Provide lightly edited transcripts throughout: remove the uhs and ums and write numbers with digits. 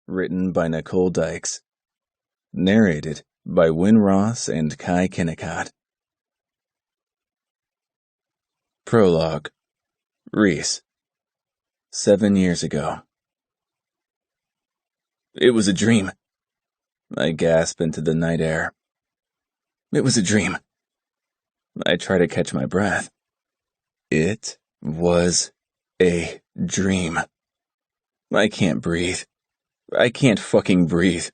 written by Nicole Dykes. Narrated by Win Ross and Kai Kennicott. Prologue. Reese. 7 years ago. It was a dream. I gasp into the night air. It was a dream. I try to catch my breath. It was a dream. I can't breathe. I can't fucking breathe.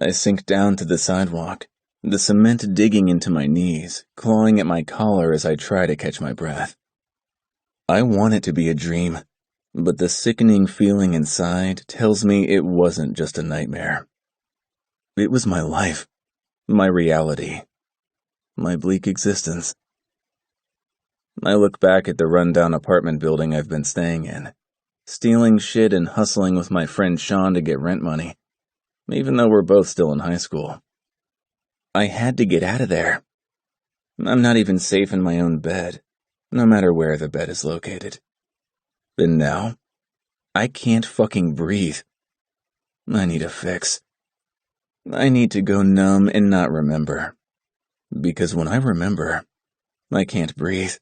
I sink down to the sidewalk, the cement digging into my knees, clawing at my collar as I try to catch my breath. I want it to be a dream, but the sickening feeling inside tells me it wasn't just a nightmare. It was my life, my reality, my bleak existence. I look back at the rundown apartment building I've been staying in, stealing shit and hustling with my friend Sean to get rent money, even though we're both still in high school. I had to get out of there. I'm not even safe in my own bed, no matter where the bed is located. And now, I can't fucking breathe. I need a fix. I need to go numb and not remember. Because when I remember, I can't breathe.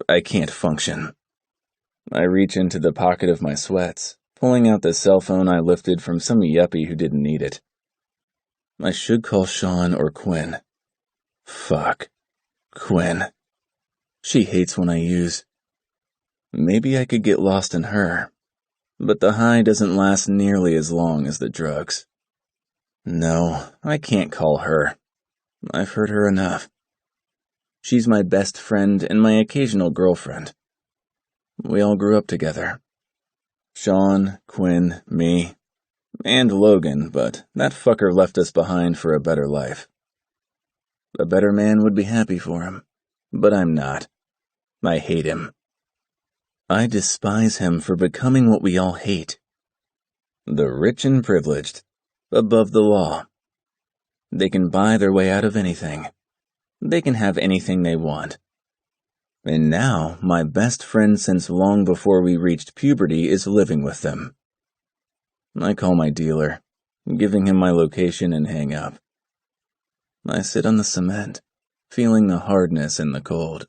I can't function. I reach into the pocket of my sweats, pulling out the cell phone I lifted from some yuppie who didn't need it. I should call Sean or Quinn. Fuck. Quinn. She hates when I use. Maybe I could get lost in her, but the high doesn't last nearly as long as the drugs. No, I can't call her. I've heard her enough. She's my best friend and my occasional girlfriend. We all grew up together. Sean, Quinn, me, and Logan, but that fucker left us behind for a better life. A better man would be happy for him, but I'm not. I hate him. I despise him for becoming what we all hate. The rich and privileged, above the law. They can buy their way out of anything. They can have anything they want. And now, my best friend since long before we reached puberty is living with them. I call my dealer, giving him my location and hang up. I sit on the cement, feeling the hardness and the cold.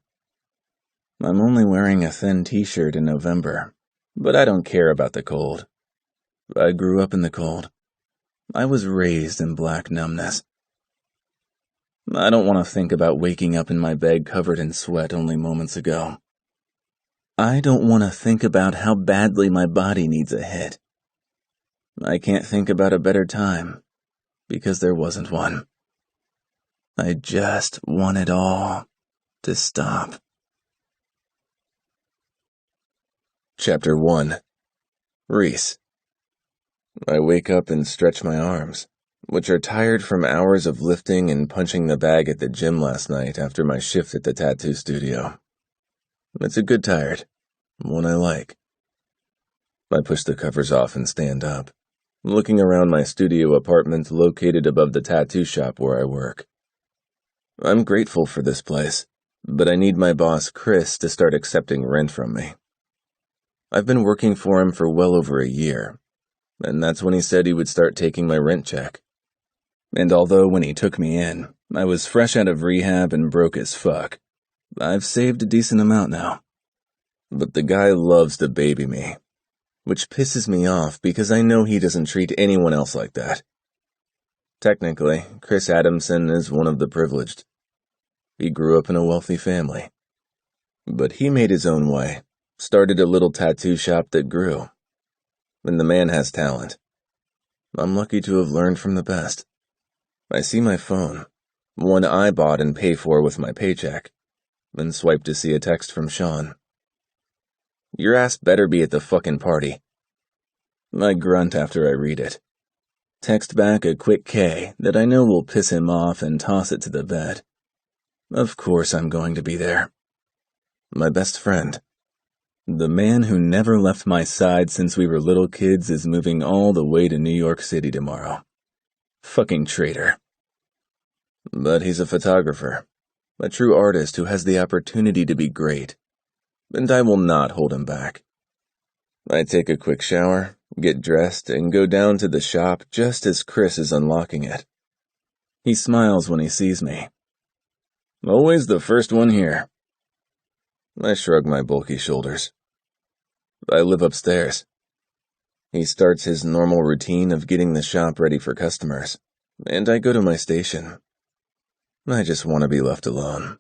I'm only wearing a thin t-shirt in November, but I don't care about the cold. I grew up in the cold. I was raised in black numbness. I don't want to think about waking up in my bed covered in sweat only moments ago. I don't want to think about how badly my body needs a hit. I can't think about a better time, because there wasn't one. I just want it all to stop. Chapter 1. Reese. I wake up and stretch my arms, which are tired from hours of lifting and punching the bag at the gym last night after my shift at the tattoo studio. It's a good tired, one I like. I push the covers off and stand up, looking around my studio apartment located above the tattoo shop where I work. I'm grateful for this place, but I need my boss Chris to start accepting rent from me. I've been working for him for well over a year, and that's when he said he would start taking my rent check. And although when he took me in, I was fresh out of rehab and broke as fuck, I've saved a decent amount now. But the guy loves to baby me, which pisses me off because I know he doesn't treat anyone else like that. Technically, Chris Adamson is one of the privileged. He grew up in a wealthy family. But he made his own way, started a little tattoo shop that grew. And the man has talent. I'm lucky to have learned from the best. I see my phone, one I bought and paid for with my paycheck, and swipe to see a text from Sean. Your ass better be at the fucking party. I grunt after I read it. Text back a quick K that I know will piss him off and toss it to the bed. Of course I'm going to be there. My best friend. The man who never left my side since we were little kids is moving all the way to New York City tomorrow. Fucking traitor. But he's a photographer, a true artist who has the opportunity to be great, and I will not hold him back. I take a quick shower, get dressed, and go down to the shop just as Chris is unlocking it. He smiles when he sees me. Always the first one here. I shrug my bulky shoulders. I live upstairs. He starts his normal routine of getting the shop ready for customers, and I go to my station. I just want to be left alone.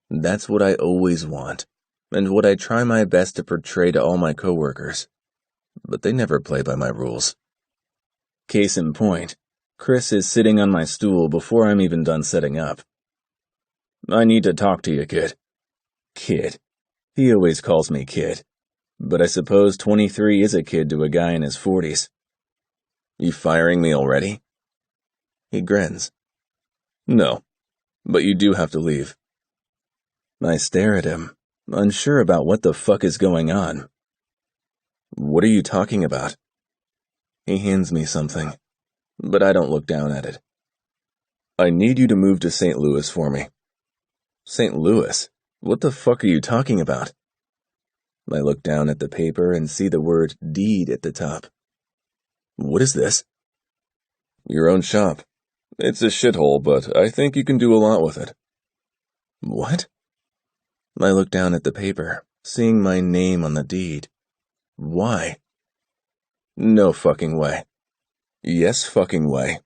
That's what I always want, and what I try my best to portray to all my coworkers. But they never play by my rules. Case in point, Chris is sitting on my stool before I'm even done setting up. I need to talk to you, kid. Kid. He always calls me kid. But I suppose 23 is a kid to a guy in his 40s. You firing me already? He grins. No, but you do have to leave. I stare at him, unsure about what the fuck is going on. What are you talking about? He hands me something, but I don't look down at it. I need you to move to St. Louis for me. St. Louis? What the fuck are you talking about? I look down at the paper and see the word deed at the top. What is this? Your own shop. It's a shithole, but I think you can do a lot with it. What? I look down at the paper, seeing my name on the deed. Why? No fucking way. Yes fucking way.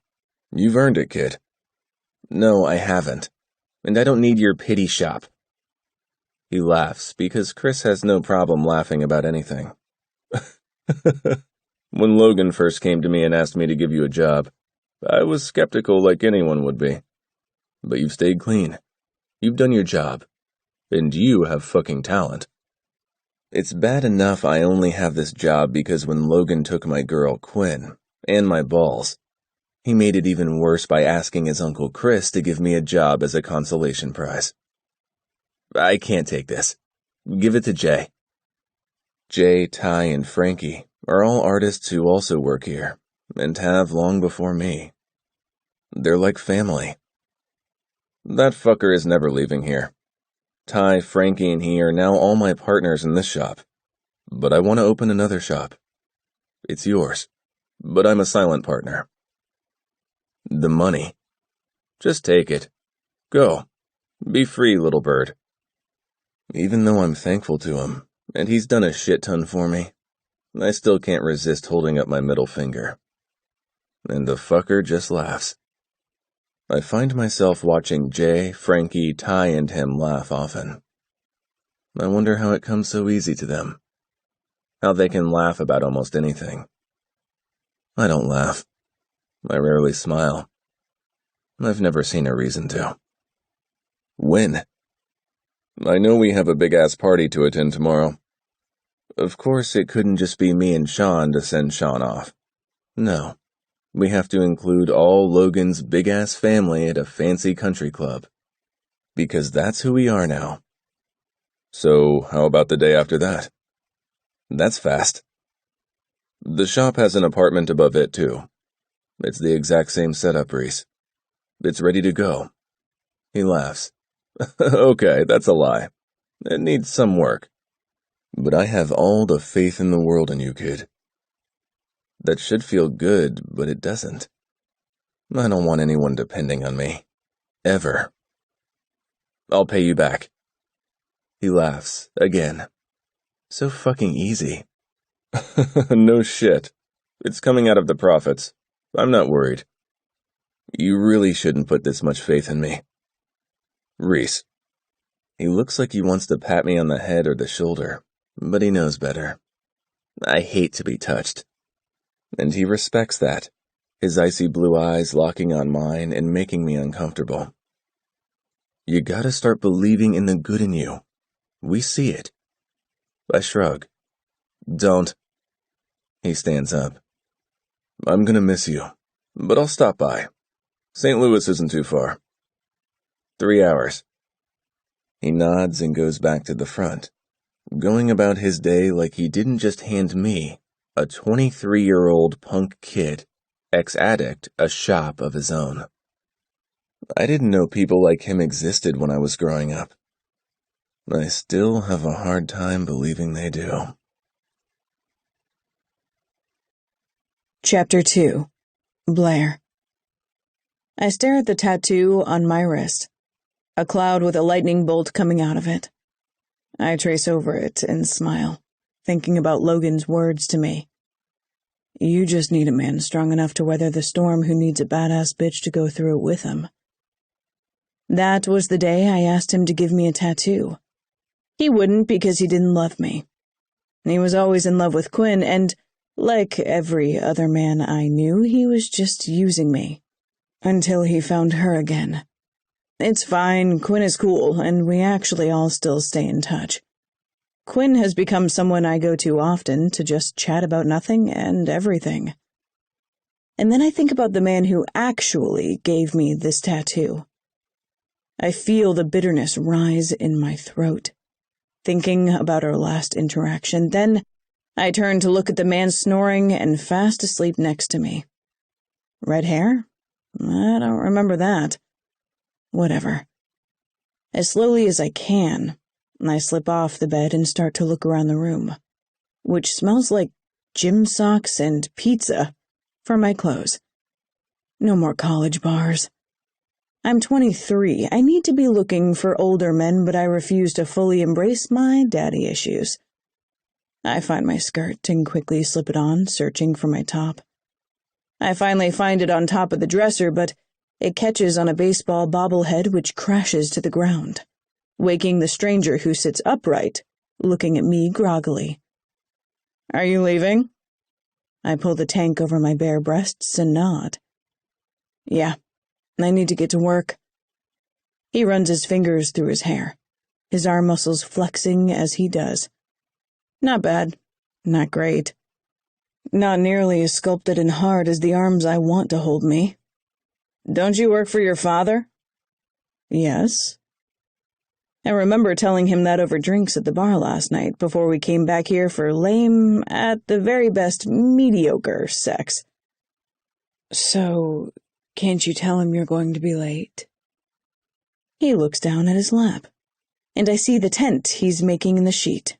You've earned it, kid. No, I haven't. And I don't need your pity shop. He laughs because Chris has no problem laughing about anything. When Logan first came to me and asked me to give you a job, I was skeptical like anyone would be. But you've stayed clean. You've done your job. And you have fucking talent. It's bad enough I only have this job because when Logan took my girl, Quinn, and my balls, he made it even worse by asking his Uncle Chris to give me a job as a consolation prize. I can't take this. Give it to Jay. Jay, Ty, and Frankie are all artists who also work here, and have long before me. They're like family. That fucker is never leaving here. Ty, Frankie, and he are now all my partners in this shop. But I want to open another shop. It's yours, but I'm a silent partner. The money. Just take it. Go. Be free, little bird. Even though I'm thankful to him, and he's done a shit ton for me, I still can't resist holding up my middle finger. And the fucker just laughs. I find myself watching Jay, Frankie, Ty, and him laugh often. I wonder how it comes so easy to them. How they can laugh about almost anything. I don't laugh. I rarely smile. I've never seen a reason to. When? I know we have a big-ass party to attend tomorrow. Of course, it couldn't just be me and Sean to send Sean off. No. We have to include all Logan's big-ass family at a fancy country club. Because that's who we are now. So, how about the day after that? That's fast. The shop has an apartment above it, too. It's the exact same setup, Reese. It's ready to go. He laughs. Okay, that's a lie. It needs some work. But I have all the faith in the world in you, kid. That should feel good, but it doesn't. I don't want anyone depending on me. Ever. I'll pay you back. He laughs, again. So fucking easy. No shit. It's coming out of the profits. I'm not worried. You really shouldn't put this much faith in me. Reese. He looks like he wants to pat me on the head or the shoulder, but he knows better. I hate to be touched. And he respects that, his icy blue eyes locking on mine and making me uncomfortable. You gotta start believing in the good in you. We see it. I shrug. Don't. He stands up. I'm gonna miss you, but I'll stop by. St. Louis isn't too far. 3 hours. He nods and goes back to the front, going about his day like he didn't just hand me, a 23-year-old punk kid, ex-addict, a shop of his own. I didn't know people like him existed when I was growing up. I still have a hard time believing they do. Chapter 2. Blair. I stare at the tattoo on my wrist, a cloud with a lightning bolt coming out of it. I trace over it and smile, thinking about Logan's words to me. You just need a man strong enough to weather the storm who needs a badass bitch to go through it with him. That was the day I asked him to give me a tattoo. He wouldn't because he didn't love me. He was always in love with Quinn, and like every other man I knew, he was just using me. Until he found her again. It's fine, Quinn is cool, and we actually all still stay in touch. Quinn has become someone I go to often to just chat about nothing and everything. And then I think about the man who actually gave me this tattoo. I feel the bitterness rise in my throat, thinking about our last interaction. Then I turn to look at the man snoring and fast asleep next to me. Red hair? I don't remember that. Whatever. As slowly as I can, I slip off the bed and start to look around the room, which smells like gym socks and pizza for my clothes. No more college bars. I'm 23. I need to be looking for older men, but I refuse to fully embrace my daddy issues. I find my skirt and quickly slip it on, searching for my top. I finally find it on top of the dresser, but it catches on a baseball bobblehead which crashes to the ground, waking the stranger who sits upright, looking at me groggily. Are you leaving? I pull the tank over my bare breasts and nod. Yeah, I need to get to work. He runs his fingers through his hair, his arm muscles flexing as he does. Not bad, not great. Not nearly as sculpted and hard as the arms I want to hold me. Don't you work for your father? Yes. I remember telling him that over drinks at the bar last night before we came back here for lame, at the very best, mediocre sex. So, can't you tell him you're going to be late? He looks down at his lap, and I see the tent he's making in the sheet.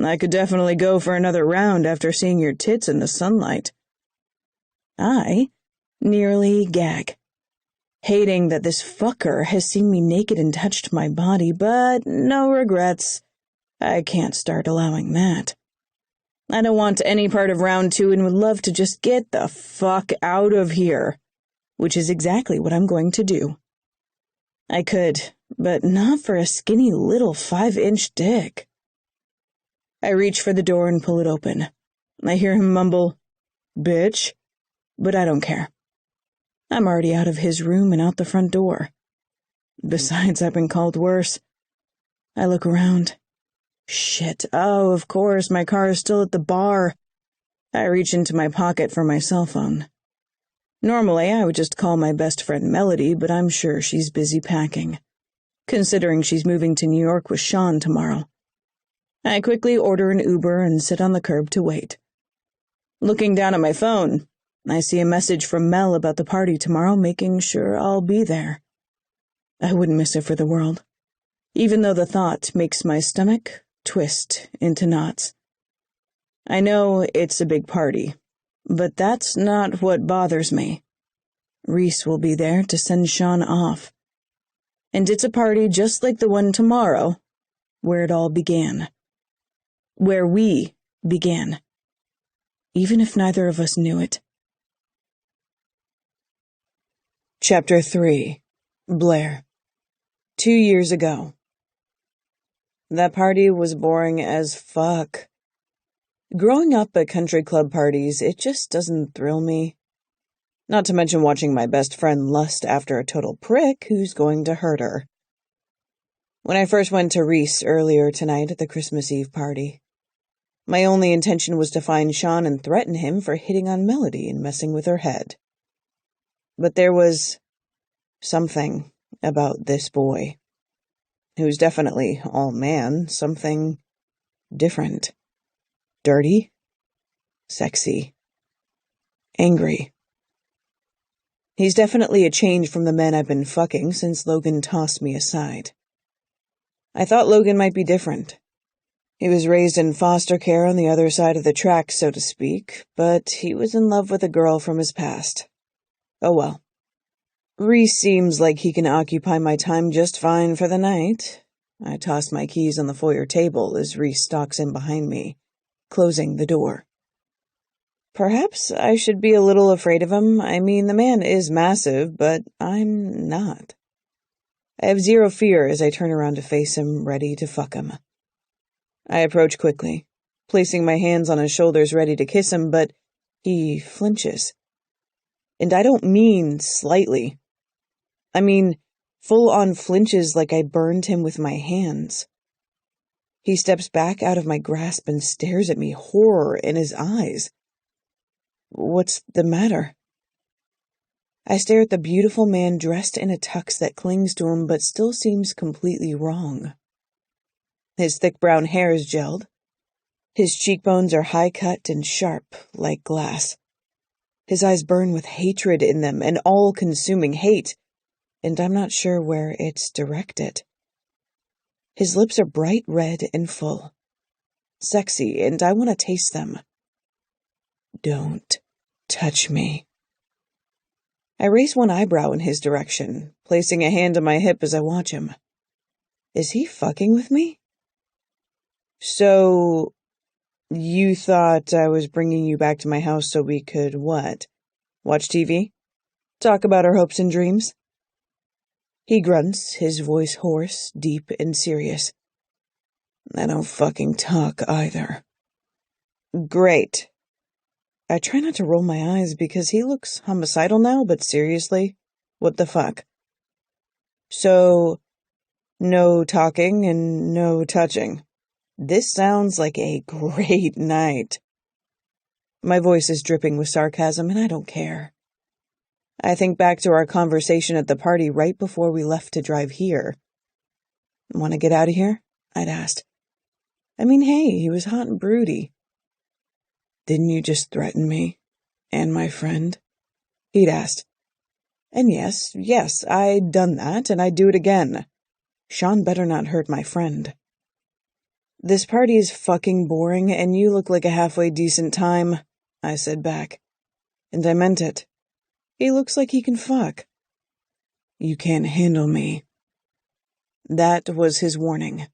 I could definitely go for another round after seeing your tits in the sunlight. I nearly gag, hating that this fucker has seen me naked and touched my body, but no regrets. I can't start allowing that. I don't want any part of round 2 and would love to just get the fuck out of here, which is exactly what I'm going to do. I could, but not for a skinny little 5-inch dick. I reach for the door and pull it open. I hear him mumble, "Bitch," but I don't care. I'm already out of his room and out the front door. Besides, I've been called worse. I look around. Shit, oh, of course, my car is still at the bar. I reach into my pocket for my cell phone. Normally, I would just call my best friend Melody, but I'm sure she's busy packing, considering she's moving to New York with Sean tomorrow. I quickly order an Uber and sit on the curb to wait. Looking down at my phone, I see a message from Mel about the party tomorrow, making sure I'll be there. I wouldn't miss it for the world, even though the thought makes my stomach twist into knots. I know it's a big party, but that's not what bothers me. Reese will be there to send Sean off. And it's a party just like the one tomorrow, where it all began. Where we began, even if neither of us knew it. Chapter 3. Blair. 2 years ago. That party was boring as fuck. Growing up at country club parties, it just doesn't thrill me. Not to mention watching my best friend lust after a total prick who's going to hurt her. When I first went to Reese earlier tonight at the Christmas Eve party, my only intention was to find Sean and threaten him for hitting on Melody and messing with her head. But there was something about this boy, who's definitely all man, something different. Dirty, sexy, angry. He's definitely a change from the men I've been fucking since Logan tossed me aside. I thought Logan might be different. He was raised in foster care on the other side of the tracks, so to speak, but he was in love with a girl from his past. Oh well. Reese seems like he can occupy my time just fine for the night. I tossed my keys on the foyer table as Reese stalks in behind me, closing the door. Perhaps I should be a little afraid of him. I mean, the man is massive, but I'm not. I have zero fear as I turn around to face him, ready to fuck him. I approach quickly, placing my hands on his shoulders ready to kiss him, but he flinches. And I don't mean slightly. I mean, full-on flinches like I burned him with my hands. He steps back out of my grasp and stares at me, horror in his eyes. What's the matter? I stare at the beautiful man dressed in a tux that clings to him but still seems completely wrong. His thick brown hair is gelled. His cheekbones are high-cut and sharp, like glass. His eyes burn with hatred in them, an all-consuming hate, and I'm not sure where it's directed. His lips are bright red and full. Sexy, and I want to taste them. Don't touch me. I raise one eyebrow in his direction, placing a hand on my hip as I watch him. Is he fucking with me? So, you thought I was bringing you back to my house so we could what? Watch TV? Talk about our hopes and dreams? He grunts, his voice hoarse, deep, and serious. I don't fucking talk either. Great. I try not to roll my eyes because he looks homicidal now, but seriously, what the fuck? So, no talking and no touching. This sounds like a great night. My voice is dripping with sarcasm, and I don't care. I think back to our conversation at the party right before we left to drive here. Want to get out of here? I'd asked. I mean, hey, he was hot and broody. Didn't you just threaten me? And my friend? He'd asked. And yes, I'd done that, and I'd do it again. Sean better not hurt my friend. This party is fucking boring, and you look like a halfway decent time, I said back. And I meant it. He looks like he can fuck. You can't handle me. That was his warning.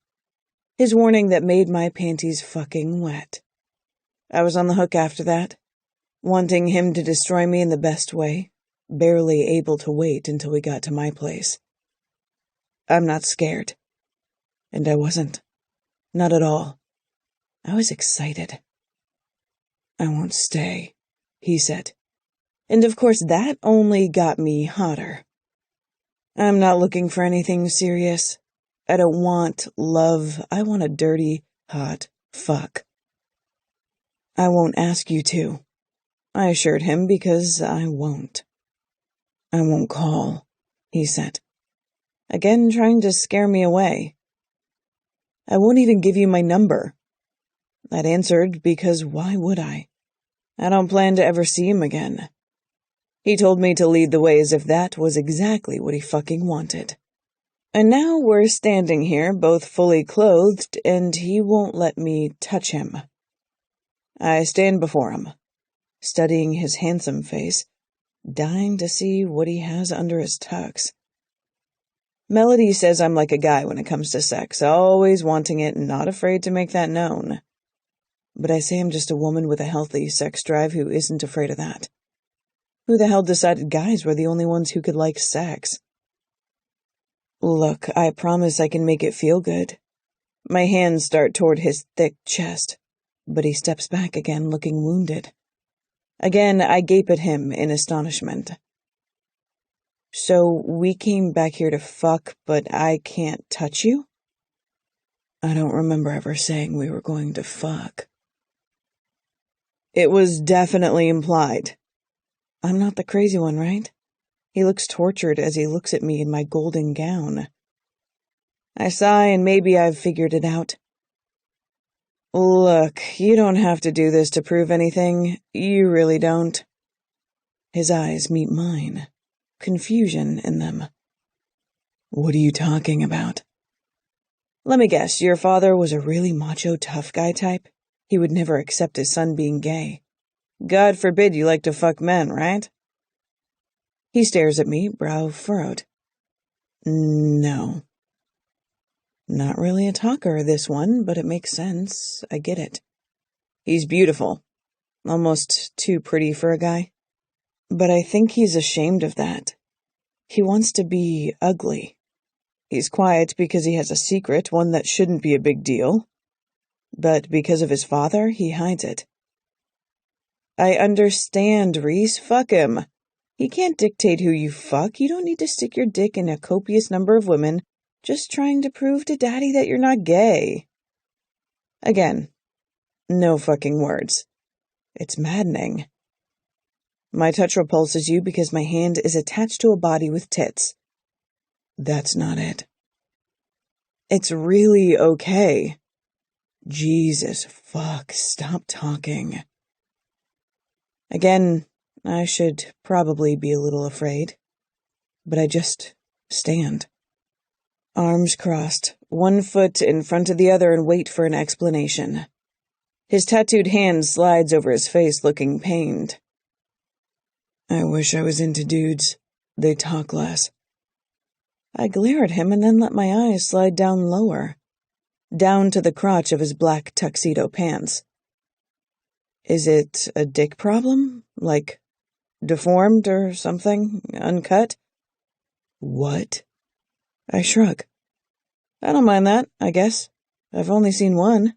His warning that made my panties fucking wet. I was on the hook after that, wanting him to destroy me in the best way, barely able to wait until we got to my place. I'm not scared. And I wasn't. Not at all. I was excited. I won't stay, he said. And of course that only got me hotter. I'm not looking for anything serious. I don't want love. I want a dirty, hot fuck. I won't ask you to, I assured him, because I won't. I won't call, he said, again trying to scare me away. I won't even give you my number. I'd answered because why would I? I don't plan to ever see him again. He told me to lead the way as if that was exactly what he fucking wanted. And now we're standing here, both fully clothed, and he won't let me touch him. I stand before him, studying his handsome face, dying to see what he has under his tux. Melody says I'm like a guy when it comes to sex, always wanting it and not afraid to make that known. But I say I'm just a woman with a healthy sex drive who isn't afraid of that. Who the hell decided guys were the only ones who could like sex? Look, I promise I can make it feel good. My hands start toward his thick chest, but he steps back again, looking wounded. Again, I gape at him in astonishment. So we came back here to fuck, but I can't touch you? I don't remember ever saying we were going to fuck. It was definitely implied. I'm not the crazy one, right? He looks tortured as he looks at me in my golden gown. I sigh, and maybe I've figured it out. Look, you don't have to do this to prove anything. You really don't. His eyes meet mine, confusion in them. What are you talking about? Let me guess, your father was a really macho tough guy type? He would never accept his son being gay. God forbid you like to fuck men, right? He stares at me, brow furrowed. No. Not really a talker, this one, but it makes sense. I get it. He's beautiful. Almost too pretty for a guy. But I think he's ashamed of that. He wants to be ugly. He's quiet because he has a secret, one that shouldn't be a big deal. But because of his father, he hides it. I understand, Reese. Fuck him. He can't dictate who you fuck. You don't need to stick your dick in a copious number of women just trying to prove to Daddy that you're not gay. Again, no fucking words. It's maddening. My touch repulses you because my hand is attached to a body with tits. That's not it. It's really okay. Jesus fuck, stop talking. Again, I should probably be a little afraid, but I just stand. Arms crossed, one foot in front of the other, and wait for an explanation. His tattooed hand slides over his face, looking pained. I wish I was into dudes. They talk less. I glare at him and then let my eyes slide down lower, down to the crotch of his black tuxedo pants. Is it a dick problem? Like, deformed or something? Uncut? What? I shrug. I don't mind that, I guess. I've only seen one.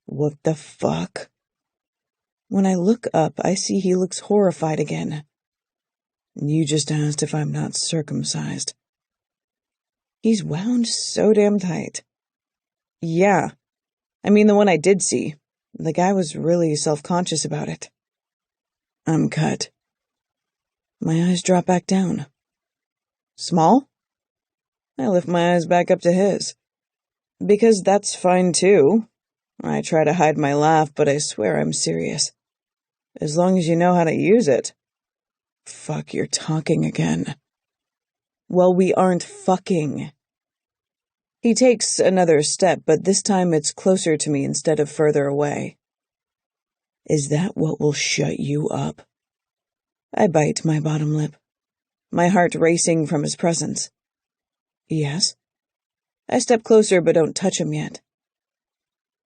What the fuck? When I look up, I see he looks horrified again. You just asked if I'm not circumcised. He's wound so damn tight. Yeah. I mean the one I did see. The guy was really self-conscious about it. I'm cut. My eyes drop back down. Small? I lift my eyes back up to his. Because that's fine too. I try to hide my laugh, but I swear I'm serious. As long as you know how to use it. Fuck, you're talking again. Well, we aren't fucking. He takes another step, but this time it's closer to me instead of further away. Is that what will shut you up? I bite my bottom lip, my heart racing from his presence. Yes? I step closer but don't touch him yet.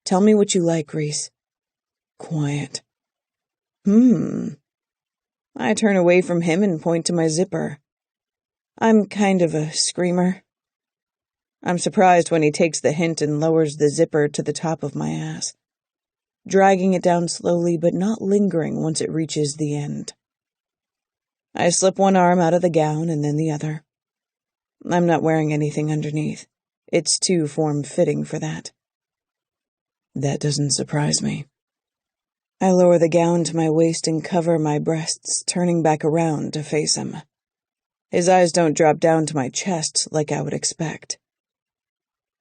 Tell me what you like, Reese. Quiet. I turn away from him and point to my zipper. I'm kind of a screamer. I'm surprised when he takes the hint and lowers the zipper to the top of my ass, dragging it down slowly but not lingering once it reaches the end. I slip one arm out of the gown and then the other. I'm not wearing anything underneath. It's too form-fitting for that. That doesn't surprise me. I lower the gown to my waist and cover my breasts, turning back around to face him. His eyes don't drop down to my chest like I would expect.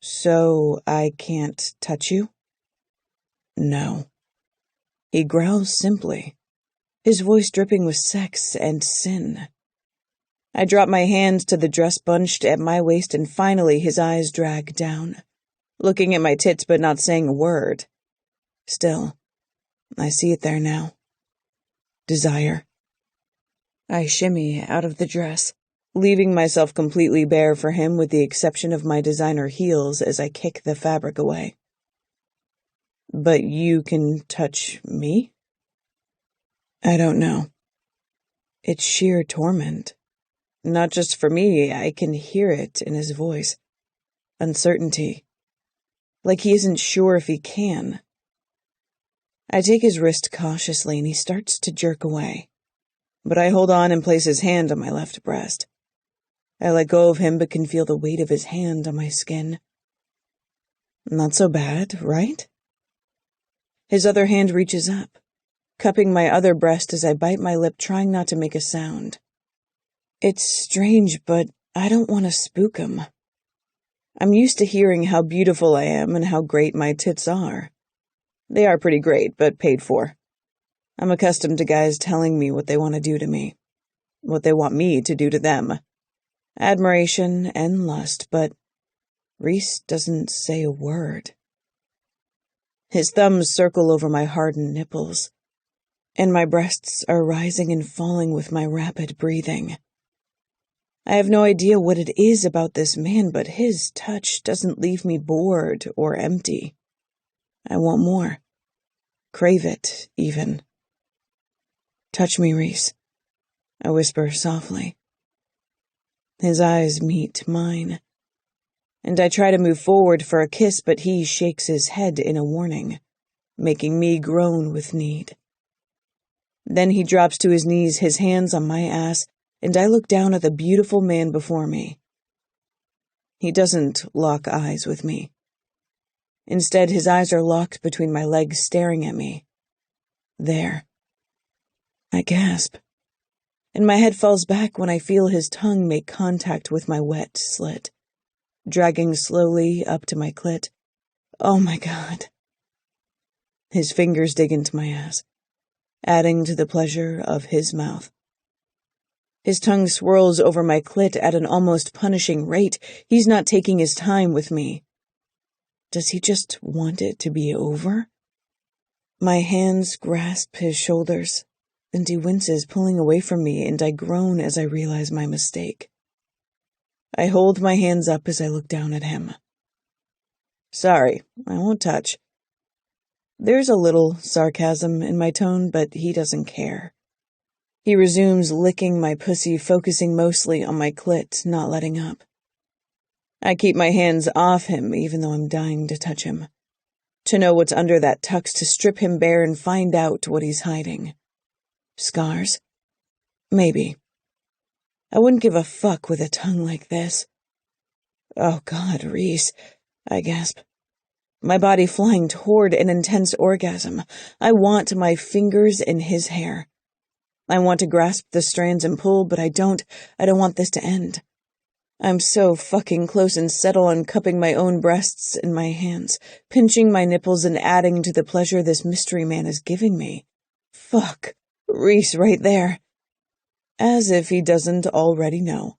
So I can't touch you? No. He growls simply, his voice dripping with sex and sin. I drop my hands to the dress bunched at my waist and finally his eyes drag down, looking at my tits but not saying a word. Still, I see it there now. Desire. I shimmy out of the dress, leaving myself completely bare for him with the exception of my designer heels as I kick the fabric away. But you can touch me? I don't know. It's sheer torment. Not just for me, I can hear it in his voice. Uncertainty. Like he isn't sure if he can. I take his wrist cautiously and he starts to jerk away. But I hold on and place his hand on my left breast. I let go of him but can feel the weight of his hand on my skin. Not so bad, right? His other hand reaches up, cupping my other breast as I bite my lip, trying not to make a sound. It's strange, but I don't want to spook him. I'm used to hearing how beautiful I am and how great my tits are. They are pretty great, but paid for. I'm accustomed to guys telling me what they want to do to me, what they want me to do to them. Admiration and lust, but Reese doesn't say a word. His thumbs circle over my hardened nipples, and my breasts are rising and falling with my rapid breathing. I have no idea what it is about this man, but his touch doesn't leave me bored or empty. I want more. Crave it, even. Touch me, Reese, I whisper softly. His eyes meet mine, and I try to move forward for a kiss, but he shakes his head in a warning, making me groan with need. Then he drops to his knees, his hands on my ass, and I look down at the beautiful man before me. He doesn't lock eyes with me. Instead, his eyes are locked between my legs, staring at me. There. I gasp, and my head falls back when I feel his tongue make contact with my wet slit, dragging slowly up to my clit. Oh my God. His fingers dig into my ass, adding to the pleasure of his mouth. His tongue swirls over my clit at an almost punishing rate. He's not taking his time with me. Does he just want it to be over? My hands grasp his shoulders, and he winces, pulling away from me, and I groan as I realize my mistake. I hold my hands up as I look down at him. Sorry, I won't touch. There's a little sarcasm in my tone, but he doesn't care. He resumes licking my pussy, focusing mostly on my clit, not letting up. I keep my hands off him, even though I'm dying to touch him. To know what's under that tux, to strip him bare and find out what he's hiding. Scars? Maybe. I wouldn't give a fuck with a tongue like this. Oh God, Reese, I gasp. My body flying toward an intense orgasm. I want my fingers in his hair. I want to grasp the strands and pull, but I don't want this to end. I'm so fucking close and settle on cupping my own breasts in my hands, pinching my nipples and adding to the pleasure this mystery man is giving me. Fuck. Reese right there. As if he doesn't already know.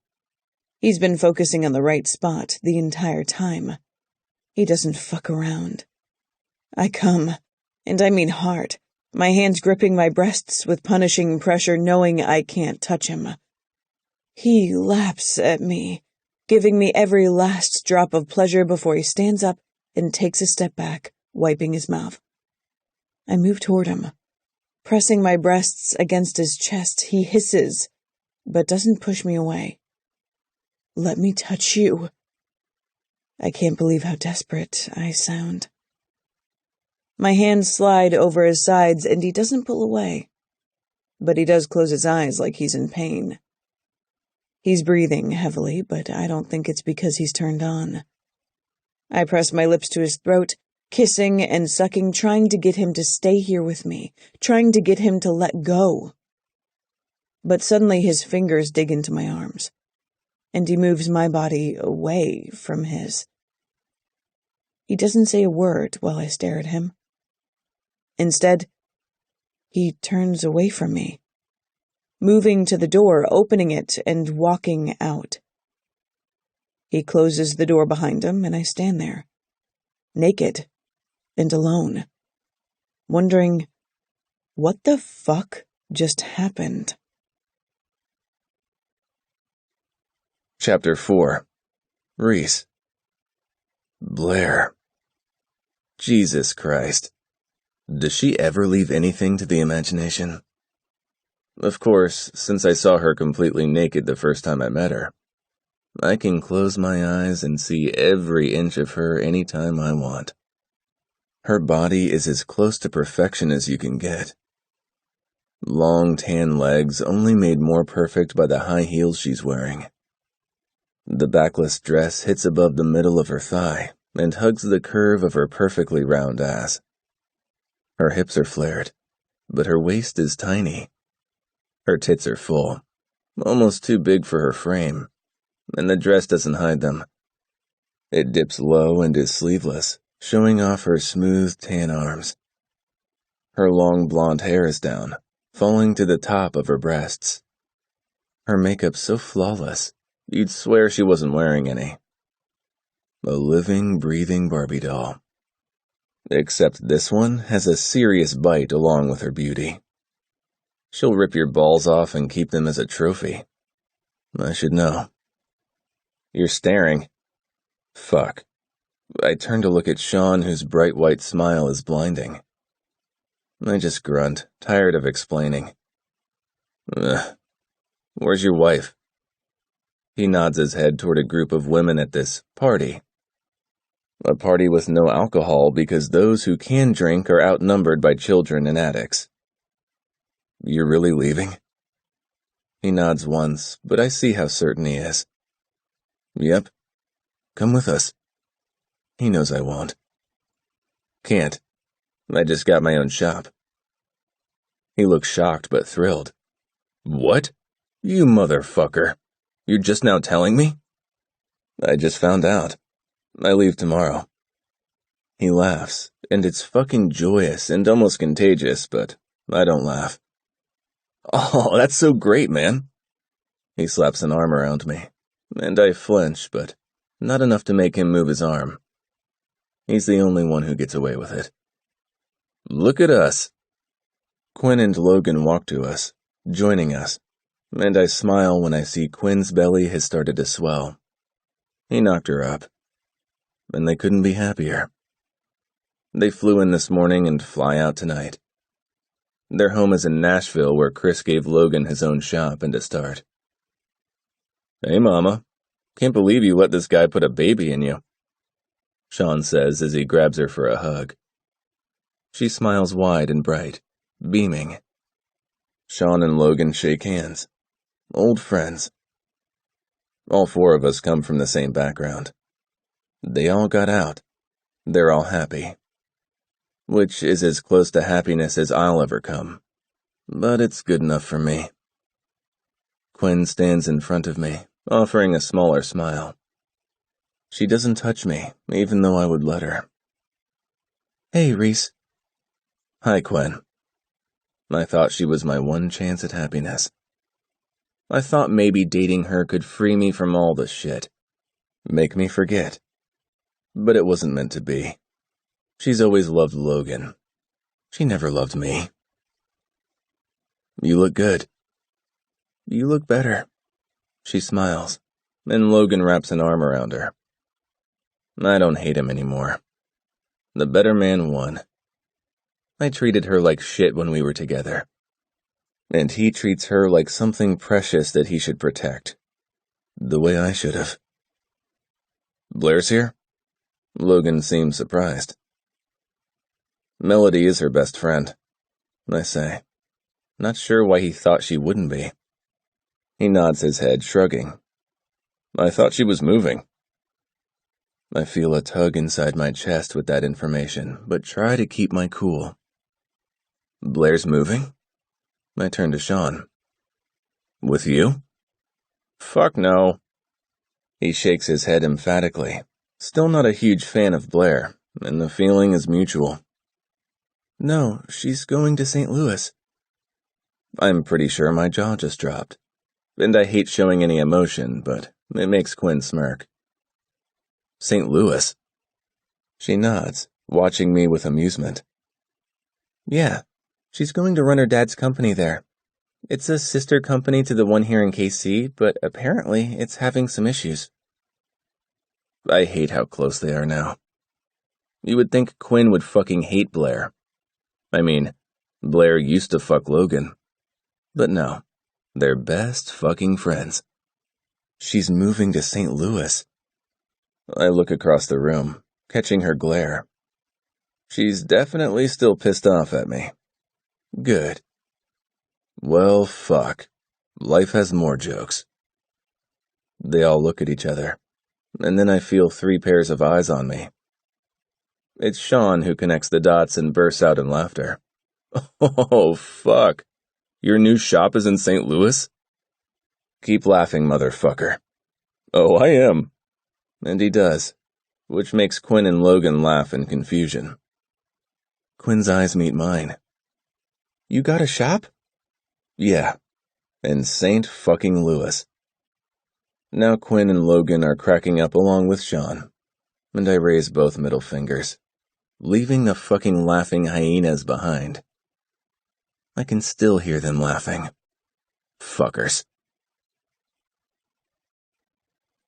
He's been focusing on the right spot the entire time. He doesn't fuck around. I come, and I mean hard, my hands gripping my breasts with punishing pressure, knowing I can't touch him. He laps at me, giving me every last drop of pleasure before he stands up and takes a step back, wiping his mouth. I move toward him, pressing my breasts against his chest. He hisses, but doesn't push me away. Let me touch you. I can't believe how desperate I sound. My hands slide over his sides, and he doesn't pull away, but he does close his eyes like he's in pain. He's breathing heavily, but I don't think it's because he's turned on. I press my lips to his throat, kissing and sucking, trying to get him to stay here with me, trying to get him to let go. But suddenly his fingers dig into my arms, and he moves my body away from his. He doesn't say a word while I stare at him. Instead, he turns away from me, moving to the door, opening it, and walking out. He closes the door behind him, and I stand there, naked and alone, wondering what the fuck just happened. Chapter 4. Reese. Blair. Jesus Christ. Does she ever leave anything to the imagination? Of course, since I saw her completely naked the first time I met her, I can close my eyes and see every inch of her any time I want. Her body is as close to perfection as you can get. Long tan legs only made more perfect by the high heels she's wearing. The backless dress hits above the middle of her thigh and hugs the curve of her perfectly round ass. Her hips are flared, but her waist is tiny. Her tits are full, almost too big for her frame, and the dress doesn't hide them. It dips low and is sleeveless, showing off her smooth tan arms. Her long blonde hair is down, falling to the top of her breasts. Her makeup's so flawless, you'd swear she wasn't wearing any. A living, breathing Barbie doll. Except this one has a serious bite along with her beauty. She'll rip your balls off and keep them as a trophy. I should know. You're staring. Fuck. I turn to look at Sean, whose bright white smile is blinding. I just grunt, tired of explaining. Ugh. Where's your wife? He nods his head toward a group of women at this party. A party with no alcohol because those who can drink are outnumbered by children and addicts. You're really leaving? He nods once, but I see how certain he is. Yep. Come with us. He knows I won't. Can't. I just got my own shop. He looks shocked but thrilled. What? You motherfucker. You're just now telling me? I just found out. I leave tomorrow. He laughs, and it's fucking joyous and almost contagious, but I don't laugh. Oh, that's so great, man. He slaps an arm around me, and I flinch, but not enough to make him move his arm. He's the only one who gets away with it. Look at us. Quinn and Logan walk to us, joining us, and I smile when I see Quinn's belly has started to swell. He knocked her up, and they couldn't be happier. They flew in this morning and fly out tonight. Their home is in Nashville, where Chris gave Logan his own shop and a start. Hey, Mama. Can't believe you let this guy put a baby in you, Sean says as he grabs her for a hug. She smiles wide and bright, beaming. Sean and Logan shake hands. Old friends. All four of us come from the same background. They all got out. They're all happy. Which is as close to happiness as I'll ever come. But it's good enough for me. Quinn stands in front of me, offering a smaller smile. She doesn't touch me, even though I would let her. Hey, Reese. Hi, Quinn. I thought she was my one chance at happiness. I thought maybe dating her could free me from all the shit. Make me forget. But it wasn't meant to be. She's always loved Logan. She never loved me. You look good. You look better. She smiles, and Logan wraps an arm around her. I don't hate him anymore. The better man won. I treated her like shit when we were together. And he treats her like something precious that he should protect. The way I should have. Blair's here? Logan seems surprised. Melody is her best friend, I say. Not sure why he thought she wouldn't be. He nods his head, shrugging. I thought she was moving. I feel a tug inside my chest with that information, but try to keep my cool. Blair's moving? I turn to Sean. With you? Fuck no. He shakes his head emphatically. Still not a huge fan of Blair, and the feeling is mutual. No, she's going to St. Louis. I'm pretty sure my jaw just dropped. And I hate showing any emotion, but it makes Quinn smirk. St. Louis? She nods, watching me with amusement. Yeah, she's going to run her dad's company there. It's a sister company to the one here in KC, but apparently it's having some issues. I hate how close they are now. You would think Quinn would fucking hate Blair. I mean, Blair used to fuck Logan. But no, they're best fucking friends. She's moving to St. Louis. I look across the room, catching her glare. She's definitely still pissed off at me. Good. Well, fuck. Life has more jokes. They all look at each other, and then I feel 3 pairs of eyes on me. It's Sean who connects the dots and bursts out in laughter. Oh, fuck. Your new shop is in St. Louis? Keep laughing, motherfucker. Oh, I am. And he does, which makes Quinn and Logan laugh in confusion. Quinn's eyes meet mine. You got a shop? Yeah, in St. fucking Louis. Now Quinn and Logan are cracking up along with Sean. and I raise both middle fingers, leaving the fucking laughing hyenas behind. I can still hear them laughing. Fuckers.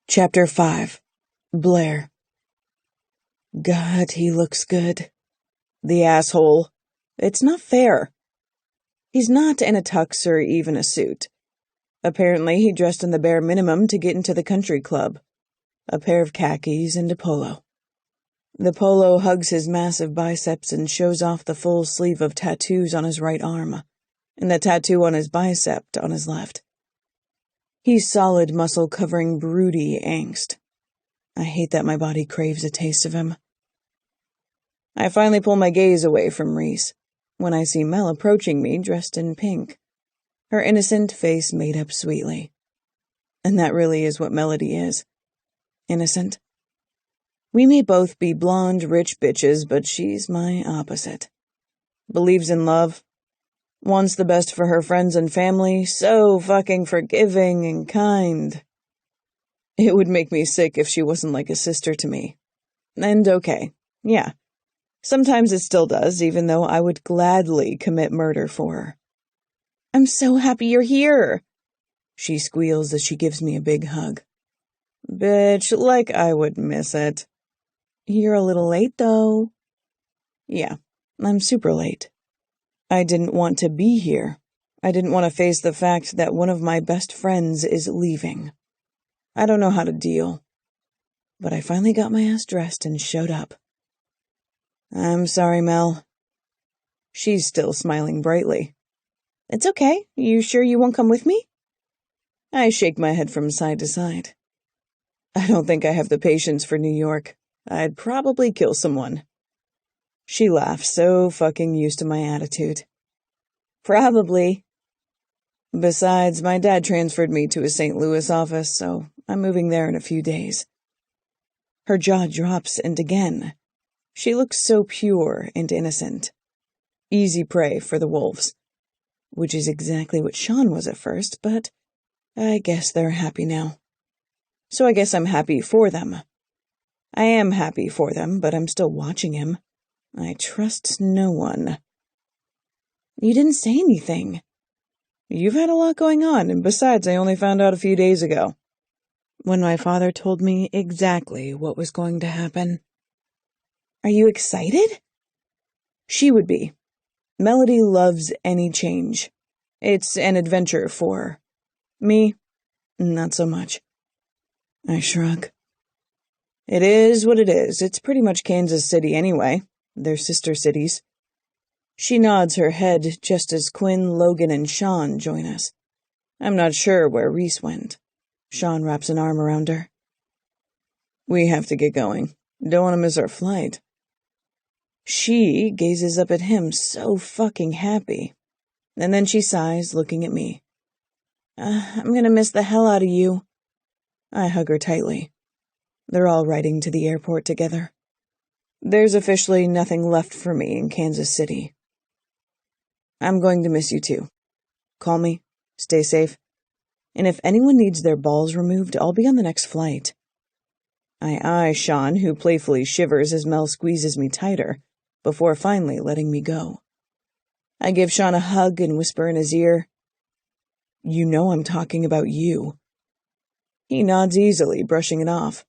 Chapter 5. Blair. God, he looks good. The asshole. It's not fair. He's not in a tux or even a suit. Apparently, he dressed in the bare minimum to get into the country club. A pair of khakis and a polo. The polo hugs his massive biceps and shows off the full sleeve of tattoos on his right arm, and the tattoo on his bicep on his left. He's solid muscle covering broody angst. I hate that my body craves a taste of him. I finally pull my gaze away from Reese, when I see Mel approaching me dressed in pink, her innocent face made up sweetly. And that really is what Melody is. Innocent. We may both be blonde, rich bitches, but she's my opposite. Believes in love. Wants the best for her friends and family, so fucking forgiving and kind. It would make me sick if she wasn't like a sister to me. And okay, yeah. Sometimes it still does, even though I would gladly commit murder for her. I'm so happy you're here, she squeals as she gives me a big hug. Bitch, like I would miss it. You're a little late, though. Yeah, I'm super late. I didn't want to be here. I didn't want to face the fact that one of my best friends is leaving. I don't know how to deal. But I finally got my ass dressed and showed up. I'm sorry, Mel. She's still smiling brightly. It's okay. You sure you won't come with me? I shake my head from side to side. I don't think I have the patience for New York. I'd probably kill someone. She laughs, so fucking used to my attitude. Probably. Besides, my dad transferred me to his St. Louis office, so I'm moving there in a few days. Her jaw drops, and again, she looks so pure and innocent. Easy prey for the wolves. Which is exactly what Sean was at first, but I guess they're happy now. So I guess I'm happy for them. I am happy for them, but I'm still watching him. I trust no one. You didn't say anything. You've had a lot going on, and besides, I only found out a few days ago, when my father told me exactly what was going to happen. Are you excited? She would be. Melody loves any change. It's an adventure for her. Me, not so much. I shrug. It is what it is. It's pretty much Kansas City anyway. They're sister cities. She nods her head just as Quinn, Logan, and Sean join us. I'm not sure where Reese went. Sean wraps an arm around her. We have to get going. Don't want to miss our flight. She gazes up at him, so fucking happy. And then she sighs, looking at me. I'm gonna miss the hell out of you. I hug her tightly. They're all riding to the airport together. There's officially nothing left for me in Kansas City. I'm going to miss you too. Call me. Stay safe. And if anyone needs their balls removed, I'll be on the next flight. I eye Sean, who playfully shivers as Mel squeezes me tighter, before finally letting me go. I give Sean a hug and whisper in his ear, You know I'm talking about you. He nods easily, brushing it off.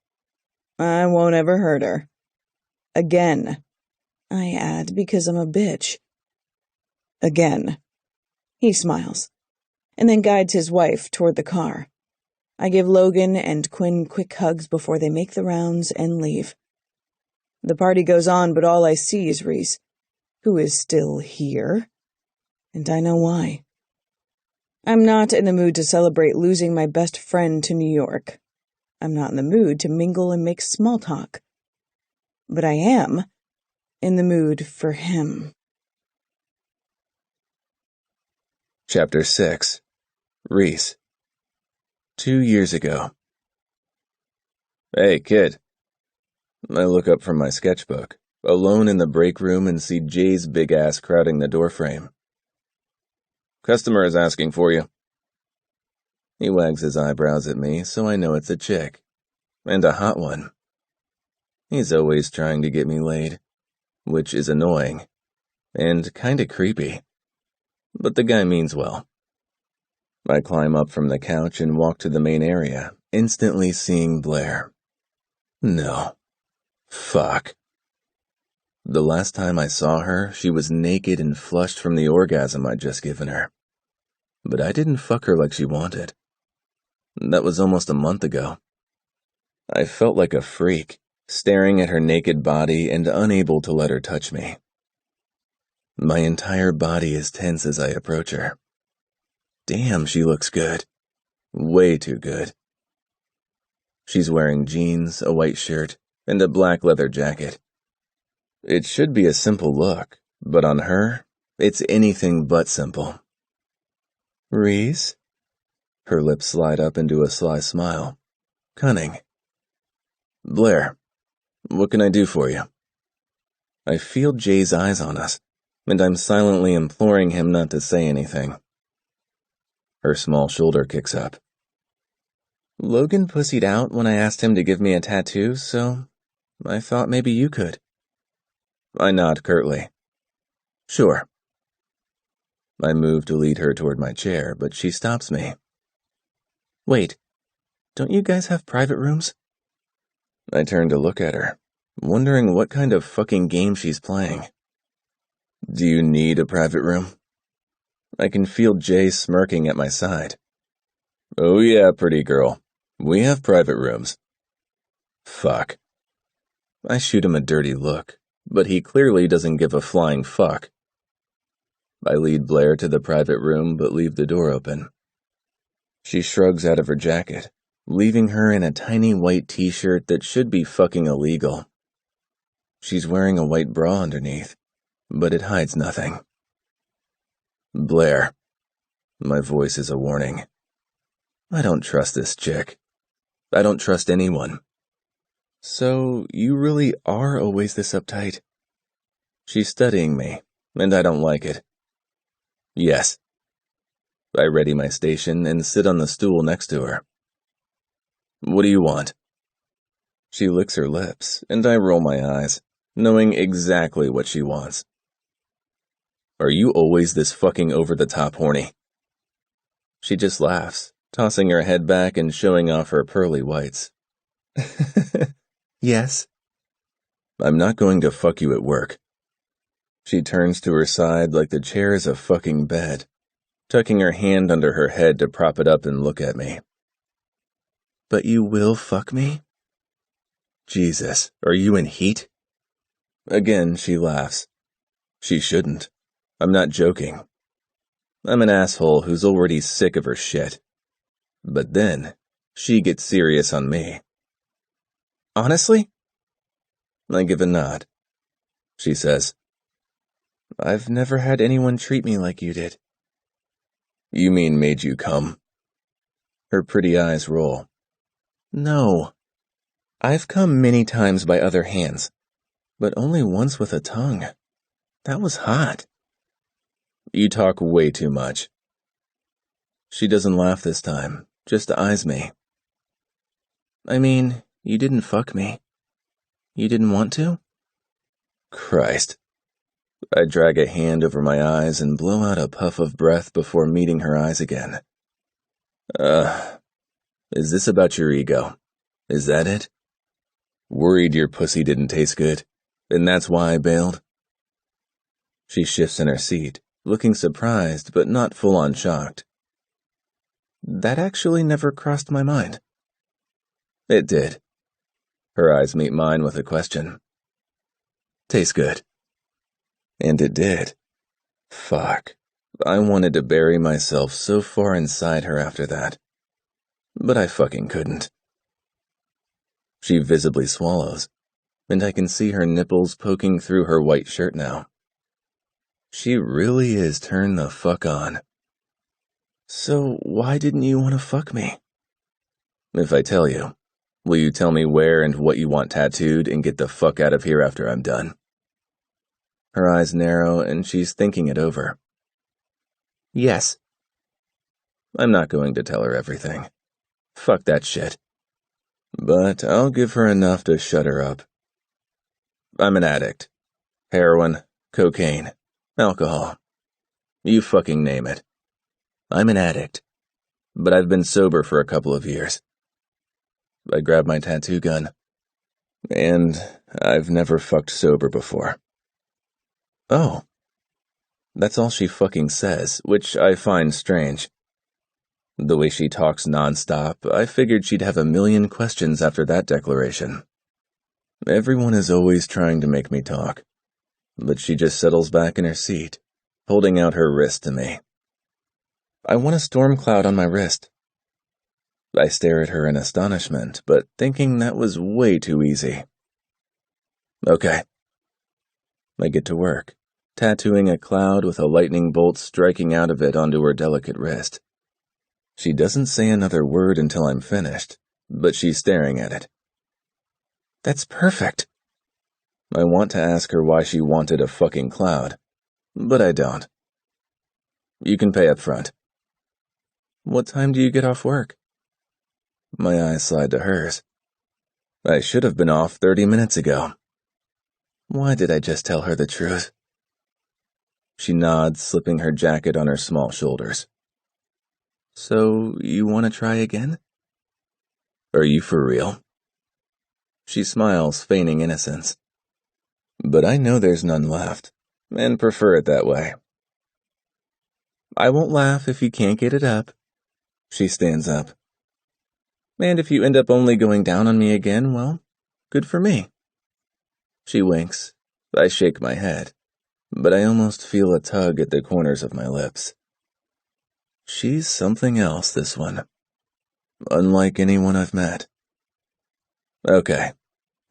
I won't ever hurt her. Again. I add, because I'm a bitch. Again. He smiles, and then guides his wife toward the car. I give Logan and Quinn quick hugs before they make the rounds and leave. The party goes on, but all I see is Reese, who is still here, and I know why. I'm not in the mood to celebrate losing my best friend to New York. I'm not in the mood to mingle and make small talk. But I am in the mood for him. Chapter 6. Reese. 2 years ago. Hey, kid. I look up from my sketchbook, alone in the break room, and see Jay's big ass crowding the doorframe. Customer is asking for you. He wags his eyebrows at me, so I know it's a chick. And a hot one. He's always trying to get me laid, which is annoying and kinda creepy. But the guy means well. I climb up from the couch and walk to the main area, instantly seeing Blair. No. Fuck. The last time I saw her, she was naked and flushed from the orgasm I'd just given her. But I didn't fuck her like she wanted. That was almost a month ago. I felt like a freak, staring at her naked body and unable to let her touch me. My entire body is tense as I approach her. Damn, she looks good. Way too good. She's wearing jeans, a white shirt, and a black leather jacket. It should be a simple look, but on her, it's anything but simple. Reese? Her lips slide up into a sly smile. Cunning. Blair, what can I do for you? I feel Jay's eyes on us, and I'm silently imploring him not to say anything. Her small shoulder kicks up. Logan pussied out when I asked him to give me a tattoo, so I thought maybe you could. I nod curtly. Sure. I move to lead her toward my chair, but she stops me. Wait, don't you guys have private rooms? I turn to look at her, wondering what kind of fucking game she's playing. Do you need a private room? I can feel Jay smirking at my side. Oh yeah, pretty girl. We have private rooms. Fuck. I shoot him a dirty look, but he clearly doesn't give a flying fuck. I lead Blair to the private room but leave the door open. She shrugs out of her jacket, leaving her in a tiny white t-shirt that should be fucking illegal. She's wearing a white bra underneath, but it hides nothing. Blair. My voice is a warning. I don't trust this chick. I don't trust anyone. So, you really are always this uptight? She's studying me, and I don't like it. Yes. I ready my station and sit on the stool next to her. What do you want? She licks her lips, and I roll my eyes, knowing exactly what she wants. Are you always this fucking over-the-top horny? She just laughs, tossing her head back and showing off her pearly whites. Yes. I'm not going to fuck you at work. She turns to her side like the chair is a fucking bed, tucking her hand under her head to prop it up and look at me. But you will fuck me? Jesus, are you in heat? Again, she laughs. She shouldn't. I'm not joking. I'm an asshole who's already sick of her shit. But then, she gets serious on me. Honestly? I give a nod. She says, I've never had anyone treat me like you did. You mean made you come? Her pretty eyes roll. No. I've come many times by other hands, but only once with a tongue. That was hot. You talk way too much. She doesn't laugh this time, just eyes me. I mean, you didn't fuck me. You didn't want to? Christ. I drag a hand over my eyes and blow out a puff of breath before meeting her eyes again. Is this about your ego? Is that it? Worried your pussy didn't taste good, and that's why I bailed? She shifts in her seat, looking surprised but not full-on shocked. That actually never crossed my mind. It did. Her eyes meet mine with a question. Tastes good. And it did. Fuck. I wanted to bury myself so far inside her after that. But I fucking couldn't. She visibly swallows, and I can see her nipples poking through her white shirt now. She really is turned the fuck on. So why didn't you want to fuck me? If I tell you, will you tell me where and what you want tattooed and get the fuck out of here after I'm done? Her eyes narrow and she's thinking it over. Yes. I'm not going to tell her everything. Fuck that shit. But I'll give her enough to shut her up. I'm an addict. Heroin, cocaine, alcohol. You fucking name it. I'm an addict. But I've been sober for a couple of years. I grab my tattoo gun. And I've never fucked sober before. Oh. That's all she fucking says, which I find strange. The way she talks nonstop, I figured she'd have a million questions after that declaration. Everyone is always trying to make me talk, but she just settles back in her seat, holding out her wrist to me. I want a storm cloud on my wrist. I stare at her in astonishment, but thinking that was way too easy. Okay. I get to work, tattooing a cloud with a lightning bolt striking out of it onto her delicate wrist. She doesn't say another word until I'm finished, but she's staring at it. That's perfect. I want to ask her why she wanted a fucking cloud, but I don't. You can pay up front. What time do you get off work? My eyes slide to hers. I should have been off 30 minutes ago. Why did I just tell her the truth? She nods, slipping her jacket on her small shoulders. So, you want to try again? Are you for real? She smiles, feigning innocence. But I know there's none left, and prefer it that way. I won't laugh if you can't get it up. She stands up. And if you end up only going down on me again, well, good for me. She winks. I shake my head, but I almost feel a tug at the corners of my lips. She's something else, this one. Unlike anyone I've met. Okay,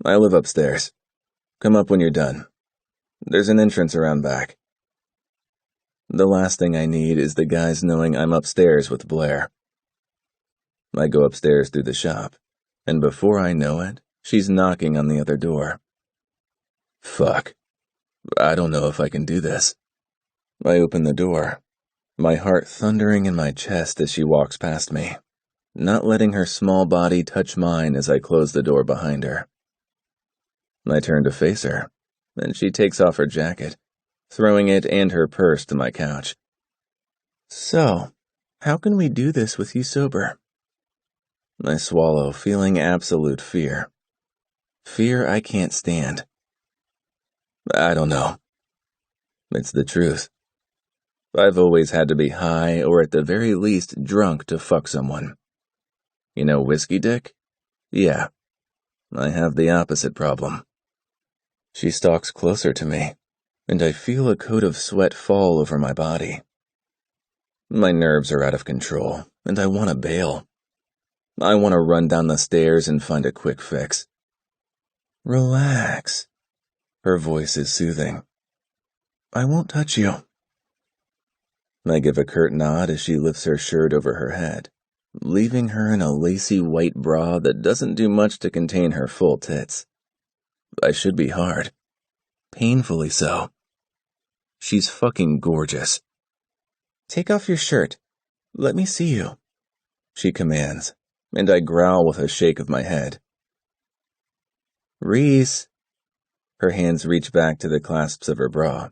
I live upstairs. Come up when you're done. There's an entrance around back. The last thing I need is the guys knowing I'm upstairs with Blair. I go upstairs through the shop, and before I know it, she's knocking on the other door. Fuck. I don't know if I can do this. I open the door, my heart thundering in my chest as she walks past me, not letting her small body touch mine as I close the door behind her. I turn to face her, and she takes off her jacket, throwing it and her purse to my couch. So, how can we do this with you sober? I swallow, feeling absolute fear. Fear I can't stand. I don't know. It's the truth. I've always had to be high or at the very least drunk to fuck someone. You know whiskey dick? Yeah. I have the opposite problem. She stalks closer to me, and I feel a coat of sweat fall over my body. My nerves are out of control, and I want to bail. I want to run down the stairs and find a quick fix. Relax. Her voice is soothing. I won't touch you. I give a curt nod as she lifts her shirt over her head, leaving her in a lacy white bra that doesn't do much to contain her full tits. I should be hard. Painfully so. She's fucking gorgeous. Take off your shirt. Let me see you, she commands, and I growl with a shake of my head. Reese. Her hands reach back to the clasps of her bra.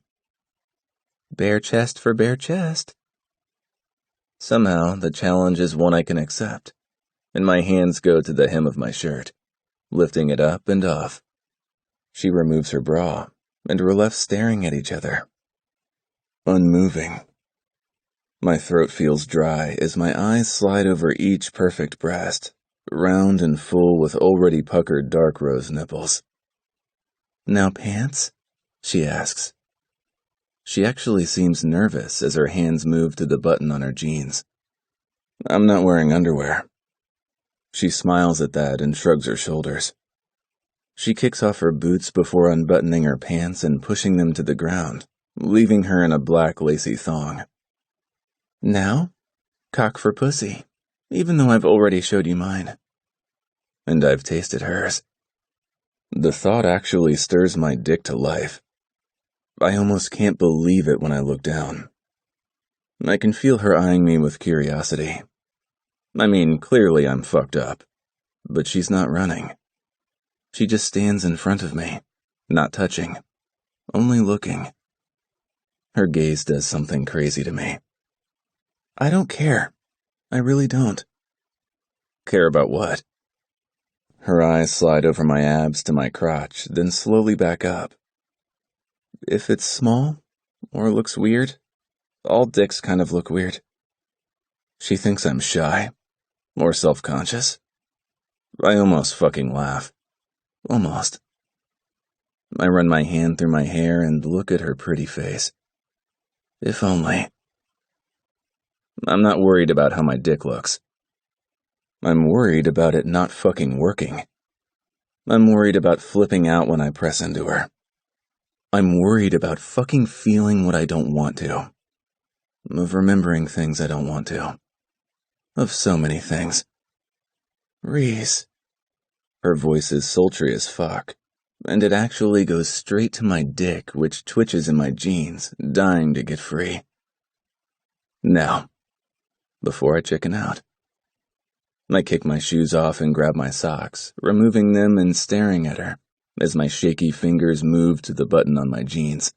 Bare chest for bare chest. Somehow, the challenge is one I can accept, and my hands go to the hem of my shirt, lifting it up and off. She removes her bra, and we're left staring at each other. Unmoving. My throat feels dry as my eyes slide over each perfect breast, round and full with already puckered dark rose nipples. Now pants? She asks. She actually seems nervous as her hands move to the button on her jeans. I'm not wearing underwear. She smiles at that and shrugs her shoulders. She kicks off her boots before unbuttoning her pants and pushing them to the ground, leaving her in a black lacy thong. Now, cock for pussy, even though I've already showed you mine. And I've tasted hers. The thought actually stirs my dick to life. I almost can't believe it when I look down. I can feel her eyeing me with curiosity. I mean, clearly I'm fucked up, but she's not running. She just stands in front of me, Not touching, only looking. Her gaze does something crazy to me. I don't care. I really don't. Care about what? Her eyes slide over my abs to my crotch, then slowly back up. If it's small, or looks weird, all dicks kind of look weird. She thinks I'm shy, or self-conscious. I almost fucking laugh. Almost. I run my hand through my hair and look at her pretty face. If only. I'm not worried about how my dick looks. I'm worried about it not fucking working. I'm worried about flipping out when I press into her. I'm worried about fucking feeling what I don't want to. Of remembering things I don't want to. Of so many things. Reese. Her voice is sultry as fuck, and it actually goes straight to my dick, which twitches in my jeans, dying to get free. Now, before I chicken out. I kick my shoes off and grab my socks, removing them and staring at her, as my shaky fingers move to the button on my jeans.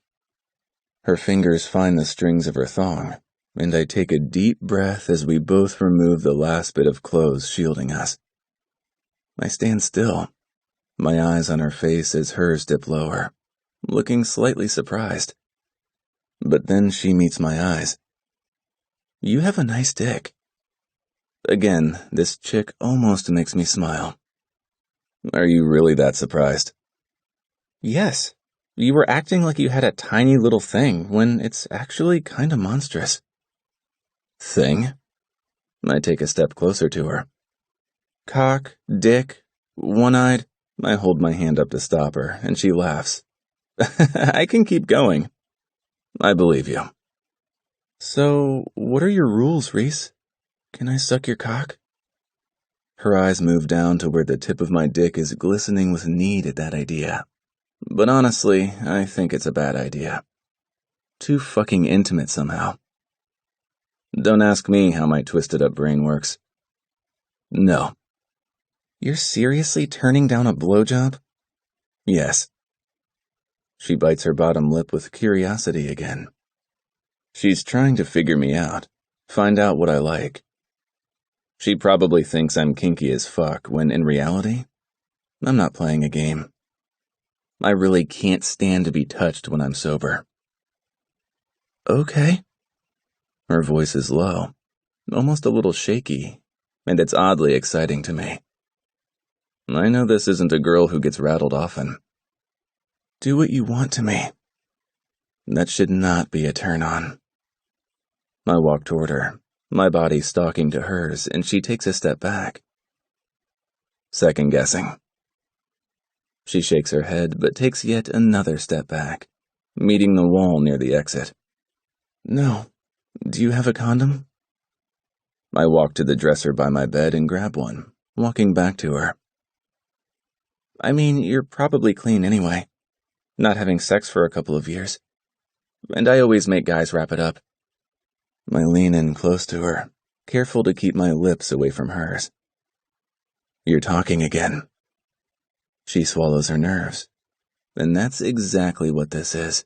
Her fingers find the strings of her thong, and I take a deep breath as we both remove the last bit of clothes shielding us. I stand still, my eyes on her face as hers dip lower, looking slightly surprised. But then she meets my eyes. You have a nice dick. Again, this chick almost makes me smile. Are you really that surprised? Yes. You were acting like you had a tiny little thing when it's actually kinda monstrous. Thing? I take a step closer to her. Cock, dick, one-eyed. I hold my hand up to stop her, and she laughs. I can keep going. I believe you. So, what are your rules, Reese? Can I suck your cock? Her eyes move down to where the tip of my dick is glistening with need at that idea. But honestly, I think it's a bad idea. Too fucking intimate somehow. Don't ask me how my twisted up brain works. No. You're seriously turning down a blowjob? Yes. She bites her bottom lip with curiosity again. She's trying to figure me out, find out what I like. She probably thinks I'm kinky as fuck, when in reality, I'm not playing a game. I really can't stand to be touched when I'm sober. Okay. Her voice is low, almost a little shaky, and it's oddly exciting to me. I know this isn't a girl who gets rattled often. Do what you want to me. That should not be a turn-on. I walk toward her, my body stalking to hers, and she takes a step back. Second-guessing. She shakes her head, but takes yet another step back, meeting the wall near the exit. No. Do you have a condom? I walk to the dresser by my bed and grab one, walking back to her. I mean, you're probably clean anyway, not having sex for a couple of years. And I always make guys wrap it up. I lean in close to her, careful to keep my lips away from hers. You're talking again. She swallows her nerves, and that's exactly what this is.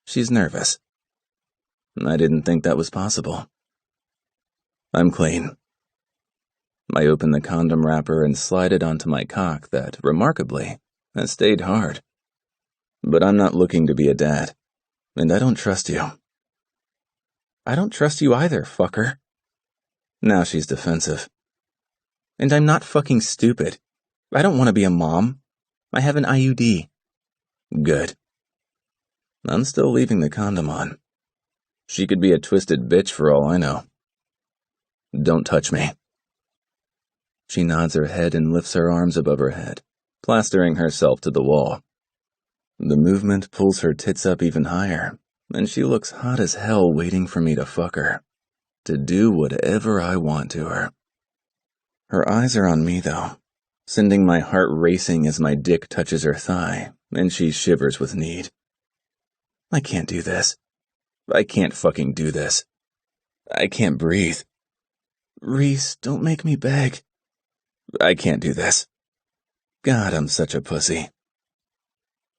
She's nervous. I didn't think that was possible. I'm clean. I open the condom wrapper and slide it onto my cock that, remarkably, has stayed hard. But I'm not looking to be a dad, and I don't trust you. I don't trust you either, fucker. Now she's defensive. And I'm not fucking stupid. I don't want to be a mom. I have an IUD. Good. I'm still leaving the condom on. She could be a twisted bitch for all I know. Don't touch me. She nods her head and lifts her arms above her head, plastering herself to the wall. The movement pulls her tits up even higher, and she looks hot as hell waiting for me to fuck her, to do whatever I want to her. Her eyes are on me, though, sending my heart racing as my dick touches her thigh, and she shivers with need. I can't do this. I can't fucking do this. I can't breathe. Reese, don't make me beg. I can't do this. God, I'm such a pussy.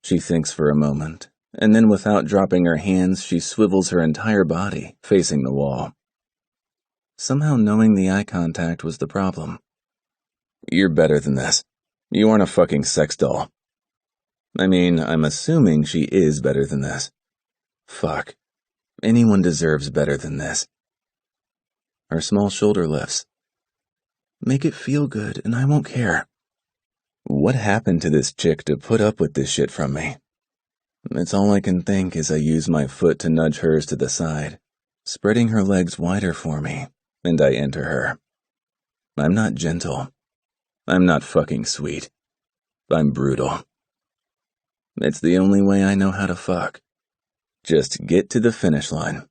She thinks for a moment, and then without dropping her hands, she swivels her entire body, facing the wall. Somehow knowing the eye contact was the problem. You're better than this. You aren't a fucking sex doll. I mean, I'm assuming she is better than this. Fuck. Anyone deserves better than this. Her small shoulder lifts. Make it feel good, and I won't care. What happened to this chick to put up with this shit from me? It's all I can think as I use my foot to nudge hers to the side, spreading her legs wider for me, and I enter her. I'm not gentle. I'm not fucking sweet. I'm brutal. It's the only way I know how to fuck. Just get to the finish line.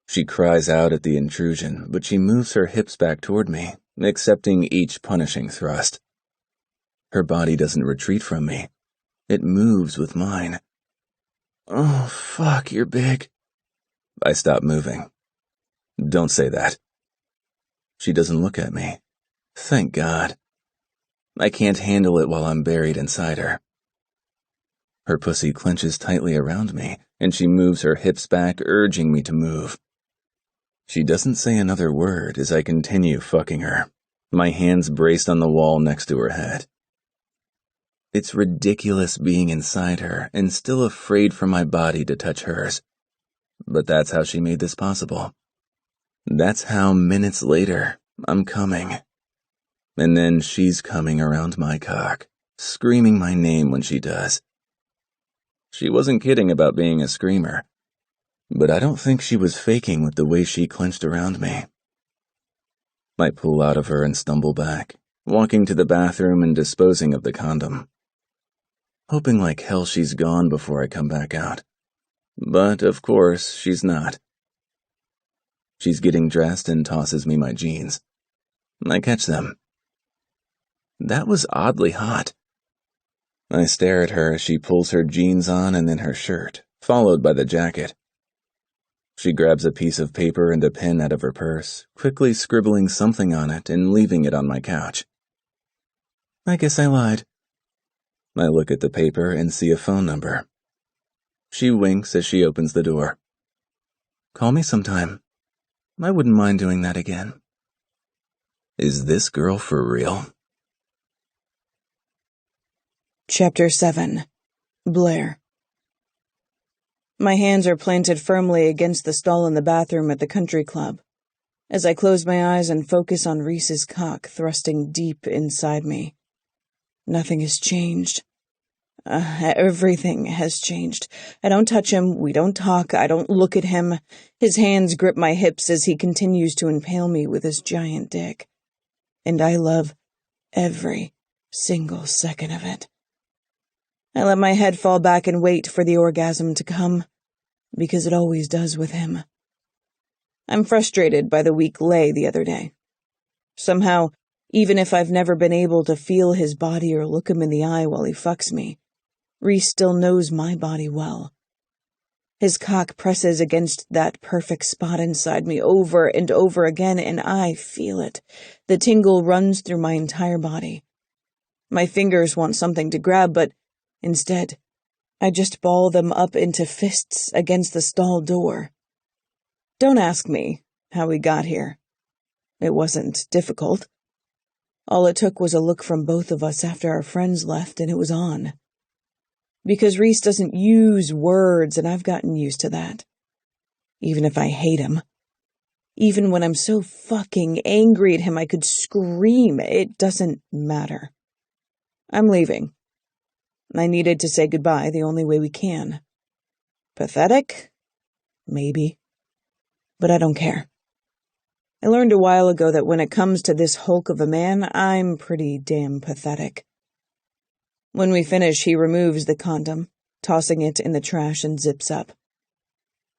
She cries out at the intrusion, but she moves her hips back toward me, accepting each punishing thrust. Her body doesn't retreat from me. It moves with mine. Oh, fuck, you're big. I stop moving. Don't say that. She doesn't look at me. Thank God. I can't handle it while I'm buried inside her. Her pussy clenches tightly around me, and she moves her hips back, urging me to move. She doesn't say another word as I continue fucking her, my hands braced on the wall next to her head. It's ridiculous being inside her and still afraid for my body to touch hers. But that's how she made this possible. That's how minutes later, I'm coming. And then she's coming around my cock, screaming my name when she does. She wasn't kidding about being a screamer, but I don't think she was faking with the way she clenched around me. I pull out of her and stumble back, walking to the bathroom and disposing of the condom. Hoping like hell she's gone before I come back out. But, of course, she's not. She's getting dressed and tosses me my jeans. I catch them. That was oddly hot. I stare at her as she pulls her jeans on and then her shirt, followed by the jacket. She grabs a piece of paper and a pen out of her purse, quickly scribbling something on it and leaving it on my couch. I guess I lied. I look at the paper and see a phone number. She winks as she opens the door. Call me sometime. I wouldn't mind doing that again. Is this girl for real? Chapter 7. Blair. My hands are planted firmly against the stall in the bathroom at the country club, as I close my eyes and focus on Reese's cock thrusting deep inside me. Nothing has changed. Everything has changed. I don't touch him, we don't talk, I don't look at him. His hands grip my hips as he continues to impale me with his giant dick. And I love every single second of it. I let my head fall back and wait for the orgasm to come, because it always does with him. I'm frustrated by the weak lay the other day. Somehow, even if I've never been able to feel his body or look him in the eye while he fucks me, Reese still knows my body well. His cock presses against that perfect spot inside me over and over again, and I feel it. The tingle runs through my entire body. My fingers want something to grab, but instead, I just ball them up into fists against the stall door. Don't ask me how we got here. It wasn't difficult. All it took was a look from both of us after our friends left, and it was on. Because Reese doesn't use words, and I've gotten used to that. Even if I hate him. Even when I'm so fucking angry at him I could scream, it doesn't matter. I'm leaving. I needed to say goodbye the only way we can. Pathetic? Maybe. But I don't care. I learned a while ago that when it comes to this hulk of a man, I'm pretty damn pathetic. When we finish, he removes the condom, tossing it in the trash and zips up.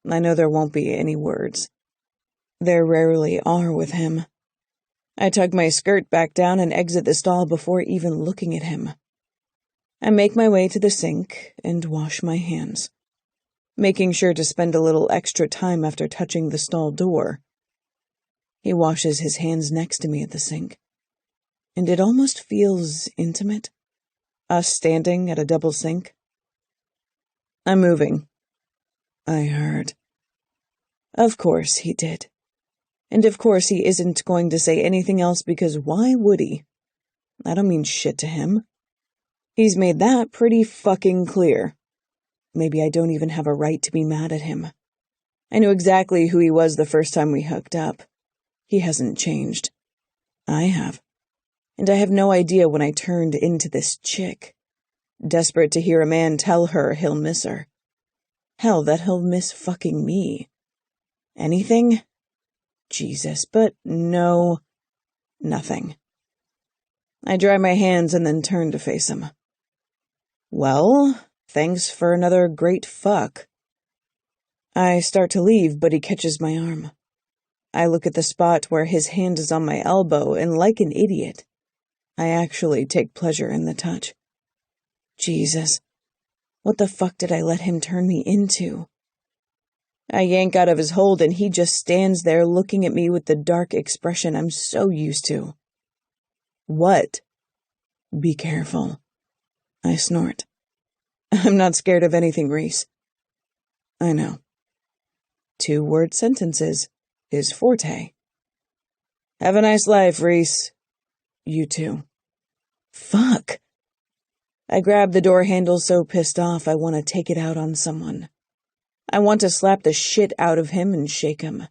I know there won't be any words. There rarely are with him. I tug my skirt back down and exit the stall before even looking at him. I make my way to the sink and wash my hands, making sure to spend a little extra time after touching the stall door. He washes his hands next to me at the sink, and it almost feels intimate. Us standing at a double sink, I'm moving, I heard. Of course he did. And of course he isn't going to say anything else because why would he? I don't mean shit to him. He's made that pretty fucking clear. Maybe I don't even have a right to be mad at him. I knew exactly who he was the first time we hooked up. He hasn't changed. I have. And I have no idea when I turned into this chick. Desperate to hear a man tell her he'll miss her. Hell, that he'll miss fucking me. Anything? Jesus, but no, nothing. I dry my hands and then turn to face him. Well, thanks for another great fuck. I start to leave, but he catches my arm. I look at the spot where his hand is on my elbow, and like an idiot, I actually take pleasure in the touch. Jesus, what the fuck did I let him turn me into? I yank out of his hold, and he just stands there looking at me with the dark expression I'm so used to. What? Be careful. I snort. I'm not scared of anything, Reese. I know. 2-word sentences is forte. Have a nice life, Reese. You too. Fuck. I grab the door handle so pissed off I want to take it out on someone. I want to slap the shit out of him and shake him.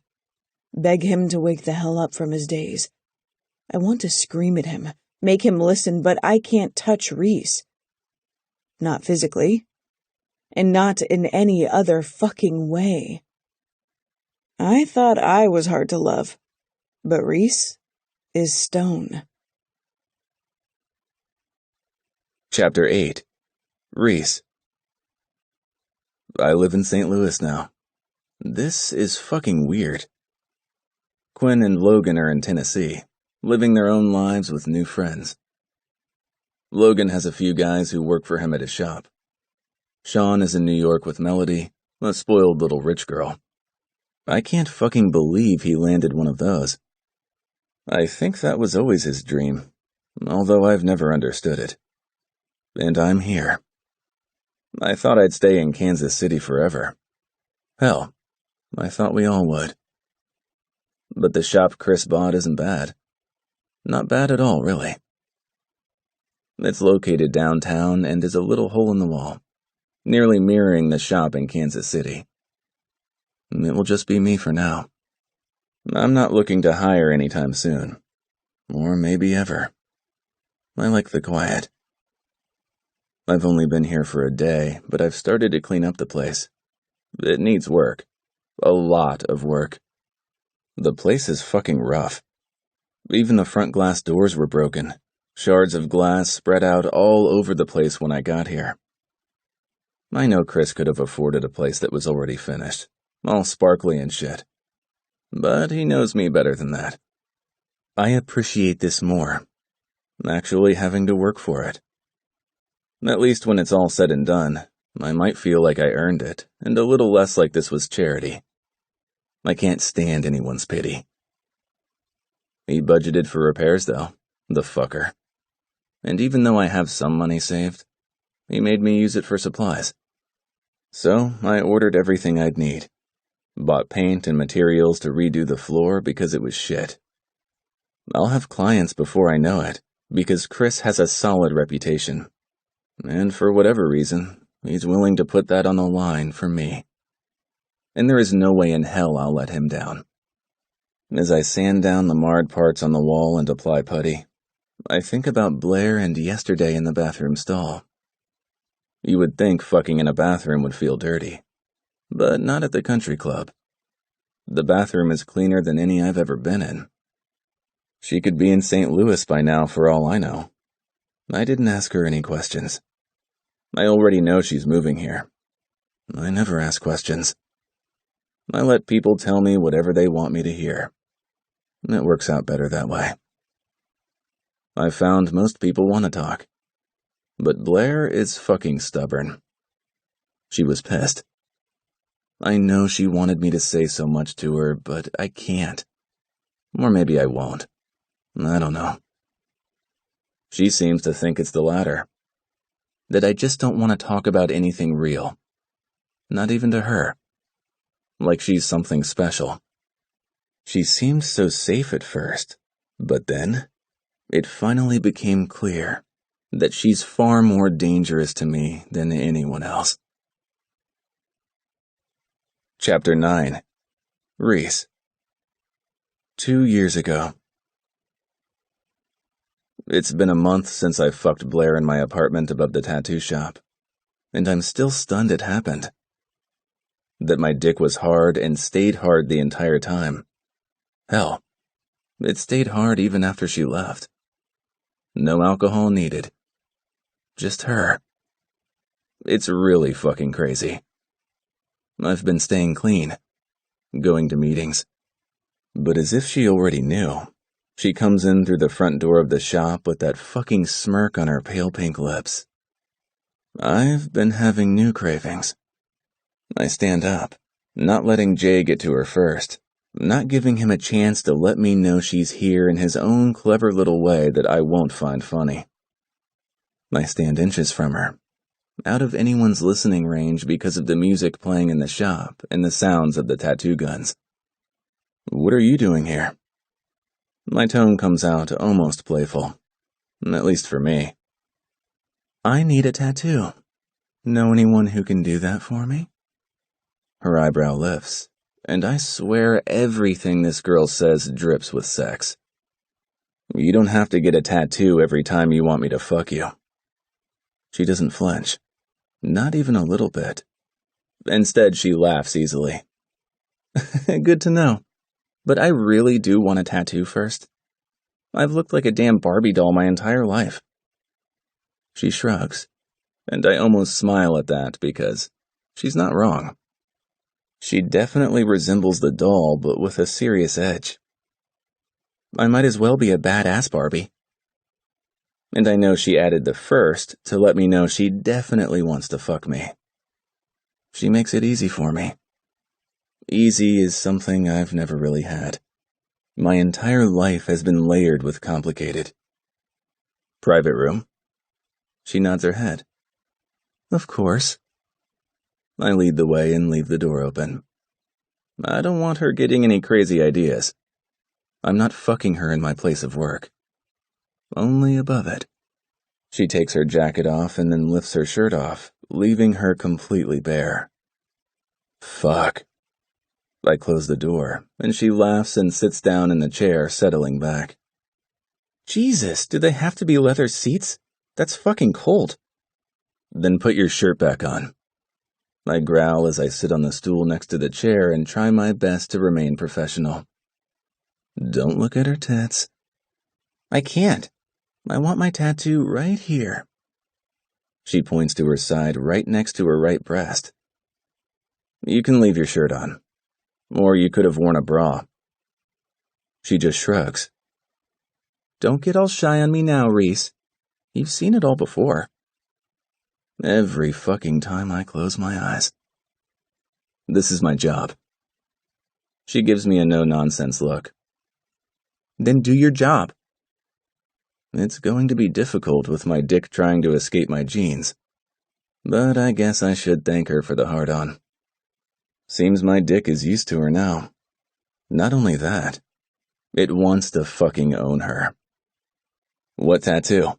Beg him to wake the hell up from his daze. I want to scream at him, make him listen, but I can't touch Reese. Not physically. And not in any other fucking way. I thought I was hard to love, but Reese is stone. Chapter 8. Reese. I live in St. Louis now. This is fucking weird. Quinn and Logan are in Tennessee, living their own lives with new friends. Logan has a few guys who work for him at his shop. Sean is in New York with Melody, a spoiled little rich girl. I can't fucking believe he landed one of those. I think that was always his dream, although I've never understood it. And I'm here. I thought I'd stay in Kansas City forever. Hell, I thought we all would. But the shop Chris bought isn't bad. Not bad at all, really. It's located downtown and is a little hole in the wall, nearly mirroring the shop in Kansas City. It will just be me for now. I'm not looking to hire anytime soon. Or maybe ever. I like the quiet. I've only been here for a day, but I've started to clean up the place. It needs work. A lot of work. The place is fucking rough. Even the front glass doors were broken. Shards of glass spread out all over the place when I got here. I know Chris could have afforded a place that was already finished, all sparkly and shit. But he knows me better than that. I appreciate this more, actually having to work for it. At least when it's all said and done, I might feel like I earned it, and a little less like this was charity. I can't stand anyone's pity. He budgeted for repairs, though, the fucker. And even though I have some money saved, he made me use it for supplies. So I ordered everything I'd need. Bought paint and materials to redo the floor because it was shit. I'll have clients before I know it, because Chris has a solid reputation. And for whatever reason, he's willing to put that on the line for me. And there is no way in hell I'll let him down. As I sand down the marred parts on the wall and apply putty, I think about Blair and yesterday in the bathroom stall. You would think fucking in a bathroom would feel dirty, but not at the country club. The bathroom is cleaner than any I've ever been in. She could be in St. Louis by now for all I know. I didn't ask her any questions. I already know she's moving here. I never ask questions. I let people tell me whatever they want me to hear. It works out better that way. I've found most people want to talk. But Blair is fucking stubborn. She was pissed. I know she wanted me to say so much to her, but I can't. Or maybe I won't. I don't know. She seems to think it's the latter. That I just don't want to talk about anything real. not even to her. Like she's something special. She seemed so safe at first, but then it finally became clear that she's far more dangerous to me than anyone else. Chapter 9. Reese. 2 years ago. It's been a month since I fucked Blair in my apartment above the tattoo shop, and I'm still stunned it happened. That my dick was hard and stayed hard the entire time. Hell, it stayed hard even after she left. No alcohol needed. Just her. It's really fucking crazy. I've been staying clean, going to meetings. But as if she already knew, she comes in through the front door of the shop with that fucking smirk on her pale pink lips. I've been having new cravings. I stand up, not letting Jay get to her first, not giving him a chance to let me know she's here in his own clever little way that I won't find funny. I stand inches from her, out of anyone's listening range because of the music playing in the shop and the sounds of the tattoo guns. What are you doing here? My tone comes out almost playful, at least for me. I need a tattoo. Know anyone who can do that for me? Her eyebrow lifts, and I swear everything this girl says drips with sex. You don't have to get a tattoo every time you want me to fuck you. She doesn't flinch, not even a little bit. Instead, she laughs easily. Good to know, but I really do want a tattoo first. I've looked like a damn Barbie doll my entire life. She shrugs, and I almost smile at that because she's not wrong. She definitely resembles the doll, but with a serious edge. I might as well be a badass Barbie. And I know she added the first to let me know she definitely wants to fuck me. She makes it easy for me. Easy is something I've never really had. My entire life has been layered with complicated. Private room? She nods her head. Of course. I lead the way and leave the door open. I don't want her getting any crazy ideas. I'm not fucking her in my place of work. Only above it. She takes her jacket off and then lifts her shirt off, leaving her completely bare. Fuck. I close the door, and she laughs and sits down in the chair, settling back. Jesus, do they have to be leather seats? That's fucking cold. Then put your shirt back on. I growl as I sit on the stool next to the chair and try my best to remain professional. Don't look at her tits. I can't. I want my tattoo right here. She points to her side right next to her right breast. You can leave your shirt on. Or you could have worn a bra. She just shrugs. Don't get all shy on me now, Reese. You've seen it all before. Every fucking time I close my eyes. This is my job. She gives me a no-nonsense look. Then do your job. It's going to be difficult with my dick trying to escape my jeans. But I guess I should thank her for the hard-on. Seems my dick is used to her now. Not only that, it wants to fucking own her. What tattoo?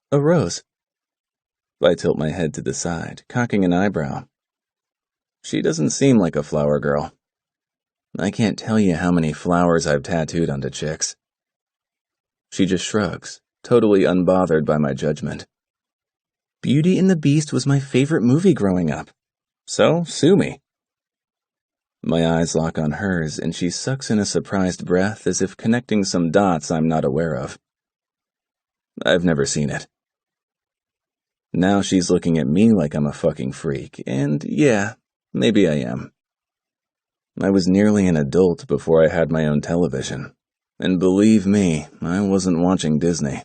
A rose. I tilt my head to the side, cocking an eyebrow. She doesn't seem like a flower girl. I can't tell you how many flowers I've tattooed onto chicks. She just shrugs, totally unbothered by my judgment. Beauty and the Beast was my favorite movie growing up. So, sue me. My eyes lock on hers, and she sucks in a surprised breath as if connecting some dots I'm not aware of. I've never seen it. Now she's looking at me like I'm a fucking freak, and yeah, maybe I am. I was nearly an adult before I had my own television, and believe me, I wasn't watching Disney.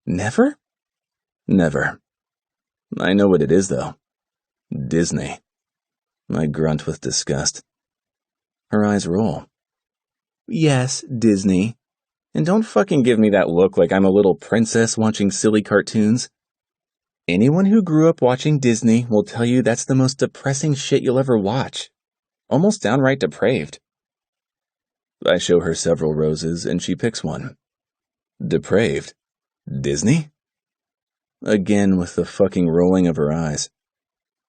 Never? Never. I know what it is, though. Disney. I grunt with disgust. Her eyes roll. Yes, Disney. And don't fucking give me that look like I'm a little princess watching silly cartoons. Anyone who grew up watching Disney will tell you that's the most depressing shit you'll ever watch. Almost downright depraved. I show her several roses and she picks one. Depraved? Disney? Again with the fucking rolling of her eyes.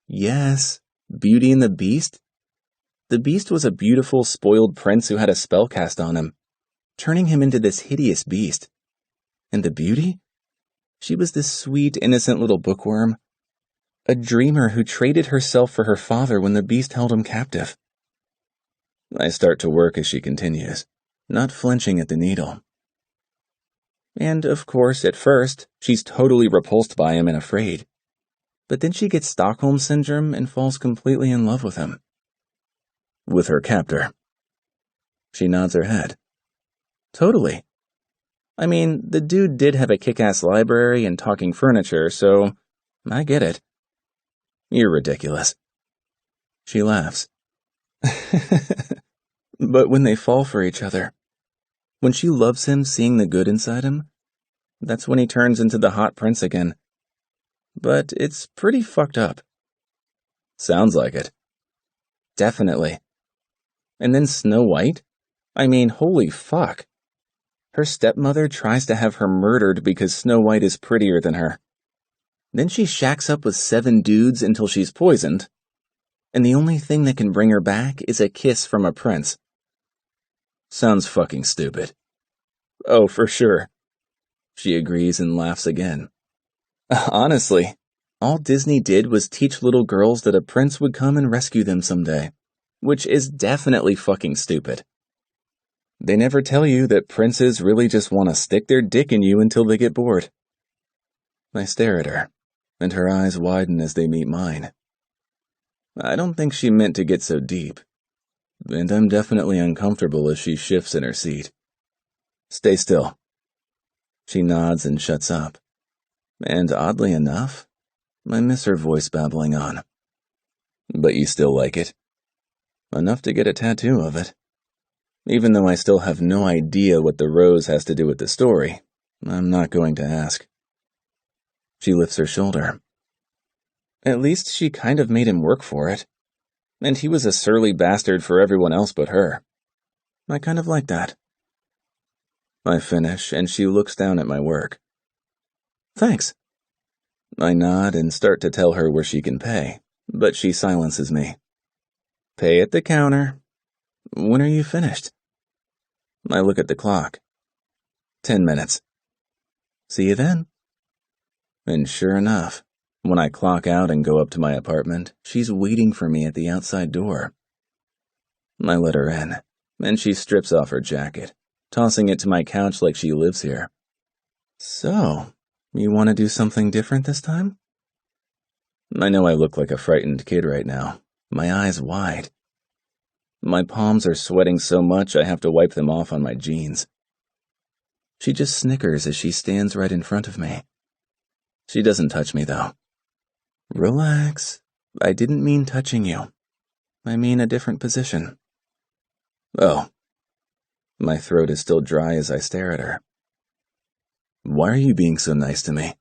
Yes, Beauty and the Beast? The Beast was a beautiful, spoiled prince who had a spell cast on him, turning him into this hideous beast. And the Beauty? She was this sweet, innocent little bookworm. A dreamer who traded herself for her father when the Beast held him captive. I start to work as she continues, not flinching at the needle. And, of course, at first, she's totally repulsed by him and afraid. But then she gets Stockholm Syndrome and falls completely in love with him. With her captor. She nods her head. Totally. I mean, the dude did have a kick-ass library and talking furniture, so I get it. You're ridiculous. She laughs. But when they fall for each other, when she loves him seeing the good inside him, that's when he turns into the hot prince again. But it's pretty fucked up. Sounds like it. Definitely. And then Snow White? I mean, holy fuck. Her stepmother tries to have her murdered because Snow White is prettier than her. Then she shacks up with 7 dudes until she's poisoned. And the only thing that can bring her back is a kiss from a prince. Sounds fucking stupid. Oh, for sure. She agrees and laughs again. Honestly, all Disney did was teach little girls that a prince would come and rescue them someday, which is definitely fucking stupid. They never tell you that princes really just want to stick their dick in you until they get bored. I stare at her, and her eyes widen as they meet mine. I don't think she meant to get so deep, and I'm definitely uncomfortable as she shifts in her seat. Stay still. She nods and shuts up, and oddly enough, I miss her voice babbling on. But you still like it? Enough to get a tattoo of it. Even though I still have no idea what the rose has to do with the story, I'm not going to ask. She lifts her shoulder. At least she kind of made him work for it. And he was a surly bastard for everyone else but her. I kind of like that. I finish, and she looks down at my work. Thanks. I nod and start to tell her where she can pay, but she silences me. Pay at the counter. When are you finished? I look at the clock. 10 minutes. See you then. And sure enough, when I clock out and go up to my apartment, she's waiting for me at the outside door. I let her in, and she strips off her jacket, tossing it to my couch like she lives here. So, you want to do something different this time? I know I look like a frightened kid right now, my eyes wide. My palms are sweating so much I have to wipe them off on my jeans. She just snickers as she stands right in front of me. She doesn't touch me, though. Relax. I didn't mean touching you. I mean a different position. Oh. My throat is still dry as I stare at her. Why are you being so nice to me?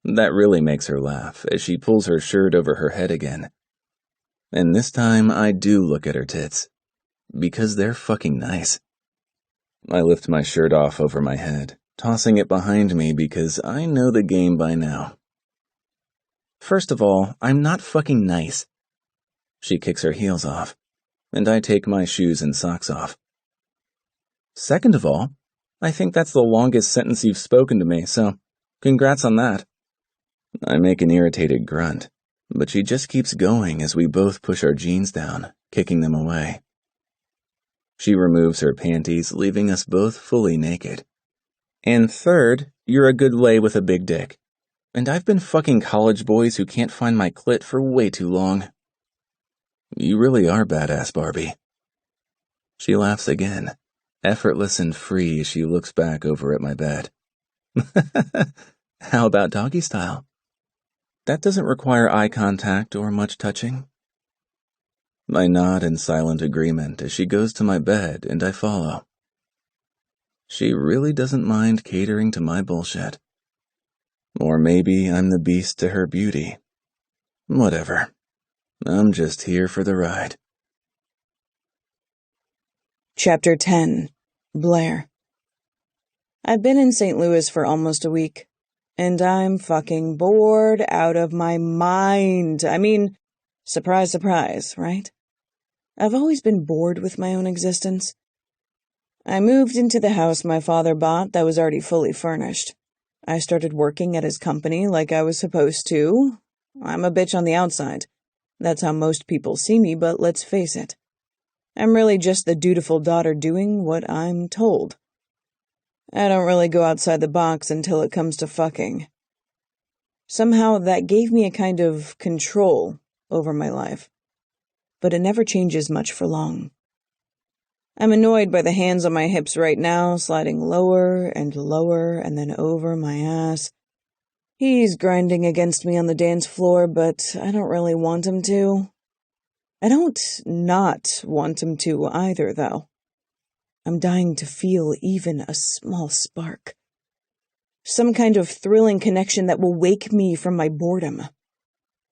That really makes her laugh as she pulls her shirt over her head again. And this time I do look at her tits. Because they're fucking nice. I lift my shirt off over my head, tossing it behind me because I know the game by now. First of all, I'm not fucking nice. She kicks her heels off, and I take my shoes and socks off. Second of all, I think that's the longest sentence you've spoken to me, so congrats on that. I make an irritated grunt, but she just keeps going as we both push our jeans down, kicking them away. She removes her panties, leaving us both fully naked. And third, you're a good lay with a big dick. And I've been fucking college boys who can't find my clit for way too long. You really are badass, Barbie. She laughs again, effortless and free as she looks back over at my bed. How about doggy style? That doesn't require eye contact or much touching. I nod in silent agreement as she goes to my bed and I follow. She really doesn't mind catering to my bullshit. Or maybe I'm the beast to her beauty. Whatever. I'm just here for the ride. Chapter 10. Blair. I've been in St. Louis for almost a week, and I'm fucking bored out of my mind. I mean, surprise, surprise, right? I've always been bored with my own existence. I moved into the house my father bought that was already fully furnished. I started working at his company like I was supposed to. I'm a bitch on the outside. That's how most people see me, but let's face it. I'm really just the dutiful daughter doing what I'm told. I don't really go outside the box until it comes to fucking. Somehow that gave me a kind of control over my life, but it never changes much for long. I'm annoyed by the hands on my hips right now, sliding lower and lower and then over my ass. He's grinding against me on the dance floor, but I don't really want him to. I don't not want him to either, though. I'm dying to feel even a small spark. Some kind of thrilling connection that will wake me from my boredom.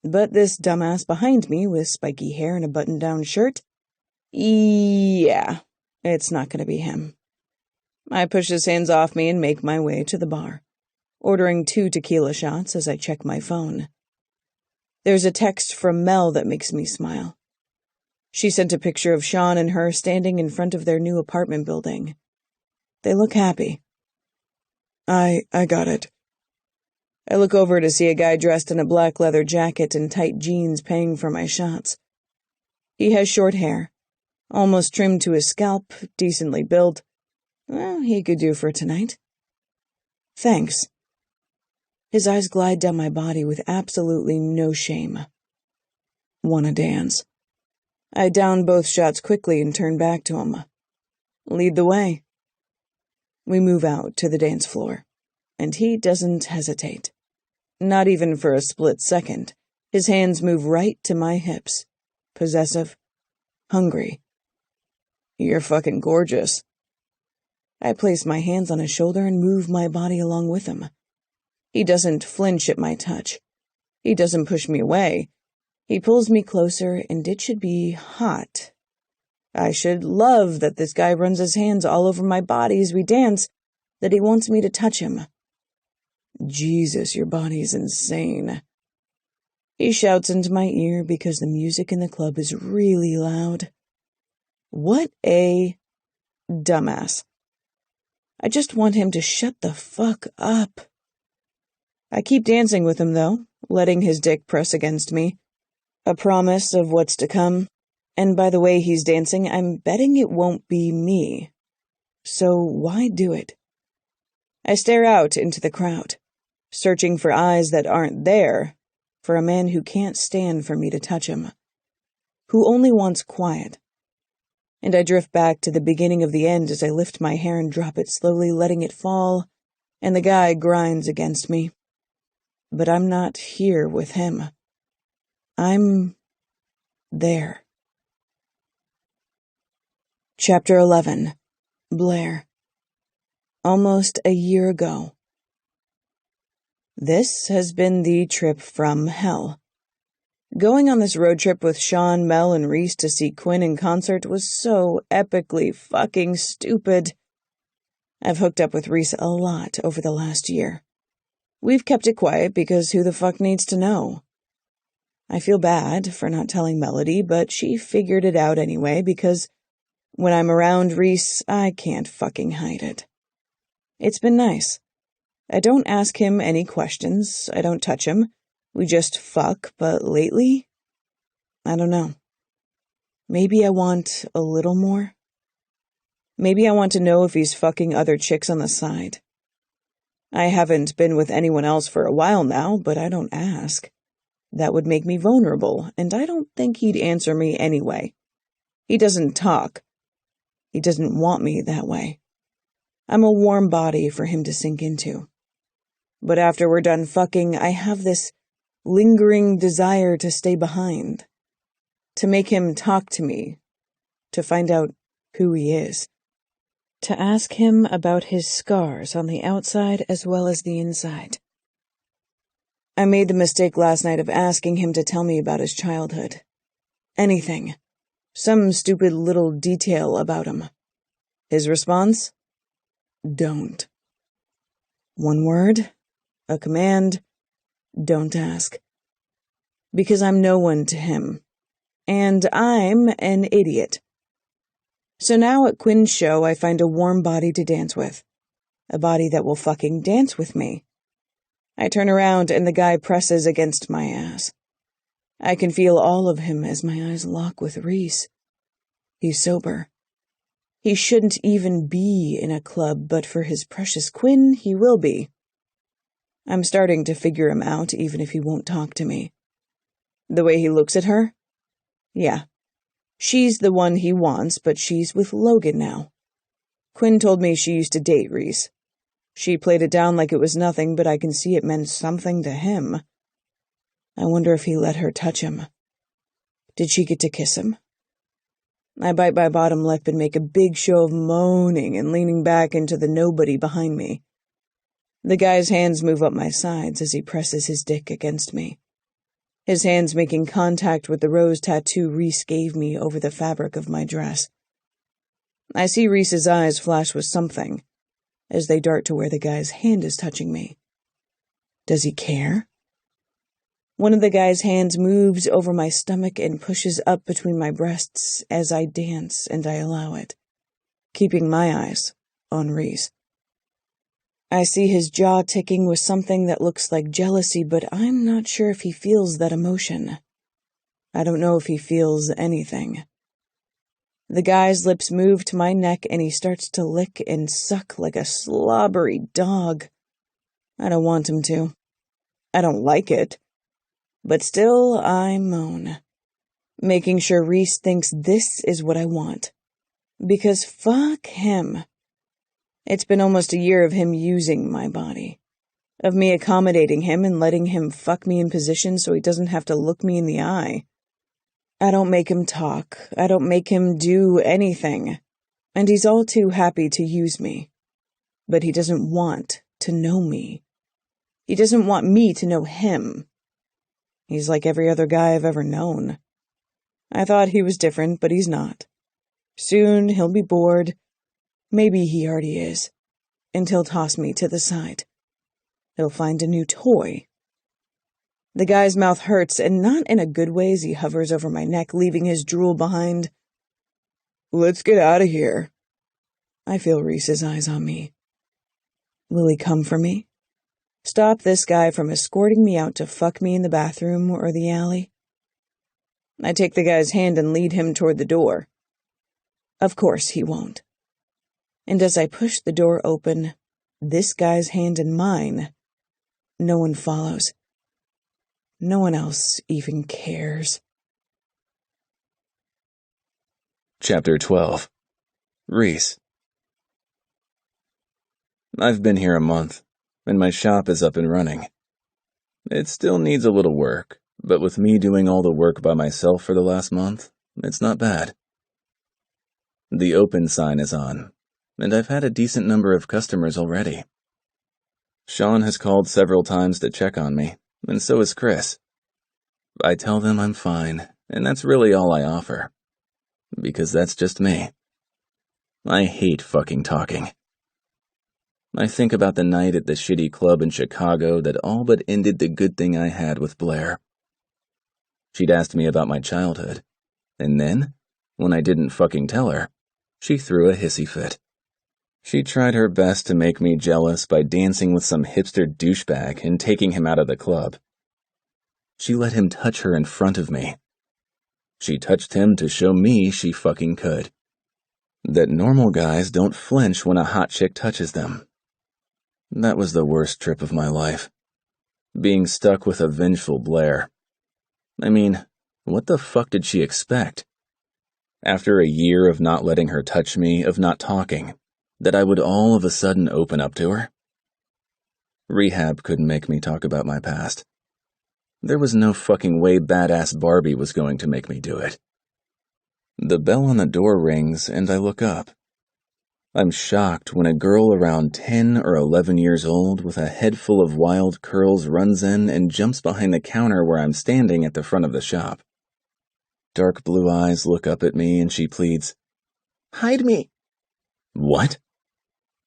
But this dumbass behind me with spiky hair and a button-down shirt? Yeah, it's not going to be him. I push his hands off me and make my way to the bar, ordering 2 tequila shots as I check my phone. There's a text from Mel that makes me smile. She sent a picture of Sean and her standing in front of their new apartment building. They look happy. I got it. I look over to see a guy dressed in a black leather jacket and tight jeans paying for my shots. He has short hair, almost trimmed to his scalp, decently built. Well, he could do for tonight. Thanks. His eyes glide down my body with absolutely no shame. Wanna dance? I down both shots quickly and turn back to him. Lead the way. We move out to the dance floor, and he doesn't hesitate. Not even for a split second. His hands move right to my hips. Possessive. Hungry. You're fucking gorgeous. I place my hands on his shoulder and move my body along with him. He doesn't flinch at my touch. He doesn't push me away. He pulls me closer, and it should be hot. I should love that this guy runs his hands all over my body as we dance, that he wants me to touch him. Jesus, your body's insane. He shouts into my ear because the music in the club is really loud. What a dumbass. I just want him to shut the fuck up. I keep dancing with him, though, letting his dick press against me. A promise of what's to come. And by the way he's dancing, I'm betting it won't be me. So why do it? I stare out into the crowd, searching for eyes that aren't there, for a man who can't stand for me to touch him, who only wants quiet. And I drift back to the beginning of the end as I lift my hair and drop it slowly, letting it fall, and the guy grinds against me. But I'm not here with him. I'm there. Chapter 11. Blair. Almost a year ago. This has been the trip from hell. Going on this road trip with Sean, Mel, and Reese to see Quinn in concert was so epically fucking stupid. I've hooked up with Reese a lot over the last year. We've kept it quiet because who the fuck needs to know? I feel bad for not telling Melody, but she figured it out anyway because when I'm around Reese, I can't fucking hide it. It's been nice. I don't ask him any questions. I don't touch him. We just fuck, but lately, I don't know. Maybe I want a little more. Maybe I want to know if he's fucking other chicks on the side. I haven't been with anyone else for a while now, but I don't ask. That would make me vulnerable, and I don't think he'd answer me anyway. He doesn't talk. He doesn't want me that way. I'm a warm body for him to sink into. But after we're done fucking, I have this lingering desire to stay behind, to make him talk to me, to find out who he is, to ask him about his scars on the outside as well as the inside. I made the mistake last night of asking him to tell me about his childhood. Anything. Some stupid little detail about him. His response? Don't. One word, a command, don't ask. Because I'm no one to him. And I'm an idiot. So now at Quinn's show, I find a warm body to dance with. A body that will fucking dance with me. I turn around and the guy presses against my ass. I can feel all of him as my eyes lock with Reese. He's sober. He shouldn't even be in a club, but for his precious Quinn, he will be. I'm starting to figure him out, even if he won't talk to me. The way he looks at her? Yeah. She's the one he wants, but she's with Logan now. Quinn told me she used to date Reese. She played it down like it was nothing, but I can see it meant something to him. I wonder if he let her touch him. Did she get to kiss him? I bite my bottom lip and make a big show of moaning and leaning back into the nobody behind me. The guy's hands move up my sides as he presses his dick against me. His hands making contact with the rose tattoo Reese gave me over the fabric of my dress. I see Reese's eyes flash with something as they dart to where the guy's hand is touching me. Does he care? One of the guy's hands moves over my stomach and pushes up between my breasts as I dance, and I allow it, keeping my eyes on Reese. I see his jaw ticking with something that looks like jealousy, but I'm not sure if he feels that emotion. I don't know if he feels anything. The guy's lips move to my neck and he starts to lick and suck like a slobbery dog. I don't want him to. I don't like it. But still, I moan, making sure Reese thinks this is what I want. Because fuck him. It's been almost a year of him using my body. Of me accommodating him and letting him fuck me in position so he doesn't have to look me in the eye. I don't make him talk. I don't make him do anything. And he's all too happy to use me. But he doesn't want to know me. He doesn't want me to know him. He's like every other guy I've ever known. I thought he was different, but he's not. Soon he'll be bored. Maybe he already is. And he'll toss me to the side. He'll find a new toy. The guy's mouth hurts, and not in a good way as he hovers over my neck, leaving his drool behind. Let's get out of here. I feel Reese's eyes on me. Will he come for me? Stop this guy from escorting me out to fuck me in the bathroom or the alley? I take the guy's hand and lead him toward the door. Of course he won't. And as I push the door open, this guy's hand in mine, no one follows. No one else even cares. Chapter 12. Reese. I've been here a month, and my shop is up and running. It still needs a little work, but with me doing all the work by myself for the last month, it's not bad. The open sign is on, and I've had a decent number of customers already. Sean has called several times to check on me, and so has Chris. I tell them I'm fine, and that's really all I offer. Because that's just me. I hate fucking talking. I think about the night at the shitty club in Chicago that all but ended the good thing I had with Blair. She'd asked me about my childhood, and then, when I didn't fucking tell her, she threw a hissy fit. She tried her best to make me jealous by dancing with some hipster douchebag and taking him out of the club. She let him touch her in front of me. She touched him to show me she fucking could. That normal guys don't flinch when a hot chick touches them. That was the worst trip of my life. Being stuck with a vengeful Blair. I mean, what the fuck did she expect? After a year of not letting her touch me, of not talking, that I would all of a sudden open up to her? Rehab couldn't make me talk about my past. There was no fucking way badass Barbie was going to make me do it. The bell on the door rings and I look up. I'm shocked when a girl around 10 or 11 years old with a head full of wild curls runs in and jumps behind the counter where I'm standing at the front of the shop. Dark blue eyes look up at me and she pleads, "Hide me." What?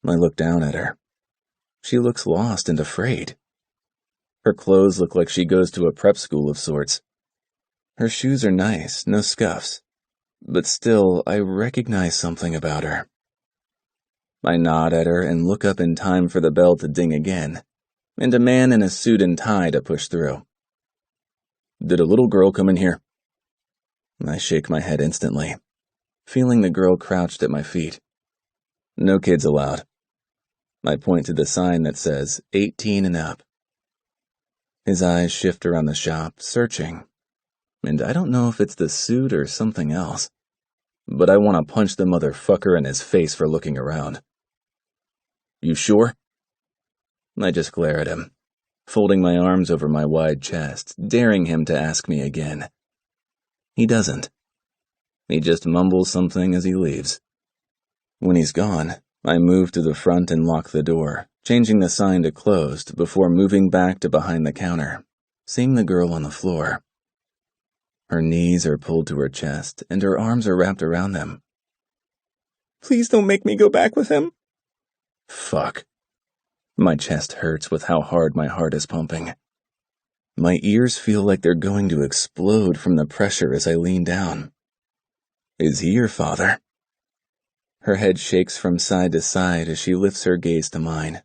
I look down at her. She looks lost and afraid. Her clothes look like she goes to a prep school of sorts. Her shoes are nice, no scuffs, but still I recognize something about her. I nod at her and look up in time for the bell to ding again, and a man in a suit and tie to push through. "Did a little girl come in here?" I shake my head instantly, feeling the girl crouched at my feet. "No kids allowed." I point to the sign that says 18 and up. His eyes shift around the shop, searching, and I don't know if it's the suit or something else, but I want to punch the motherfucker in his face for looking around. "You sure?" I just glare at him, folding my arms over my wide chest, daring him to ask me again. He doesn't. He just mumbles something as he leaves. When he's gone, I move to the front and lock the door, changing the sign to closed before moving back to behind the counter, seeing the girl on the floor. Her knees are pulled to her chest and her arms are wrapped around them. "Please don't make me go back with him." Fuck. My chest hurts with how hard my heart is pumping. My ears feel like they're going to explode from the pressure as I lean down. "Is he your father?" Her head shakes from side to side as she lifts her gaze to mine.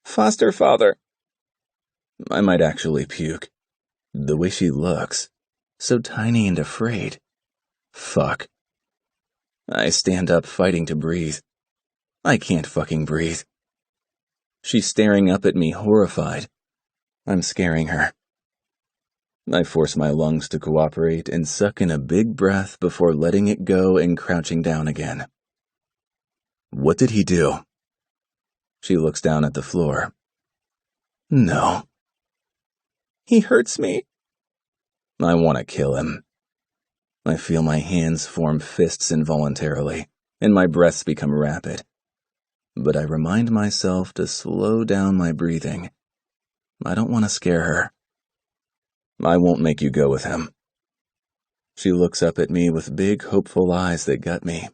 "Foster father." I might actually puke. The way she looks, so tiny and afraid. Fuck. I stand up, fighting to breathe. I can't fucking breathe. She's staring up at me, horrified. I'm scaring her. I force my lungs to cooperate and suck in a big breath before letting it go and crouching down again. "What did he do?" She looks down at the floor. "No." "He hurts me." I want to kill him. I feel my hands form fists involuntarily, and my breaths become rapid. But I remind myself to slow down my breathing. I don't want to scare her. "I won't make you go with him." She looks up at me with big, hopeful eyes that gut me.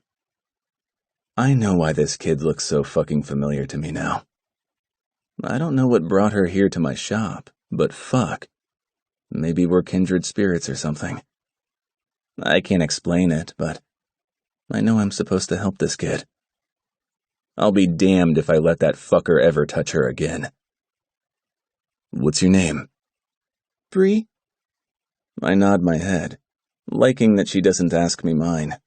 I know why this kid looks so fucking familiar to me now. I don't know what brought her here to my shop, but fuck. Maybe we're kindred spirits or something. I can't explain it, but I know I'm supposed to help this kid. I'll be damned if I let that fucker ever touch her again. "What's your name?" "Bree." I nod my head, liking that she doesn't ask me mine.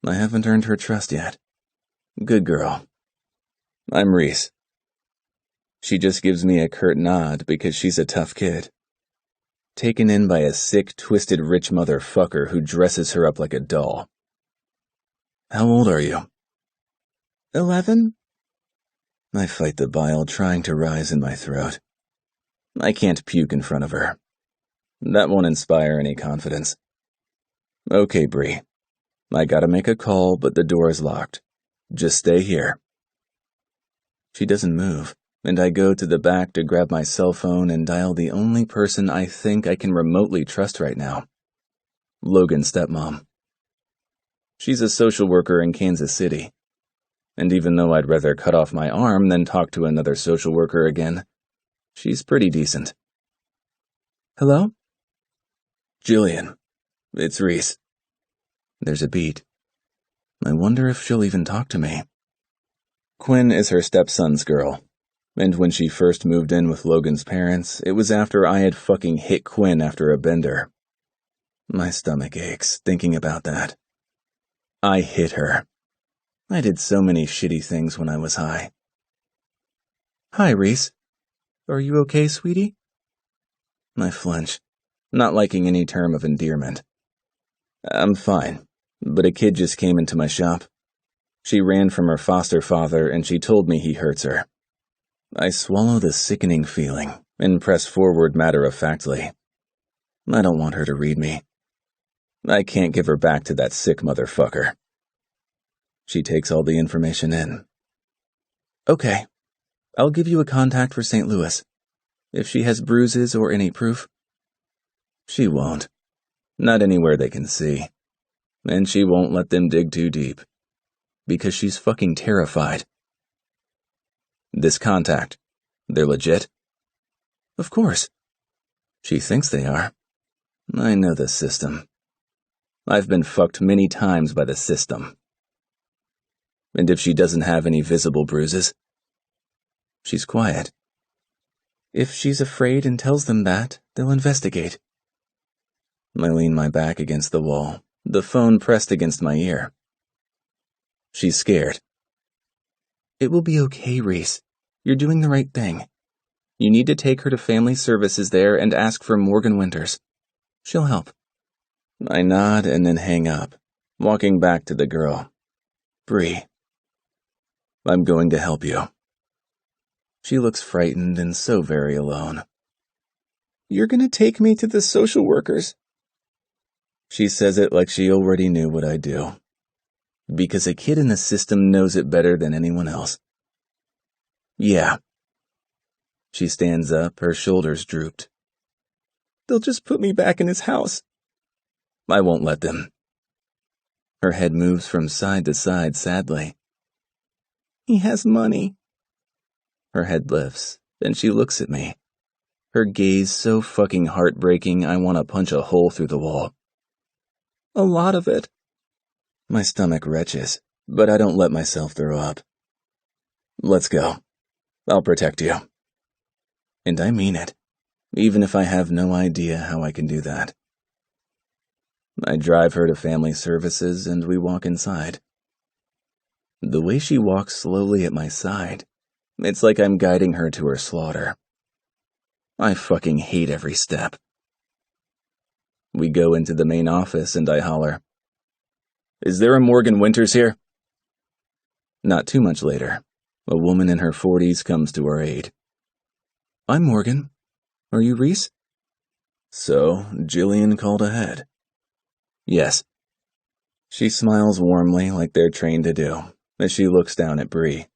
I haven't earned her trust yet. Good girl. "I'm Reese." She just gives me a curt nod because she's a tough kid. Taken in by a sick, twisted rich motherfucker who dresses her up like a doll. "How old are you?" 11. I fight the bile trying to rise in my throat. I can't puke in front of her. That won't inspire any confidence. "Okay, Bree. I gotta make a call, but the door is locked. Just stay here." She doesn't move, and I go to the back to grab my cell phone and dial the only person I think I can remotely trust right now. Logan's stepmom. She's a social worker in Kansas City. And even though I'd rather cut off my arm than talk to another social worker again, she's pretty decent. "Hello?" "Jillian. It's Reese." There's a beat. I wonder if she'll even talk to me. Quinn is her stepson's girl, and when she first moved in with Logan's parents, it was after I had fucking hit Quinn after a bender. My stomach aches thinking about that. I hit her. I did so many shitty things when I was high. "Hi, Reese. Are you okay, sweetie?" I flinch, not liking any term of endearment. "I'm fine, but a kid just came into my shop. She ran from her foster father and she told me he hurts her." I swallow the sickening feeling and press forward matter-of-factly. I don't want her to read me. I can't give her back to that sick motherfucker. She takes all the information in. Okay, I'll give you a contact for St. Louis. If she has bruises or any proof. She won't. Not anywhere they can see. And she won't let them dig too deep. Because she's fucking terrified. This contact, they're legit? Of course. She thinks they are. I know the system. I've been fucked many times by the system. And if she doesn't have any visible bruises? She's quiet. If she's afraid and tells them that, they'll investigate. I lean my back against the wall, the phone pressed against my ear. She's scared. It will be okay, Reese. You're doing the right thing. You need to take her to family services there and ask for Morgan Winters. She'll help. I nod and then hang up, walking back to the girl. Bree. I'm going to help you. She looks frightened and so very alone. You're going to take me to the social workers. She says it like she already knew what I do. Because a kid in the system knows it better than anyone else. Yeah. She stands up, her shoulders drooped. They'll just put me back in his house. I won't let them. Her head moves from side to side sadly. He has money. Her head lifts, then she looks at me. Her gaze so fucking heartbreaking I want to punch a hole through the wall. A lot of it. My stomach retches, but I don't let myself throw up. Let's go. I'll protect you. And I mean it, even if I have no idea how I can do that. I drive her to family services and we walk inside. The way she walks slowly at my side, it's like I'm guiding her to her slaughter. I fucking hate every step. We go into the main office and I holler, Is there a Morgan Winters here? Not too much later, a woman in her 40s comes to our aid. I'm Morgan. Are you Reese? So, Jillian called ahead. Yes. She smiles warmly like they're trained to do, as she looks down at Bree.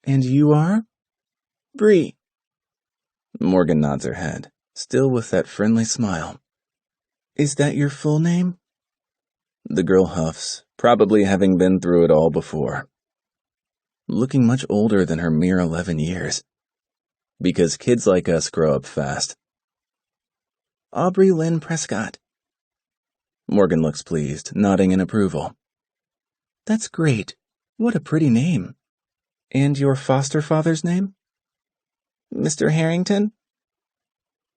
And you are? Bree. Morgan nods her head, still with that friendly smile. Is that your full name? The girl huffs, probably having been through it all before. Looking much older than her mere 11 years. Because kids like us grow up fast. Aubrey Lynn Prescott. Morgan looks pleased, nodding in approval. That's great. What a pretty name. And your foster father's name? Mr. Harrington?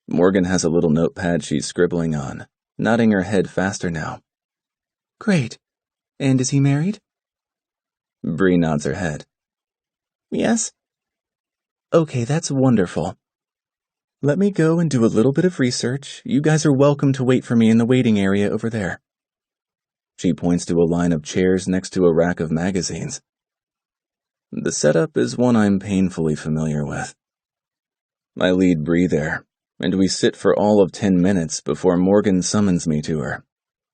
Morgan has a little notepad she's scribbling on, nodding her head faster now. Great. And is he married? Bree nods her head. Yes. Okay, that's wonderful. Let me go and do a little bit of research. You guys are welcome to wait for me in the waiting area over there. She points to a line of chairs next to a rack of magazines. The setup is one I'm painfully familiar with. I lead Bree there, and we sit for all of 10 minutes before Morgan summons me to her,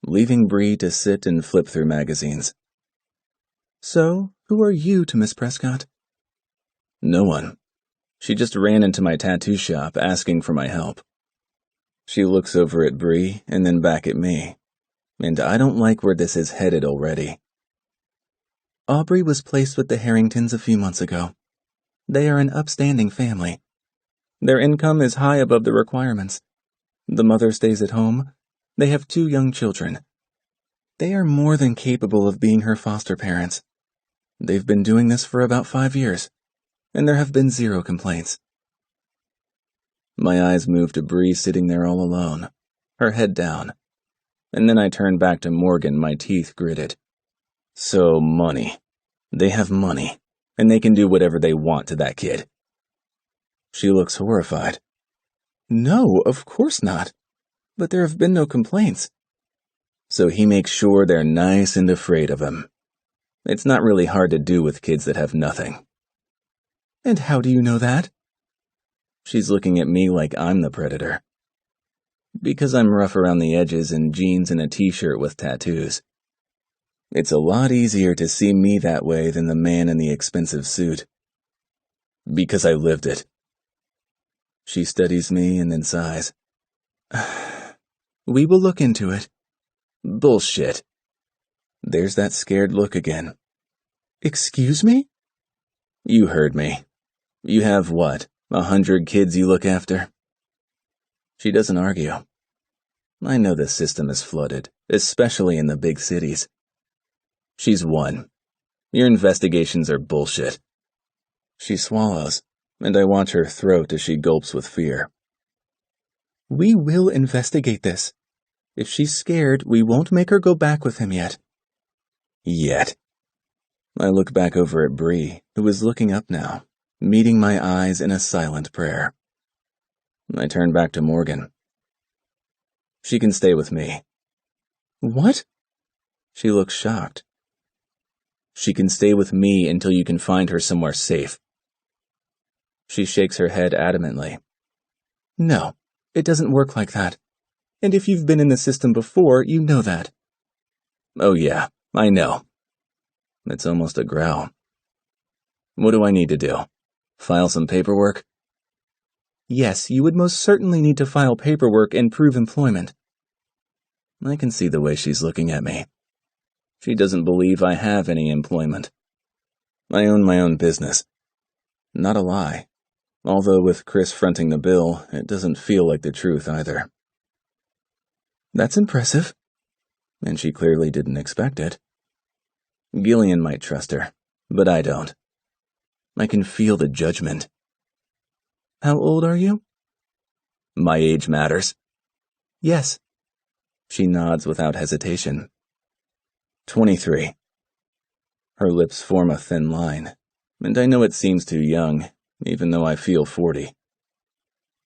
leaving Bree to sit and flip through magazines. So, who are you to Miss Prescott? No one. She just ran into my tattoo shop asking for my help. She looks over at Bree and then back at me, and I don't like where this is headed already. Aubrey was placed with the Harringtons a few months ago. They are an upstanding family. Their income is high above the requirements. The mother stays at home. They have 2 young children. They are more than capable of being her foster parents. They've been doing this for about 5 years, and there have been 0 complaints. My eyes move to Bree sitting there all alone, her head down, and then I turn back to Morgan, my teeth gritted. So, money. They have money, and they can do whatever they want to that kid. She looks horrified. No, of course not. But there have been no complaints. So he makes sure they're nice and afraid of him. It's not really hard to do with kids that have nothing. And how do you know that? She's looking at me like I'm the predator. Because I'm rough around the edges in jeans and a t-shirt with tattoos. It's a lot easier to see me that way than the man in the expensive suit. Because I lived it. She studies me and then sighs. We will look into it. Bullshit. There's that scared look again. Excuse me? You heard me. You have what, 100 kids you look after? She doesn't argue. I know the system is flooded, especially in the big cities. She's one. Your investigations are bullshit. She swallows, and I watch her throat as she gulps with fear. We will investigate this. If she's scared, we won't make her go back with him yet. Yet. I look back over at Bree, who is looking up now, meeting my eyes in a silent prayer. I turn back to Morgan. She can stay with me. What? She looks shocked. She can stay with me until you can find her somewhere safe. She shakes her head adamantly. No, it doesn't work like that. And if you've been in the system before, you know that. Oh yeah, I know. It's almost a growl. What do I need to do? File some paperwork? Yes, you would most certainly need to file paperwork and prove employment. I can see the way she's looking at me. She doesn't believe I have any employment. I own my own business. Not a lie. Although with Chris fronting the bill, it doesn't feel like the truth either. That's impressive. And she clearly didn't expect it. Gillian might trust her, but I don't. I can feel the judgment. How old are you? My age matters. Yes. She nods without hesitation. 23. Her lips form a thin line, and I know it seems too young, even though I feel 40.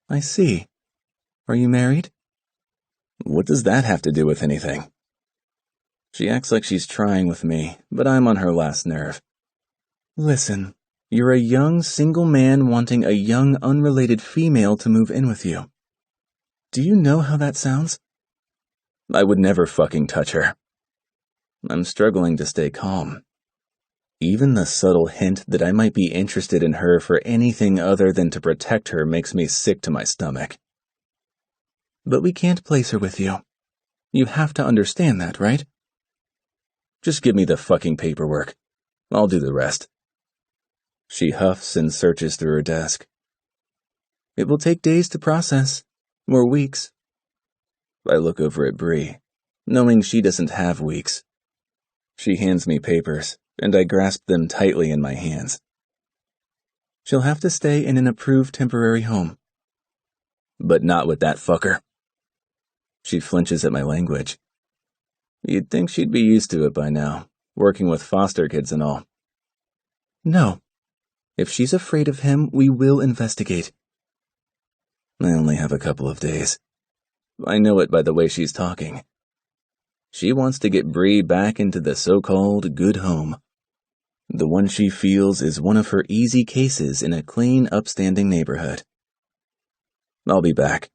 I see. Are you married? What does that have to do with anything? She acts like she's trying with me, but I'm on her last nerve. Listen, you're a young, single man wanting a young, unrelated female to move in with you. Do you know how that sounds? I would never fucking touch her. I'm struggling to stay calm. Even the subtle hint that I might be interested in her for anything other than to protect her makes me sick to my stomach. But we can't place her with you. You have to understand that, right? Just give me the fucking paperwork. I'll do the rest. She huffs and searches through her desk. It will take days to process, or weeks. I look over at Bree, knowing she doesn't have weeks. She hands me papers, and I grasp them tightly in my hands. She'll have to stay in an approved temporary home. But not with that fucker. She flinches at my language. You'd think she'd be used to it by now, working with foster kids and all. No. If she's afraid of him, we will investigate. I only have a couple of days. I know it by the way she's talking. She wants to get Bree back into the so-called good home. The one she feels is one of her easy cases in a clean, upstanding neighborhood. I'll be back.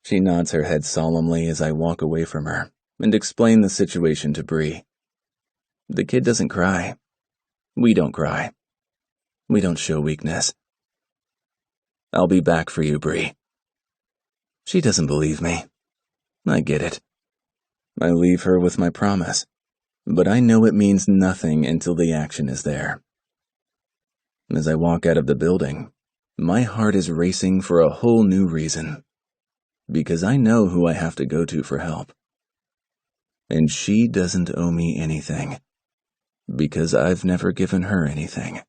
She nods her head solemnly as I walk away from her and explain the situation to Bree. The kid doesn't cry. We don't cry. We don't show weakness. I'll be back for you, Bree. She doesn't believe me. I get it. I leave her with my promise, but I know it means nothing until the action is there. As I walk out of the building, my heart is racing for a whole new reason, because I know who I have to go to for help. And she doesn't owe me anything, because I've never given her anything.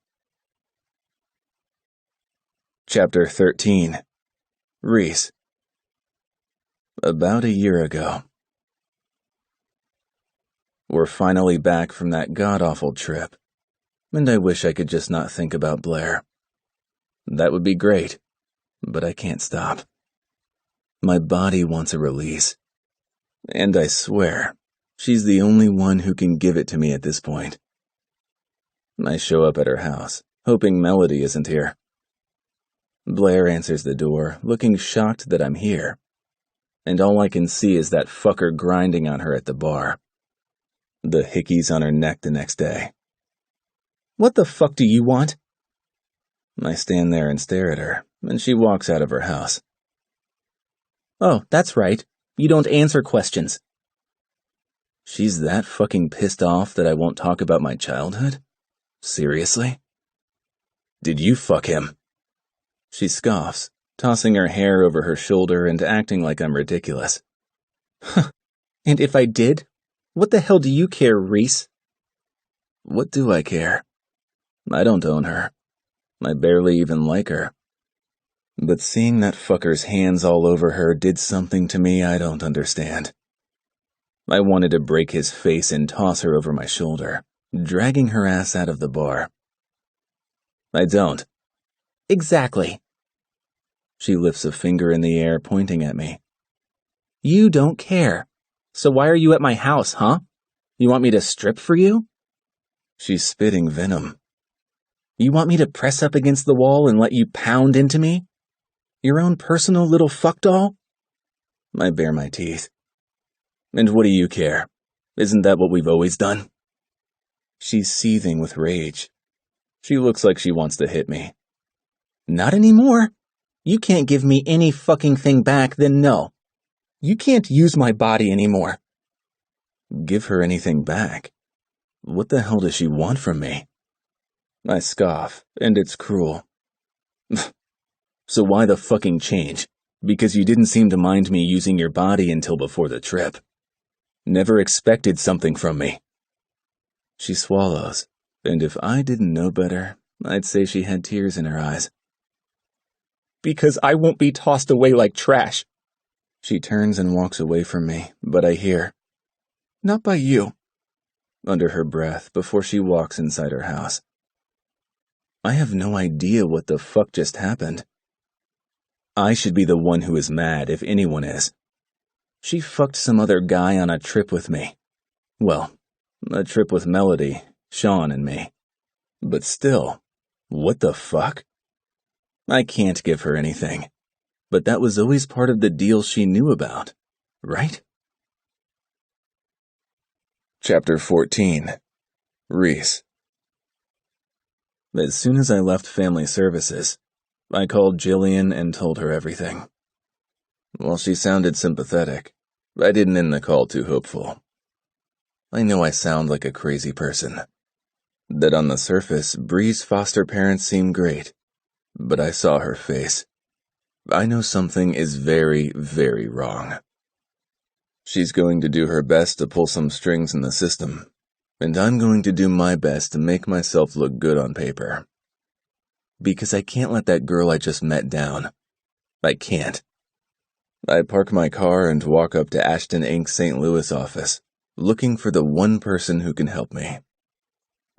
Chapter 13. Reese. About a year ago. We're finally back from that god-awful trip, and I wish I could just not think about Blair. That would be great, but I can't stop. My body wants a release, and I swear, she's the only one who can give it to me at this point. I show up at her house, hoping Melody isn't here. Blair answers the door, looking shocked that I'm here, and all I can see is that fucker grinding on her at the bar. the hickeys on her neck the next day. What the fuck do you want? I stand there and stare at her, and she walks out of her house. Oh, that's right. You don't answer questions. She's that fucking pissed off that I won't talk about my childhood? Seriously? Did you fuck him? She scoffs, tossing her hair over her shoulder and acting like I'm ridiculous. And if I did? What the hell do you care, Reese? What do I care? I don't own her. I barely even like her. But seeing that fucker's hands all over her did something to me I don't understand. I wanted to break his face and toss her over my shoulder, dragging her ass out of the bar. I don't. Exactly. She lifts a finger in the air, pointing at me. You don't care. So why are you at my house, huh? You want me to strip for you? She's spitting venom. You want me to press up against the wall and let you pound into me? Your own personal little fuck doll? I bare my teeth. And what do you care? Isn't that what we've always done? She's seething with rage. She looks like she wants to hit me. Not anymore. You can't give me any fucking thing back, then no. You can't use my body anymore. Give her anything back? What the hell does she want from me? I scoff, and it's cruel. So why the fucking change? Because you didn't seem to mind me using your body until before the trip. Never expected something from me. She swallows, and if I didn't know better, I'd say she had tears in her eyes. Because I won't be tossed away like trash. She turns and walks away from me, but I hear, "Not by you," under her breath before she walks inside her house. I have no idea what the fuck just happened. I should be the one who is mad if anyone is. She fucked some other guy on a trip with me. Well, a trip with Melody, Sean, and me. But still, what the fuck? I can't give her anything. But that was always part of the deal she knew about, right? Chapter 14. Reese. As soon as I left family services, I called Jillian and told her everything. While she sounded sympathetic, I didn't end the call too hopeful. I know I sound like a crazy person. That on the surface, Bree's foster parents seem great, but I saw her face. I know something is very, very wrong. She's going to do her best to pull some strings in the system, and I'm going to do my best to make myself look good on paper. Because I can't let that girl I just met down. I can't. I park my car and walk up to Ashton Inc.'s St. Louis office, looking for the one person who can help me.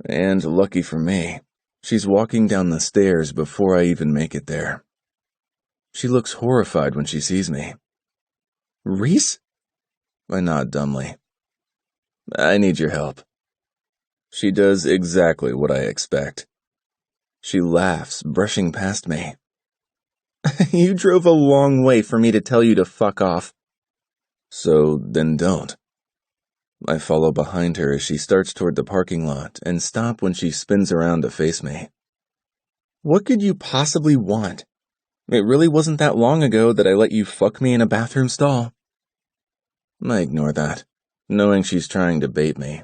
And lucky for me, she's walking down the stairs before I even make it there. She looks horrified when she sees me. "Reese?" I nod dumbly. I need your help. She does exactly what I expect. She laughs, brushing past me. You drove a long way for me to tell you to fuck off. So then don't. I follow behind her as she starts toward the parking lot and stop when she spins around to face me. What could you possibly want? It really wasn't that long ago that I let you fuck me in a bathroom stall. I ignore that, knowing she's trying to bait me.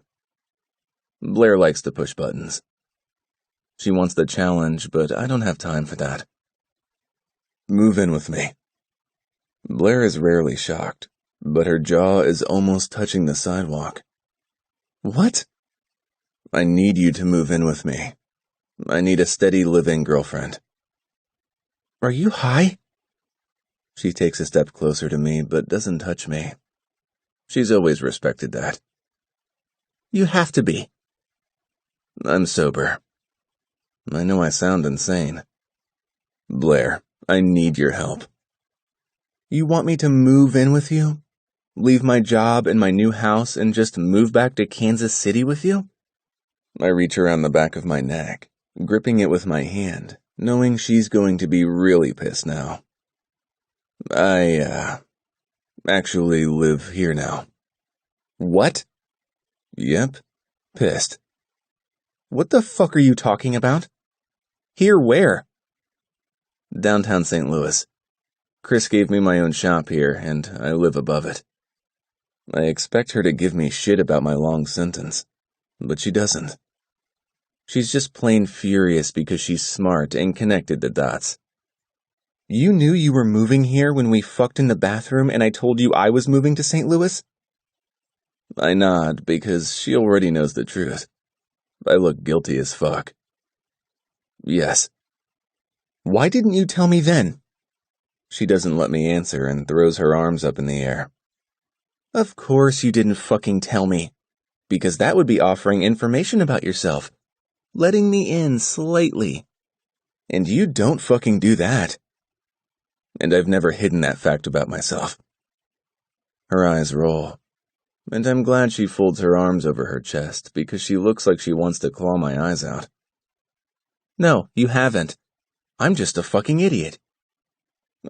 Blair likes to push buttons. She wants the challenge, but I don't have time for that. Move in with me. Blair is rarely shocked, but her jaw is almost touching the sidewalk. What? I need you to move in with me. I need a steady living girlfriend. Are you high? She takes a step closer to me, but doesn't touch me. She's always respected that. You have to be. I'm sober. I know I sound insane. Blair, I need your help. You want me to move in with you? Leave my job and my new house and just move back to Kansas City with you? I reach around the back of my neck, gripping it with my hand, knowing she's going to be really pissed now. I, actually live here now. What? Yep, pissed. What the fuck are you talking about? Here where? Downtown St. Louis. Chris gave me my own shop here, and I live above it. I expect her to give me shit about my long sentence, but she doesn't. She's just plain furious because she's smart and connected the dots. You knew you were moving here when we fucked in the bathroom and I told you I was moving to St. Louis? I nod because she already knows the truth. I look guilty as fuck. Yes. Why didn't you tell me then? She doesn't let me answer and throws her arms up in the air. Of course you didn't fucking tell me, because that would be offering information about yourself, letting me in slightly. And you don't fucking do that. And I've never hidden that fact about myself. Her eyes roll, and I'm glad she folds her arms over her chest because she looks like she wants to claw my eyes out. No, you haven't. I'm just a fucking idiot.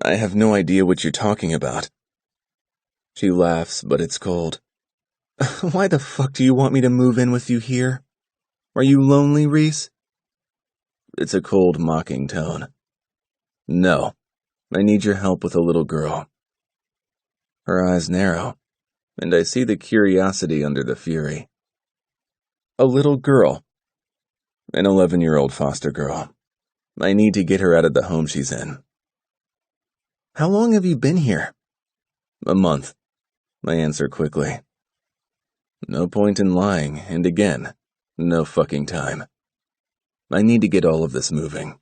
I have no idea what you're talking about. She laughs, but it's cold. Why the fuck do you want me to move in with you here? Are you lonely, Reese? It's a cold, mocking tone. No, I need your help with a little girl. Her eyes narrow, and I see the curiosity under the fury. A little girl? An 11-year-old foster girl. I need to get her out of the home she's in. How long have you been here? A month. I answer quickly. No point in lying, and again, no fucking time. I need to get all of this moving.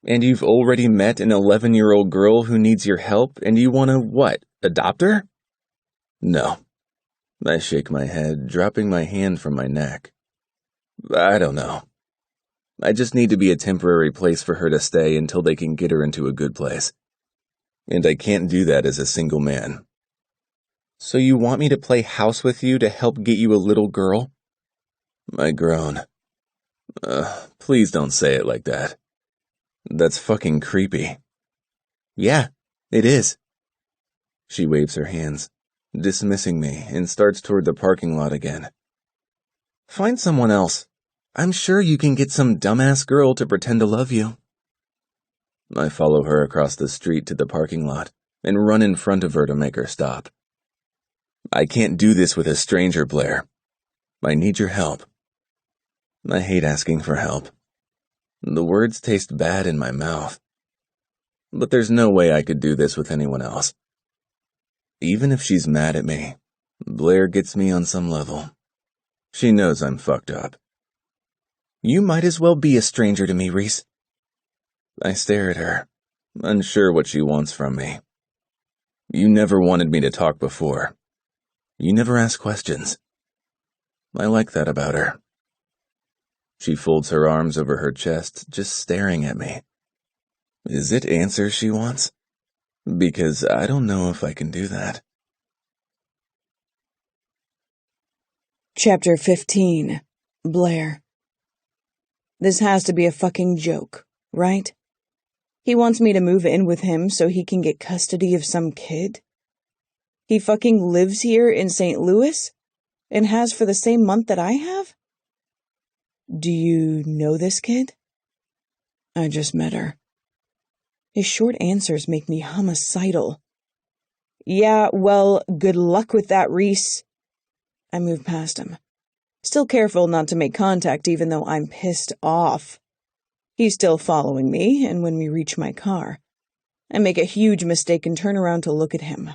And you've already met an 11-year-old girl who needs your help, and you want to, what, adopt her? No. I shake my head, dropping my hand from my neck. I don't know. I just need to be a temporary place for her to stay until they can get her into a good place. And I can't do that as a single man. So you want me to play house with you to help get you a little girl? I groan. Please don't say it like that. That's fucking creepy. Yeah, it is. She waves her hands, dismissing me, and starts toward the parking lot again. Find someone else. I'm sure you can get some dumbass girl to pretend to love you. I follow her across the street to the parking lot and run in front of her to make her stop. I can't do this with a stranger, Blair. I need your help. I hate asking for help. The words taste bad in my mouth. But there's no way I could do this with anyone else. Even if she's mad at me, Blair gets me on some level. She knows I'm fucked up. You might as well be a stranger to me, Reese. I stare at her, unsure what she wants from me. You never wanted me to talk before. You never ask questions. I like that about her. She folds her arms over her chest, just staring at me. Is it answers she wants? Because I don't know if I can do that. Chapter 15. Blair. This has to be a fucking joke, right? He wants me to move in with him so he can get custody of some kid? He fucking lives here in St. Louis? And has for the same month that I have? Do you know this kid? I just met her. His short answers make me homicidal. Yeah, well, good luck with that, Reese. I move past him, still careful not to make contact even though I'm pissed off. He's still following me, and when we reach my car, I make a huge mistake and turn around to look at him.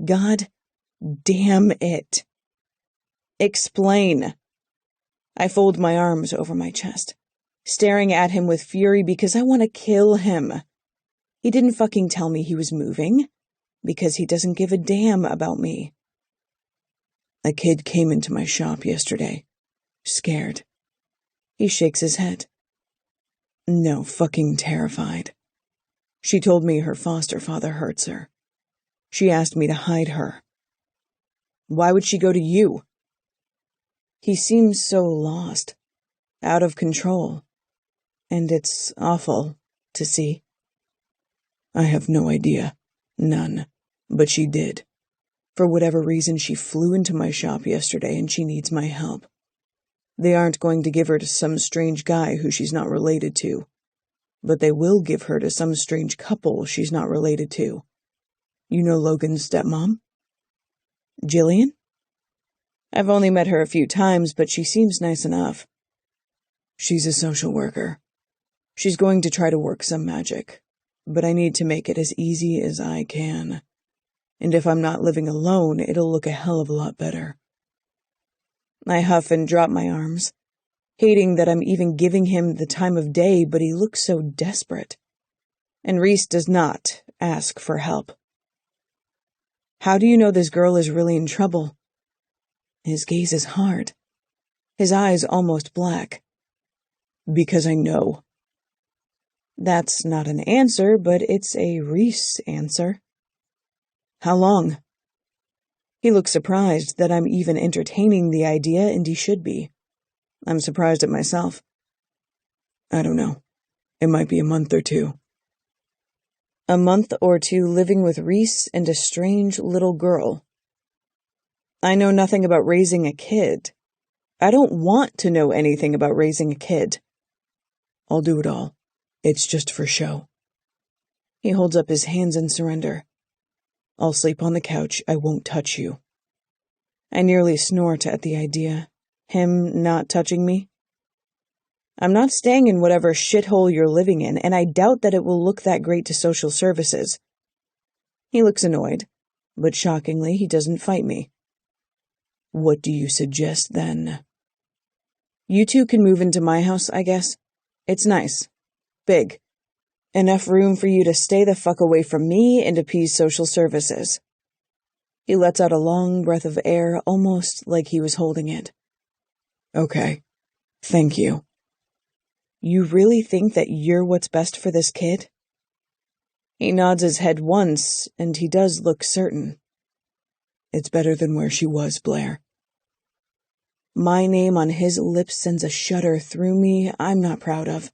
God damn it. Explain. I fold my arms over my chest, staring at him with fury because I want to kill him. He didn't fucking tell me he was moving, because he doesn't give a damn about me. A kid came into my shop yesterday, scared. He shakes his head. No, fucking terrified. She told me her foster father hurts her. She asked me to hide her. Why would she go to you? He seems so lost, out of control, and it's awful to see. I have no idea, none, but she did. For whatever reason, she flew into my shop yesterday and she needs my help. They aren't going to give her to some strange guy who she's not related to, but they will give her to some strange couple she's not related to. You know Logan's stepmom? Jillian? I've only met her a few times, but she seems nice enough. She's a social worker. She's going to try to work some magic, but I need to make it as easy as I can. And if I'm not living alone, it'll look a hell of a lot better. I huff and drop my arms, hating that I'm even giving him the time of day, but he looks so desperate. And Reese does not ask for help. How do you know this girl is really in trouble? His gaze is hard, his eyes almost black. Because I know. That's not an answer, but it's a Reese answer. How long? He looks surprised that I'm even entertaining the idea, and he should be. I'm surprised at myself. I don't know. It might be a month or two. A month or two living with Reese and a strange little girl. I know nothing about raising a kid. I don't want to know anything about raising a kid. I'll do it all. It's just for show. He holds up his hands in surrender. I'll sleep on the couch. I won't touch you. I nearly snort at the idea. Him not touching me. I'm not staying in whatever shithole you're living in, and I doubt that it will look that great to social services. He looks annoyed, but shockingly, he doesn't fight me. What do you suggest, then? You two can move into my house, I guess. It's nice. Big. Enough room for you to stay the fuck away from me and appease social services. He lets out a long breath of air, almost like he was holding it. Okay. Thank you. You really think that you're what's best for this kid? He nods his head once, and he does look certain. It's better than where she was, Blair. My name on his lips sends a shudder through me I'm not proud of.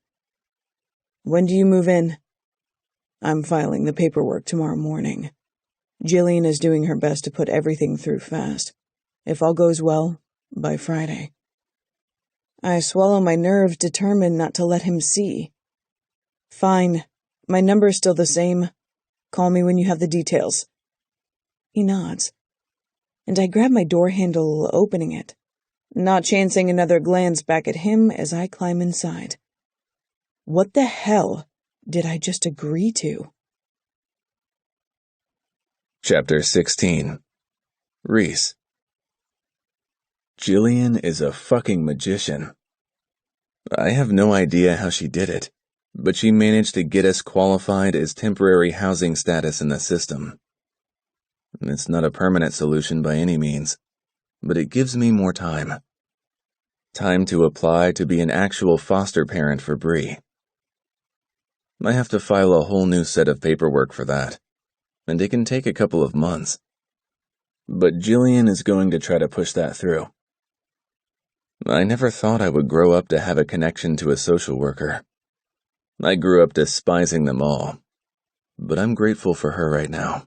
When do you move in? I'm filing the paperwork tomorrow morning. Jillian is doing her best to put everything through fast. If all goes well, by Friday. I swallow my nerves, determined not to let him see. Fine. My number's still the same. Call me when you have the details. He nods, and I grab my door handle, opening it, not chancing another glance back at him as I climb inside. What the hell did I just agree to? Chapter 16. Reese. Jillian is a fucking magician. I have no idea how she did it, but she managed to get us qualified as temporary housing status in the system. It's not a permanent solution by any means, but it gives me more time. Time to apply to be an actual foster parent for Bree. I have to file a whole new set of paperwork for that, and it can take a couple of months. But Jillian is going to try to push that through. I never thought I would grow up to have a connection to a social worker. I grew up despising them all, but I'm grateful for her right now.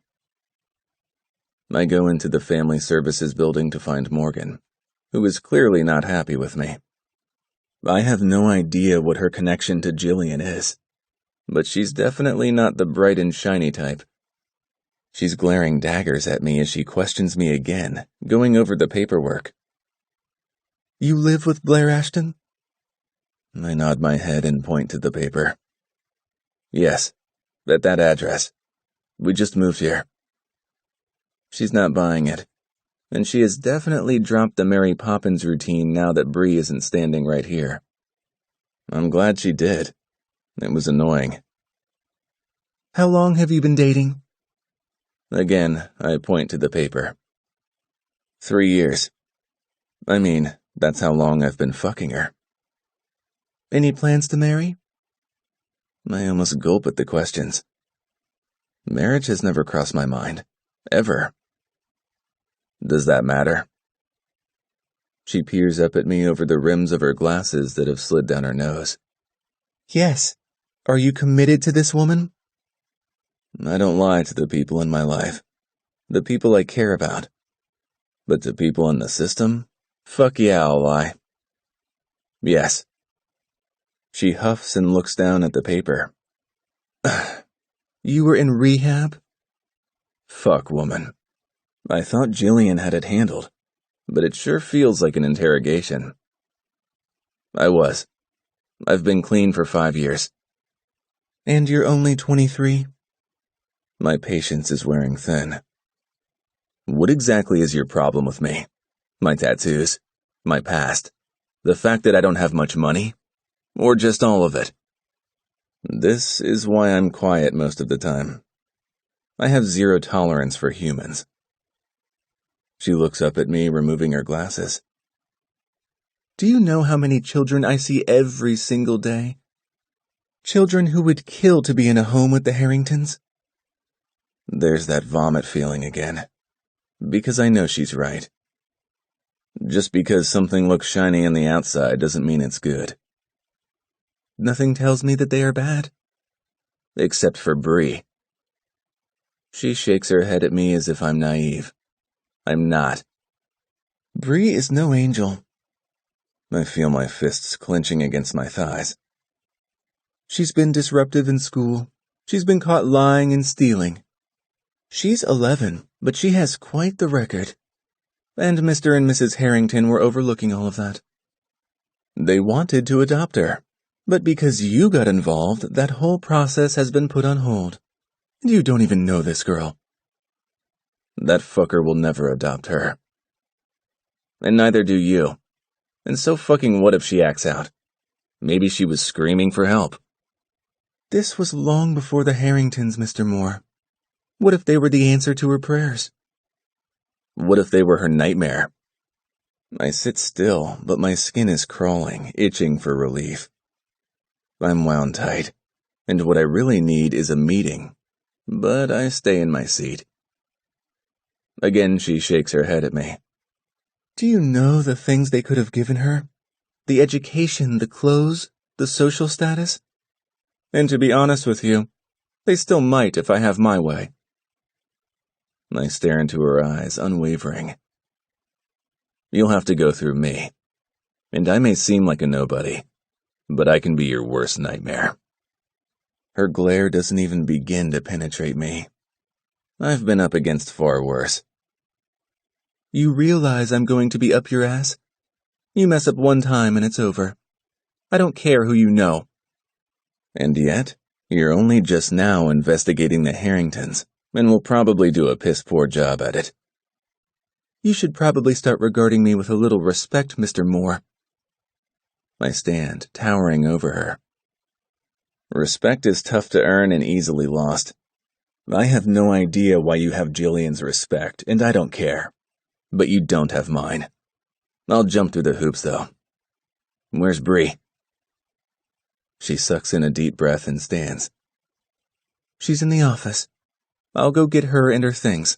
I go into the family services building to find Morgan, who is clearly not happy with me. I have no idea what her connection to Jillian is, but she's definitely not the bright and shiny type. She's glaring daggers at me as she questions me again, going over the paperwork. You live with Blair Ashton? I nod my head and point to the paper. Yes, at that address. We just moved here. She's not buying it, and she has definitely dropped the Mary Poppins routine now that Bree isn't standing right here. I'm glad she did. It was annoying. How long have you been dating? Again, I point to the paper. 3 years. I mean, that's how long I've been fucking her. Any plans to marry? I almost gulp at the questions. Marriage has never crossed my mind. Ever. Does that matter? She peers up at me over the rims of her glasses that have slid down her nose. Yes. Are you committed to this woman? I don't lie to the people in my life. the people I care about. But to people in the system, fuck yeah, I'll lie. Yes. She huffs and looks down at the paper. You were in rehab? Fuck, woman. I thought Jillian had it handled, but it sure feels like an interrogation. I was. I've been clean for 5 years. And you're only 23? My patience is wearing thin. What exactly is your problem with me? My tattoos? My past? The fact that I don't have much money? Or just all of it? This is why I'm quiet most of the time. I have zero tolerance for humans. She looks up at me, removing her glasses. Do you know how many children I see every single day? Children who would kill to be in a home with the Harringtons? There's that vomit feeling again. Because I know she's right. Just because something looks shiny on the outside doesn't mean it's good. Nothing tells me that they are bad. Except for Bree. She shakes her head at me as if I'm naive. I'm not. Bree is no angel. I feel my fists clenching against my thighs. She's been disruptive in school. She's been caught lying and stealing. She's 11, but she has quite the record. And Mr. and Mrs. Harrington were overlooking all of that. They wanted to adopt her, but because you got involved, that whole process has been put on hold. And you don't even know this girl. That fucker will never adopt her. And neither do you. And so fucking what if she acts out? Maybe she was screaming for help. This was long before the Harringtons, Mr. Moore. What if they were the answer to her prayers? What if they were her nightmare? I sit still, but my skin is crawling, itching for relief. I'm wound tight, and what I really need is a meeting, but I stay in my seat. Again, she shakes her head at me. Do you know the things they could have given her? The education, the clothes, the social status? And to be honest with you, they still might if I have my way. I stare into her eyes, unwavering. You'll have to go through me, and I may seem like a nobody, but I can be your worst nightmare. Her glare doesn't even begin to penetrate me. I've been up against far worse. You realize I'm going to be up your ass? You mess up one time and it's over. I don't care who you know. And yet, you're only just now investigating the Harringtons, and will probably do a piss-poor job at it. You should probably start regarding me with a little respect, Mr. Moore. I stand, towering over her. Respect is tough to earn and easily lost. I have no idea why you have Jillian's respect, and I don't care. But you don't have mine. I'll jump through the hoops, though. Where's Bree? She sucks in a deep breath and stands. She's in the office. I'll go get her and her things.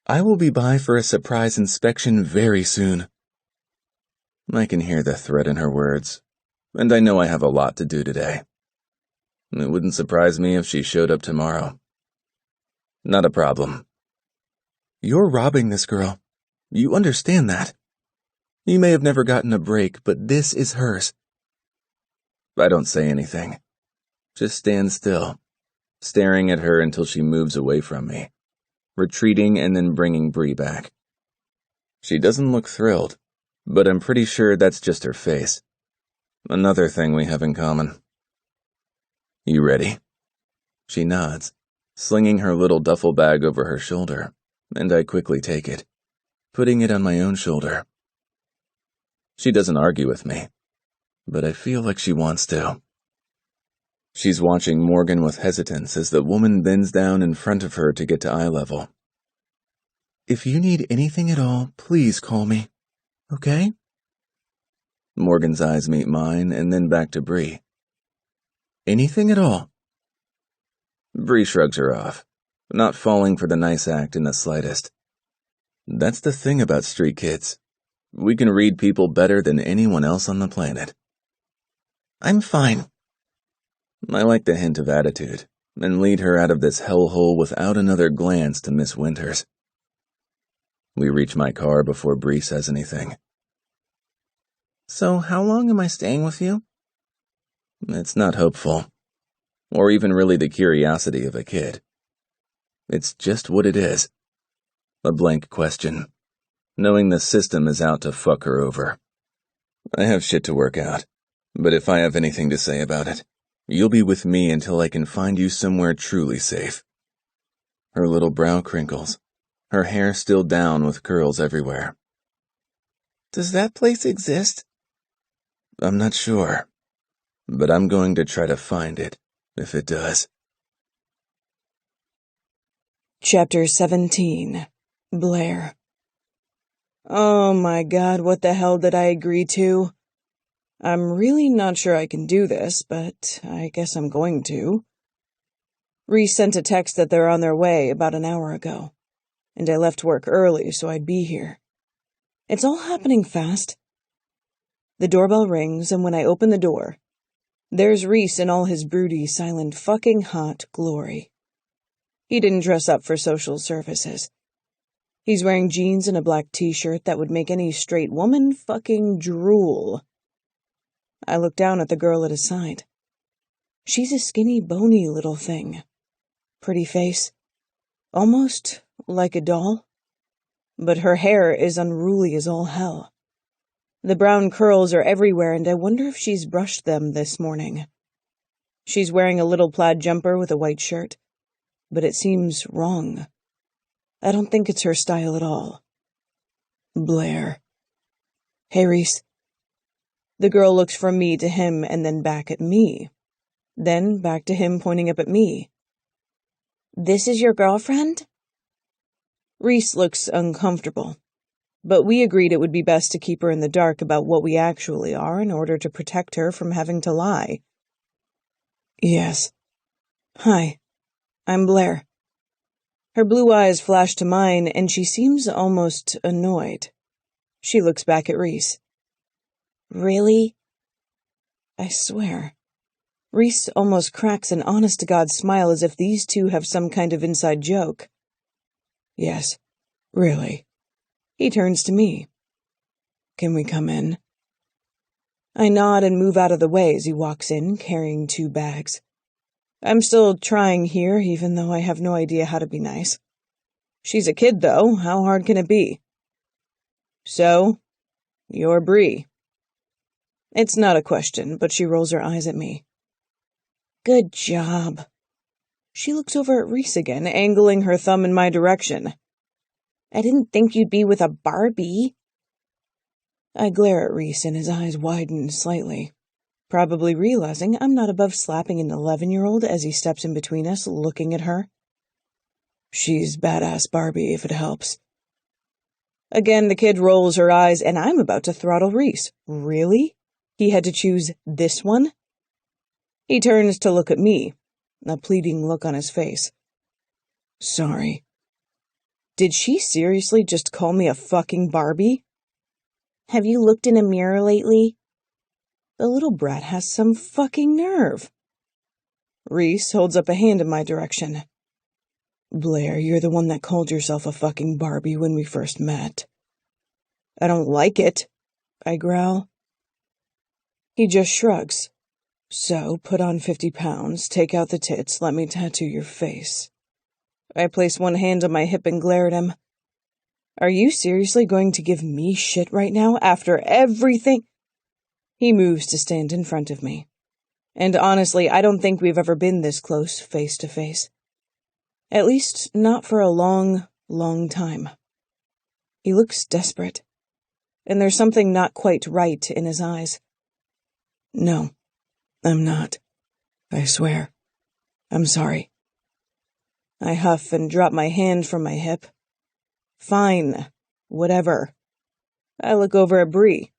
I will be by for a surprise inspection very soon. I can hear the threat in her words, and I know I have a lot to do today. It wouldn't surprise me if she showed up tomorrow. Not a problem. You're robbing this girl. You understand that. You may have never gotten a break, but this is hers. I don't say anything. Just stand still, staring at her until she moves away from me, retreating and then bringing Bree back. She doesn't look thrilled, but I'm pretty sure that's just her face. Another thing we have in common. You ready? She nods, slinging her little duffel bag over her shoulder, and I quickly take it, putting it on my own shoulder. She doesn't argue with me, but I feel like she wants to. She's watching Morgan with hesitance as the woman bends down in front of her to get to eye level. If you need anything at all, please call me, okay? Morgan's eyes meet mine and then back to Bree. Anything at all? Bree shrugs her off, not falling for the nice act in the slightest. That's the thing about street kids. We can read people better than anyone else on the planet. I'm fine. I like the hint of attitude, and lead her out of this hellhole without another glance to Miss Winters. We reach my car before Bree says anything. So how long am I staying with you? It's not hopeful, or even really the curiosity of a kid. It's just what it is. A blank question, knowing the system is out to fuck her over. I have shit to work out, but if I have anything to say about it, you'll be with me until I can find you somewhere truly safe. Her little brow crinkles, her hair still down with curls everywhere. Does that place exist? I'm not sure, but I'm going to try to find it, if it does. Chapter 17. Blair. Oh my God, what the hell did I agree to? I'm really not sure I can do this, but I guess I'm going to. Reese sent a text that they're on their way about an hour ago, and I left work early so I'd be here. It's all happening fast. The doorbell rings, and when I open the door, there's Reese in all his broody, silent, fucking hot glory. He didn't dress up for social services. He's wearing jeans and a black t-shirt that would make any straight woman fucking drool. I look down at the girl at his side. She's a skinny, bony little thing. Pretty face. Almost like a doll. But her hair is unruly as all hell. The brown curls are everywhere, and I wonder if she's brushed them this morning. She's wearing a little plaid jumper with a white shirt, but it seems wrong. I don't think it's her style at all. Blair. Hey, Reese. The girl looks from me to him and then back at me. Then back to him pointing up at me. This is your girlfriend? Reese looks uncomfortable, but we agreed it would be best to keep her in the dark about what we actually are in order to protect her from having to lie. Yes. Hi, I'm Blair. Her blue eyes flash to mine, and she seems almost annoyed. She looks back at Reese. Really? I swear. Reese almost cracks an honest-to-God smile as if these two have some kind of inside joke. Yes, really. He turns to me. Can we come in? I nod and move out of the way as he walks in, carrying 2 bags. I'm still trying here, even though I have no idea how to be nice. She's a kid, though. How hard can it be? So, you're Bree. It's not a question, but she rolls her eyes at me. Good job. She looks over at Reese again, angling her thumb in my direction. I didn't think you'd be with a Barbie. I glare at Reese and his eyes widen slightly, probably realizing I'm not above slapping an 11-year-old as he steps in between us, looking at her. She's badass Barbie, if it helps. Again, the kid rolls her eyes, and I'm about to throttle Reese. Really? He had to choose this one? He turns to look at me, a pleading look on his face. Sorry. Did she seriously just call me a fucking Barbie? Have you looked in a mirror lately? The little brat has some fucking nerve. Reese holds up a hand in my direction. Blair, you're the one that called yourself a fucking Barbie when we first met. I don't like it, I growl. He just shrugs. So, put on 50 pounds, take out the tits, let me tattoo your face. I place one hand on my hip and glare at him. Are you seriously going to give me shit right now after everything? He moves to stand in front of me. And honestly, I don't think we've ever been this close, face to face. At least, not for a long, long time. He looks desperate. And there's something not quite right in his eyes. No, I'm not. I swear. I'm sorry. I huff and drop my hand from my hip. Fine. Whatever. I look over at Bree.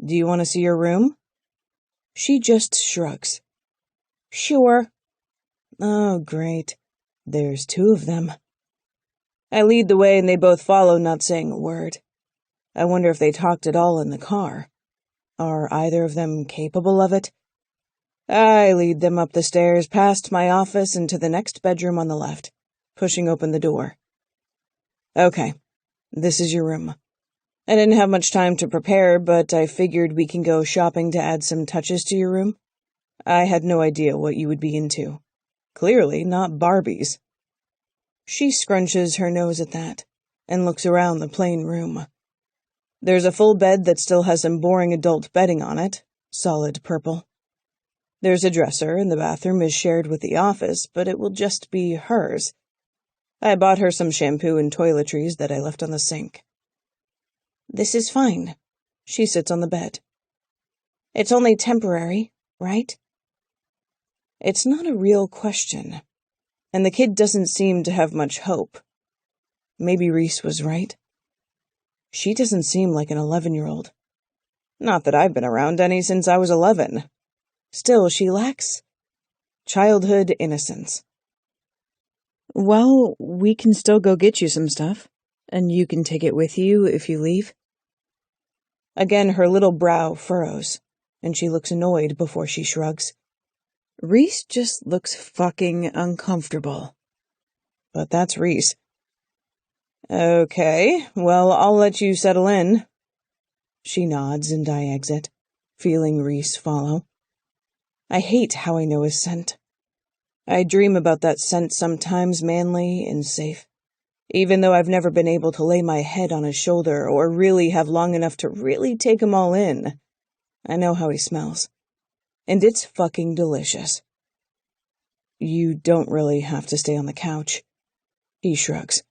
Do you want to see your room? She just shrugs. Sure. Oh, great. There's 2 of them. I lead the way and they both follow, not saying a word. I wonder if they talked at all in the car. Are either of them capable of it? I lead them up the stairs, past my office, and to the next bedroom on the left, pushing open the door. Okay, this is your room. I didn't have much time to prepare, but I figured we can go shopping to add some touches to your room. I had no idea what you would be into. Clearly not Barbies. She scrunches her nose at that, and looks around the plain room. There's a full bed that still has some boring adult bedding on it, solid purple. There's a dresser, and the bathroom is shared with the office, but it will just be hers. I bought her some shampoo and toiletries that I left on the sink. This is fine. She sits on the bed. It's only temporary, right? It's not a real question, and the kid doesn't seem to have much hope. Maybe Reese was right. She doesn't seem like an 11-year-old. Not that I've been around any since I was 11. Still, she lacks childhood innocence. Well, we can still go get you some stuff, and you can take it with you if you leave. Again, her little brow furrows, and she looks annoyed before she shrugs. Reese just looks fucking uncomfortable. But that's Reese. Okay, well, I'll let you settle in. She nods and I exit, feeling Reese follow. I hate how I know his scent. I dream about that scent sometimes, manly and safe, even though I've never been able to lay my head on his shoulder or really have long enough to really take him all in. I know how he smells, and it's fucking delicious. You don't really have to stay on the couch. He shrugs.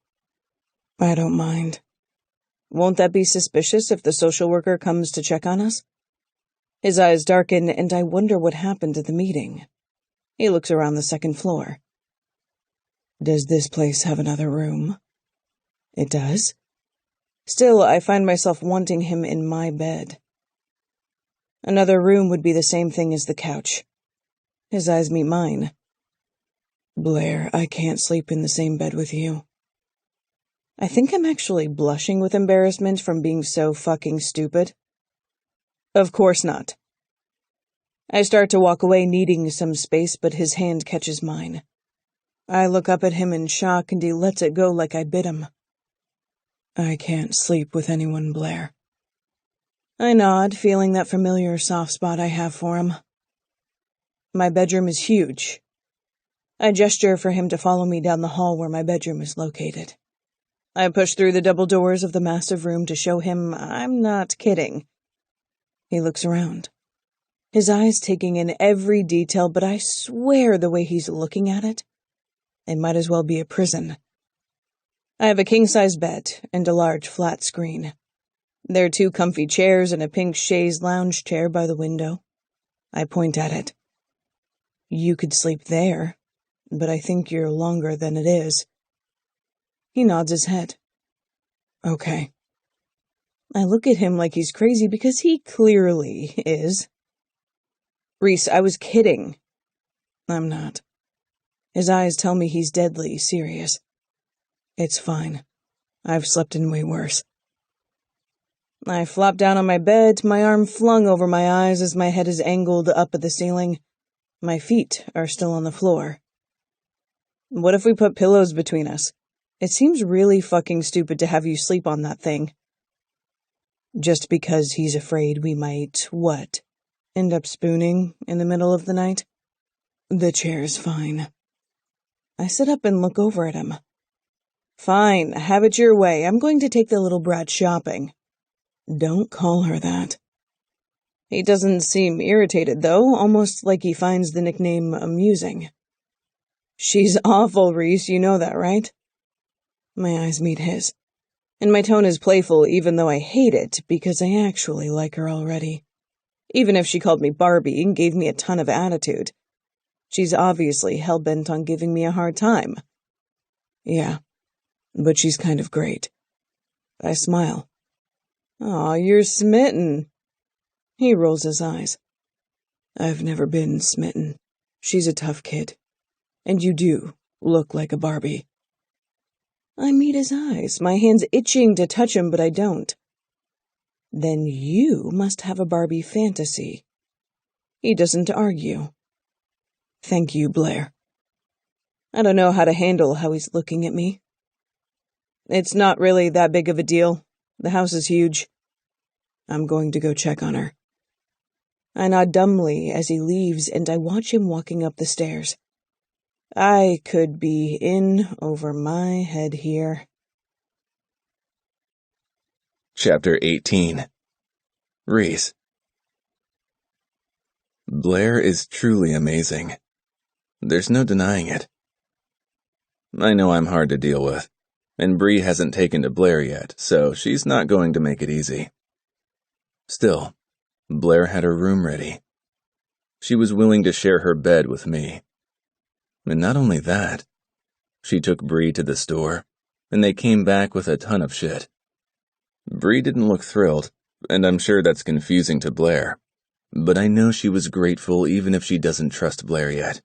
I don't mind. Won't that be suspicious if the social worker comes to check on us? His eyes darken, and I wonder what happened at the meeting. He looks around the second floor. Does this place have another room? It does. Still, I find myself wanting him in my bed. Another room would be the same thing as the couch. His eyes meet mine. Blair, I can't sleep in the same bed with you. I think I'm actually blushing with embarrassment from being so fucking stupid. Of course not. I start to walk away, needing some space, but his hand catches mine. I look up at him in shock, and he lets it go like I bit him. I can't sleep with anyone, Blair. I nod, feeling that familiar soft spot I have for him. My bedroom is huge. I gesture for him to follow me down the hall where my bedroom is located. I push through the double doors of the massive room to show him I'm not kidding. He looks around, his eyes taking in every detail, but I swear the way he's looking at it might as well be a prison. I have a king-size bed and a large flat screen. There are 2 comfy chairs and a pink chaise lounge chair by the window. I point at it. You could sleep there, but I think you're longer than it is. He nods his head. Okay. I look at him like he's crazy because he clearly is. Reese, I was kidding. I'm not. His eyes tell me he's deadly serious. It's fine. I've slept in way worse. I flop down on my bed, my arm flung over my eyes as my head is angled up at the ceiling. My feet are still on the floor. What if we put pillows between us? It seems really fucking stupid to have you sleep on that thing. Just because he's afraid we might, what? End up spooning in the middle of the night? The chair's fine. I sit up and look over at him. Fine, have it your way. I'm going to take the little brat shopping. Don't call her that. He doesn't seem irritated, though, almost like he finds the nickname amusing. She's awful, Reese, you know that, right? My eyes meet his, and my tone is playful even though I hate it because I actually like her already. Even if she called me Barbie and gave me a ton of attitude. She's obviously hell-bent on giving me a hard time. Yeah, but she's kind of great. I smile. Aw, you're smitten. He rolls his eyes. I've never been smitten. She's a tough kid. And you do look like a Barbie. I meet his eyes, my hands itching to touch him, but I don't. Then you must have a Barbie fantasy. He doesn't argue. Thank you, Blair. I don't know how to handle how he's looking at me. It's not really that big of a deal. The house is huge. I'm going to go check on her. I nod dumbly as he leaves, and I watch him walking up the stairs. I could be in over my head here. Chapter 18. Reese. Blair is truly amazing. There's no denying it. I know I'm hard to deal with, and Bree hasn't taken to Blair yet, so she's not going to make it easy. Still, Blair had her room ready. She was willing to share her bed with me. And not only that, she took Bree to the store, and they came back with a ton of shit. Bree didn't look thrilled, and I'm sure that's confusing to Blair, but I know she was grateful even if she doesn't trust Blair yet.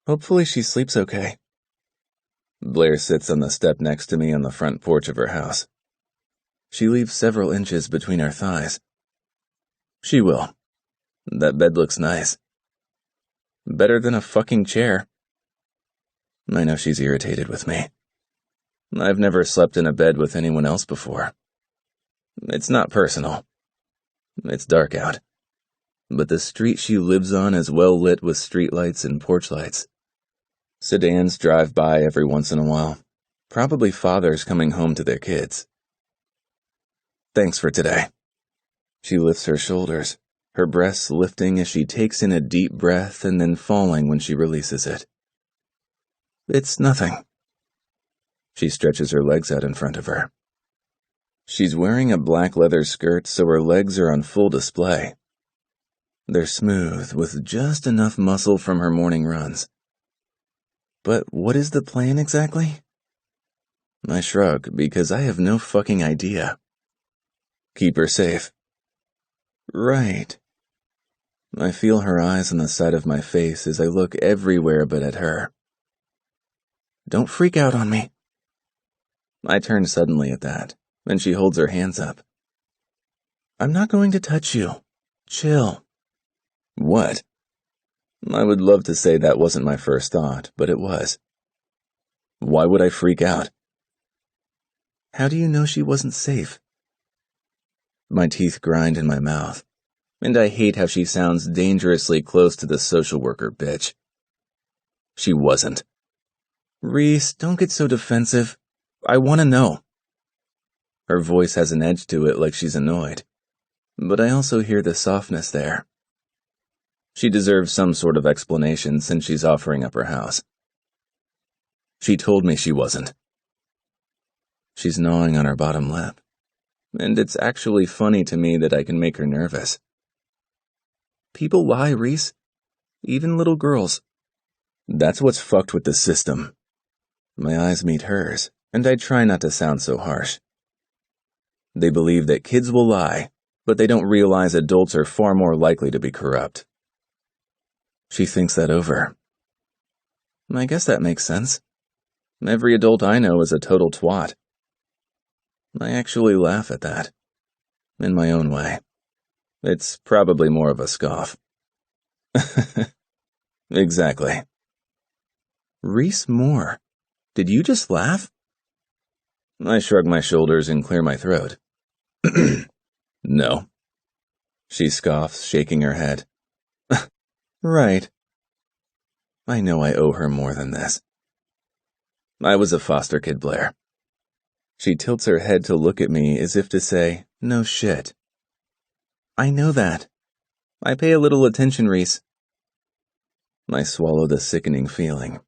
Hopefully she sleeps okay. Blair sits on the step next to me on the front porch of her house. She leaves several inches between our thighs. She will. That bed looks nice. Better than a fucking chair. I know she's irritated with me. I've never slept in a bed with anyone else before. It's not personal. It's dark out. But the street she lives on is well lit with streetlights and porch lights. Sedans drive by every once in a while. Probably fathers coming home to their kids. Thanks for today. She lifts her shoulders, her breasts lifting as she takes in a deep breath and then falling when she releases it. It's nothing. She stretches her legs out in front of her. She's wearing a black leather skirt, so her legs are on full display. They're smooth, with just enough muscle from her morning runs. But what is the plan exactly? I shrug, because I have no fucking idea. Keep her safe. Right. I feel her eyes on the side of my face as I look everywhere but at her. Don't freak out on me. I turn suddenly at that, and she holds her hands up. I'm not going to touch you. Chill. What? I would love to say that wasn't my first thought, but it was. Why would I freak out? How do you know she wasn't safe? My teeth grind in my mouth, and I hate how she sounds dangerously close to the social worker bitch. She wasn't. Reese, don't get so defensive. I want to know. Her voice has an edge to it like she's annoyed, but I also hear the softness there. She deserves some sort of explanation since she's offering up her house. She told me she wasn't. She's gnawing on her bottom lip, and it's actually funny to me that I can make her nervous. People lie, Reese. Even little girls. That's what's fucked with the system. My eyes meet hers, and I try not to sound so harsh. They believe that kids will lie, but they don't realize adults are far more likely to be corrupt. She thinks that over. I guess that makes sense. Every adult I know is a total twat. I actually laugh at that. In my own way. It's probably more of a scoff. Exactly. Reese Moore, did you just laugh? I shrug my shoulders and clear my throat. No. She scoffs, shaking her head. Right. I know I owe her more than this. I was a foster kid, Blair. She tilts her head to look at me as if to say, no shit. I know that. I pay a little attention, Reese. I swallow the sickening feeling,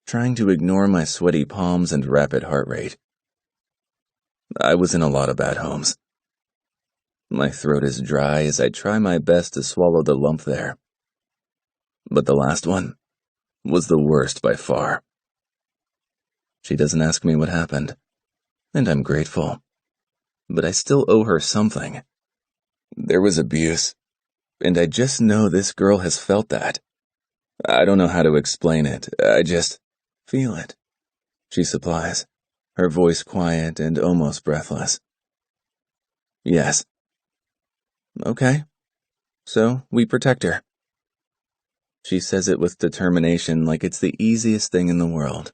trying to ignore my sweaty palms and rapid heart rate. I was in a lot of bad homes. My throat is dry as I try my best to swallow the lump there. But the last one was the worst by far. She doesn't ask me what happened, and I'm grateful. But I still owe her something. There was abuse, and I just know this girl has felt that. I don't know how to explain it, I just feel it. She supplies, her voice quiet and almost breathless. Yes. Okay. So, we protect her. She says it with determination like it's the easiest thing in the world.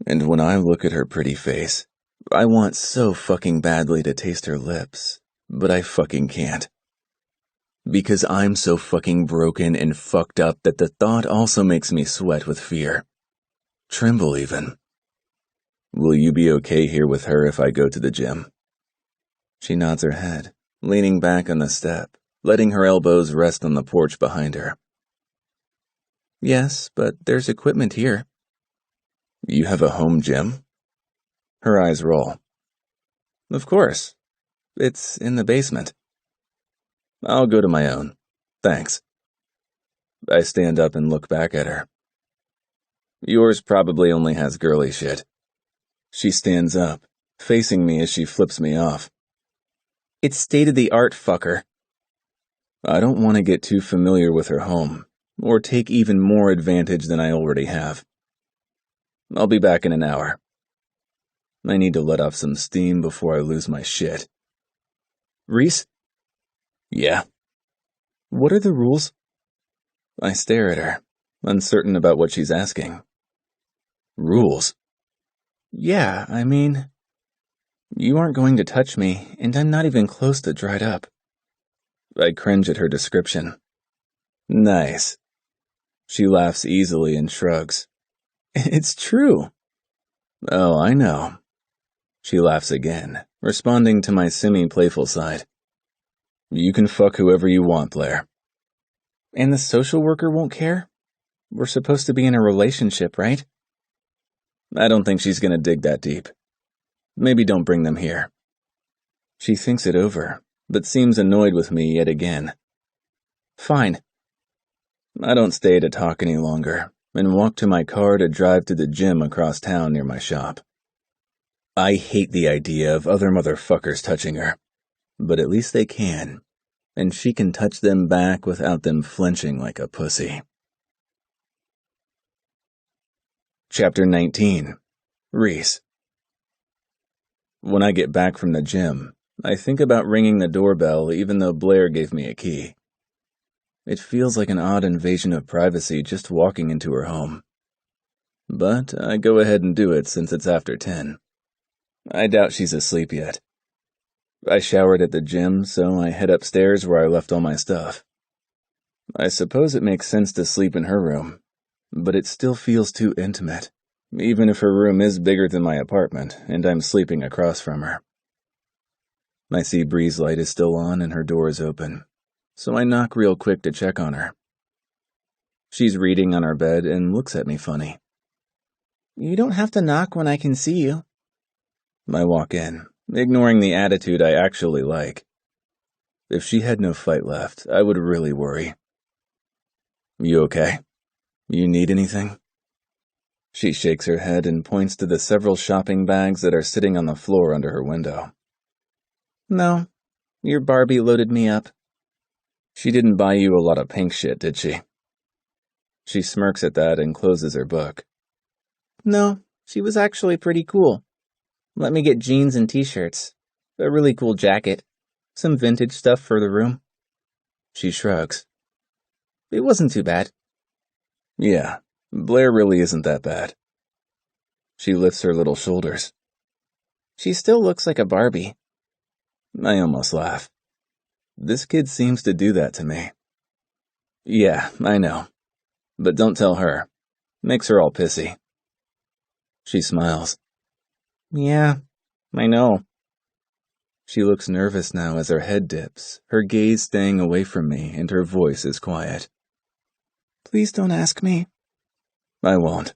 And when I look at her pretty face, I want so fucking badly to taste her lips, but I fucking can't. Because I'm so fucking broken and fucked up that the thought also makes me sweat with fear. Tremble even. Will you be okay here with her if I go to the gym? She nods her head, leaning back on the step, letting her elbows rest on the porch behind her. Yes, but there's equipment here. You have a home gym? Her eyes roll. Of course. It's in the basement. I'll go to my own. Thanks. I stand up and look back at her. Yours probably only has girly shit. She stands up, facing me as she flips me off. It's state-of-the-art, fucker. I don't want to get too familiar with her home, or take even more advantage than I already have. I'll be back in an hour. I need to let off some steam before I lose my shit. Reese? Yeah? What are the rules? I stare at her, uncertain about what she's asking. Rules? Yeah, I mean, you aren't going to touch me, and I'm not even close to dried up. I cringe at her description. Nice. She laughs easily and shrugs. It's true. Oh, I know. She laughs again, responding to my semi-playful side. You can fuck whoever you want, Blair. And the social worker won't care? We're supposed to be in a relationship, right? I don't think she's gonna dig that deep. Maybe don't bring them here. She thinks it over, but seems annoyed with me yet again. Fine. I don't stay to talk any longer, and walk to my car to drive to the gym across town near my shop. I hate the idea of other motherfuckers touching her, but at least they can, and she can touch them back without them flinching like a pussy. Chapter 19. Reese. When I get back from the gym, I think about ringing the doorbell even though Blair gave me a key. It feels like an odd invasion of privacy just walking into her home. But I go ahead and do it since it's after 10. I doubt she's asleep yet. I showered at the gym, so I head upstairs where I left all my stuff. I suppose it makes sense to sleep in her room, but it still feels too intimate, even if her room is bigger than my apartment and I'm sleeping across from her. My sea breeze light is still on and her door is open, so I knock real quick to check on her. She's reading on our bed and looks at me funny. You don't have to knock when I can see you. I walk in, ignoring the attitude I actually like. If she had no fight left, I would really worry. You okay? You need anything? She shakes her head and points to the several shopping bags that are sitting on the floor under her window. No, your Barbie loaded me up. She didn't buy you a lot of pink shit, did she? She smirks at that and closes her book. No, she was actually pretty cool. Let me get jeans and t-shirts, a really cool jacket, some vintage stuff for the room. She shrugs. It wasn't too bad. Yeah, Blair really isn't that bad. She lifts her little shoulders. She still looks like a Barbie. I almost laugh. This kid seems to do that to me. Yeah, I know. But don't tell her. Makes her all pissy. She smiles. Yeah, I know. She looks nervous now as her head dips, her gaze staying away from me, and her voice is quiet. Please don't ask me. I won't.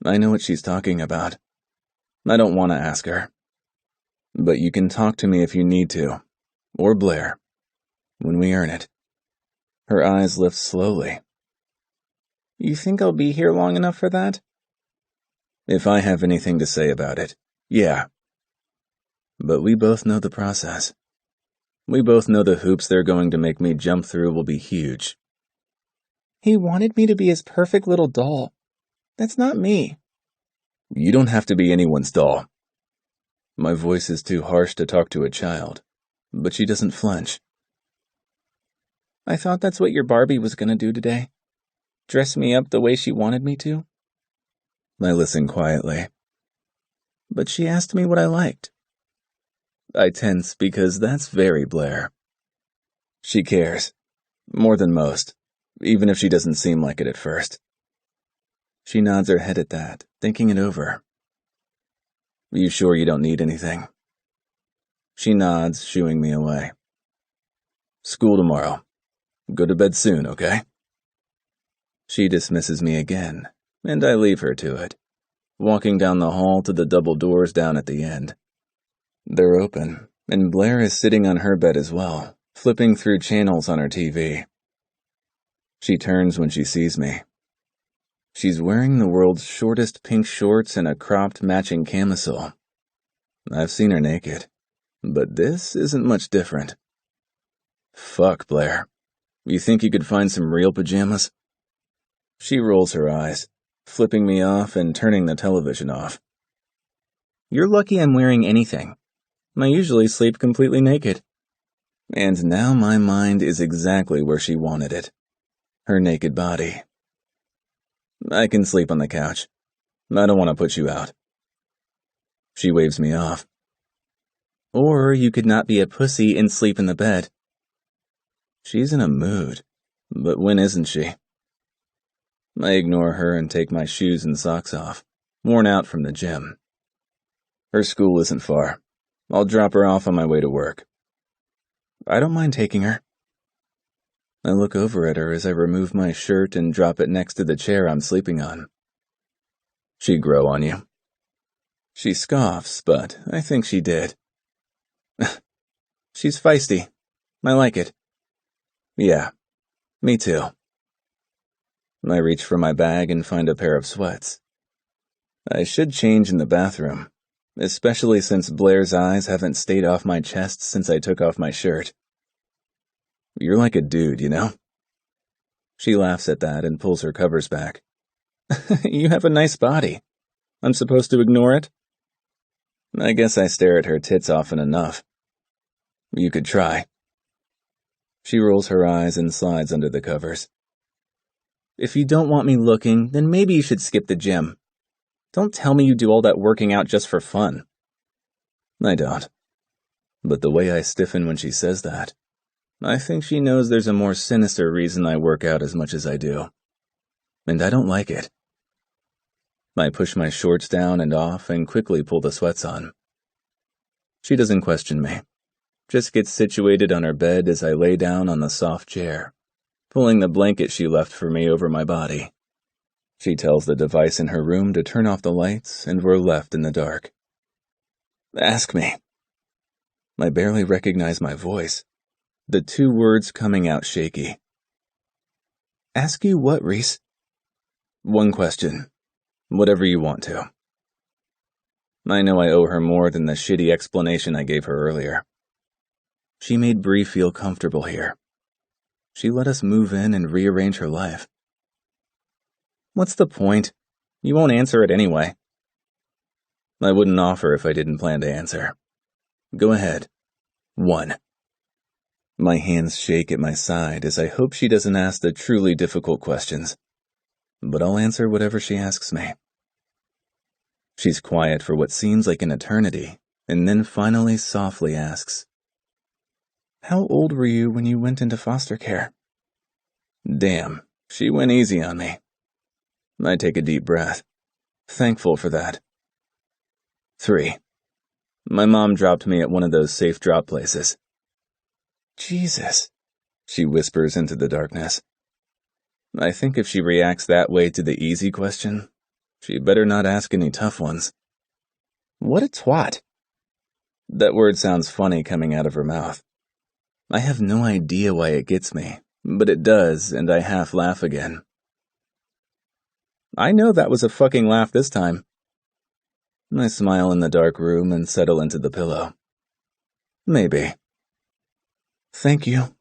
I know what she's talking about. I don't want to ask her. But you can talk to me if you need to. Or Blair. When we earn it. Her eyes lift slowly. You think I'll be here long enough for that? If I have anything to say about it, yeah. But we both know the process. We both know the hoops they're going to make me jump through will be huge. He wanted me to be his perfect little doll. That's not me. You don't have to be anyone's doll. My voice is too harsh to talk to a child, but she doesn't flinch. I thought that's what your Barbie was going to do today. Dress me up the way she wanted me to? I listened quietly. But she asked me what I liked. I tense because that's very Blair. She cares. More than most, even if she doesn't seem like it at first. She nods her head at that, thinking it over. You sure you don't need anything? She nods, shooing me away. School tomorrow. Go to bed soon, okay? She dismisses me again, and I leave her to it, walking down the hall to the double doors down at the end. They're open, and Blair is sitting on her bed as well, flipping through channels on her TV. She turns when she sees me. She's wearing the world's shortest pink shorts and a cropped matching camisole. I've seen her naked, but this isn't much different. Fuck, Blair. You think you could find some real pajamas? She rolls her eyes, flipping me off and turning the television off. You're lucky I'm wearing anything. I usually sleep completely naked. And now my mind is exactly where she wanted it. Her naked body. I can sleep on the couch. I don't want to put you out. She waves me off. Or you could not be a pussy and sleep in the bed. She's in a mood, but when isn't she? I ignore her and take my shoes and socks off, worn out from the gym. Her school isn't far. I'll drop her off on my way to work. I don't mind taking her. I look over at her as I remove my shirt and drop it next to the chair I'm sleeping on. She'd grow on you. She scoffs, but I think she did. She's feisty. I like it. Yeah, me too. I reach for my bag and find a pair of sweats. I should change in the bathroom, especially since Blair's eyes haven't stayed off my chest since I took off my shirt. You're like a dude, you know? She laughs at that and pulls her covers back. You have a nice body. I'm supposed to ignore it? I guess I stare at her tits often enough. You could try. She rolls her eyes and slides under the covers. If you don't want me looking, then maybe you should skip the gym. Don't tell me you do all that working out just for fun. I don't. But the way I stiffen when she says that, I think she knows there's a more sinister reason I work out as much as I do. And I don't like it. I push my shorts down and off and quickly pull the sweats on. She doesn't question me, just gets situated on her bed as I lay down on the soft chair, pulling the blanket she left for me over my body. She tells the device in her room to turn off the lights, and we're left in the dark. Ask me. I barely recognize my voice, the 2 words coming out shaky. Ask you what, Reese? One question. Whatever you want to. I know I owe her more than the shitty explanation I gave her earlier. She made Bree feel comfortable here. She let us move in and rearrange her life. What's the point? You won't answer it anyway. I wouldn't offer if I didn't plan to answer. Go ahead. 1. My hands shake at my side as I hope she doesn't ask the truly difficult questions. But I'll answer whatever she asks me. She's quiet for what seems like an eternity, and then finally softly asks, How old were you when you went into foster care? Damn, she went easy on me. I take a deep breath, thankful for that. 3. My mom dropped me at one of those safe drop places. Jesus, she whispers into the darkness. I think if she reacts that way to the easy question, she better not ask any tough ones. What a twat. That word sounds funny coming out of her mouth. I have no idea why it gets me, but it does, and I half laugh again. I know that was a fucking laugh this time. I smile in the dark room and settle into the pillow. Maybe. Thank you.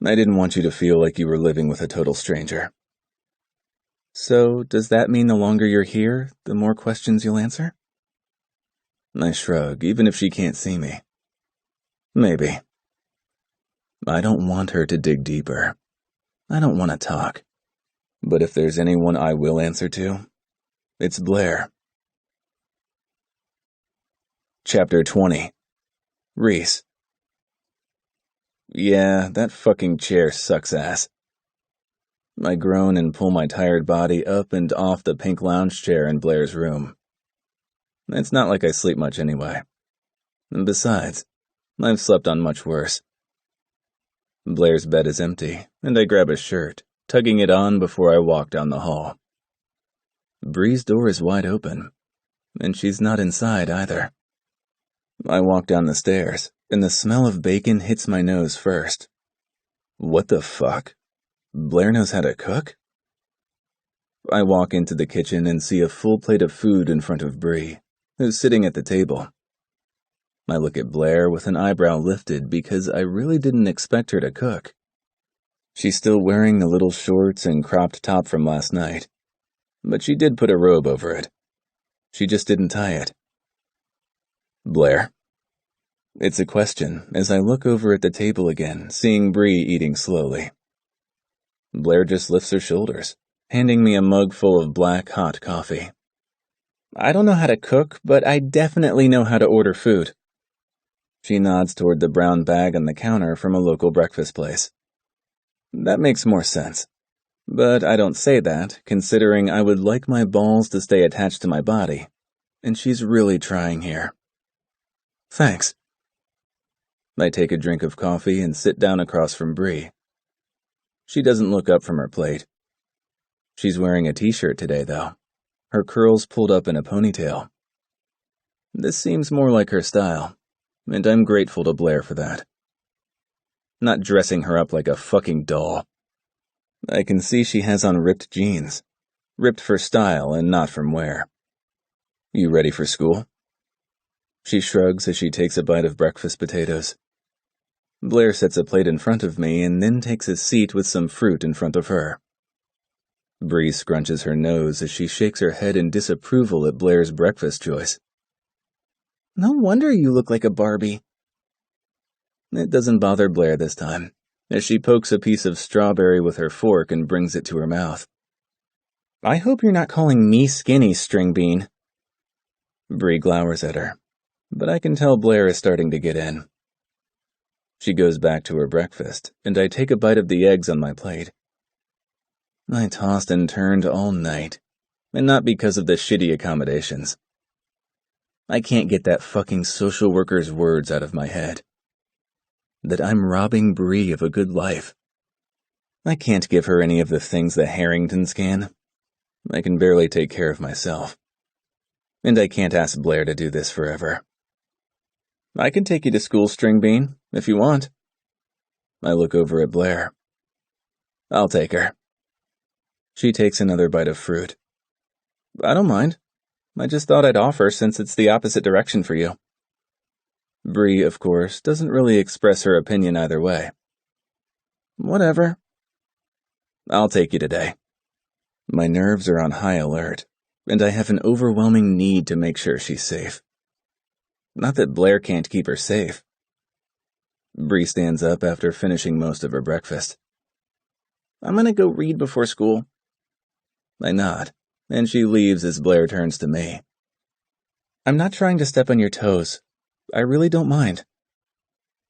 I didn't want you to feel like you were living with a total stranger. So, does that mean the longer you're here, the more questions you'll answer? I shrug, even if she can't see me. Maybe. I don't want her to dig deeper. I don't want to talk. But if there's anyone I will answer to, it's Blair. Chapter 20. Reese. Yeah, that fucking chair sucks ass. I groan and pull my tired body up and off the pink lounge chair in Blair's room. It's not like I sleep much anyway. And besides, I've slept on much worse. Blair's bed is empty, and I grab a shirt, tugging it on before I walk down the hall. Bree's door is wide open, and she's not inside either. I walk down the stairs, and the smell of bacon hits my nose first. What the fuck? Blair knows how to cook? I walk into the kitchen and see a full plate of food in front of Bree, who's sitting at the table. I look at Blair with an eyebrow lifted because I really didn't expect her to cook. She's still wearing the little shorts and cropped top from last night, but she did put a robe over it. She just didn't tie it. Blair? It's a question as I look over at the table again, seeing Bree eating slowly. Blair just lifts her shoulders, handing me a mug full of black, hot coffee. I don't know how to cook, but I definitely know how to order food. She nods toward the brown bag on the counter from a local breakfast place. That makes more sense. But I don't say that, considering I would like my balls to stay attached to my body, and she's really trying here. Thanks. I take a drink of coffee and sit down across from Bree. She doesn't look up from her plate. She's wearing a t-shirt today, though, her curls pulled up in a ponytail. This seems more like her style, and I'm grateful to Blair for that. Not dressing her up like a fucking doll. I can see she has on ripped jeans, ripped for style and not from wear. You ready for school? She shrugs as she takes a bite of breakfast potatoes. Blair sets a plate in front of me and then takes a seat with some fruit in front of her. Bree scrunches her nose as she shakes her head in disapproval at Blair's breakfast choice. No wonder you look like a Barbie. It doesn't bother Blair this time, as she pokes a piece of strawberry with her fork and brings it to her mouth. I hope you're not calling me skinny, string bean. Bree glowers at her, but I can tell Blair is starting to get in. She goes back to her breakfast, and I take a bite of the eggs on my plate. I tossed and turned all night, and not because of the shitty accommodations. I can't get that fucking social worker's words out of my head. That I'm robbing Bree of a good life. I can't give her any of the things the Harringtons can. I can barely take care of myself. And I can't ask Blair to do this forever. I can take you to school, string bean, if you want. I look over at Blair. I'll take her. She takes another bite of fruit. I don't mind. I just thought I'd offer since it's the opposite direction for you. Bree, of course, doesn't really express her opinion either way. Whatever. I'll take you today. My nerves are on high alert, and I have an overwhelming need to make sure she's safe. Not that Blair can't keep her safe. Bree stands up after finishing most of her breakfast. I'm gonna go read before school. I nod, and she leaves as Blair turns to me. I'm not trying to step on your toes. I really don't mind.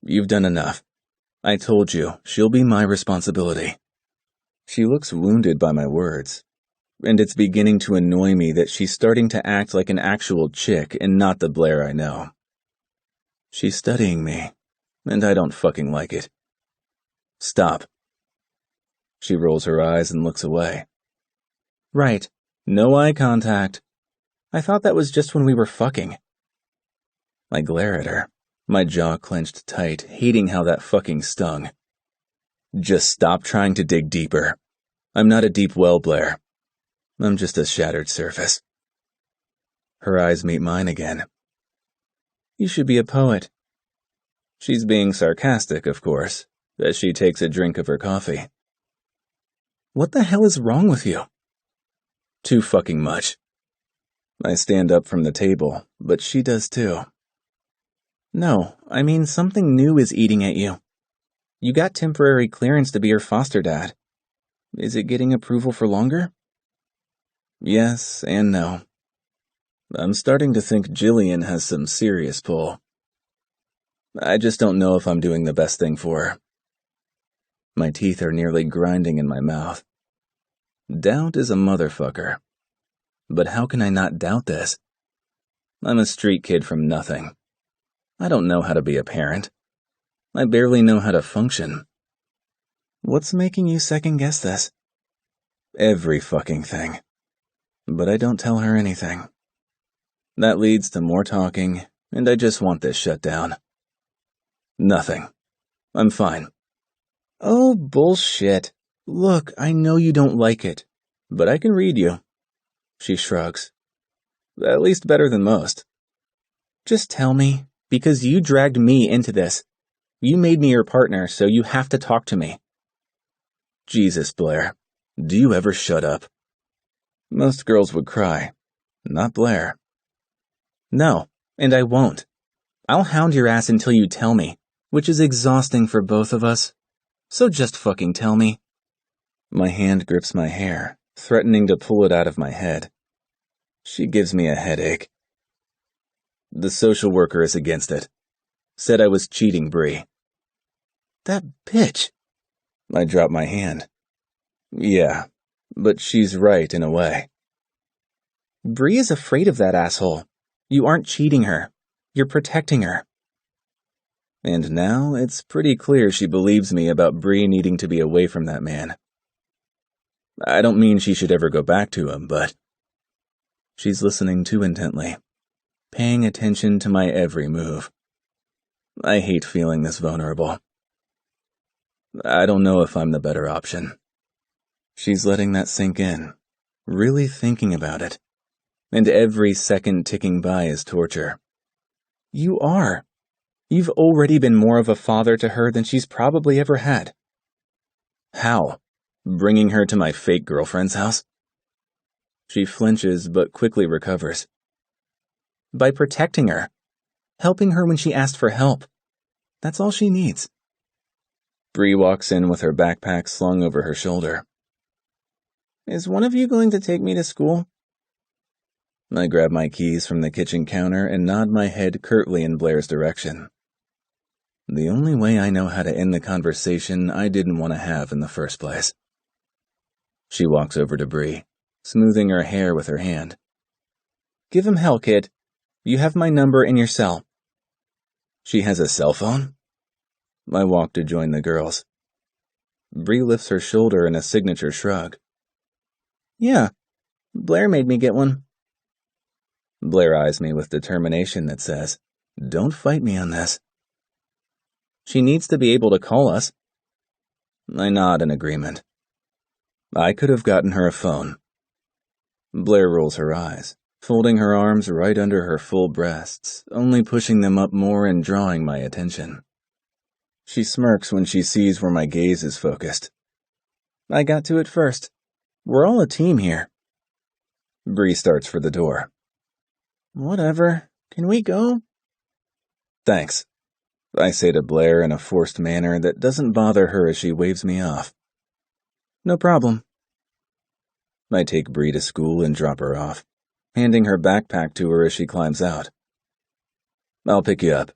You've done enough. I told you, she'll be my responsibility. She looks wounded by my words, and it's beginning to annoy me that she's starting to act like an actual chick and not the Blair I know. She's studying me, and I don't fucking like it. Stop. She rolls her eyes and looks away. Right, no eye contact. I thought that was just when we were fucking. I glare at her, my jaw clenched tight, hating how that fucking stung. Just stop trying to dig deeper. I'm not a deep well, Blair. I'm just a shattered surface. Her eyes meet mine again. You should be a poet. She's being sarcastic, of course, as she takes a drink of her coffee. What the hell is wrong with you? Too fucking much. I stand up from the table, but she does too. No, I mean something new is eating at you. You got temporary clearance to be her foster dad. Is it getting approval for longer? Yes and no. I'm starting to think Jillian has some serious pull. I just don't know if I'm doing the best thing for her. My teeth are nearly grinding in my mouth. Doubt is a motherfucker. But how can I not doubt this? I'm a street kid from nothing. I don't know how to be a parent. I barely know how to function. What's making you second-guess this? Every fucking thing. But I don't tell her anything. That leads to more talking, and I just want this shut down. Nothing. I'm fine. Oh, bullshit. Look, I know you don't like it, but I can read you. She shrugs. At least better than most. Just tell me, because you dragged me into this. You made me your partner, so you have to talk to me. Jesus, Blair. Do you ever shut up? Most girls would cry. Not Blair. No, and I won't. I'll hound your ass until you tell me, which is exhausting for both of us. So just fucking tell me. My hand grips my hair, threatening to pull it out of my head. She gives me a headache. The social worker is against it. Said I was cheating Bree. That bitch. I drop my hand. Yeah, but she's right in a way. Bree is afraid of that asshole. You aren't cheating her. You're protecting her. And now it's pretty clear she believes me about Bree needing to be away from that man. I don't mean she should ever go back to him, but... She's listening too intently, paying attention to my every move. I hate feeling this vulnerable. I don't know if I'm the better option. She's letting that sink in, really thinking about it, and every second ticking by is torture. You are. You've already been more of a father to her than she's probably ever had. How? Bringing her to my fake girlfriend's house? She flinches but quickly recovers. By protecting her, helping her when she asked for help. That's all she needs. Bree walks in with her backpack slung over her shoulder. Is one of you going to take me to school? I grab my keys from the kitchen counter and nod my head curtly in Blair's direction. The only way I know how to end the conversation I didn't want to have in the first place. She walks over to Bree, smoothing her hair with her hand. Give him hell, kid. You have my number in your cell. She has a cell phone? I walk to join the girls. Bree lifts her shoulder in a signature shrug. Yeah, Blair made me get one. Blair eyes me with determination that says, don't fight me on this. She needs to be able to call us. I nod in agreement. I could have gotten her a phone. Blair rolls her eyes, folding her arms right under her full breasts, only pushing them up more and drawing my attention. She smirks when she sees where my gaze is focused. I got to it first. We're all a team here. Bree starts for the door. Whatever. Can we go? Thanks, I say to Blair in a forced manner that doesn't bother her as she waves me off. No problem. I take Bree to school and drop her off, handing her backpack to her as she climbs out. I'll pick you up.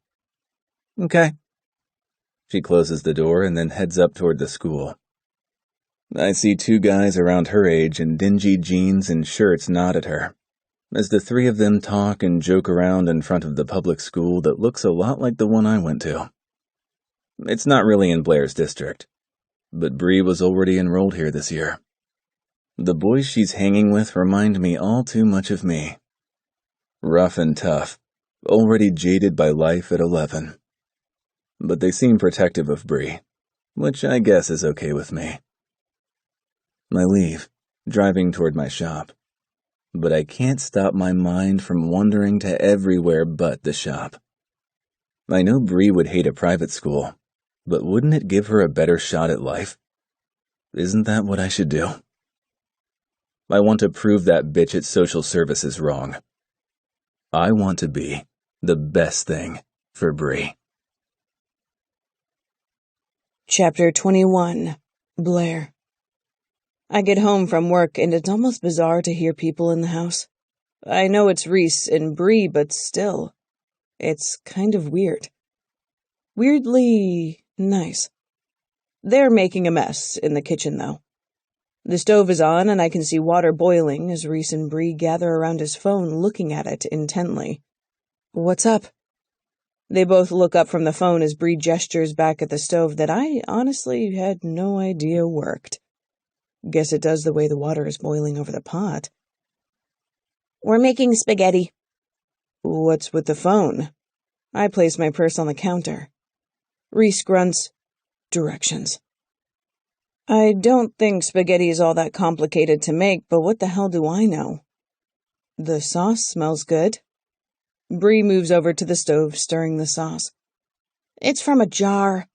Okay. She closes the door and then heads up toward the school. I see two guys around her age in dingy jeans and shirts nod at her, as the three of them talk and joke around in front of the public school that looks a lot like the one I went to. It's not really in Blair's district, but Bree was already enrolled here this year. The boys she's hanging with remind me all too much of me. Rough and tough, already jaded by life at 11. But they seem protective of Bree, which I guess is okay with me. I leave, driving toward my shop. But I can't stop my mind from wandering to everywhere but the shop. I know Bree would hate a private school, but wouldn't it give her a better shot at life? Isn't that what I should do? I want to prove that bitch at social services wrong. I want to be the best thing for Bree. Chapter 21. Blair. I get home from work, and it's almost bizarre to hear people in the house. I know it's Reese and Bree, but still, it's kind of weird. Weirdly nice. They're making a mess in the kitchen, though. The stove is on, and I can see water boiling as Reese and Bree gather around his phone, looking at it intently. What's up? They both look up from the phone as Bree gestures back at the stove that I honestly had no idea worked. Guess it does the way the water is boiling over the pot. We're making spaghetti. What's with the phone? I place my purse on the counter. Reese grunts, directions. I don't think spaghetti is all that complicated to make, but what the hell do I know? The sauce smells good. Bree moves over to the stove, stirring the sauce. It's from a jar.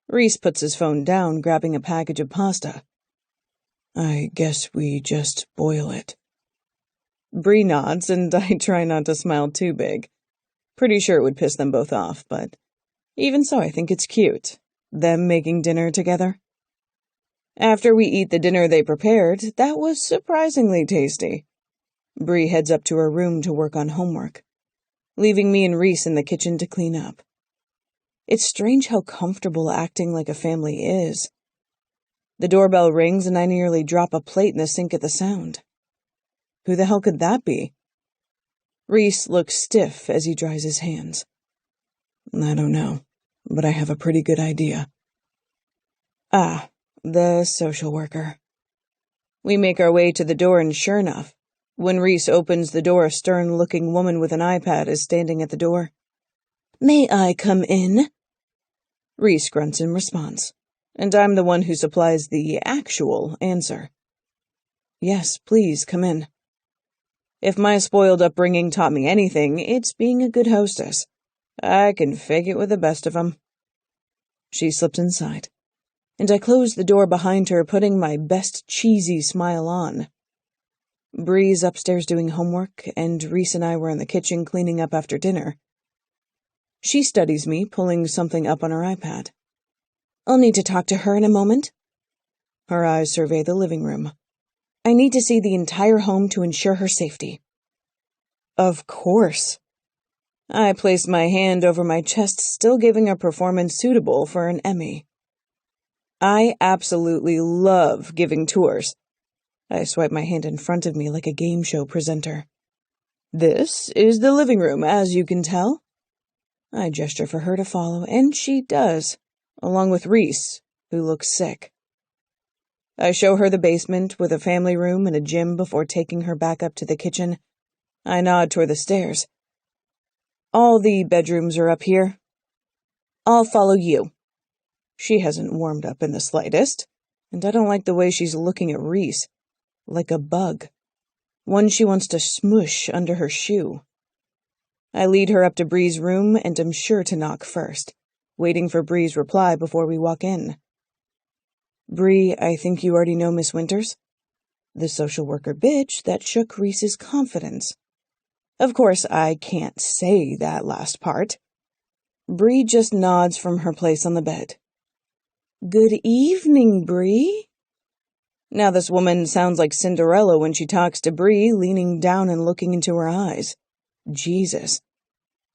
Reese puts his phone down, grabbing a package of pasta. I guess we just boil it. Bree nods, and I try not to smile too big. Pretty sure it would piss them both off, but even so, I think it's cute, them making dinner together. After we eat the dinner they prepared, that was surprisingly tasty. Bree heads up to her room to work on homework, leaving me and Reese in the kitchen to clean up. It's strange how comfortable acting like a family is. The doorbell rings and I nearly drop a plate in the sink at the sound. Who the hell could that be? Reese looks stiff as he dries his hands. I don't know, but I have a pretty good idea. Ah, the social worker. We make our way to the door, and sure enough, when Reese opens the door, a stern-looking woman with an iPad is standing at the door. May I come in? Reese grunts in response, and I'm the one who supplies the actual answer. Yes, please, come in. If my spoiled upbringing taught me anything, it's being a good hostess. I can fake it with the best of them. She slips inside, and I close the door behind her, putting my best cheesy smile on. Bree's upstairs doing homework, and Reese and I were in the kitchen cleaning up after dinner. She studies me, pulling something up on her iPad. I'll need to talk to her in a moment. Her eyes survey the living room. I need to see the entire home to ensure her safety. Of course. I place my hand over my chest, still giving a performance suitable for an Emmy. I absolutely love giving tours. I swipe my hand in front of me like a game show presenter. This is the living room, as you can tell. I gesture for her to follow, and she does, along with Reese, who looks sick. I show her the basement with a family room and a gym before taking her back up to the kitchen. I nod toward the stairs. All the bedrooms are up here. I'll follow you. She hasn't warmed up in the slightest, and I don't like the way she's looking at Reese, like a bug, one she wants to smush under her shoe. I lead her up to Bree's room and am sure to knock first, waiting for Bree's reply before we walk in. Bree, I think you already know Miss Winters? The social worker bitch that shook Reese's confidence. Of course, I can't say that last part. Bree just nods from her place on the bed. Good evening, Bree. Now this woman sounds like Cinderella when she talks to Bree, leaning down and looking into her eyes. Jesus.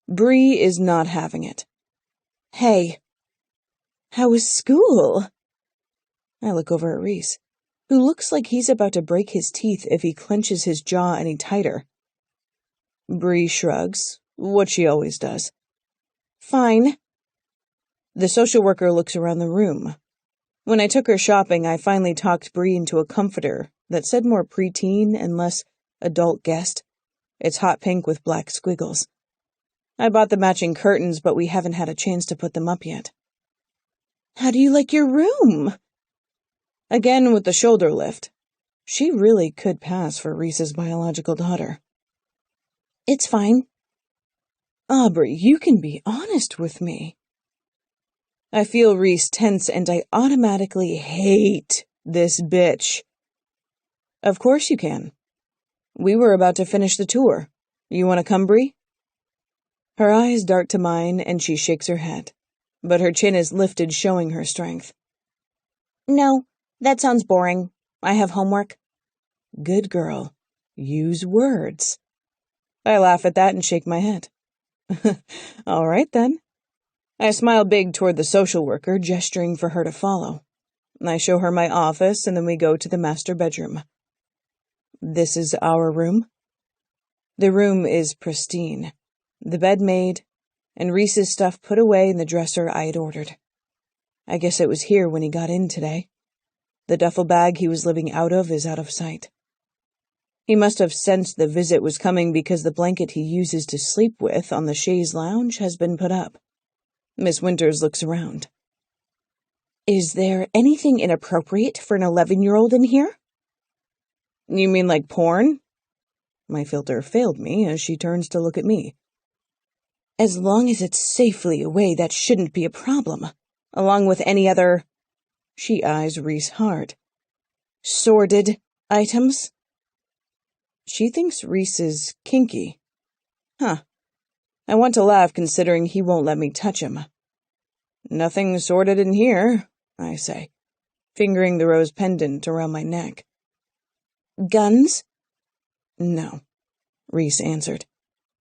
Bree is not having it. Hey. How was school? I look over at Reese, who looks like he's about to break his teeth if he clenches his jaw any tighter. Bree shrugs, what she always does. Fine. The social worker looks around the room. When I took her shopping, I finally talked Bree into a comforter that said more preteen and less adult guest. It's hot pink with black squiggles. I bought the matching curtains, but we haven't had a chance to put them up yet. How do you like your room? Again with the shoulder lift. She really could pass for Reese's biological daughter. It's fine. Aubrey, you can be honest with me. I feel Reese tense and I automatically hate this bitch. Of course you can. We were about to finish the tour. You want to come, Bree? Her eyes dart to mine and she shakes her head, but her chin is lifted, showing her strength. No, that sounds boring. I have homework? Good girl. Use words. I laugh at that and shake my head. All right, then. I smile big toward the social worker, gesturing for her to follow. I show her my office, and then we go to the master bedroom. This is our room. The room is pristine. The bed made, and Reese's stuff put away in the dresser I had ordered. I guess it was here when he got in today. The duffel bag he was living out of is out of sight. He must have sensed the visit was coming because the blanket he uses to sleep with on the chaise lounge has been put up. Miss Winters looks around. Is there anything inappropriate for an 11-year-old in here? You mean like porn? My filter failed me as she turns to look at me. As long as it's safely away, that shouldn't be a problem. Along with any other... She eyes Reese hard. Sordid items? She thinks Reese is kinky. Huh. I want to laugh considering he won't let me touch him. Nothing sordid in here, I say, fingering the rose pendant around my neck. Guns? No, Reese answered.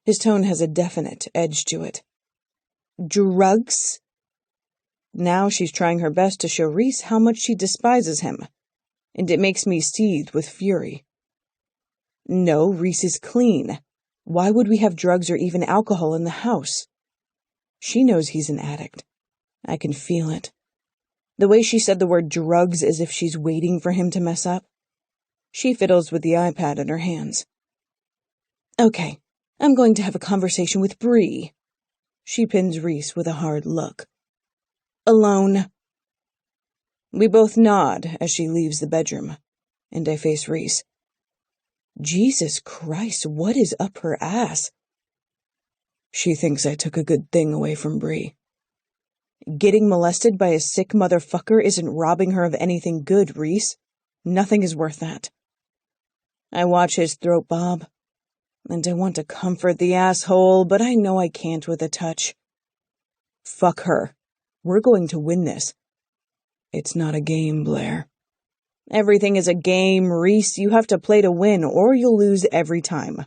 His tone has a definite edge to it. Drugs? Now she's trying her best to show Reese how much she despises him, and it makes me seethe with fury. No, Reese is clean. Why would we have drugs or even alcohol in the house? She knows he's an addict. I can feel it. The way she said the word drugs as if she's waiting for him to mess up. She fiddles with the iPad in her hands. Okay, I'm going to have a conversation with Bree. She pins Reese with a hard look. Alone. We both nod as she leaves the bedroom, and I face Reese. Jesus Christ, what is up her ass? She thinks I took a good thing away from Bree. Getting molested by a sick motherfucker isn't robbing her of anything good, Reese. Nothing is worth that. I watch his throat bob, and I want to comfort the asshole, but I know I can't with a touch. Fuck her. We're going to win this. It's not a game, Blair. Everything is a game, Reese. You have to play to win, or you'll lose every time.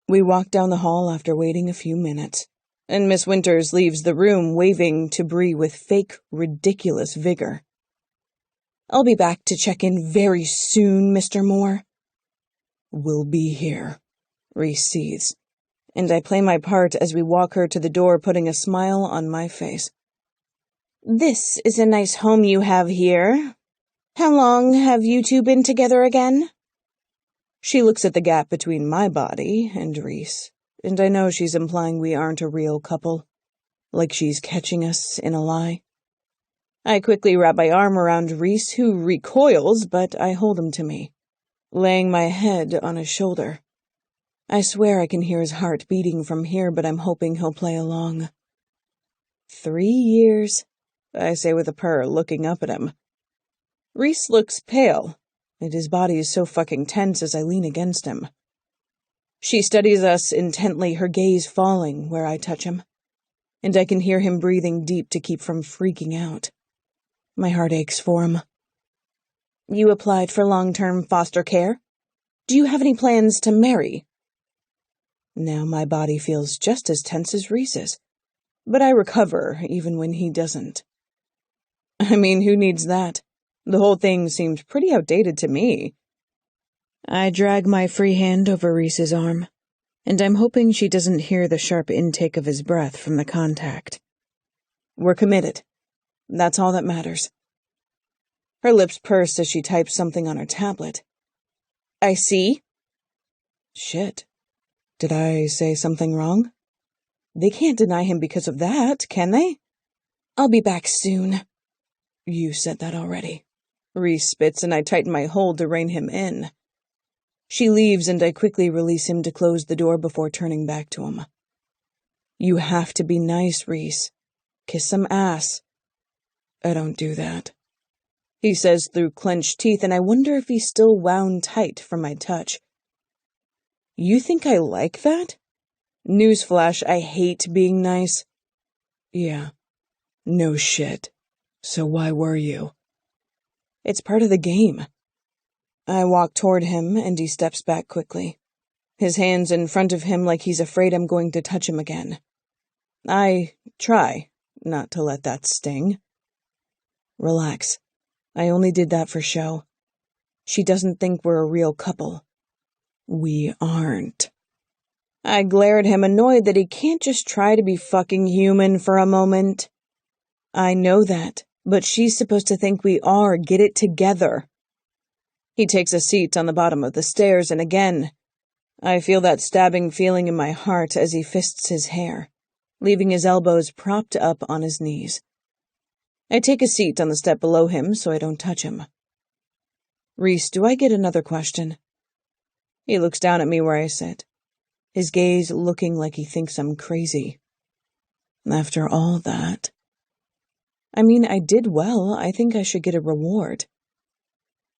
We walk down the hall after waiting a few minutes, and Miss Winters leaves the room waving to Bree with fake, ridiculous vigor. I'll be back to check in very soon, Mr. Moore. We'll be here, Reese seethes, and I play my part as we walk her to the door, putting a smile on my face. This is a nice home you have here. How long have you two been together again? She looks at the gap between my body and Reese, and I know she's implying we aren't a real couple, like she's catching us in a lie. I quickly wrap my arm around Reese, who recoils, but I hold him to me, laying my head on his shoulder. I swear I can hear his heart beating from here, but I'm hoping he'll play along. 3 years, I say with a purr, looking up at him. Reese looks pale, and his body is so fucking tense as I lean against him. She studies us intently, her gaze falling where I touch him, and I can hear him breathing deep to keep from freaking out. My heart aches for him. You applied for long-term foster care? Do you have any plans to marry? Now my body feels just as tense as Reese's, but I recover even when he doesn't. I mean, who needs that? The whole thing seemed pretty outdated to me. I drag my free hand over Reese's arm, and I'm hoping she doesn't hear the sharp intake of his breath from the contact. We're committed. That's all that matters. Her lips purse as she types something on her tablet. I see. Shit. Did I say something wrong? They can't deny him because of that, can they? I'll be back soon. You said that already. Reese spits, and I tighten my hold to rein him in. She leaves, and I quickly release him to close the door before turning back to him. You have to be nice, Reese. Kiss some ass. I don't do that, he says through clenched teeth, and I wonder if he's still wound tight from my touch. You think I like that? Newsflash, I hate being nice. Yeah. No shit. So why were you? It's part of the game. I walk toward him, and he steps back quickly, his hands in front of him like he's afraid I'm going to touch him again. I try not to let that sting. Relax. I only did that for show. She doesn't think we're a real couple. We aren't. I glare at him, annoyed that he can't just try to be fucking human for a moment. I know that, but she's supposed to think we are. Get it together. He takes a seat on the bottom of the stairs, and again, I feel that stabbing feeling in my heart as he fists his hair, leaving his elbows propped up on his knees. I take a seat on the step below him so I don't touch him. Reese, do I get another question? He looks down at me where I sit, his gaze looking like he thinks I'm crazy. After all that... I mean, I did well. I think I should get a reward.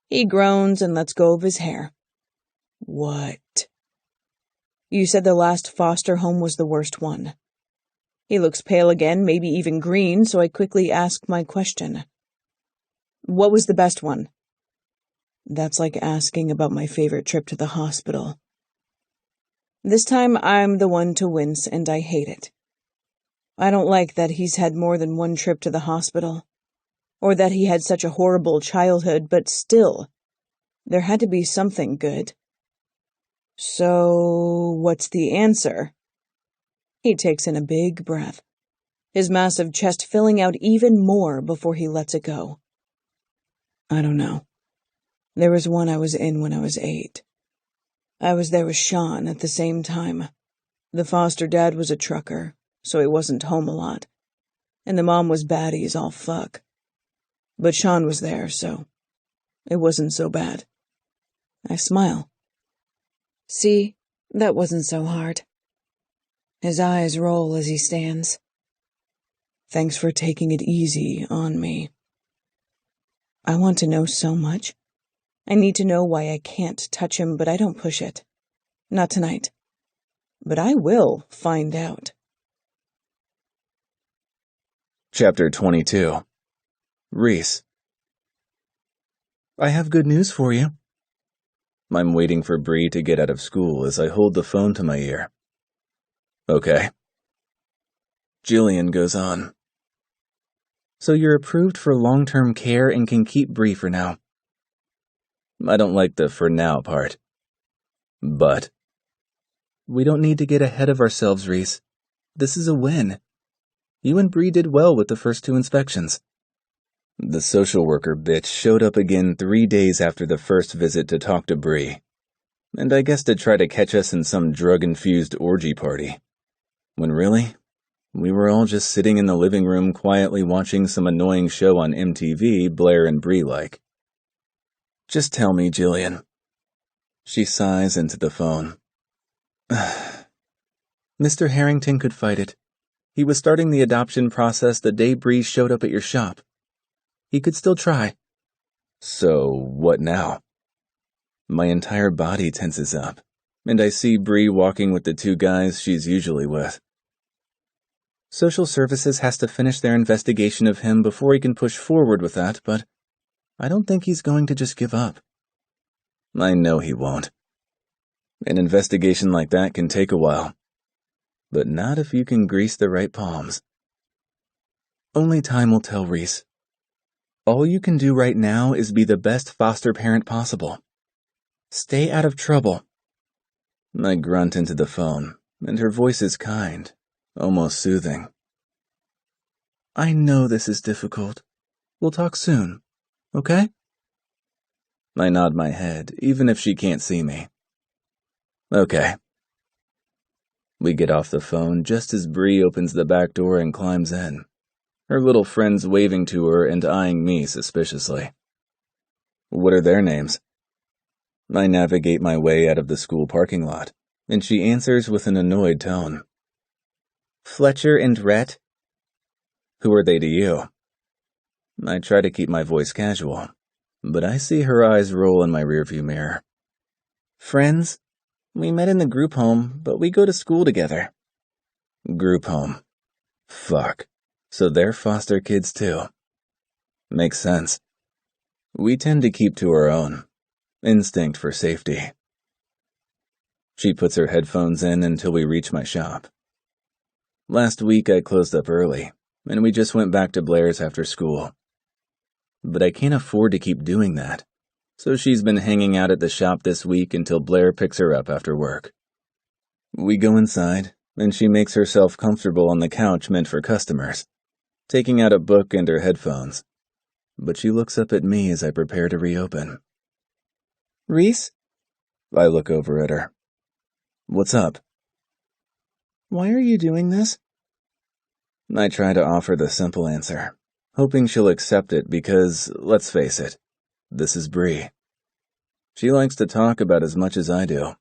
He groans and lets go of his hair. What? You said the last foster home was the worst one. He looks pale again, maybe even green, so I quickly ask my question. What was the best one? That's like asking about my favorite trip to the hospital. This time I'm the one to wince, and I hate it. I don't like that he's had more than one trip to the hospital, or that he had such a horrible childhood, but still, there had to be something good. So, what's the answer? He takes in a big breath, his massive chest filling out even more before he lets it go. I don't know. There was one I was in when I was 8. I was there with Sean at the same time. The foster dad was a trucker, so he wasn't home a lot, and the mom was batty as all fuck. But Sean was there, so it wasn't so bad. I smile. See, that wasn't so hard. His eyes roll as he stands. Thanks for taking it easy on me. I want to know so much. I need to know why I can't touch him, but I don't push it. Not tonight. But I will find out. Chapter 22. Reese. I have good news for you. I'm waiting for Bree to get out of school as I hold the phone to my ear. Okay. Jillian goes on. So you're approved for long-term care and can keep Bree for now. I don't like the for now part. But we don't need to get ahead of ourselves, Reese. This is a win. You and Bree did well with the first 2 inspections. The social worker bitch showed up again 3 days after the first visit to talk to Bree, and I guess to try to catch us in some drug-infused orgy party, when really, we were all just sitting in the living room quietly watching some annoying show on MTV Blair and Bree like. Just tell me, Jillian. She sighs into the phone. Mr. Harrington could fight it. He was starting the adoption process the day Bree showed up at your shop. He could still try. So, what now? My entire body tenses up, and I see Bree walking with the 2 guys she's usually with. Social services has to finish their investigation of him before he can push forward with that, but I don't think he's going to just give up. I know he won't. An investigation like that can take a while, but not if you can grease the right palms. Only time will tell, Reese. All you can do right now is be the best foster parent possible. Stay out of trouble. I grunt into the phone, and her voice is kind, almost soothing. I know this is difficult. We'll talk soon, okay? I nod my head, even if she can't see me. Okay. We get off the phone just as Bree opens the back door and climbs in, her little friends waving to her and eyeing me suspiciously. What are their names? I navigate my way out of the school parking lot, and she answers with an annoyed tone. Fletcher and Rhett. Who are they to you? I try to keep my voice casual, but I see her eyes roll in my rearview mirror. Friends? We met in the group home, but we go to school together. Group home. Fuck. So they're foster kids too. Makes sense. We tend to keep to our own. Instinct for safety. She puts her headphones in until we reach my shop. Last week I closed up early, and we just went back to Blair's after school. But I can't afford to keep doing that, so she's been hanging out at the shop this week until Blair picks her up after work. We go inside, and she makes herself comfortable on the couch meant for customers, taking out a book and her headphones. But she looks up at me as I prepare to reopen. Reese? I look over at her. What's up? Why are you doing this? I try to offer the simple answer, hoping she'll accept it because, let's face it, this is Bree. She likes to talk about as much as I do.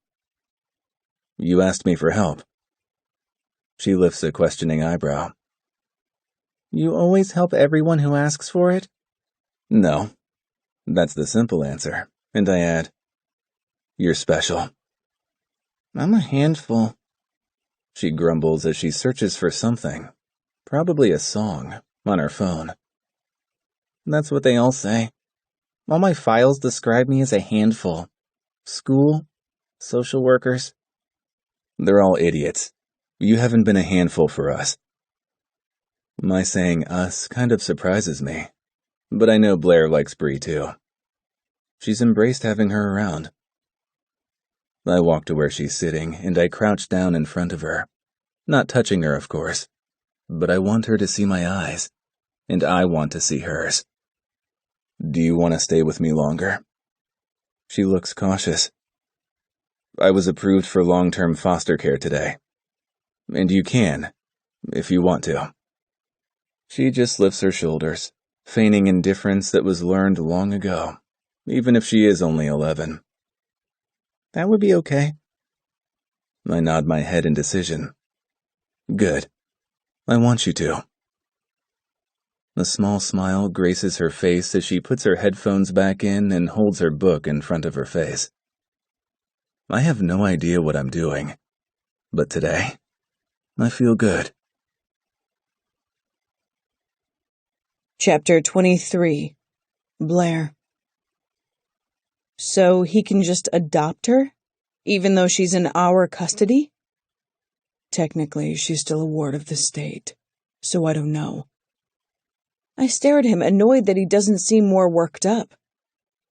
You asked me for help. She lifts a questioning eyebrow. You always help everyone who asks for it? No. That's the simple answer, and I add, you're special. I'm a handful. She grumbles as she searches for something, probably a song, on her phone. That's what they all say. All my files describe me as a handful. School, social workers. They're all idiots. You haven't been a handful for us. My saying us kind of surprises me, but I know Blair likes Bree too. She's embraced having her around. I walk to where she's sitting, and I crouch down in front of her. Not touching her, of course, but I want her to see my eyes, and I want to see hers. Do you want to stay with me longer? She looks cautious. I was approved for long-term foster care today. And you can, if you want to. She just lifts her shoulders, feigning indifference that was learned long ago, even if she is only 11. That would be okay. I nod my head in decision. Good. I want you to. A small smile graces her face as she puts her headphones back in and holds her book in front of her face. I have no idea what I'm doing, but today, I feel good. Chapter 23. Blair. So he can just adopt her, even though she's in our custody? Technically, she's still a ward of the state, so I don't know. I stare at him, annoyed that he doesn't seem more worked up.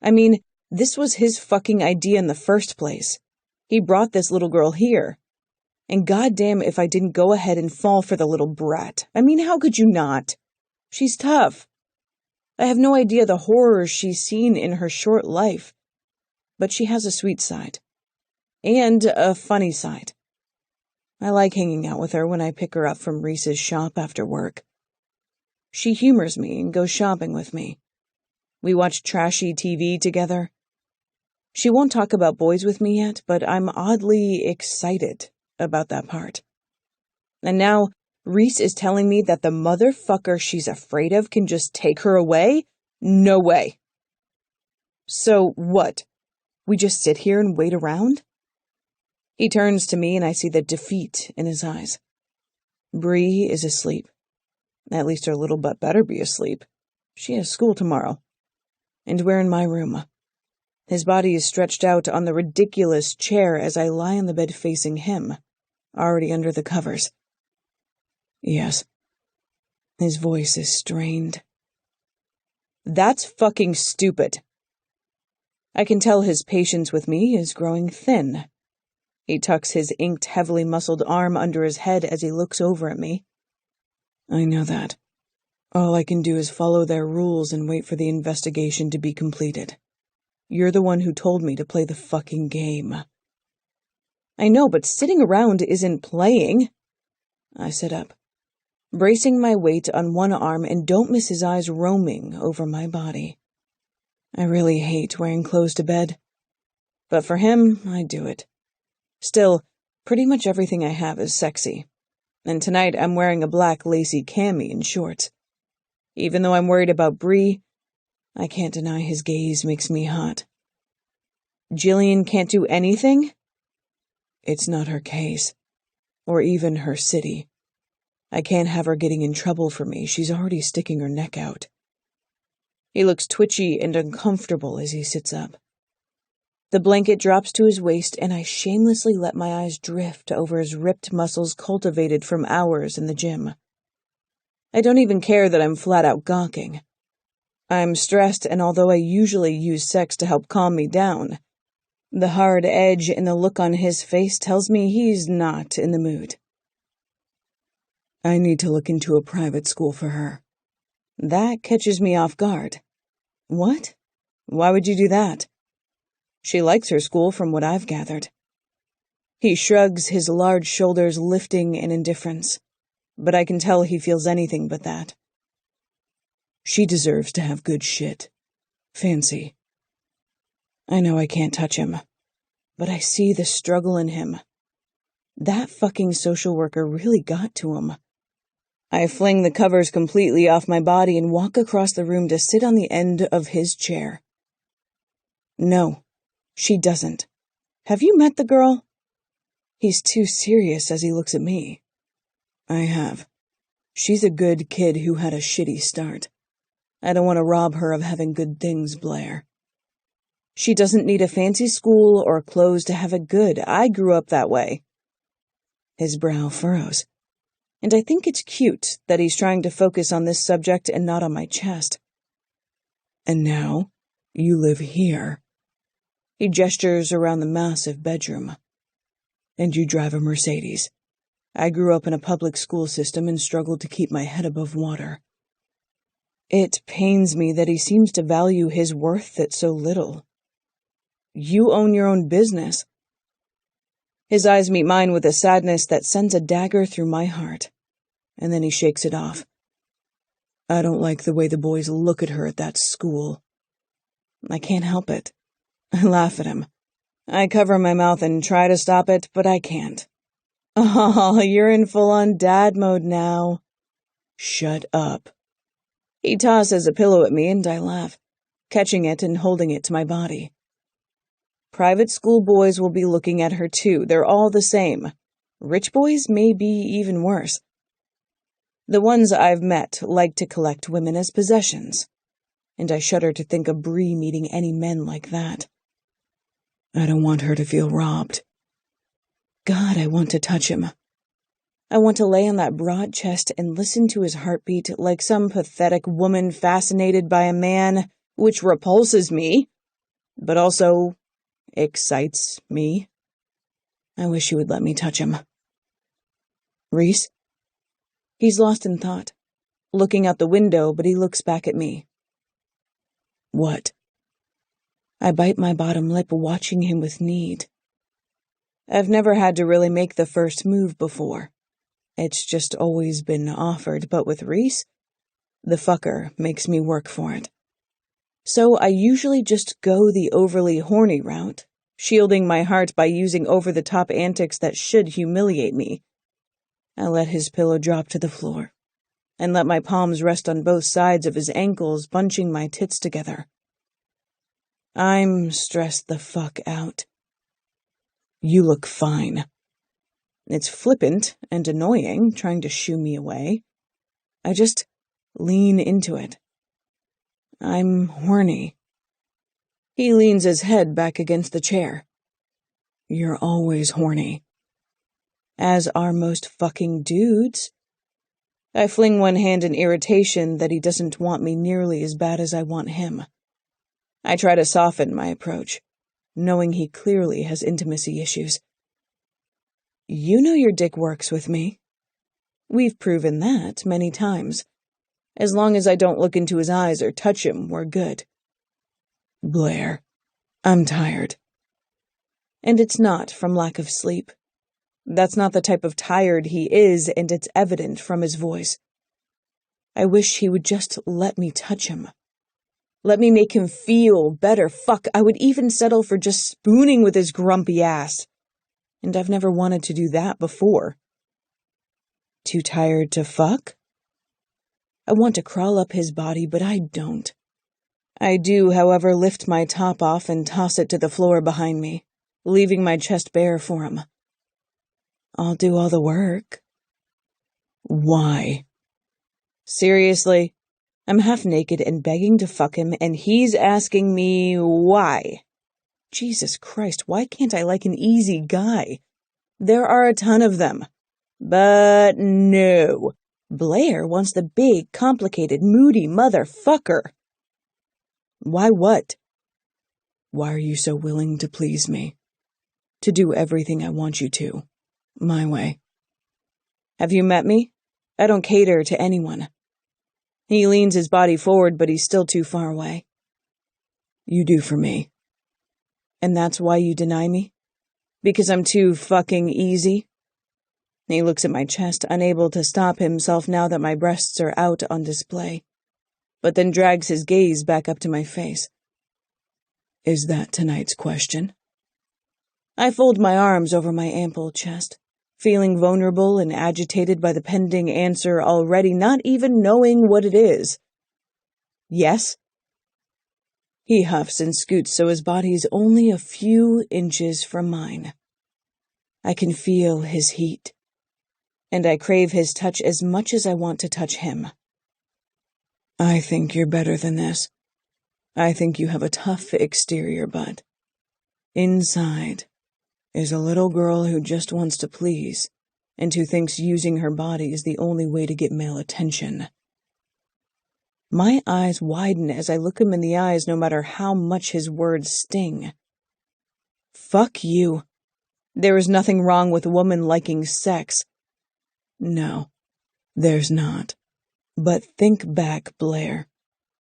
I mean, this was his fucking idea in the first place. He brought this little girl here. And goddamn if I didn't go ahead and fall for the little brat. I mean, how could you not? She's tough. I have no idea the horrors she's seen in her short life. But she has a sweet side. And a funny side. I like hanging out with her when I pick her up from Reese's shop after work. She humors me and goes shopping with me. We watch trashy TV together. She won't talk about boys with me yet, but I'm oddly excited about that part. And now, Reese is telling me that the motherfucker she's afraid of can just take her away? No way. So what? We just sit here and wait around? He turns to me and I see the defeat in his eyes. Bree is asleep. At least her little butt better be asleep. She has school tomorrow. And we're in my room. His body is stretched out on the ridiculous chair as I lie on the bed facing him, already under the covers. Yes. His voice is strained. That's fucking stupid. I can tell his patience with me is growing thin. He tucks his inked, heavily muscled arm under his head as he looks over at me. I know that. All I can do is follow their rules and wait for the investigation to be completed. You're the one who told me to play the fucking game. I know, but sitting around isn't playing. I sit up, bracing my weight on one arm and don't miss his eyes roaming over my body. I really hate wearing clothes to bed. But for him, I do it. Still, pretty much everything I have is sexy. And tonight I'm wearing a black lacy cami and shorts. Even though I'm worried about Bree, I can't deny his gaze makes me hot. Jillian can't do anything? It's not her case. Or even her city. I can't have her getting in trouble for me. She's already sticking her neck out. He looks twitchy and uncomfortable as he sits up. The blanket drops to his waist, and I shamelessly let my eyes drift over his ripped muscles cultivated from hours in the gym. I don't even care that I'm flat out gawking. I'm stressed, and although I usually use sex to help calm me down, the hard edge in the look on his face tells me he's not in the mood. I need to look into a private school for her. That catches me off guard. What? Why would you do that? She likes her school from what I've gathered. He shrugs, his large shoulders lifting in indifference, but I can tell he feels anything but that. She deserves to have good shit. Fancy. I know I can't touch him, but I see the struggle in him. That fucking social worker really got to him. I fling the covers completely off my body and walk across the room to sit on the end of his chair. No, she doesn't. Have you met the girl? He's too serious as he looks at me. I have. She's a good kid who had a shitty start. I don't want to rob her of having good things, Blair. She doesn't need a fancy school or clothes to have it good. I grew up that way. His brow furrows, and I think it's cute that he's trying to focus on this subject and not on my chest. And now, you live here. He gestures around the massive bedroom. And you drive a Mercedes. I grew up in a public school system and struggled to keep my head above water. It pains me that he seems to value his worth at so little. You own your own business. His eyes meet mine with a sadness that sends a dagger through my heart, and then he shakes it off. I don't like the way the boys look at her at that school. I can't help it. I laugh at him. I cover my mouth and try to stop it, but I can't. Oh, you're in full-on dad mode now. Shut up. He tosses a pillow at me and I laugh, catching it and holding it to my body. Private school boys will be looking at her too. They're all the same. Rich boys may be even worse. The ones I've met like to collect women as possessions, and I shudder to think of Bree meeting any men like that. I don't want her to feel robbed. God, I want to touch him. I want to lay on that broad chest and listen to his heartbeat like some pathetic woman fascinated by a man, which repulses me, but also excites me. I wish he would let me touch him. Reese? He's lost in thought, looking out the window, but he looks back at me. What? I bite my bottom lip, watching him with need. I've never had to really make the first move before. It's just always been offered, but with Reese, the fucker makes me work for it. So I usually just go the overly horny route, shielding my heart by using over-the-top antics that should humiliate me. I let his pillow drop to the floor, and let my palms rest on both sides of his ankles, bunching my tits together. I'm stressed the fuck out. You look fine. It's flippant and annoying, trying to shoo me away. I just lean into it. I'm horny. He leans his head back against the chair. You're always horny. As are most fucking dudes. I fling one hand in irritation that he doesn't want me nearly as bad as I want him. I try to soften my approach, knowing he clearly has intimacy issues. You know your dick works with me. We've proven that many times. As long as I don't look into his eyes or touch him, we're good. Blair, I'm tired. And it's not from lack of sleep. That's not the type of tired he is, and it's evident from his voice. I wish he would just let me touch him. Let me make him feel better. Fuck, I would even settle for just spooning with his grumpy ass. And I've never wanted to do that before. Too tired to fuck? I want to crawl up his body, but I don't. I do, however, lift my top off and toss it to the floor behind me, leaving my chest bare for him. I'll do all the work. Why? Seriously? I'm half naked and begging to fuck him, and he's asking me why. Jesus Christ, why can't I like an easy guy? There are a ton of them. But no. Blair wants the big, complicated, moody motherfucker. Why what? Why are you so willing to please me? To do everything I want you to. My way. Have you met me? I don't cater to anyone. He leans his body forward, but he's still too far away. You do for me. And that's why you deny me? Because I'm too fucking easy? He looks at my chest, unable to stop himself now that my breasts are out on display, but then drags his gaze back up to my face. Is that tonight's question? I fold my arms over my ample chest, feeling vulnerable and agitated by the pending answer already, not even knowing what it is. Yes? He huffs and scoots so his body's only a few inches from mine. I can feel his heat, and I crave his touch as much as I want to touch him. I think you're better than this. I think you have a tough exterior, but inside is a little girl who just wants to please, and who thinks using her body is the only way to get male attention. My eyes widen as I look him in the eyes, no matter how much his words sting. Fuck you. There is nothing wrong with a woman liking sex. No, there's not. But think back, Blair,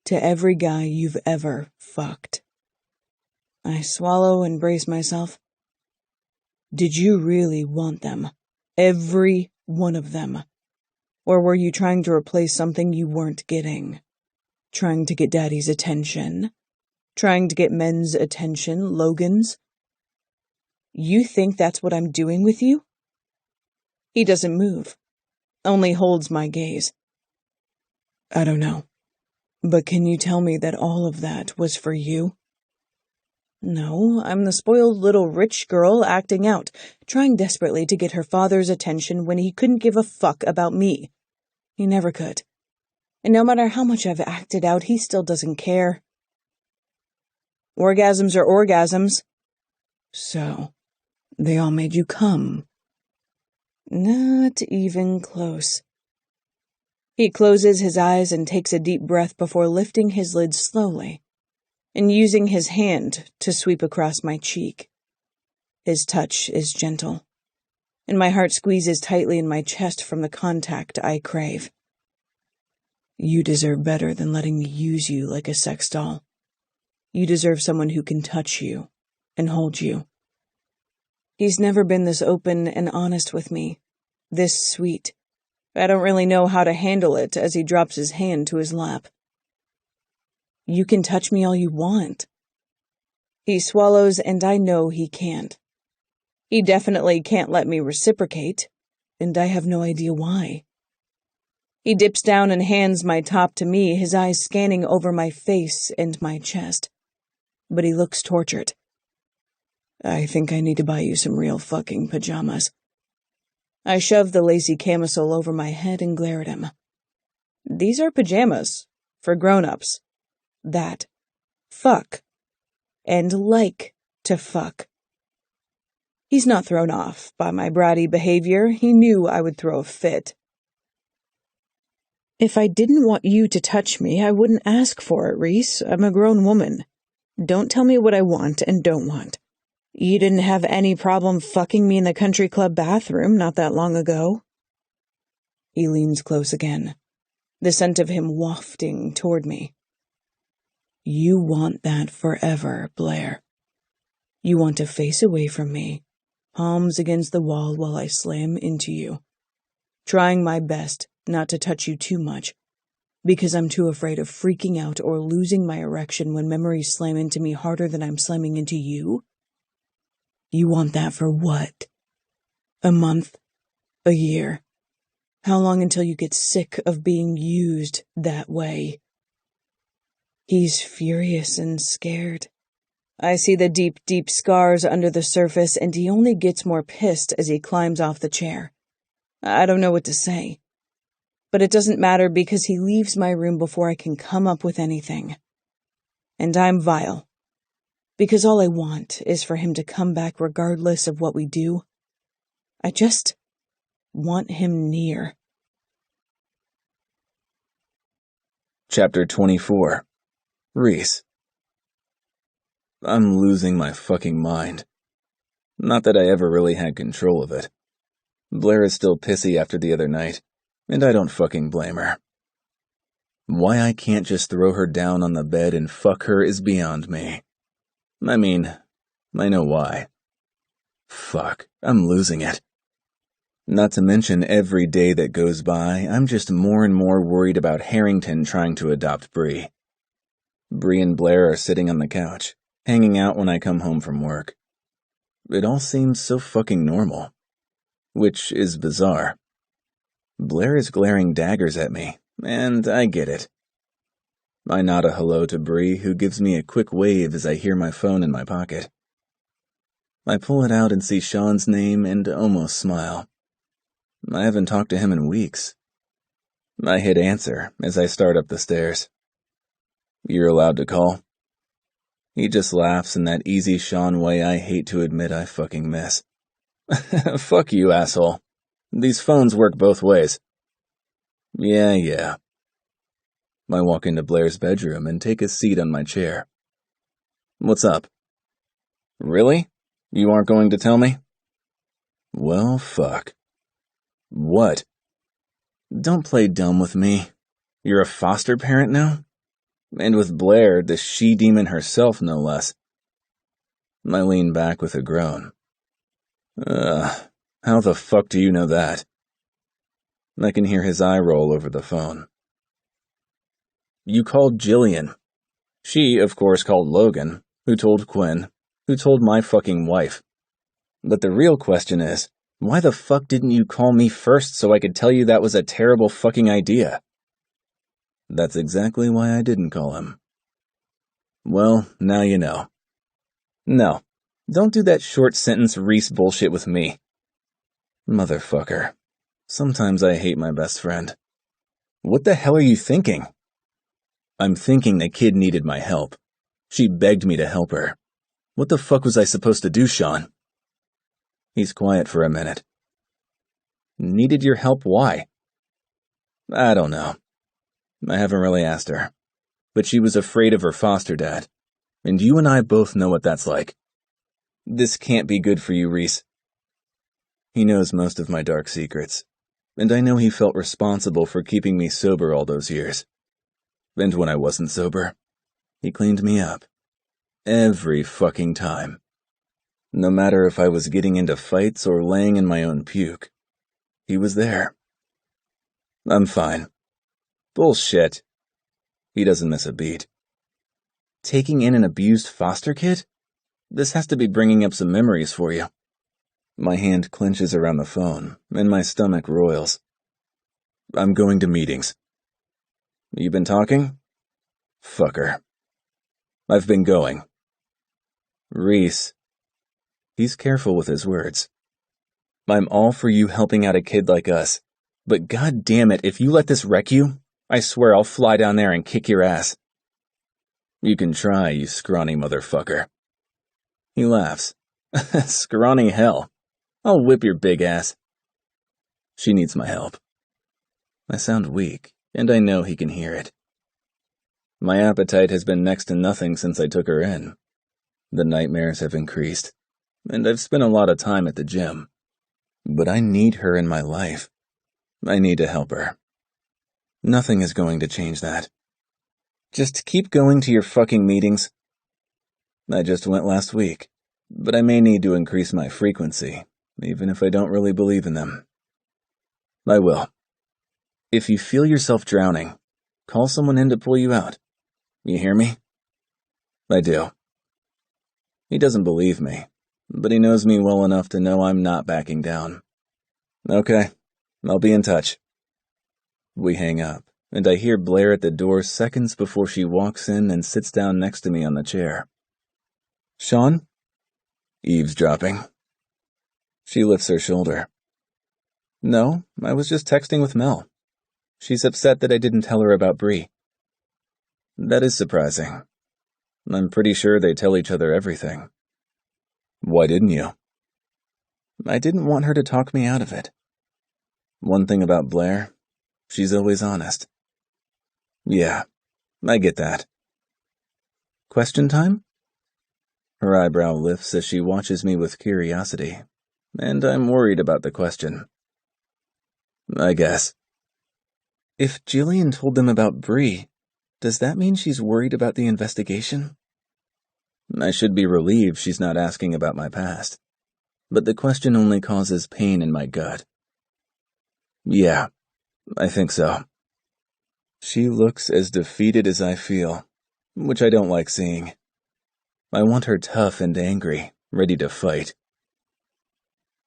to every guy you've ever fucked. I swallow and brace myself. Did you really want them? Every one of them? Or were you trying to replace something you weren't getting? Trying to get Daddy's attention? Trying to get men's attention, Logan's? You think that's what I'm doing with you? He doesn't move, only holds my gaze. I don't know, but can you tell me that all of that was for you? No, I'm the spoiled little rich girl acting out, trying desperately to get her father's attention when he couldn't give a fuck about me. He never could. And no matter how much I've acted out, he still doesn't care. Orgasms are orgasms. So, they all made you come. Not even close. He closes his eyes and takes a deep breath before lifting his lids slowly and using his hand to sweep across my cheek. His touch is gentle, and my heart squeezes tightly in my chest from the contact I crave. You deserve better than letting me use you like a sex doll. You deserve someone who can touch you and hold you. He's never been this open and honest with me, this sweet. I don't really know how to handle it as he drops his hand to his lap. You can touch me all you want. He swallows, and I know he can't. He definitely can't let me reciprocate, and I have no idea why. He dips down and hands my top to me, his eyes scanning over my face and my chest. But he looks tortured. I think I need to buy you some real fucking pajamas. I shove the lacy camisole over my head and glare at him. These are pajamas, for grown-ups. That fuck, and like to fuck. He's not thrown off by my bratty behavior. He knew I would throw a fit. If I didn't want you to touch me, I wouldn't ask for it, Reese. I'm a grown woman. Don't tell me what I want and don't want. You didn't have any problem fucking me in the country club bathroom not that long ago. He leans close again, the scent of him wafting toward me. You want that forever, Blair. You want to face away from me, palms against the wall while I slam into you, trying my best not to touch you too much, because I'm too afraid of freaking out or losing my erection when memories slam into me harder than I'm slamming into you? You want that for what? A month? A year? How long until you get sick of being used that way? He's furious and scared. I see the deep, deep scars under the surface, and he only gets more pissed as he climbs off the chair. I don't know what to say. But it doesn't matter because he leaves my room before I can come up with anything. And I'm vile. because all I want is for him to come back regardless of what we do. I just want him near. Chapter 24. Reese. I'm losing my fucking mind. Not that I ever really had control of it. Blair is still pissy after the other night, and I don't fucking blame her. Why I can't just throw her down on the bed and fuck her is beyond me. I mean, I know why. Fuck, I'm losing it. Not to mention every day that goes by, I'm just more and more worried about Harrington trying to adopt Bree. Bree and Blair are sitting on the couch, hanging out when I come home from work. It all seems so fucking normal, which is bizarre. Blair is glaring daggers at me, and I get it. I nod a hello to Bree, who gives me a quick wave as I hear my phone in my pocket. I pull it out and see Sean's name and almost smile. I haven't talked to him in weeks. I hit answer as I start up the stairs. You're allowed to call. He just laughs in that easy Sean way I hate to admit I fucking miss. Fuck you, asshole. These phones work both ways. Yeah. I walk into Blair's bedroom and take a seat on my chair. What's up? Really? You aren't going to tell me? Well, fuck. What? Don't play dumb with me. You're a foster parent now? And with Blair, the she-demon herself, no less. I lean back with a groan. How the fuck do you know that? I can hear his eye roll over the phone. You called Jillian. She, of course, called Logan, who told Quinn, who told my fucking wife. But the real question is, why the fuck didn't you call me first so I could tell you that was a terrible fucking idea? That's exactly why I didn't call him. Well, now you know. No, don't do that short sentence Reese bullshit with me. Motherfucker. Sometimes I hate my best friend. What the hell are you thinking? I'm thinking the kid needed my help. She begged me to help her. What the fuck was I supposed to do, Sean? He's quiet for a minute. Needed your help, why? I don't know. I haven't really asked her. But she was afraid of her foster dad. And you and I both know what that's like. This can't be good for you, Reese. He knows most of my dark secrets. And I know he felt responsible for keeping me sober all those years. And when I wasn't sober, he cleaned me up. Every fucking time. No matter if I was getting into fights or laying in my own puke. He was there. I'm fine. Bullshit. He doesn't miss a beat. Taking in an abused foster kid? This has to be bringing up some memories for you. My hand clenches around the phone, and my stomach roils. I'm going to meetings. You been talking? Fucker. I've been going. Reese. He's careful with his words. I'm all for you helping out a kid like us, but god damn it, if you let this wreck you, I swear I'll fly down there and kick your ass. You can try, you scrawny motherfucker. He laughs. Scrawny hell. I'll whip your big ass. She needs my help. I sound weak, and I know he can hear it. My appetite has been next to nothing since I took her in. The nightmares have increased, and I've spent a lot of time at the gym. But I need her in my life. I need to help her. Nothing is going to change that. Just keep going to your fucking meetings. I just went last week, but I may need to increase my frequency, even if I don't really believe in them. I will. If you feel yourself drowning, call someone in to pull you out. You hear me? I do. He doesn't believe me, but he knows me well enough to know I'm not backing down. Okay, I'll be in touch. We hang up, and I hear Blair at the door seconds before she walks in and sits down next to me on the chair. Sean? Eavesdropping. She lifts her shoulder. No, I was just texting with Mel. She's upset that I didn't tell her about Bree. That is surprising. I'm pretty sure they tell each other everything. Why didn't you? I didn't want her to talk me out of it. One thing about Blair, she's always honest. Yeah, I get that. Question time? Her eyebrow lifts as she watches me with curiosity, and I'm worried about the question. I guess. If Jillian told them about Bree, does that mean she's worried about the investigation? I should be relieved she's not asking about my past, but the question only causes pain in my gut. Yeah, I think so. She looks as defeated as I feel, which I don't like seeing. I want her tough and angry, ready to fight.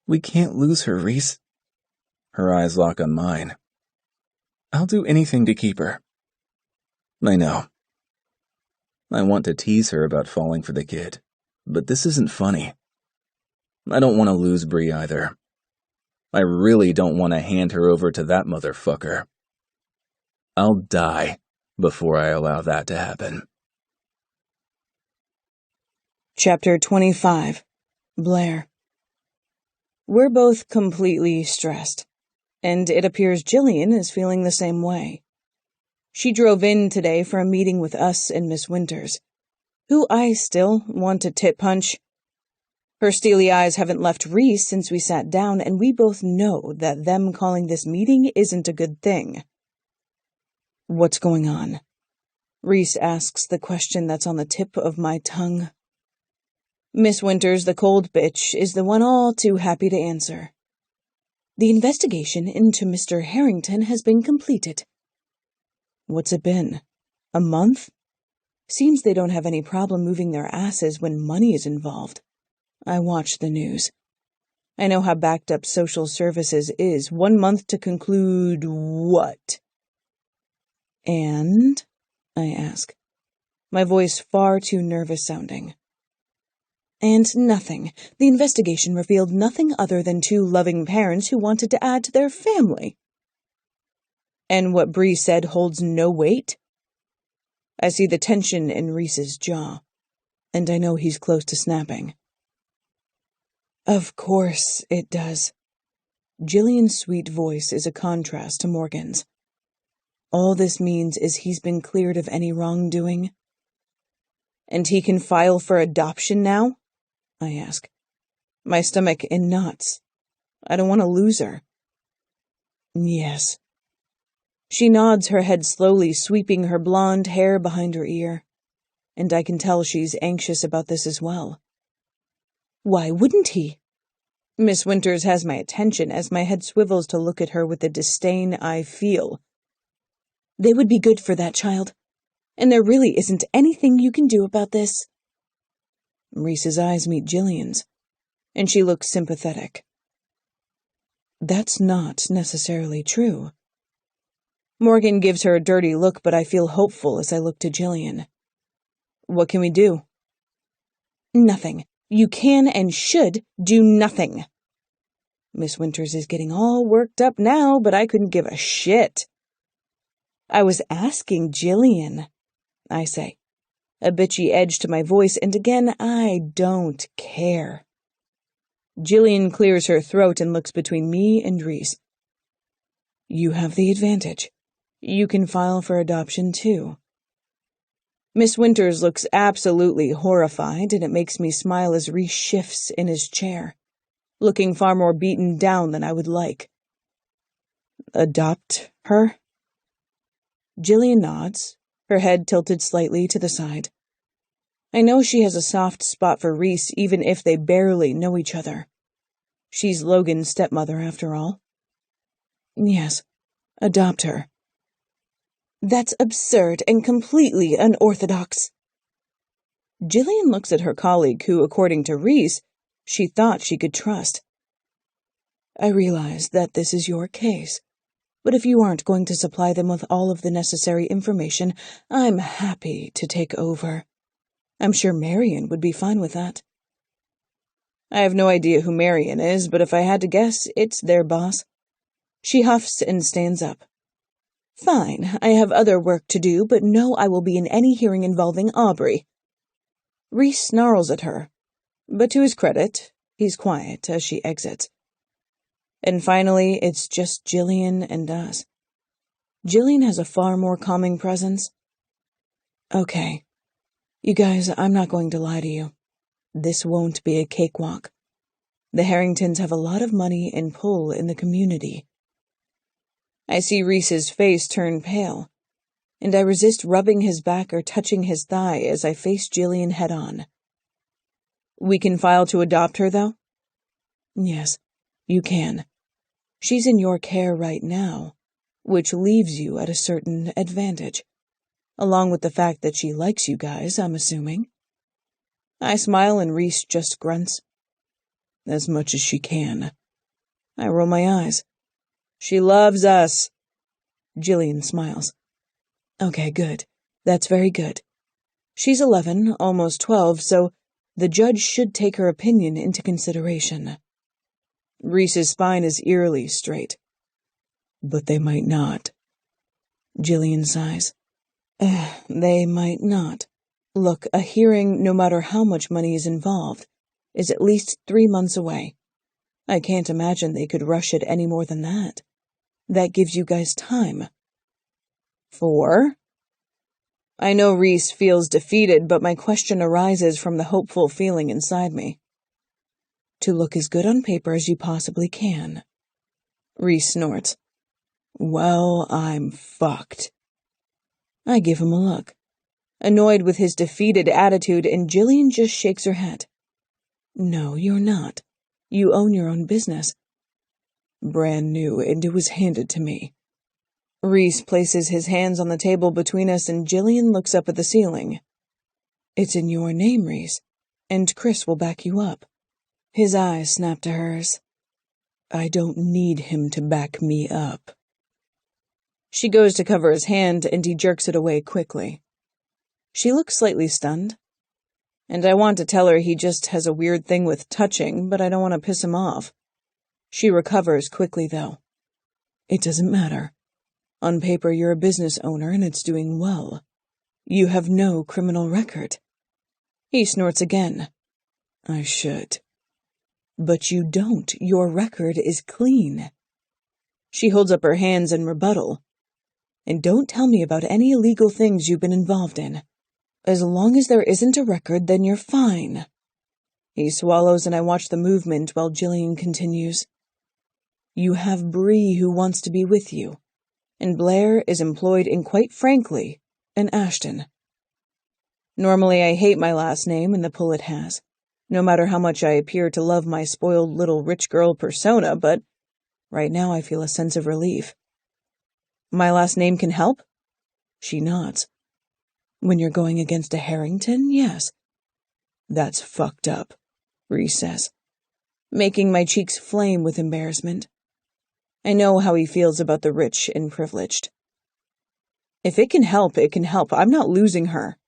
We can't lose her, Reese. Her eyes lock on mine. I'll do anything to keep her. I know. I want to tease her about falling for the kid, but this isn't funny. I don't want to lose Bree either. I really don't want to hand her over to that motherfucker. I'll die before I allow that to happen. Chapter 25. Blair. We're both completely stressed, and it appears Jillian is feeling the same way. She drove in today for a meeting with us and Miss Winters, who I still want to tit punch. Her steely eyes haven't left Reese since we sat down, and we both know that them calling this meeting isn't a good thing. What's going on? Reese asks the question that's on the tip of my tongue. Miss Winters, the cold bitch, is the one all too happy to answer. The investigation into Mr. Harrington has been completed. What's it been? A month? Seems they don't have any problem moving their asses when money is involved. I watch the news. I know how backed up social services is. 1 month to conclude what? And? I ask, my voice far too nervous sounding. And nothing. The investigation revealed nothing other than 2 loving parents who wanted to add to their family. And what Bree said holds no weight? I see the tension in Reese's jaw, and I know he's close to snapping. Of course it does. Jillian's sweet voice is a contrast to Morgan's. All this means is he's been cleared of any wrongdoing. And he can file for adoption now? I ask, my stomach in knots. I don't want to lose her. Yes. She nods her head slowly, sweeping her blonde hair behind her ear, and I can tell she's anxious about this as well. Why wouldn't he? Miss Winters has my attention as my head swivels to look at her with the disdain I feel. They would be good for that child, and there really isn't anything you can do about this. Reese's eyes meet Jillian's, and she looks sympathetic. That's not necessarily true. Morgan gives her a dirty look, but I feel hopeful as I look to Jillian. What can we do? Nothing. You can and should do nothing. Miss Winters is getting all worked up now, but I couldn't give a shit. I was asking Jillian, I say, a bitchy edge to my voice, and again, I don't care. Jillian clears her throat and looks between me and Reese. You have the advantage. You can file for adoption, too. Miss Winters looks absolutely horrified, and it makes me smile as Reese shifts in his chair, looking far more beaten down than I would like. Adopt her? Jillian nods, her head tilted slightly to the side. I know she has a soft spot for Reese, even if they barely know each other. She's Logan's stepmother, after all. Yes, adopt her. That's absurd and completely unorthodox. Jillian looks at her colleague, who, according to Reese, she thought she could trust. I realize that this is your case, but if you aren't going to supply them with all of the necessary information, I'm happy to take over. I'm sure Marion would be fine with that. I have no idea who Marion is, but if I had to guess, it's their boss. She huffs and stands up. Fine, I have other work to do, but no, I will be in any hearing involving Aubrey. Reese snarls at her, but to his credit, he's quiet as she exits. And finally, it's just Jillian and us. Jillian has a far more calming presence. Okay. You guys, I'm not going to lie to you. This won't be a cakewalk. The Harringtons have a lot of money and pull in the community. I see Reese's face turn pale, and I resist rubbing his back or touching his thigh as I face Jillian head-on. We can file to adopt her, though? Yes, you can. She's in your care right now, which leaves you at a certain advantage, along with the fact that she likes you guys, I'm assuming. I smile and Reese just grunts. As much as she can. I roll my eyes. She loves us. Jillian smiles. Okay, good. That's very good. She's 11, almost 12, so the judge should take her opinion into consideration. Reese's spine is eerily straight. But they might not. Jillian sighs. They might not. Look, a hearing, no matter how much money is involved, is at least 3 months away. I can't imagine they could rush it any more than that. That gives you guys time. 4? I know Reese feels defeated, but my question arises from the hopeful feeling inside me. To look as good on paper as you possibly can. Reese snorts. Well, I'm fucked. I give him a look, annoyed with his defeated attitude, and Jillian just shakes her head. No, you're not. You own your own business. Brand new, and it was handed to me. Reese places his hands on the table between us, and Jillian looks up at the ceiling. It's in your name, Reese, and Chris will back you up. His eyes snap to hers. I don't need him to back me up. She goes to cover his hand, and he jerks it away quickly. She looks slightly stunned, and I want to tell her he just has a weird thing with touching, but I don't want to piss him off. She recovers quickly, though. It doesn't matter. On paper, you're a business owner, and it's doing well. You have no criminal record. He snorts again. I should. But you don't. Your record is clean. She holds up her hands in rebuttal. And don't tell me about any illegal things you've been involved in. As long as there isn't a record, then you're fine. He swallows, and I watch the movement while Jillian continues. You have Bree who wants to be with you, and Blair is employed in, quite frankly, an Ashton. Normally I hate my last name and the pull it has, no matter how much I appear to love my spoiled little rich girl persona, but right now I feel a sense of relief. My last name can help? She nods. When you're going against a Harrington, yes. That's fucked up, Reese says, making my cheeks flame with embarrassment. I know how he feels about the rich and privileged. If it can help, it can help. I'm not losing her.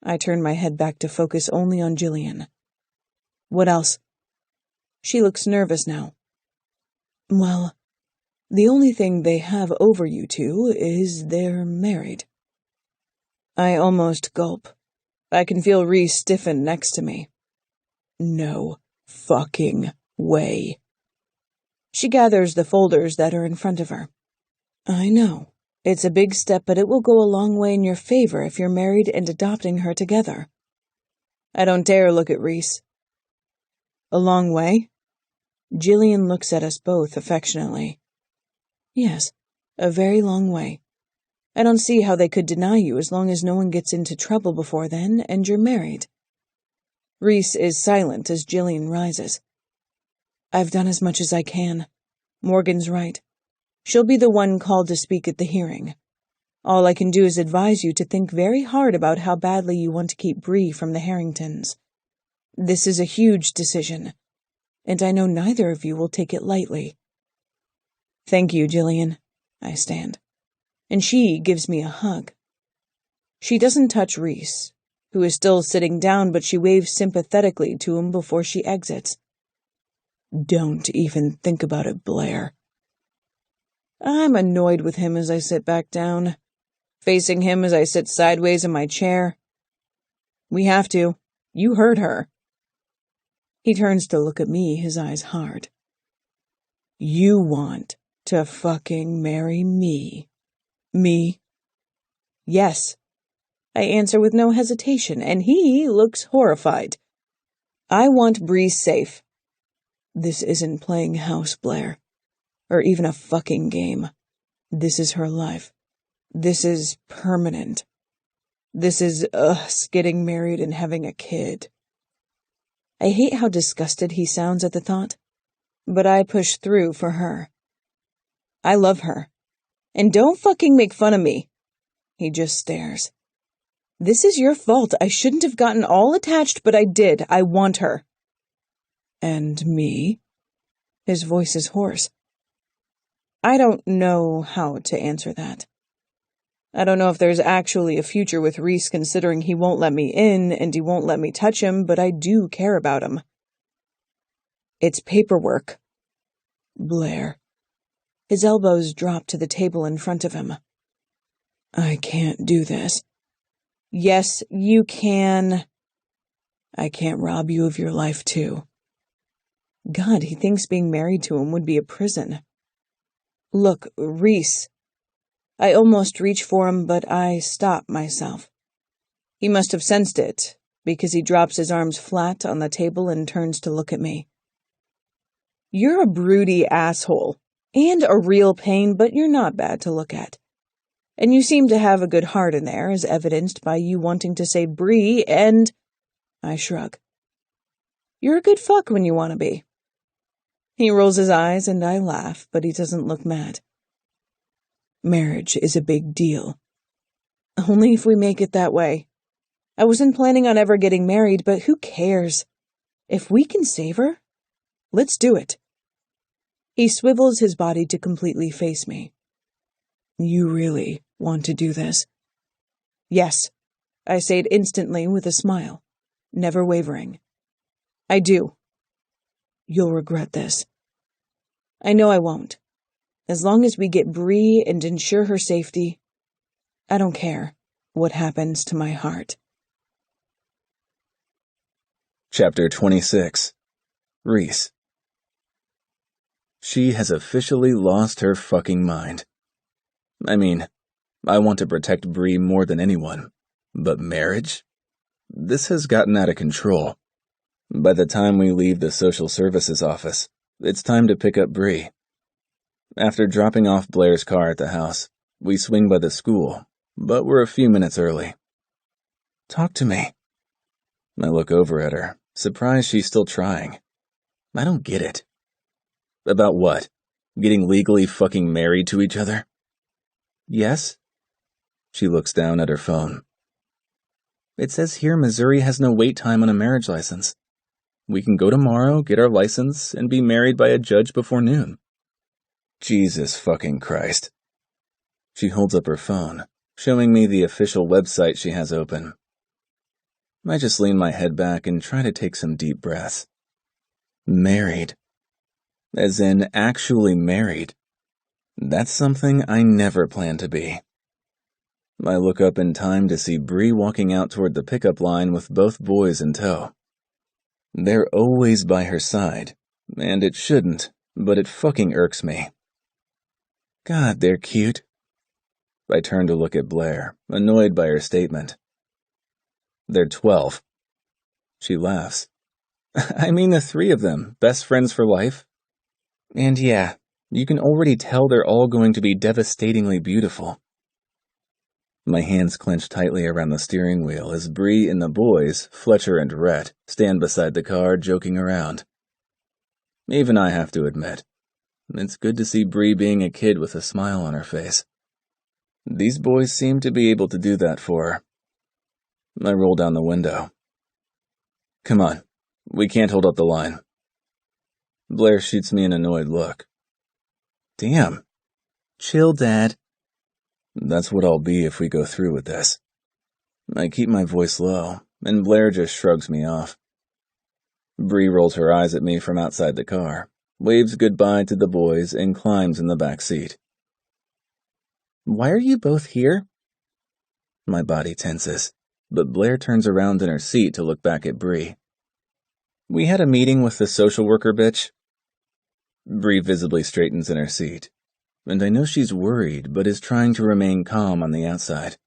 I turn my head back to focus only on Jillian. What else? She looks nervous now. Well, the only thing they have over you two is they're married. I almost gulp. I can feel Reese stiffen next to me. No fucking way. She gathers the folders that are in front of her. I know. It's a big step, but it will go a long way in your favor if you're married and adopting her together. I don't dare look at Reese. A long way? Jillian looks at us both affectionately. Yes, a very long way. I don't see how they could deny you as long as no one gets into trouble before then and you're married. Reese is silent as Jillian rises. I've done as much as I can. Morgan's right. She'll be the one called to speak at the hearing. All I can do is advise you to think very hard about how badly you want to keep Bree from the Harringtons. This is a huge decision, and I know neither of you will take it lightly. Thank you, Jillian. I stand. And she gives me a hug. She doesn't touch Reese, who is still sitting down, but she waves sympathetically to him before she exits. Don't even think about it, Blair. I'm annoyed with him as I sit back down, facing him as I sit sideways in my chair. We have to. You heard her. He turns to look at me, his eyes hard. You want to fucking marry me? Me? Yes. I answer with no hesitation, and he looks horrified. I want Bree safe. This isn't playing house, Blair. Or even a fucking game. This is her life. This is permanent. This is us getting married and having a kid. I hate how disgusted he sounds at the thought, but I push through for her. I love her. And don't fucking make fun of me. He just stares. This is your fault. I shouldn't have gotten all attached, but I did. I want her. And me? His voice is hoarse. I don't know how to answer that. I don't know if there's actually a future with Reese, considering he won't let me in and he won't let me touch him, but I do care about him. It's paperwork. Blair. His elbows drop to the table in front of him. I can't do this. Yes, you can. I can't rob you of your life, too. God, he thinks being married to him would be a prison. Look, Reese. I almost reach for him, but I stop myself. He must have sensed it, because he drops his arms flat on the table and turns to look at me. You're a broody asshole, and a real pain, but you're not bad to look at. And you seem to have a good heart in there, as evidenced by you wanting to save Bree, and... I shrug. You're a good fuck when you want to be. He rolls his eyes, and I laugh, but he doesn't look mad. Marriage is a big deal. Only if we make it that way. I wasn't planning on ever getting married, but who cares? If we can save her, let's do it. He swivels his body to completely face me. You really want to do this? Yes, I say it instantly with a smile, never wavering. I do. You'll regret this. I know I won't. As long as we get Bree and ensure her safety, I don't care what happens to my heart. Chapter 26. Reese. She has officially lost her fucking mind. I mean, I want to protect Bree more than anyone, but marriage? This has gotten out of control. By the time we leave the social services office, it's time to pick up Bree. After dropping off Blair's car at the house, we swing by the school, but we're a few minutes early. Talk to me. I look over at her, surprised she's still trying. I don't get it. About what? Getting legally fucking married to each other? Yes? She looks down at her phone. It says here Missouri has no wait time on a marriage license. We can go tomorrow, get our license, and be married by a judge before noon. Jesus fucking Christ. She holds up her phone, showing me the official website she has open. I just lean my head back and try to take some deep breaths. Married. As in actually married. That's something I never planned to be. I look up in time to see Bree walking out toward the pickup line with both boys in tow. They're always by her side, and it shouldn't, but it fucking irks me. God, they're cute. I turn to look at Blair, annoyed by her statement. They're 12. She laughs. I mean the three of them, best friends for life. And yeah, you can already tell they're all going to be devastatingly beautiful. My hands clench tightly around the steering wheel as Bree and the boys, Fletcher and Rhett, stand beside the car joking around. Even I have to admit, it's good to see Bree being a kid with a smile on her face. These boys seem to be able to do that for her. I roll down the window. Come on, we can't hold up the line. Blair shoots me an annoyed look. Damn. Chill, Dad. That's what I'll be if we go through with this. I keep my voice low, and Blair just shrugs me off. Bree rolls her eyes at me from outside the car, waves goodbye to the boys, and climbs in the back seat. Why are you both here? My body tenses, but Blair turns around in her seat to look back at Bree. We had a meeting with the social worker bitch. Bree visibly straightens in her seat, and I know she's worried, but is trying to remain calm on the outside.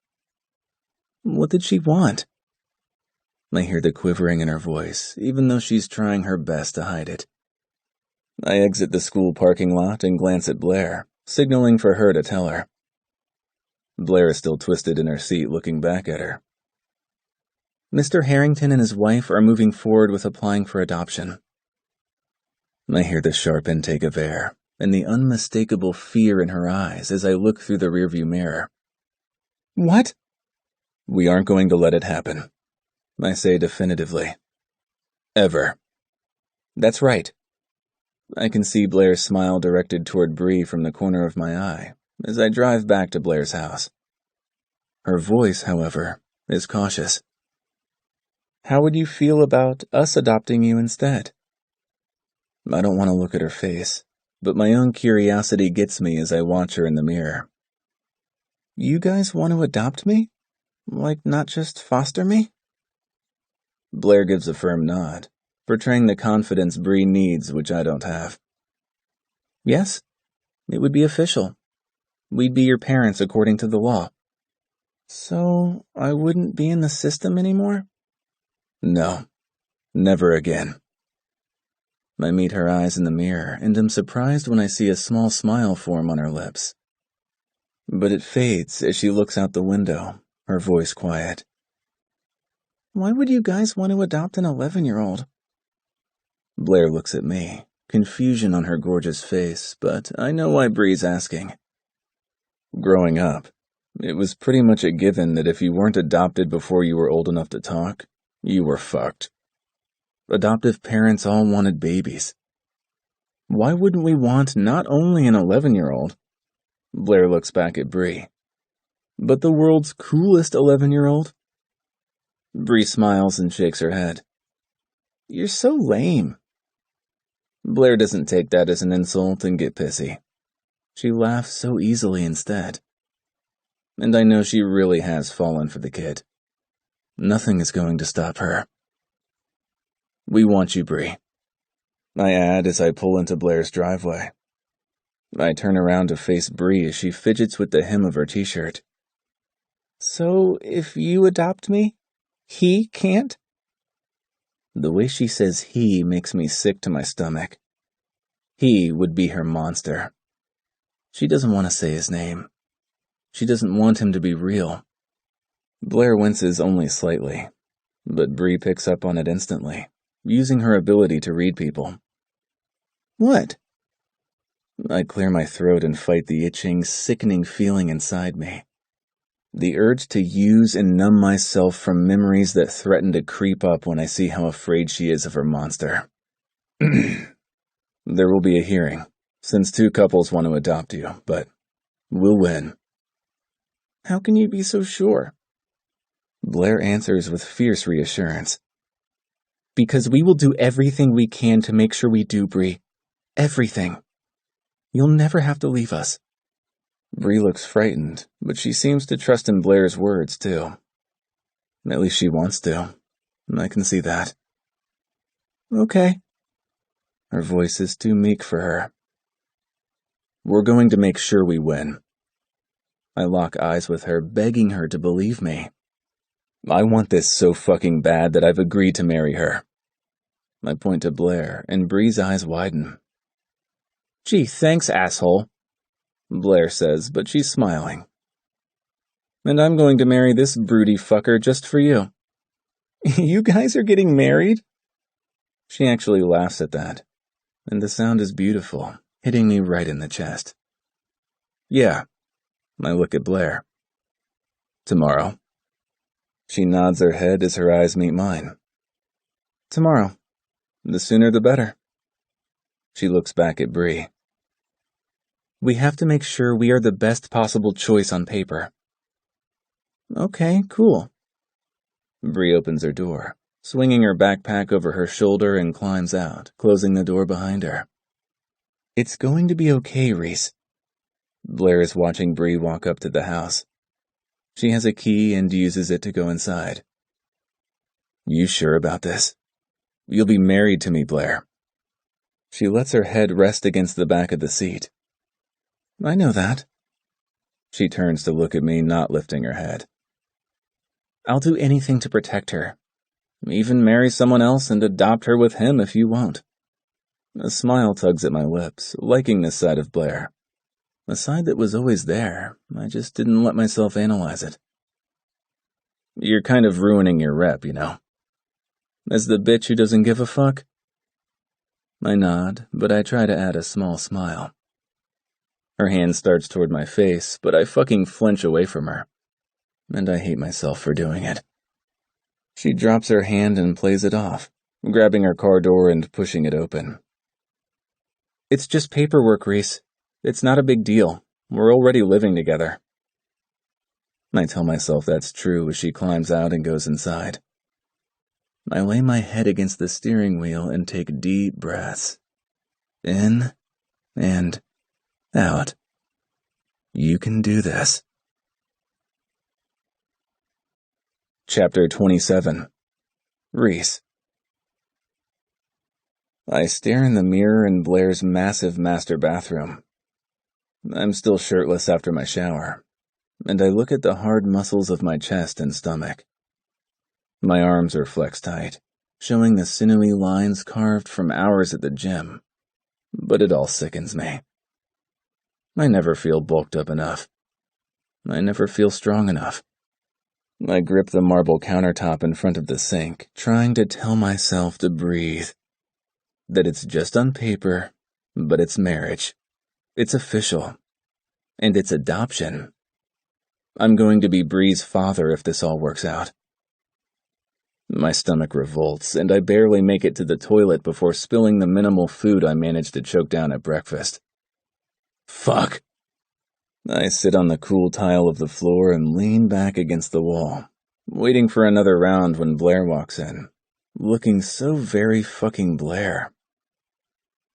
What did she want? I hear the quivering in her voice, even though she's trying her best to hide it. I exit the school parking lot and glance at Blair, signaling for her to tell her. Blair is still twisted in her seat, looking back at her. Mr. Harrington and his wife are moving forward with applying for adoption. I hear the sharp intake of air, and the unmistakable fear in her eyes as I look through the rearview mirror. What? We aren't going to let it happen, I say definitively. Ever. That's right. I can see Blair's smile directed toward Bree from the corner of my eye as I drive back to Blair's house. Her voice, however, is cautious. How would you feel about us adopting you instead? I don't want to look at her face, but my own curiosity gets me as I watch her in the mirror. You guys want to adopt me? Like, not just foster me? Blair gives a firm nod, portraying the confidence Bree needs, which I don't have. Yes, it would be official. We'd be your parents according to the law. So, I wouldn't be in the system anymore? No, never again. I meet her eyes in the mirror and am surprised when I see a small smile form on her lips. But it fades as she looks out the window, her voice quiet. Why would you guys want to adopt an 11-year-old? Blair looks at me, confusion on her gorgeous face, but I know why Bree's asking. Growing up, it was pretty much a given that if you weren't adopted before you were old enough to talk, you were fucked. Adoptive parents all wanted babies. Why wouldn't we want not only an 11-year-old? Blair looks back at Bree. But the world's coolest 11-year-old? Bree smiles and shakes her head. You're so lame. Blair doesn't take that as an insult and get pissy. She laughs so easily instead. And I know she really has fallen for the kid. Nothing is going to stop her. We want you, Bree, I add as I pull into Blair's driveway. I turn around to face Bree as she fidgets with the hem of her t-shirt. So, if you adopt me, he can't? The way she says he makes me sick to my stomach. He would be her monster. She doesn't want to say his name. She doesn't want him to be real. Blair winces only slightly, but Bree picks up on it instantly, using her ability to read people. What? I clear my throat and fight the itching, sickening feeling inside me. The urge to use and numb myself from memories that threaten to creep up when I see how afraid she is of her monster. There will be a hearing, since 2 couples want to adopt you, but we'll win. How can you be so sure? Blair answers with fierce reassurance. Because we will do everything we can to make sure we do, Bree. Everything. You'll never have to leave us. Bree looks frightened, but she seems to trust in Blair's words, too. At least she wants to. I can see that. Okay. Her voice is too meek for her. We're going to make sure we win. I lock eyes with her, begging her to believe me. I want this so fucking bad that I've agreed to marry her. I point to Blair, and Bree's eyes widen. Gee, thanks, asshole, Blair says, but she's smiling. And I'm going to marry this broody fucker just for you. You guys are getting married? She actually laughs at that, and the sound is beautiful, hitting me right in the chest. Yeah, I look at Blair. Tomorrow. She nods her head as her eyes meet mine. Tomorrow. The sooner the better. She looks back at Bree. We have to make sure we are the best possible choice on paper. Okay, cool. Bree opens her door, swinging her backpack over her shoulder and climbs out, closing the door behind her. It's going to be okay, Reese. Blair is watching Bree walk up to the house. She has a key and uses it to go inside, You sure about this? You'll be married to me, Blair. She lets her head rest against the back of the seat. I know that. She turns to look at me, not lifting her head. I'll do anything to protect her. Even marry someone else and adopt her with him if you won't. A smile tugs at my lips, liking this side of Blair. A side that was always there, I just didn't let myself analyze it. You're kind of ruining your rep, you know. As the bitch who doesn't give a fuck? I nod, but I try to add a small smile. Her hand starts toward my face, but I fucking flinch away from her. And I hate myself for doing it. She drops her hand and plays it off, grabbing her car door and pushing it open. It's just paperwork, Reese. It's not a big deal. We're already living together. I tell myself that's true as she climbs out and goes inside. I lay my head against the steering wheel and take deep breaths. In and out. You can do this. Chapter 27. Reese. I stare in the mirror in Blair's massive master bathroom. I'm still shirtless after my shower, and I look at the hard muscles of my chest and stomach. My arms are flexed tight, showing the sinewy lines carved from hours at the gym, but it all sickens me. I never feel bulked up enough. I never feel strong enough. I grip the marble countertop in front of the sink, trying to tell myself to breathe. That it's just on paper, but it's marriage. It's official. And it's adoption. I'm going to be Bree's father if this all works out. My stomach revolts, and I barely make it to the toilet before spilling the minimal food I managed to choke down at breakfast. Fuck. I sit on the cool tile of the floor and lean back against the wall, waiting for another round when Blair walks in, looking so very fucking Blair.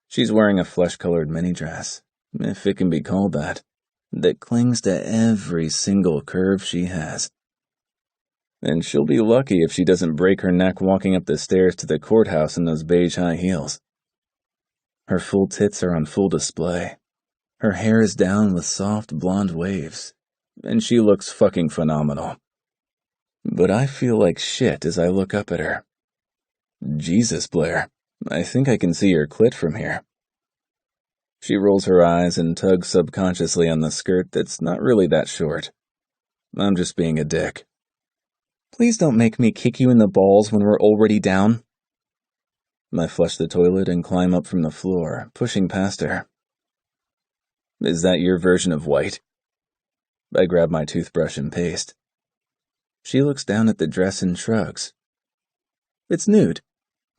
She's wearing a flesh-colored mini dress, if it can be called that clings to every single curve she has. And she'll be lucky if she doesn't break her neck walking up the stairs to the courthouse in those beige high heels. Her full tits are on full display. Her hair is down with soft blonde waves, and she looks fucking phenomenal. But I feel like shit as I look up at her. Jesus, Blair, I think I can see your clit from here. She rolls her eyes and tugs subconsciously on the skirt that's not really that short. I'm just being a dick. Please don't make me kick you in the balls when we're already down. I flush the toilet and climb up from the floor, pushing past her. Is that your version of white? I grab my toothbrush and paste. She looks down at the dress and shrugs. It's nude.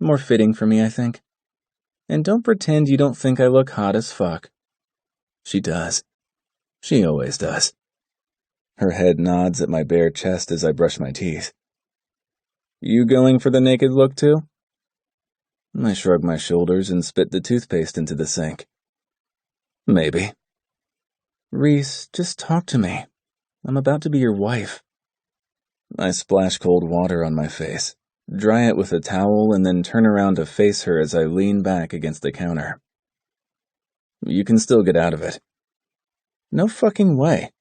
More fitting for me, I think. And don't pretend you don't think I look hot as fuck. She does. She always does. Her head nods at my bare chest as I brush my teeth. You going for the naked look too? I shrug my shoulders and spit the toothpaste into the sink. Maybe. Reese, just talk to me. I'm about to be your wife. I splash cold water on my face, dry it with a towel, and then turn around to face her as I lean back against the counter. You can still get out of it. No fucking way.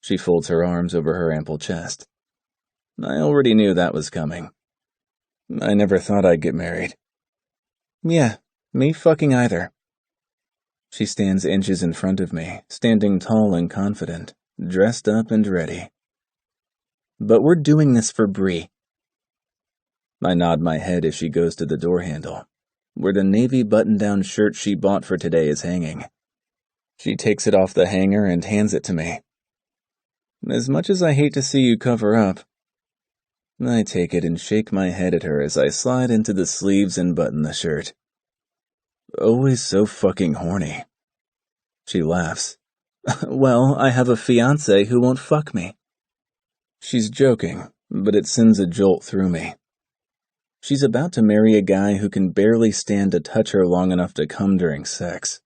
She folds her arms over her ample chest. I already knew that was coming. I never thought I'd get married. Yeah, me fucking either. She stands inches in front of me, standing tall and confident, dressed up and ready. But we're doing this for Bree. I nod my head as she goes to the door handle, where the navy button-down shirt she bought for today is hanging. She takes it off the hanger and hands it to me. As much as I hate to see you cover up, I take it and shake my head at her as I slide into the sleeves and button the shirt. Always so fucking horny. She laughs. Well, I have a fiancé who won't fuck me. She's joking, but it sends a jolt through me. She's about to marry a guy who can barely stand to touch her long enough to come during sex.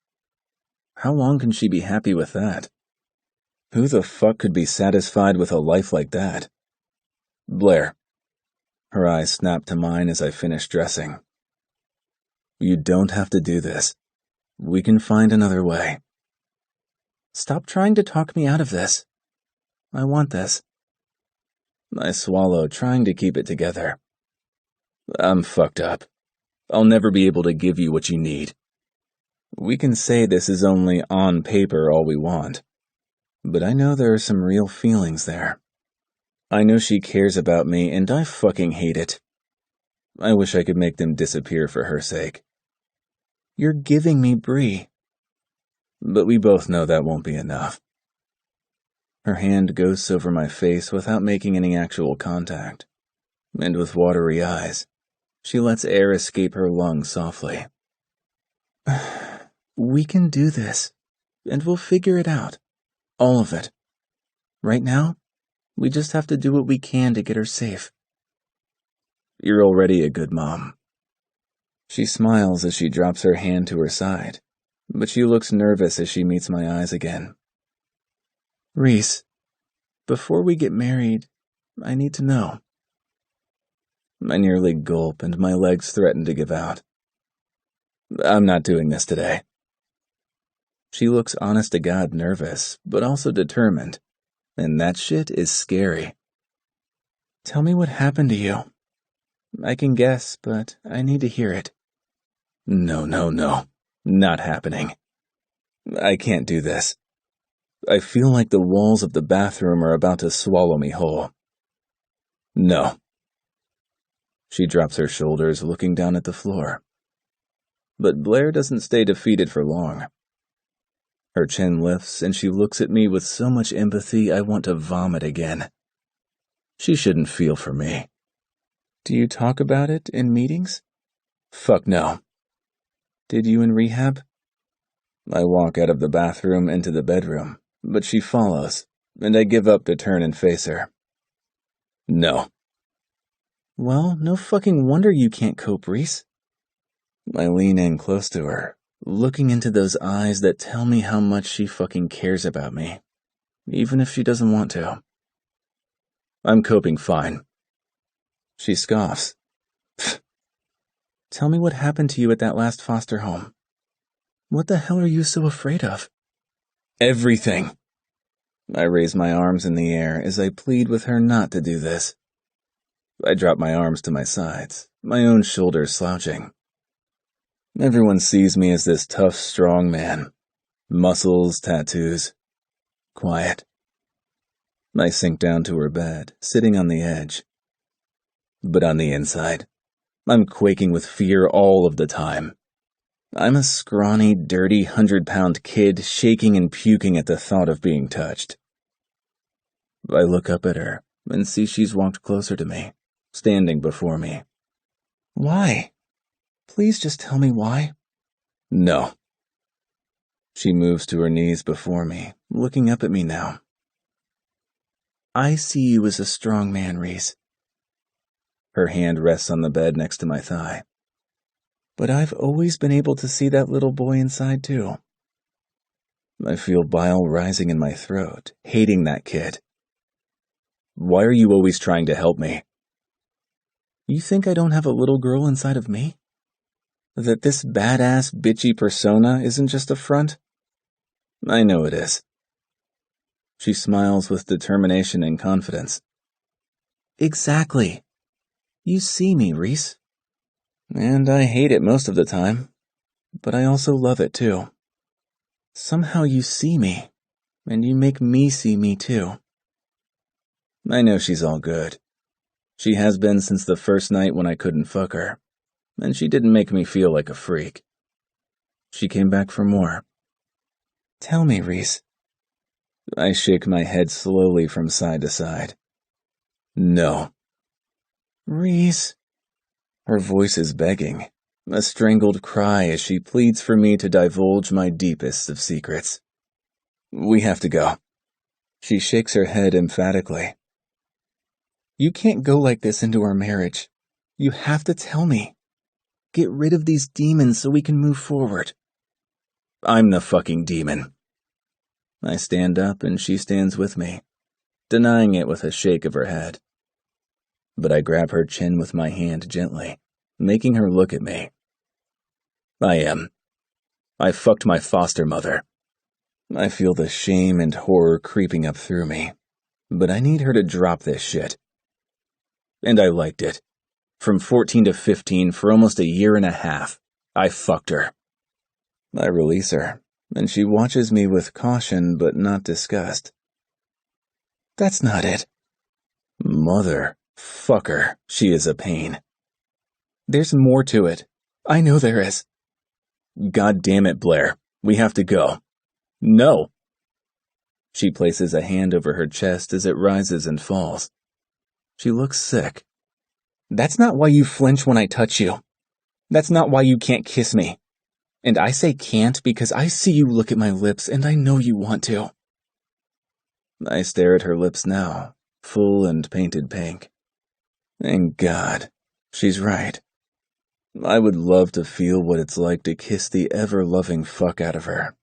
How long can she be happy with that? Who the fuck could be satisfied with a life like that? Blair. Her eyes snap to mine as I finish dressing. You don't have to do this. We can find another way. Stop trying to talk me out of this. I want this. I swallow, trying to keep it together. I'm fucked up. I'll never be able to give you what you need. We can say this is only on paper all we want, but I know there are some real feelings there. I know she cares about me, and I fucking hate it. I wish I could make them disappear for her sake. You're giving me Bree. But we both know that won't be enough. Her hand goes over my face without making any actual contact, and with watery eyes, she lets air escape her lungs softly. We can do this, and we'll figure it out. All of it. Right now, we just have to do what we can to get her safe. You're already a good mom. She smiles as she drops her hand to her side, but she looks nervous as she meets my eyes again. Reese, before we get married, I need to know. I nearly gulp and my legs threaten to give out. I'm not doing this today. She looks honest to God nervous, but also determined, and that shit is scary. Tell me what happened to you. I can guess, but I need to hear it. No. Not happening. I can't do this. I feel like the walls of the bathroom are about to swallow me whole. No. She drops her shoulders, looking down at the floor. But Blair doesn't stay defeated for long. Her chin lifts, and she looks at me with so much empathy I want to vomit again. She shouldn't feel for me. Do you talk about it in meetings? Fuck no. Did you in rehab? I walk out of the bathroom into the bedroom, but she follows, and I give up to turn and face her. No. Well, no fucking wonder you can't cope, Reese. I lean in close to her, looking into those eyes that tell me how much she fucking cares about me, even if she doesn't want to. I'm coping fine. She scoffs. Tell me what happened to you at that last foster home. What the hell are you so afraid of? Everything. I raise my arms in the air as I plead with her not to do this. I drop my arms to my sides, my own shoulders slouching. Everyone sees me as this tough, strong man. Muscles, tattoos. Quiet. I sink down to her bed, sitting on the edge. But on the inside, I'm quaking with fear all of the time. I'm a scrawny, dirty 100-pound kid shaking and puking at the thought of being touched. I look up at her and see she's walked closer to me, standing before me. Why? Please just tell me why. No. She moves to her knees before me, looking up at me now. I see you as a strong man, Reese. Her hand rests on the bed next to my thigh. But I've always been able to see that little boy inside, too. I feel bile rising in my throat, hating that kid. Why are you always trying to help me? You think I don't have a little girl inside of me? That this badass, bitchy persona isn't just a front? I know it is. She smiles with determination and confidence. Exactly. You see me, Reese. And I hate it most of the time, but I also love it too. Somehow you see me, and you make me see me too. I know she's all good. She has been since the first night when I couldn't fuck her, and she didn't make me feel like a freak. She came back for more. Tell me, Reese. I shake my head slowly from side to side. No. Reese. Her voice is begging, a strangled cry as she pleads for me to divulge my deepest of secrets. We have to go. She shakes her head emphatically. You can't go like this into our marriage. You have to tell me. Get rid of these demons so we can move forward. I'm the fucking demon. I stand up and she stands with me, denying it with a shake of her head. but I grab her chin with my hand gently, making her look at me. I fucked my foster mother. I feel the shame and horror creeping up through me, but I need her to drop this shit. And I liked it. From 14 to 15 for almost a year and a half, I fucked her. I release her, and she watches me with caution but not disgust. That's not it. Motherfucker, she is a pain. There's more to it. I know there is. God damn it, Blair. We have to go. No. She places a hand over her chest as it rises and falls. She looks sick. That's not why you flinch when I touch you. That's not why you can't kiss me. And I say can't because I see you look at my lips and I know you want to. I stare at her lips now, full and painted pink. Thank God, she's right. I would love to feel what it's like to kiss the ever-loving fuck out of her.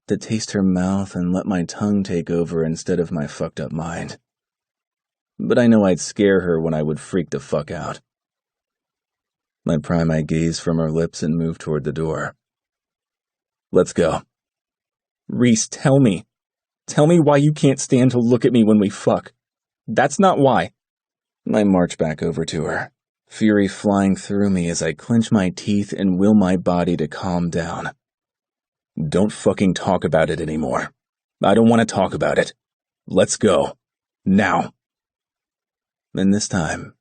To taste her mouth and let my tongue take over instead of my fucked-up mind. But I know I'd scare her when I would freak the fuck out. I pry my gaze from her lips and move toward the door. Let's go. Reese, tell me. Tell me why you can't stand to look at me when we fuck. That's not why. I march back over to her, fury flying through me as I clench my teeth and will my body to calm down. Don't fucking talk about it anymore. I don't want to talk about it. Let's go. Now. And this time,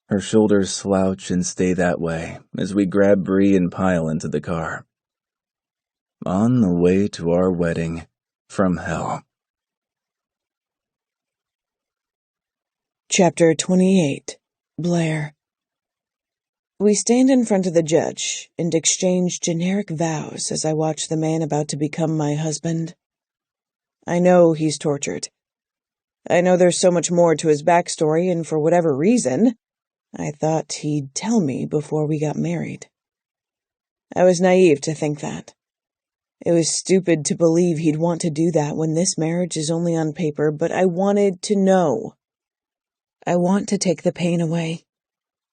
her shoulders slouch and stay that way as we grab Bree and pile into the car. On the way to our wedding from hell. Chapter 28. Blair. We stand in front of the judge and exchange generic vows as I watch the man about to become my husband. I know he's tortured. I know there's so much more to his backstory, and for whatever reason, I thought he'd tell me before we got married. I was naive to think that. It was stupid to believe he'd want to do that when this marriage is only on paper, but I wanted to know. I want to take the pain away,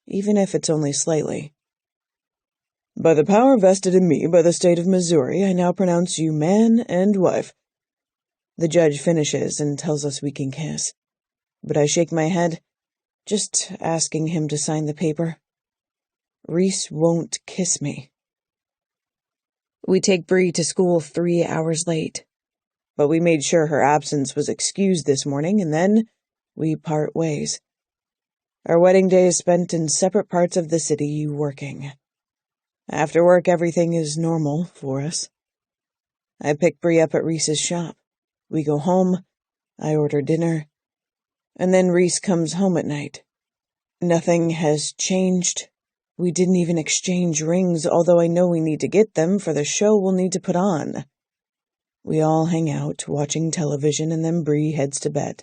even if it's only slightly. By the power vested in me by the state of Missouri, I now pronounce you man and wife. The judge finishes and tells us we can kiss, but I shake my head, just asking him to sign the paper. Reese won't kiss me. We take Bree to school 3 hours late, but we made sure her absence was excused this morning, and then we part ways. Our wedding day is spent in separate parts of the city working. After work, everything is normal for us. I pick Bree up at Reese's shop. We go home, I order dinner, and then Reese comes home at night. Nothing has changed. We didn't even exchange rings, although I know we need to get them for the show we'll need to put on. We all hang out, watching television, and then Bree heads to bed.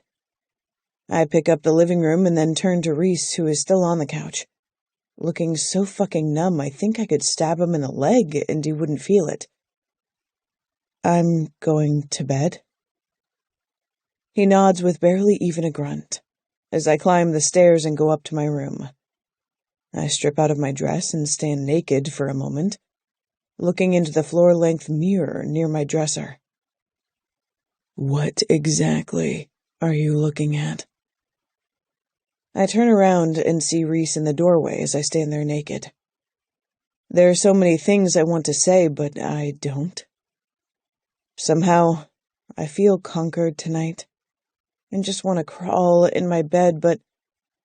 I pick up the living room and then turn to Reese, who is still on the couch. Looking so fucking numb, I think I could stab him in the leg and he wouldn't feel it. I'm going to bed. He nods with barely even a grunt, as I climb the stairs and go up to my room. I strip out of my dress and stand naked for a moment, looking into the floor-length mirror near my dresser. What exactly are you looking at? I turn around and see Reese in the doorway as I stand there naked. There are so many things I want to say, but I don't. Somehow, I feel conquered tonight, and just want to crawl in my bed, but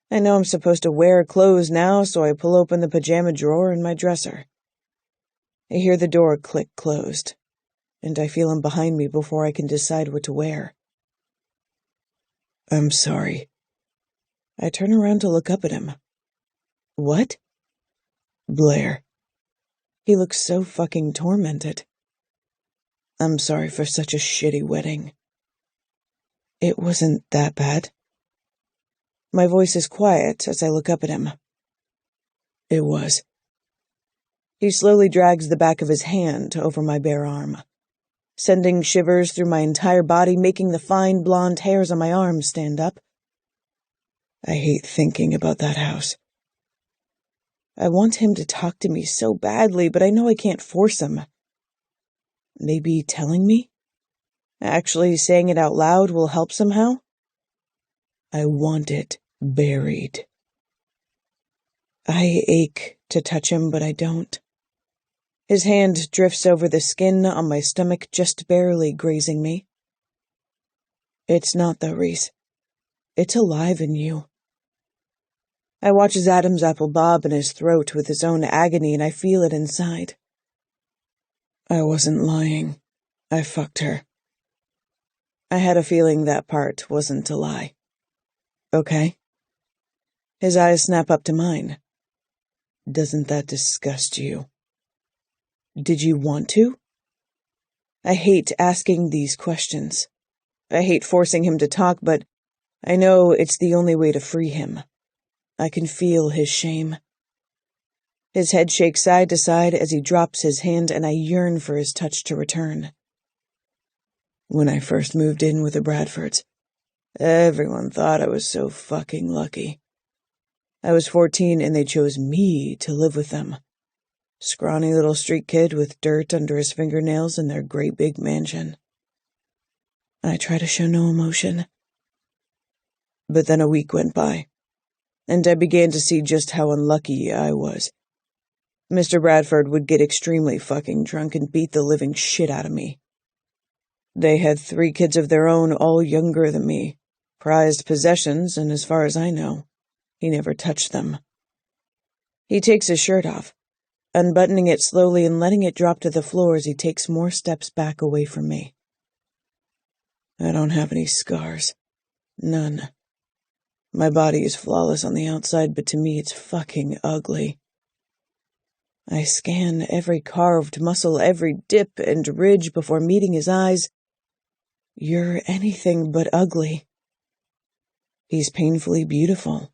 I know I'm supposed to wear clothes now, so I pull open the pajama drawer in my dresser. I hear the door click closed, and I feel him behind me before I can decide what to wear. I'm sorry. I turn around to look up at him. What? Blair. He looks so fucking tormented. I'm sorry for such a shitty wedding. It wasn't that bad. My voice is quiet as I look up at him. It was. He slowly drags the back of his hand over my bare arm, sending shivers through my entire body, making the fine blonde hairs on my arms stand up. I hate thinking about that house. I want him to talk to me so badly, but I know I can't force him. Maybe telling me? Actually saying it out loud will help somehow? I want it buried. I ache to touch him, but I don't. His hand drifts over the skin on my stomach, just barely grazing me. It's not though, Reese. It's alive in you. I watch as Adam's apple bob in his throat with his own agony, and I feel it inside. I wasn't lying. I fucked her. I had a feeling that part wasn't a lie. Okay? His eyes snap up to mine. Doesn't that disgust you? Did you want to? I hate asking these questions. I hate forcing him to talk, but I know it's the only way to free him. I can feel his shame. His head shakes side to side as he drops his hand, and I yearn for his touch to return. When I first moved in with the Bradfords, everyone thought I was so fucking lucky. I was 14 and they chose me to live with them. Scrawny little street kid with dirt under his fingernails in their great big mansion. I try to show no emotion. But then a week went by, and I began to see just how unlucky I was. Mr. Bradford would get extremely fucking drunk and beat the living shit out of me. They had 3 kids of their own, all younger than me, prized possessions, and as far as I know, he never touched them. He takes his shirt off, unbuttoning it slowly and letting it drop to the floor as he takes more steps back away from me. I don't have any scars. None. My body is flawless on the outside, but to me it's fucking ugly. I scan every carved muscle, every dip and ridge before meeting his eyes. You're anything but ugly. He's painfully beautiful,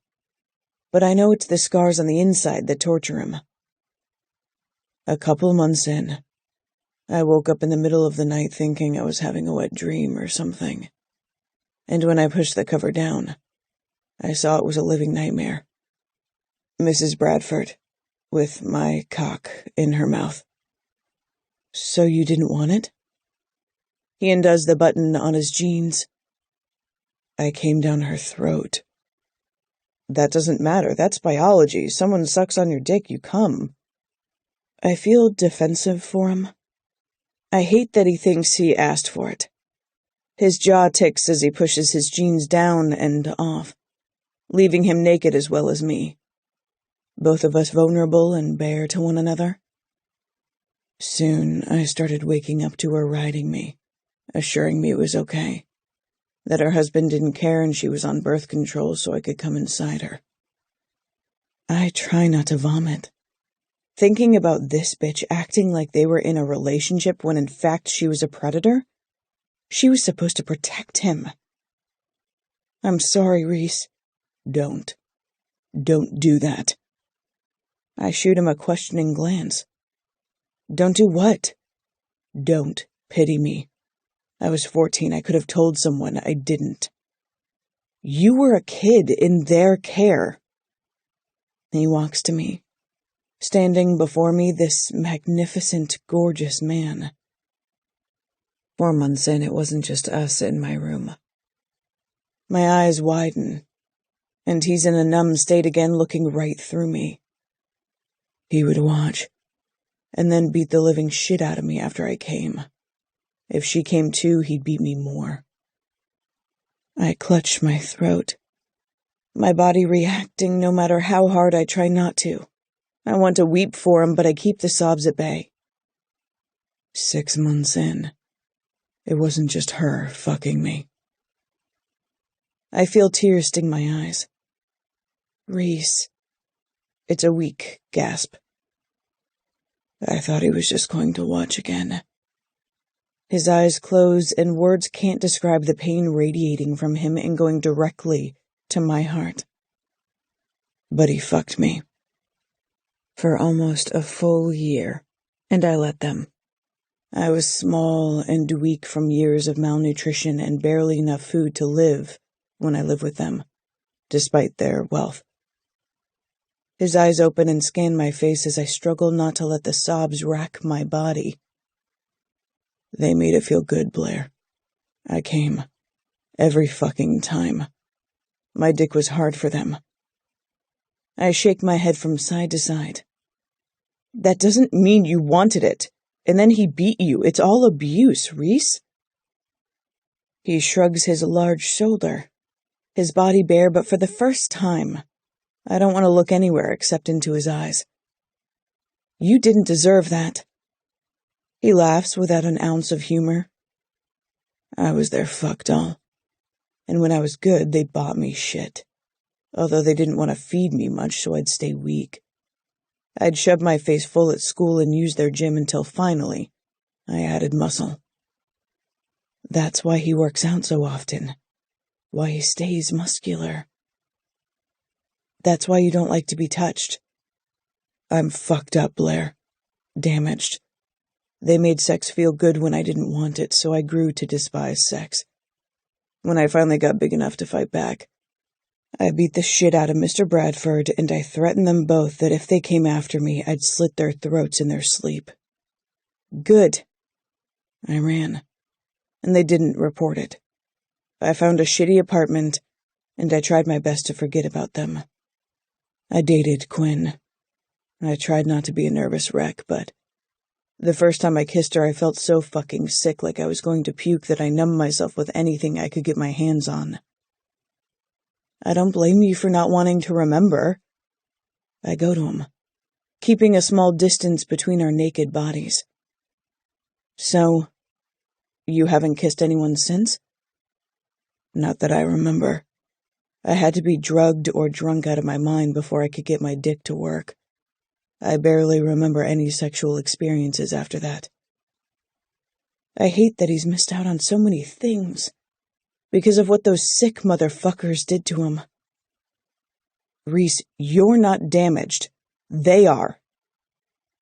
but I know it's the scars on the inside that torture him. A couple months in, I woke up in the middle of the night thinking I was having a wet dream or something, and when I pushed the cover down, I saw it was a living nightmare. Mrs. Bradford, with my cock in her mouth. So you didn't want it? He undoes the button on his jeans. I came down her throat. That doesn't matter. That's biology. Someone sucks on your dick, you come. I feel defensive for him. I hate that he thinks he asked for it. His jaw ticks as he pushes his jeans down and off, leaving him naked as well as me. Both of us vulnerable and bare to one another. Soon I started waking up to her riding me, assuring me it was okay, that her husband didn't care and she was on birth control so I could come inside her. I try not to vomit, thinking about this bitch acting like they were in a relationship when in fact she was a predator. She was supposed to protect him. I'm sorry, Reese. Don't do that. I shoot him a questioning glance. Don't do what? Don't pity me. I was 14. I could have told someone. I didn't. You were a kid in their care. He walks to me, standing before me, this magnificent, gorgeous man. 4 months in, it wasn't just us in my room. My eyes widen, and he's in a numb state again, looking right through me. He would watch, and then beat the living shit out of me after I came. If she came too, he'd beat me more. I clutch my throat, my body reacting no matter how hard I try not to. I want to weep for him, but I keep the sobs at bay. 6 months in, it wasn't just her fucking me. I feel tears sting my eyes. Reese. It's a weak gasp. I thought he was just going to watch again. His eyes close, and words can't describe the pain radiating from him and going directly to my heart. But he fucked me. For almost a full year, and I let them. I was small and weak from years of malnutrition and barely enough food to live when I lived with them. despite their wealth. His eyes open and scan my face as I struggle not to let the sobs rack my body. They made it feel good, Blair. I came. Every fucking time. My dick was hard for them. I shake my head from side to side. That doesn't mean you wanted it. And then he beat you. It's all abuse, Reese. He shrugs his large shoulder, his body bare, but for the first time, I don't want to look anywhere except into his eyes. You didn't deserve that. He laughs without an ounce of humor. I was their fuck doll. And when I was good, they bought me shit. Although they didn't want to feed me much, so I'd stay weak. I'd shove my face full at school and use their gym until finally, I added muscle. That's why he works out so often. Why he stays muscular. That's why you don't like to be touched. I'm fucked up, Blair. Damaged. They made sex feel good when I didn't want it, so I grew to despise sex. When I finally got big enough to fight back, I beat the shit out of Mr. Bradford, and I threatened them both that if they came after me, I'd slit their throats in their sleep. Good. I ran, and they didn't report it. I found a shitty apartment, and I tried my best to forget about them. I dated Quinn. I tried not to be a nervous wreck, but the first time I kissed her, I felt so fucking sick, like I was going to puke, that I numbed myself with anything I could get my hands on. I don't blame you for not wanting to remember. I go to him, keeping a small distance between our naked bodies. So, you haven't kissed anyone since? Not that I remember. I had to be drugged or drunk out of my mind before I could get my dick to work. I barely remember any sexual experiences after that. I hate that he's missed out on so many things because of what those sick motherfuckers did to him. Reese, you're not damaged. They are.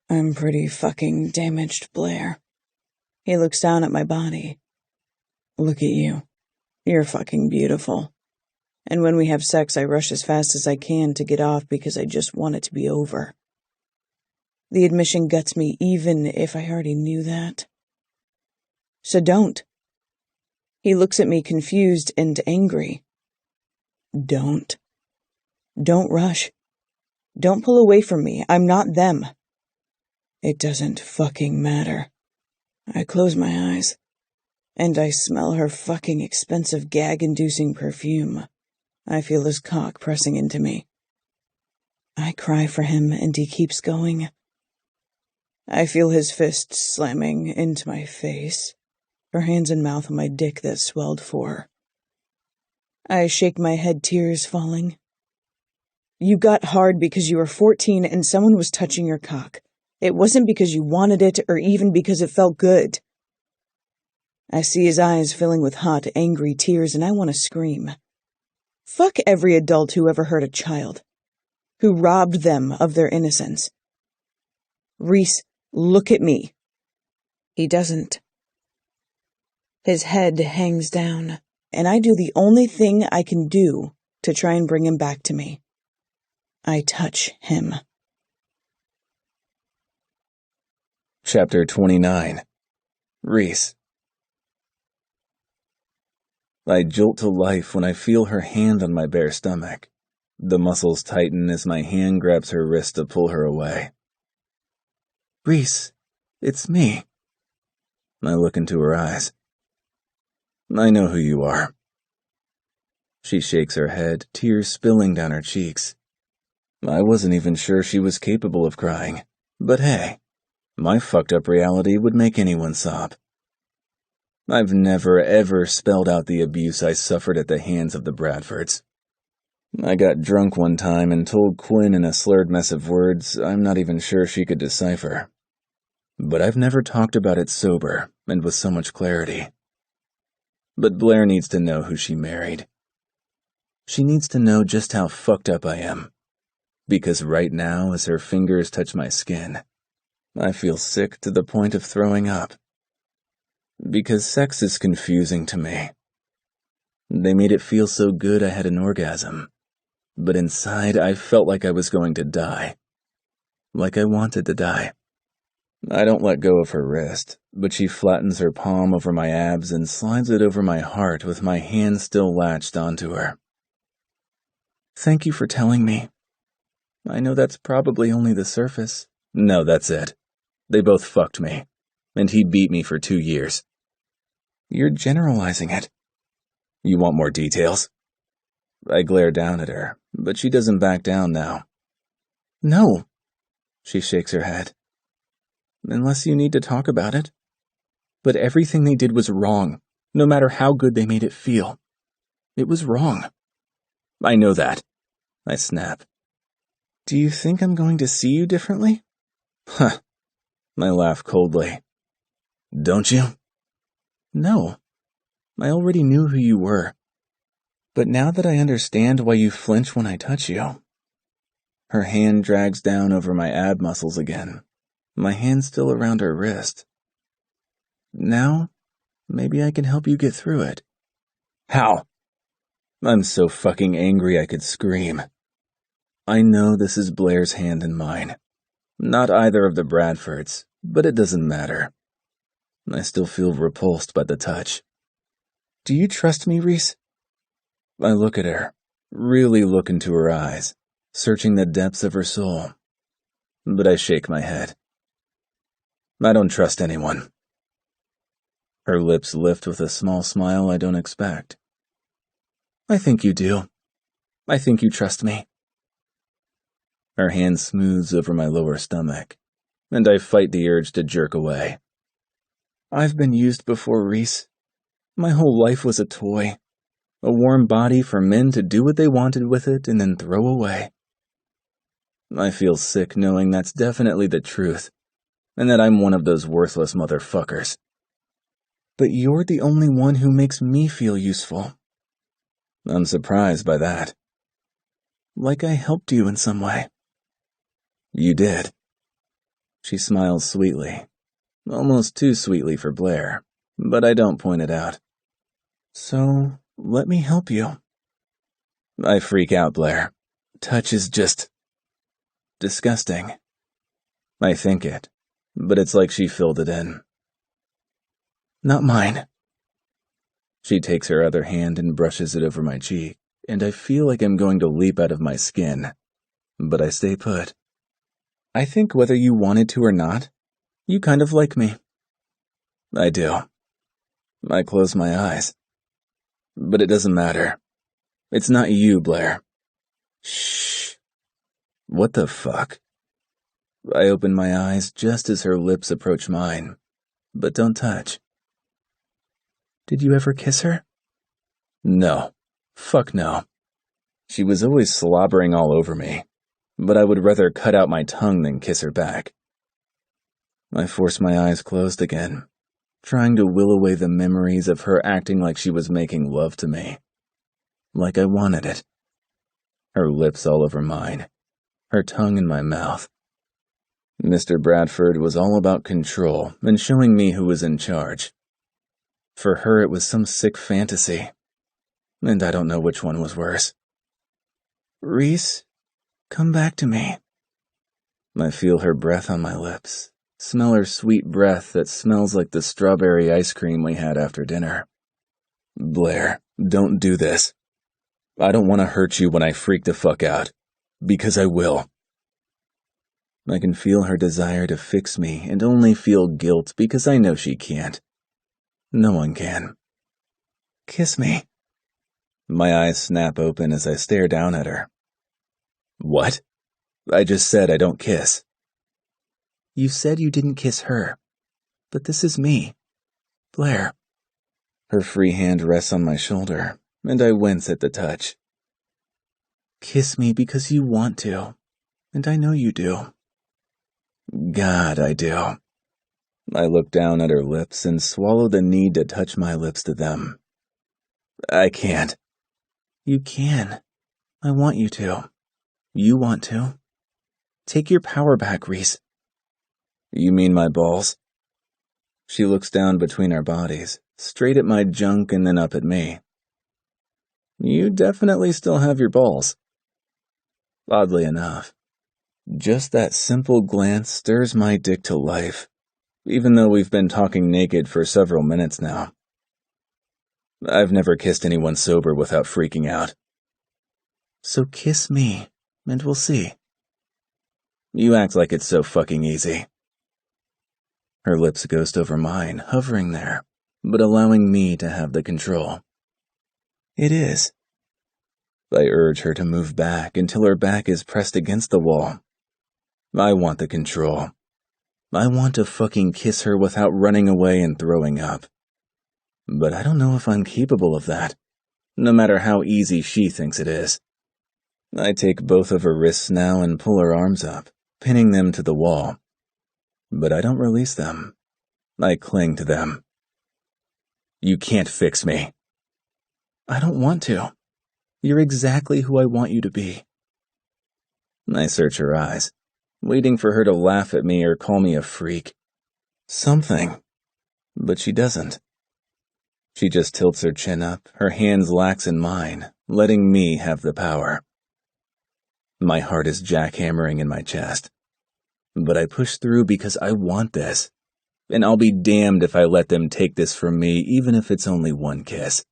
I'm pretty fucking damaged, Blair. He looks down at my body. Look at you. You're fucking beautiful. And when we have sex, I rush as fast as I can to get off because I just want it to be over. The admission guts me even if I already knew that. So don't. He looks at me confused and angry. Don't. Don't rush. Don't pull away from me. I'm not them. It doesn't fucking matter. I close my eyes, and I smell her fucking expensive gag-inducing perfume. I feel his cock pressing into me. I cry for him, and he keeps going. I feel his fist slamming into my face, her hands and mouth on my dick that swelled for her. I shake my head, tears falling. You got hard because you were 14 and someone was touching your cock. It wasn't because you wanted it or even because it felt good. I see his eyes filling with hot, angry tears, and I want to scream. Fuck every adult who ever hurt a child, who robbed them of their innocence. Reese, look at me. He doesn't. His head hangs down, and I do the only thing I can do to try and bring him back to me. I touch him. Chapter 29. Reese. I jolt to life when I feel her hand on my bare stomach. The muscles tighten as my hand grabs her wrist to pull her away. Reese, it's me. I look into her eyes. I know who you are. She shakes her head, tears spilling down her cheeks. I wasn't even sure she was capable of crying, but hey, my fucked up reality would make anyone sob. I've never ever spelled out the abuse I suffered at the hands of the Bradfords. I got drunk one time and told Quinn in a slurred mess of words I'm not even sure she could decipher. But I've never talked about it sober and with so much clarity. But Blair needs to know who she married. She needs to know just how fucked up I am. Because right now, as her fingers touch my skin, I feel sick to the point of throwing up. Because sex is confusing to me. They made it feel so good I had an orgasm, but inside I felt like I was going to die. Like I wanted to die. I don't let go of her wrist, but she flattens her palm over my abs and slides it over my heart with my hand still latched onto her. Thank you for telling me. I know that's probably only the surface. No, that's it. They both fucked me, and he beat me for 2 years. You're generalizing it. You want more details? I glare down at her, but she doesn't back down now. No. She shakes her head. Unless you need to talk about it. But everything they did was wrong, no matter how good they made it feel. It was wrong. I know that. I snap. Do you think I'm going to see you differently? Huh. I laugh coldly. Don't you? No. I already knew who you were. But now that I understand why you flinch when I touch you. Her hand drags down over my ab muscles again, my hand still around her wrist. Now, maybe I can help you get through it. How? I'm so fucking angry I could scream. I know this is Blair's hand in mine. Not either of the Bradfords, but it doesn't matter. I still feel repulsed by the touch. Do you trust me, Reese? I look at her, really look into her eyes, searching the depths of her soul. But I shake my head. I don't trust anyone. Her lips lift with a small smile I don't expect. I think you do. I think you trust me. Her hand smooths over my lower stomach, and I fight the urge to jerk away. I've been used before, Reese. My whole life was a toy. A warm body for men to do what they wanted with it and then throw away. I feel sick knowing that's definitely the truth, and that I'm one of those worthless motherfuckers. But you're the only one who makes me feel useful. I'm surprised by that. Like I helped you in some way. You did. She smiles sweetly, almost too sweetly for Blair, but I don't point it out. So, let me help you. I freak out, Blair. Touch is just disgusting. I think it, but it's like she filled it in. Not mine. She takes her other hand and brushes it over my cheek, and I feel like I'm going to leap out of my skin, but I stay put. I think whether you wanted to or not, you kind of like me. I do. I close my eyes. But it doesn't matter. It's not you, Blair. Shh. What the fuck? I open my eyes just as her lips approach mine, but don't touch. Did you ever kiss her? No. Fuck no. She was always slobbering all over me, but I would rather cut out my tongue than kiss her back. I force my eyes closed again, trying to will away the memories of her acting like she was making love to me. Like I wanted it. Her lips all over mine, her tongue in my mouth. Mr. Bradford was all about control and showing me who was in charge. For her, it was some sick fantasy, and I don't know which one was worse. Reese, come back to me. I feel her breath on my lips, smell her sweet breath that smells like the strawberry ice cream we had after dinner. Blair, don't do this. I don't want to hurt you when I freak the fuck out, because I will. I can feel her desire to fix me and only feel guilt because I know she can't. No one can. Kiss me. My eyes snap open as I stare down at her. What? I just said I don't kiss. You said you didn't kiss her, but this is me, Blair. Her free hand rests on my shoulder, and I wince at the touch. Kiss me because you want to, and I know you do. God, I do. I look down at her lips and swallow the need to touch my lips to them. I can't. You can. I want you to. You want to. Take your power back, Reese. You mean my balls? She looks down between our bodies, straight at my junk and then up at me. You definitely still have your balls. Oddly enough, just that simple glance stirs my dick to life, even though we've been talking naked for several minutes now. I've never kissed anyone sober without freaking out. So kiss me, and we'll see. You act like it's so fucking easy. Her lips ghost over mine, hovering there, but allowing me to have the control. It is. I urge her to move back until her back is pressed against the wall. I want the control. I want to fucking kiss her without running away and throwing up. But I don't know if I'm capable of that, no matter how easy she thinks it is. I take both of her wrists now and pull her arms up, pinning them to the wall. But I don't release them. I cling to them. You can't fix me. I don't want to. You're exactly who I want you to be. I search her eyes, waiting for her to laugh at me or call me a freak. Something. But she doesn't. She just tilts her chin up, her hands lax in mine, letting me have the power. My heart is jackhammering in my chest. But I push through because I want this. And I'll be damned if I let them take this from me, even if it's only one kiss.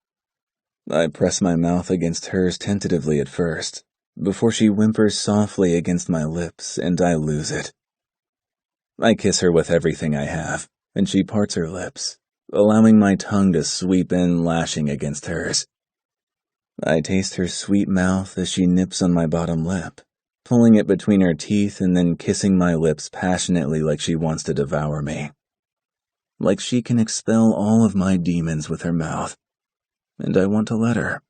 I press my mouth against hers tentatively at first, before she whimpers softly against my lips and I lose it. I kiss her with everything I have, and she parts her lips, allowing my tongue to sweep in, lashing against hers. I taste her sweet mouth as she nips on my bottom lip, pulling it between her teeth and then kissing my lips passionately like she wants to devour me. Like she can expel all of my demons with her mouth. And I want to let her.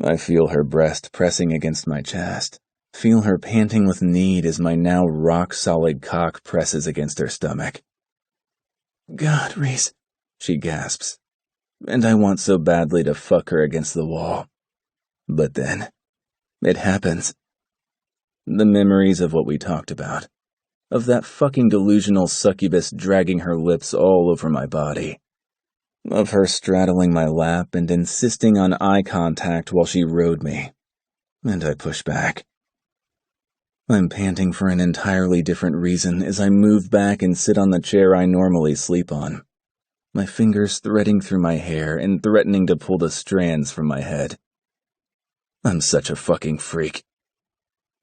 I feel her breast pressing against my chest, feel her panting with need as my now rock-solid cock presses against her stomach. God, Reese, she gasps, and I want so badly to fuck her against the wall. But then, it happens. The memories of what we talked about, of that fucking delusional succubus dragging her lips all over my body, of her straddling my lap and insisting on eye contact while she rode me, and I push back. I'm panting for an entirely different reason as I move back and sit on the chair I normally sleep on, my fingers threading through my hair and threatening to pull the strands from my head. I'm such a fucking freak.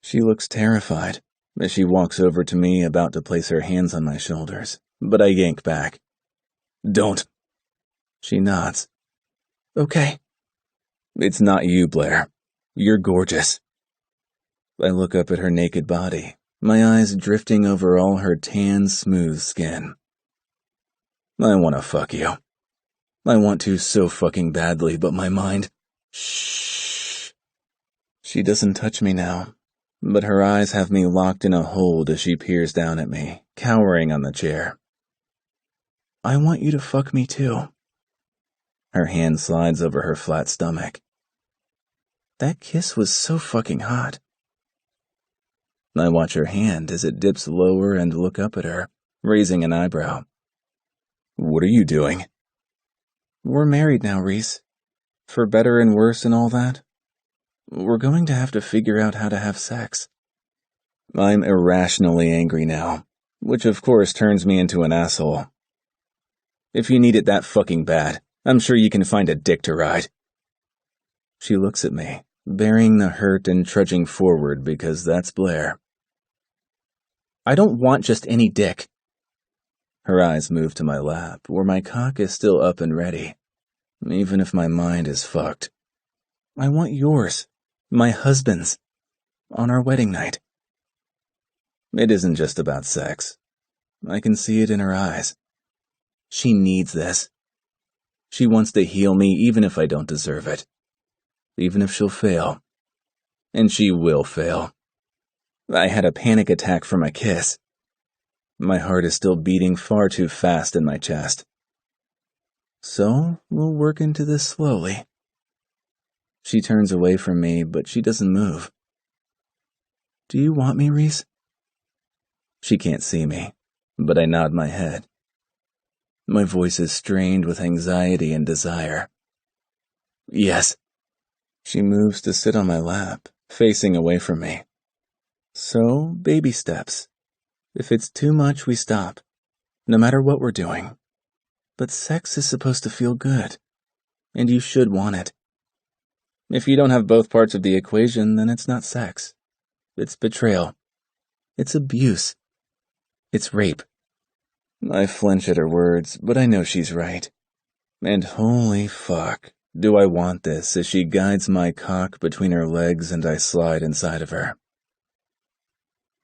She looks terrified as she walks over to me, about to place her hands on my shoulders, but I yank back. Don't. She nods. Okay. It's not you, Blair. You're gorgeous. I look up at her naked body, my eyes drifting over all her tan, smooth skin. I want to fuck you. I want to so fucking badly, but my mind... Shh. She doesn't touch me now, but her eyes have me locked in a hold as she peers down at me, cowering on the chair. I want you to fuck me too. Her hand slides over her flat stomach. That kiss was so fucking hot. I watch her hand as it dips lower and look up at her, raising an eyebrow. What are you doing? We're married now, Reese. For better and worse and all that. We're going to have to figure out how to have sex. I'm irrationally angry now, which of course turns me into an asshole. If you need it that fucking bad, I'm sure you can find a dick to ride. She looks at me, bearing the hurt and trudging forward because that's Blair. I don't want just any dick. Her eyes move to my lap, where my cock is still up and ready, even if my mind is fucked. I want yours, my husband's, on our wedding night. It isn't just about sex. I can see it in her eyes. She needs this. She wants to heal me even if I don't deserve it. Even if she'll fail. And she will fail. I had a panic attack from a kiss. My heart is still beating far too fast in my chest. So, we'll work into this slowly. She turns away from me, but she doesn't move. Do you want me, Reese? She can't see me, but I nod my head. My voice is strained with anxiety and desire. Yes. She moves to sit on my lap, facing away from me, So, baby steps. If it's too much, we stop, no matter what we're doing. But sex is supposed to feel good, and you should want it. If you don't have both parts of the equation, then it's not sex. It's betrayal. It's abuse. It's rape. I flinch at her words, but I know she's right. And holy fuck, do I want this as she guides my cock between her legs and I slide inside of her.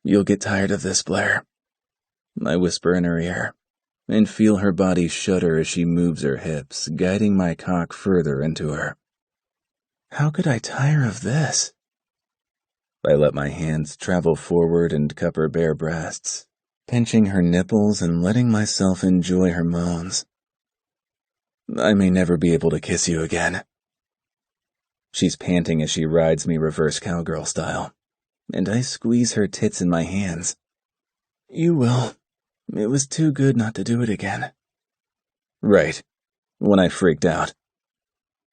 You'll get tired of this, Blair. I whisper in her ear, and feel her body shudder as she moves her hips, guiding my cock further into her. How could I tire of this? I let my hands travel forward and cup her bare breasts, pinching her nipples and letting myself enjoy her moans. I may never be able to kiss you again. She's panting as she rides me reverse cowgirl style, and I squeeze her tits in my hands. You will. It was too good not to do it again. Right, when I freaked out.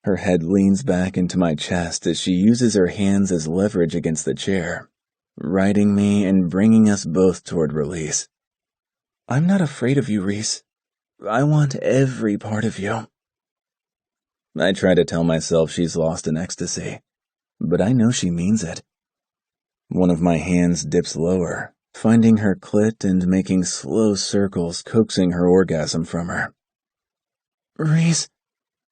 Her head leans back into my chest as she uses her hands as leverage against the chair, riding me and bringing us both toward release. I'm not afraid of you, Reese. I want every part of you. I try to tell myself she's lost in ecstasy, but I know she means it. One of my hands dips lower, finding her clit and making slow circles, coaxing her orgasm from her. Reese.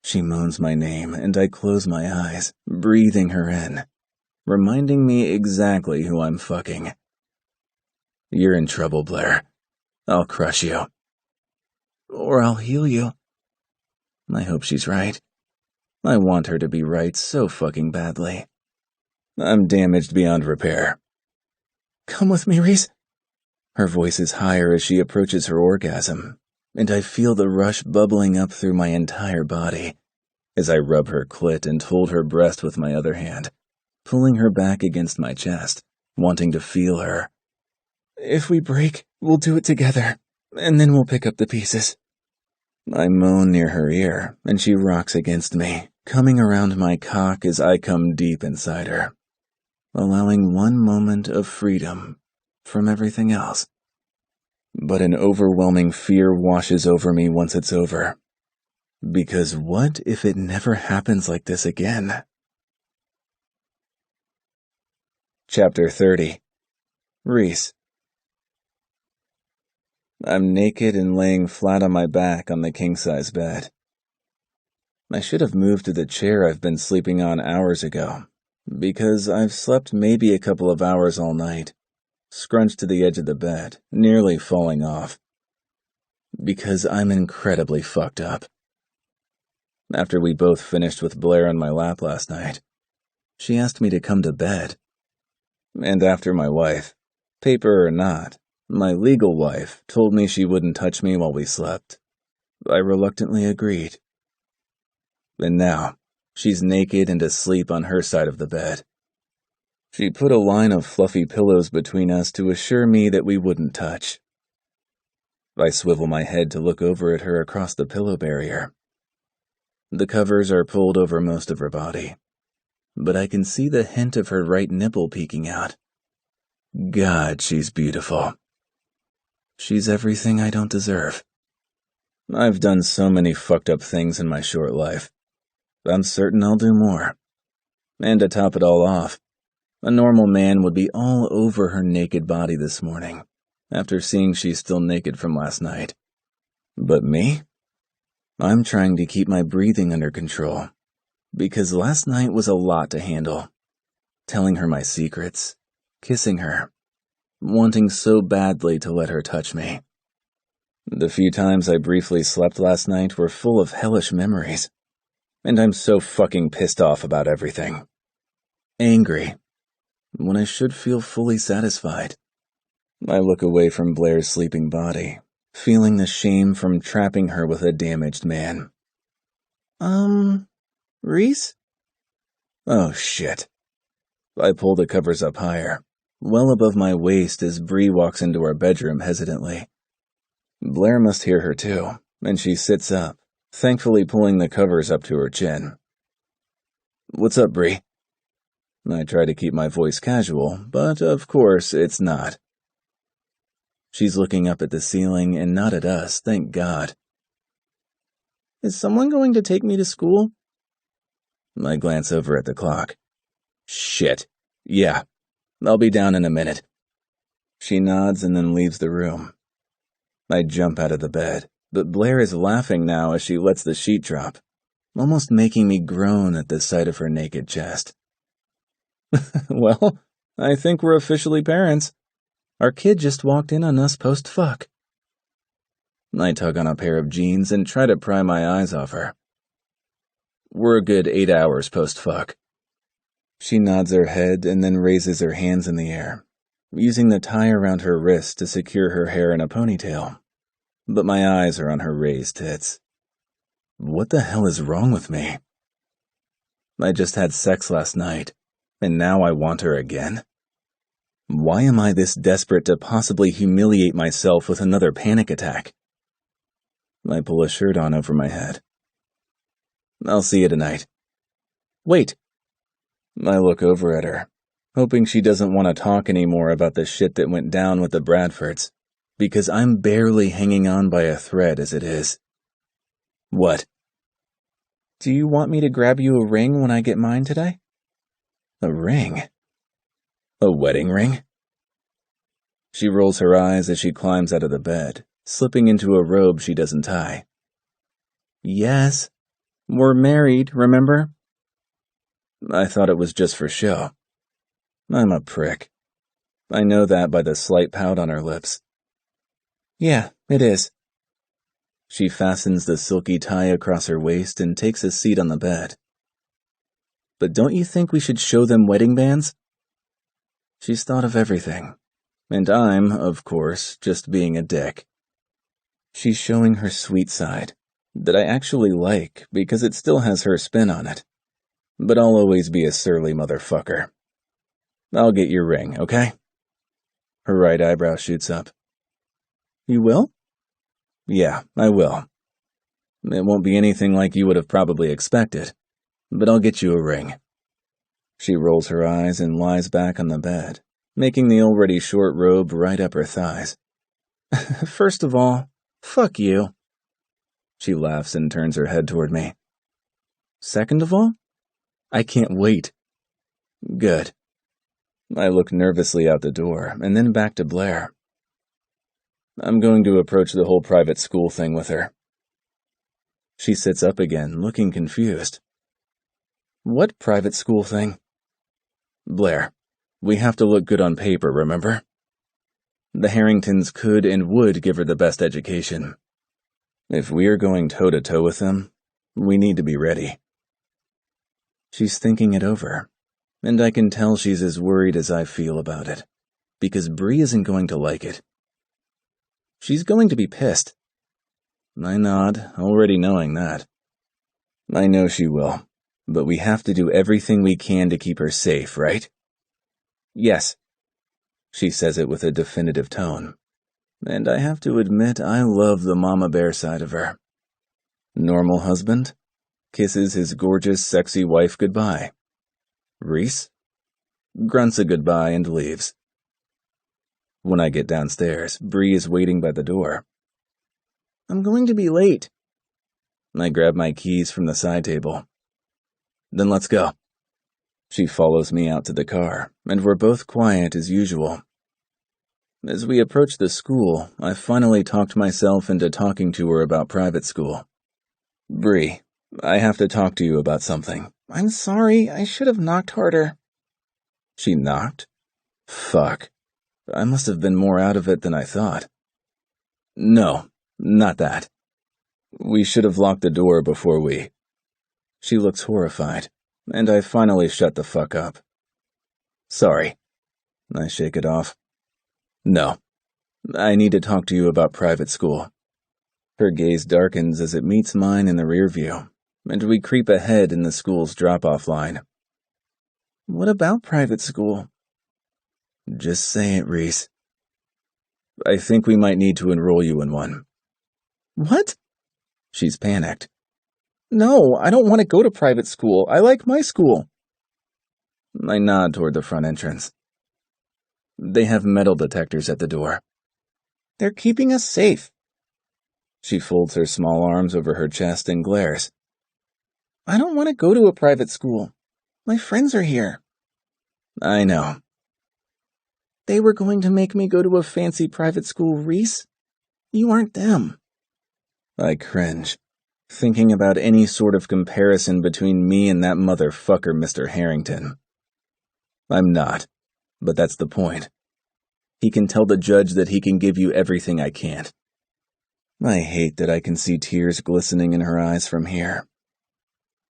She moans my name, and I close my eyes, breathing her in, reminding me exactly who I'm fucking. You're in trouble, Blair. I'll crush you. Or I'll heal you. I hope she's right. I want her to be right so fucking badly. I'm damaged beyond repair. Come with me, Reese. Her voice is higher as she approaches her orgasm, and I feel the rush bubbling up through my entire body as I rub her clit and hold her breast with my other hand, pulling her back against my chest, wanting to feel her. If we break, we'll do it together, and then we'll pick up the pieces. I moan near her ear, and she rocks against me, coming around my cock as I come deep inside her, allowing one moment of freedom from everything else. But an overwhelming fear washes over me once it's over. Because what if it never happens like this again? Chapter 30. Reese. I'm naked and laying flat on my back on the king-size bed. I should have moved to the chair I've been sleeping on hours ago, because I've slept maybe a couple of hours all night, scrunched to the edge of the bed, nearly falling off. Because I'm incredibly fucked up. After we both finished with Blair on my lap last night, she asked me to come to bed. And after my wife, paper or not, my legal wife, told me she wouldn't touch me while we slept, I reluctantly agreed. And now, she's naked and asleep on her side of the bed. She put a line of fluffy pillows between us to assure me that we wouldn't touch. I swivel my head to look over at her across the pillow barrier. The covers are pulled over most of her body, but I can see the hint of her right nipple peeking out. God, she's beautiful. She's everything I don't deserve. I've done so many fucked up things in my short life. I'm certain I'll do more. And to top it all off, a normal man would be all over her naked body this morning, after seeing she's still naked from last night. But me? I'm trying to keep my breathing under control, because last night was a lot to handle. Telling her my secrets, kissing her, wanting so badly to let her touch me. The few times I briefly slept last night were full of hellish memories, and I'm so fucking pissed off about everything. Angry, when I should feel fully satisfied. I look away from Blair's sleeping body, feeling the shame from trapping her with a damaged man. Reese? Oh, shit. I pull the covers up higher, well above my waist as Bree walks into our bedroom hesitantly. Blair must hear her too, and she sits up, thankfully pulling the covers up to her chin. What's up, Bree? I try to keep my voice casual, but of course it's not. She's looking up at the ceiling and not at us, thank God. Is someone going to take me to school? I glance over at the clock. Shit. Yeah. I'll be down in a minute. She nods and then leaves the room. I jump out of the bed, but Blair is laughing now as she lets the sheet drop, almost making me groan at the sight of her naked chest. Well, I think we're officially parents. Our kid just walked in on us post-fuck. I tug on a pair of jeans and try to pry my eyes off her. We're a good 8 hours post-fuck. She nods her head and then raises her hands in the air, using the tie around her wrist to secure her hair in a ponytail. But my eyes are on her raised tits. What the hell is wrong with me? I just had sex last night, and now I want her again? Why am I this desperate to possibly humiliate myself with another panic attack? I pull a shirt on over my head. I'll see you tonight. Wait. I look over at her, hoping she doesn't want to talk anymore about the shit that went down with the Bradfords, because I'm barely hanging on by a thread as it is. What? Do you want me to grab you a ring when I get mine today? A ring? A wedding ring? She rolls her eyes as she climbs out of the bed, slipping into a robe she doesn't tie. Yes. We're married, remember? I thought it was just for show. I'm a prick. I know that by the slight pout on her lips. Yeah, it is. She fastens the silky tie across her waist and takes a seat on the bed. But don't you think we should show them wedding bands? She's thought of everything. And I'm, of course, just being a dick. She's showing her sweet side, that I actually like because it still has her spin on it. But I'll always be a surly motherfucker. I'll get your ring, okay? Her right eyebrow shoots up. You will? Yeah, I will. It won't be anything like you would have probably expected, but I'll get you a ring. She rolls her eyes and lies back on the bed, making the already short robe right up her thighs. First of all, fuck you. She laughs and turns her head toward me. Second of all, I can't wait. Good. I look nervously out the door and then back to Blair. I'm going to approach the whole private school thing with her. She sits up again, looking confused. What private school thing? Blair, we have to look good on paper, remember? The Harringtons could and would give her the best education. If we are going toe-to-toe with them, we need to be ready. She's thinking it over, and I can tell she's as worried as I feel about it, because Bree isn't going to like it. She's going to be pissed. I nod, already knowing that. I know she will, but we have to do everything we can to keep her safe, right? Yes. She says it with a definitive tone, and I have to admit I love the mama bear side of her. Normal husband kisses his gorgeous, sexy wife goodbye. Reese grunts a goodbye and leaves. When I get downstairs, Bree is waiting by the door. I'm going to be late. I grab my keys from the side table. Then let's go. She follows me out to the car, and we're both quiet as usual. As we approach the school, I finally talked myself into talking to her about private school. Bree, I have to talk to you about something. I'm sorry, I should have knocked harder. She knocked? Fuck. I must have been more out of it than I thought. No, not that. We should have locked the door before we... She looks horrified, and I finally shut the fuck up. Sorry. I shake it off. No. I need to talk to you about private school. Her gaze darkens as it meets mine in the rear view, and we creep ahead in the school's drop-off line. What about private school? Just say it, Reese. I think we might need to enroll you in one. What? She's panicked. No, I don't want to go to private school. I like my school. I nod toward the front entrance. They have metal detectors at the door. They're keeping us safe. She folds her small arms over her chest and glares. I don't want to go to a private school. My friends are here. I know. They were going to make me go to a fancy private school, Reese. You aren't them. I cringe, thinking about any sort of comparison between me and that motherfucker, Mr. Harrington. I'm not, but that's the point. He can tell the judge that he can give you everything I can't. I hate that I can see tears glistening in her eyes from here.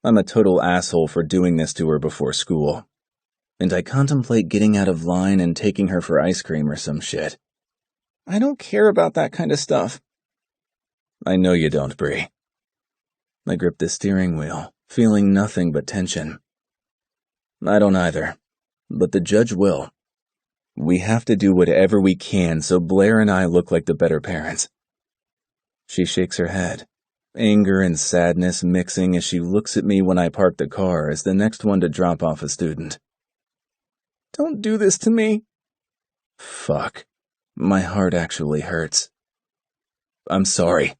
I'm a total asshole for doing this to her before school, and I contemplate getting out of line and taking her for ice cream or some shit. I don't care about that kind of stuff. I know you don't, Bree. I grip the steering wheel, feeling nothing but tension. I don't either, but the judge will. We have to do whatever we can so Blair and I look like the better parents. She shakes her head, anger and sadness mixing as she looks at me when I park the car as the next one to drop off a student. Don't do this to me. Fuck. My heart actually hurts. I'm sorry.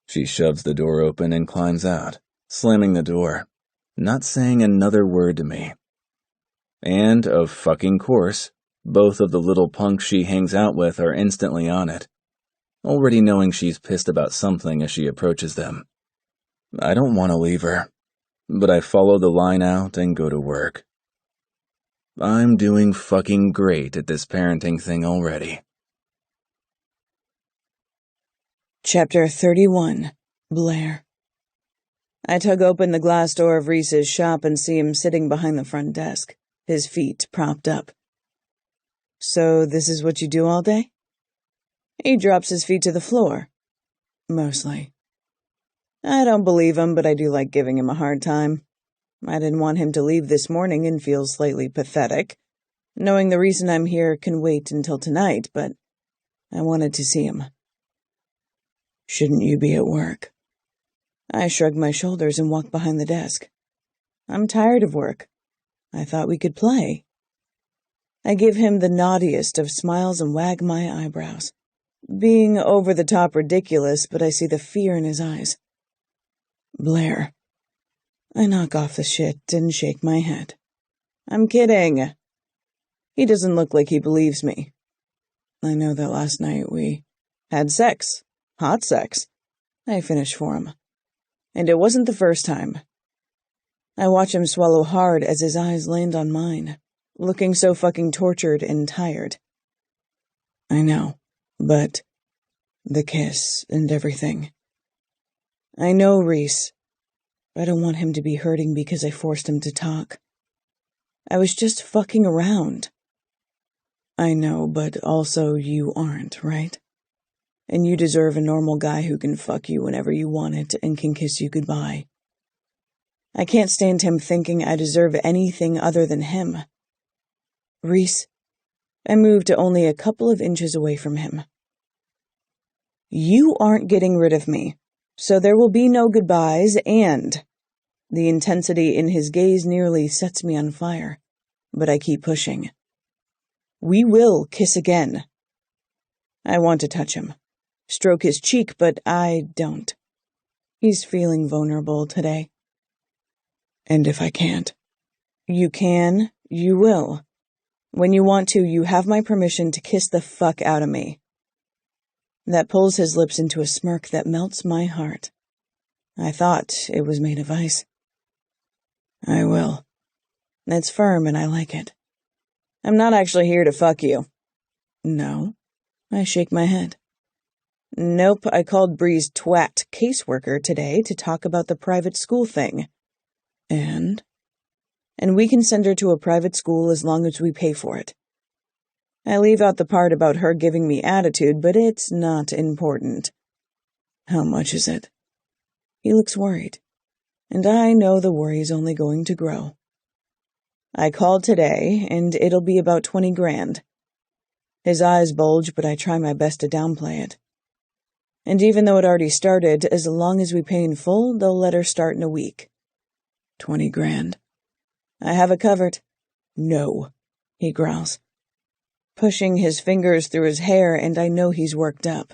She shoves the door open and climbs out, slamming the door, not saying another word to me. And, of fucking course, both of the little punks she hangs out with are instantly on it, already knowing she's pissed about something as she approaches them. I don't want to leave her, but I follow the line out and go to work. I'm doing fucking great at this parenting thing already. Chapter 31. Blair. I tug open the glass door of Reese's shop and see him sitting behind the front desk, his feet propped up. So this is what you do all day? He drops his feet to the floor. Mostly. I don't believe him, but I do like giving him a hard time. I didn't want him to leave this morning and feel slightly pathetic, knowing the reason I'm here can wait until tonight, but I wanted to see him. Shouldn't you be at work? I shrug my shoulders and walk behind the desk. I'm tired of work. I thought we could play. I give him the naughtiest of smiles and wag my eyebrows. Being over-the-top ridiculous, but I see the fear in his eyes. Blair. I knock off the shit and shake my head. I'm kidding. He doesn't look like he believes me. I know that last night we had sex. Hot sex. I finish for him. And it wasn't the first time. I watch him swallow hard as his eyes land on mine, looking so fucking tortured and tired. I know, but the kiss and everything. I know, Reese. I don't want him to be hurting because I forced him to talk. I was just fucking around. I know, but also you aren't, right? And you deserve a normal guy who can fuck you whenever you want it and can kiss you goodbye. I can't stand him thinking I deserve anything other than him. Reese, I moved to only a couple of inches away from him. You aren't getting rid of me, so there will be no goodbyes, and the intensity in his gaze nearly sets me on fire, but I keep pushing. We will kiss again. I want to touch him. Stroke his cheek, but I don't. He's feeling vulnerable today. And if I can't? You can, you will. When you want to, you have my permission to kiss the fuck out of me. That pulls his lips into a smirk that melts my heart. I thought it was made of ice. I will. It's firm and I like it. I'm not actually here to fuck you. No. I shake my head. Nope, I called Bree's twat caseworker today to talk about the private school thing. And we can send her to a private school as long as we pay for it. I leave out the part about her giving me attitude, but it's not important. How much is it? He looks worried, and I know the worry is only going to grow. I called today, and it'll be about 20 grand. His eyes bulge, but I try my best to downplay it. And even though it already started, as long as we pay in full, they'll let her start in a week. 20 grand. I have it covered. No, he growls, pushing his fingers through his hair, and I know he's worked up.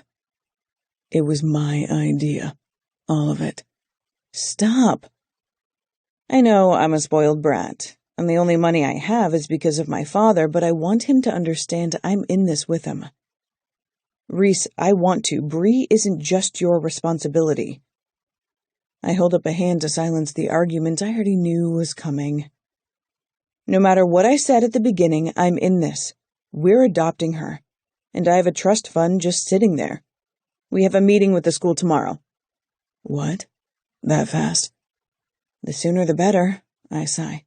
It was my idea. All of it. Stop. I know I'm a spoiled brat, and the only money I have is because of my father, but I want him to understand I'm in this with him. Reese, I want to. Bree isn't just your responsibility. I hold up a hand to silence the argument I already knew was coming. No matter what I said at the beginning, I'm in this. We're adopting her, and I have a trust fund just sitting there. We have a meeting with the school tomorrow. What? That fast? The sooner the better, I sigh.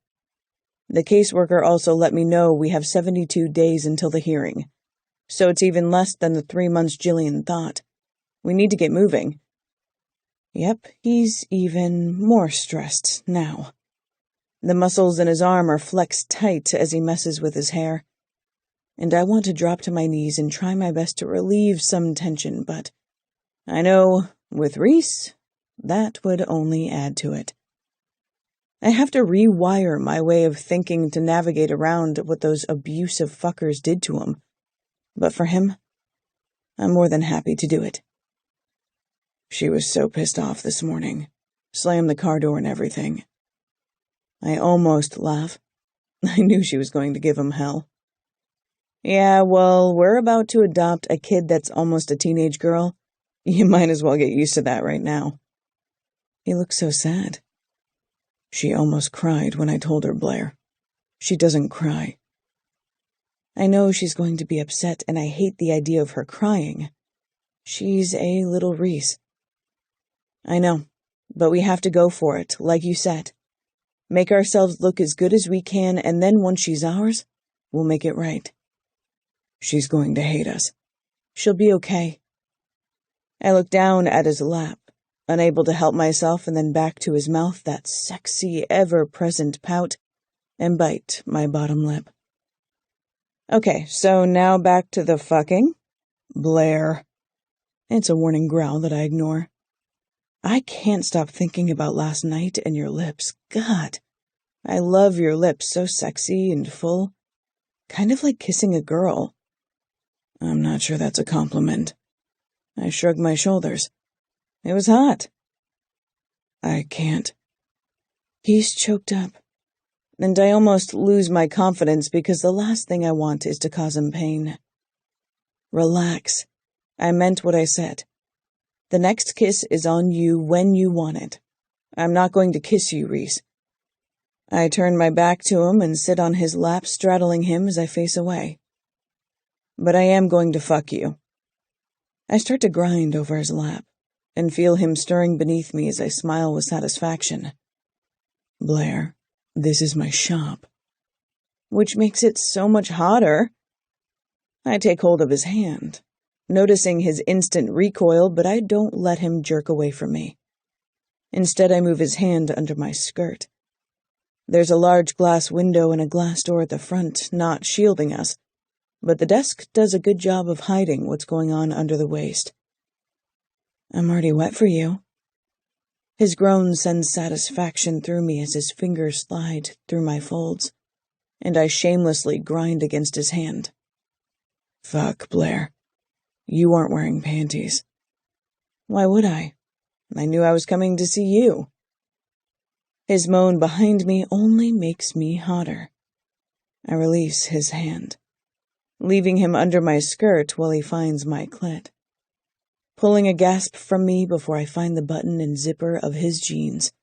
The caseworker also let me know we have 72 days until the hearing, so it's even less than the 3 months Jillian thought. We need to get moving. Yep, he's even more stressed now. The muscles in his arm are flexed tight as he messes with his hair, and I want to drop to my knees and try my best to relieve some tension, but I know, with Reese, that would only add to it. I have to rewire my way of thinking to navigate around what those abusive fuckers did to him. But for him, I'm more than happy to do it. She was so pissed off this morning. Slammed the car door and everything. I almost laugh. I knew she was going to give him hell. Yeah, well, we're about to adopt a kid that's almost a teenage girl. You might as well get used to that right now. He looks so sad. She almost cried when I told her, Blair. She doesn't cry. I know she's going to be upset, and I hate the idea of her crying. She's a little Reese. I know, but we have to go for it, like you said. Make ourselves look as good as we can, and then once she's ours, we'll make it right. She's going to hate us. She'll be okay. I look down at his lap, unable to help myself, and then back to his mouth, that sexy, ever-present pout, and bite my bottom lip. Okay, so now back to the fucking. Blair. It's a warning growl that I ignore. I can't stop thinking about last night and your lips. God, I love your lips, so sexy and full. Kind of like kissing a girl. I'm not sure that's a compliment. I shrugged my shoulders. It was hot. I can't. He's choked up, and I almost lose my confidence because the last thing I want is to cause him pain. Relax. I meant what I said. The next kiss is on you when you want it. I'm not going to kiss you, Reese. I turn my back to him and sit on his lap, straddling him as I face away. But I am going to fuck you. I start to grind over his lap and feel him stirring beneath me as I smile with satisfaction. Blair, this is my shop. Which makes it so much hotter. I take hold of his hand, noticing his instant recoil, but I don't let him jerk away from me. Instead, I move his hand under my skirt. There's a large glass window and a glass door at the front, not shielding us, but the desk does a good job of hiding what's going on under the waist. I'm already wet for you. His groan sends satisfaction through me as his fingers slide through my folds, and I shamelessly grind against his hand. Fuck, Blair. You aren't wearing panties. Why would I? I knew I was coming to see you. His moan behind me only makes me hotter. I release his hand, leaving him under my skirt while he finds my clit, pulling a gasp from me before I find the button and zipper of his jeans.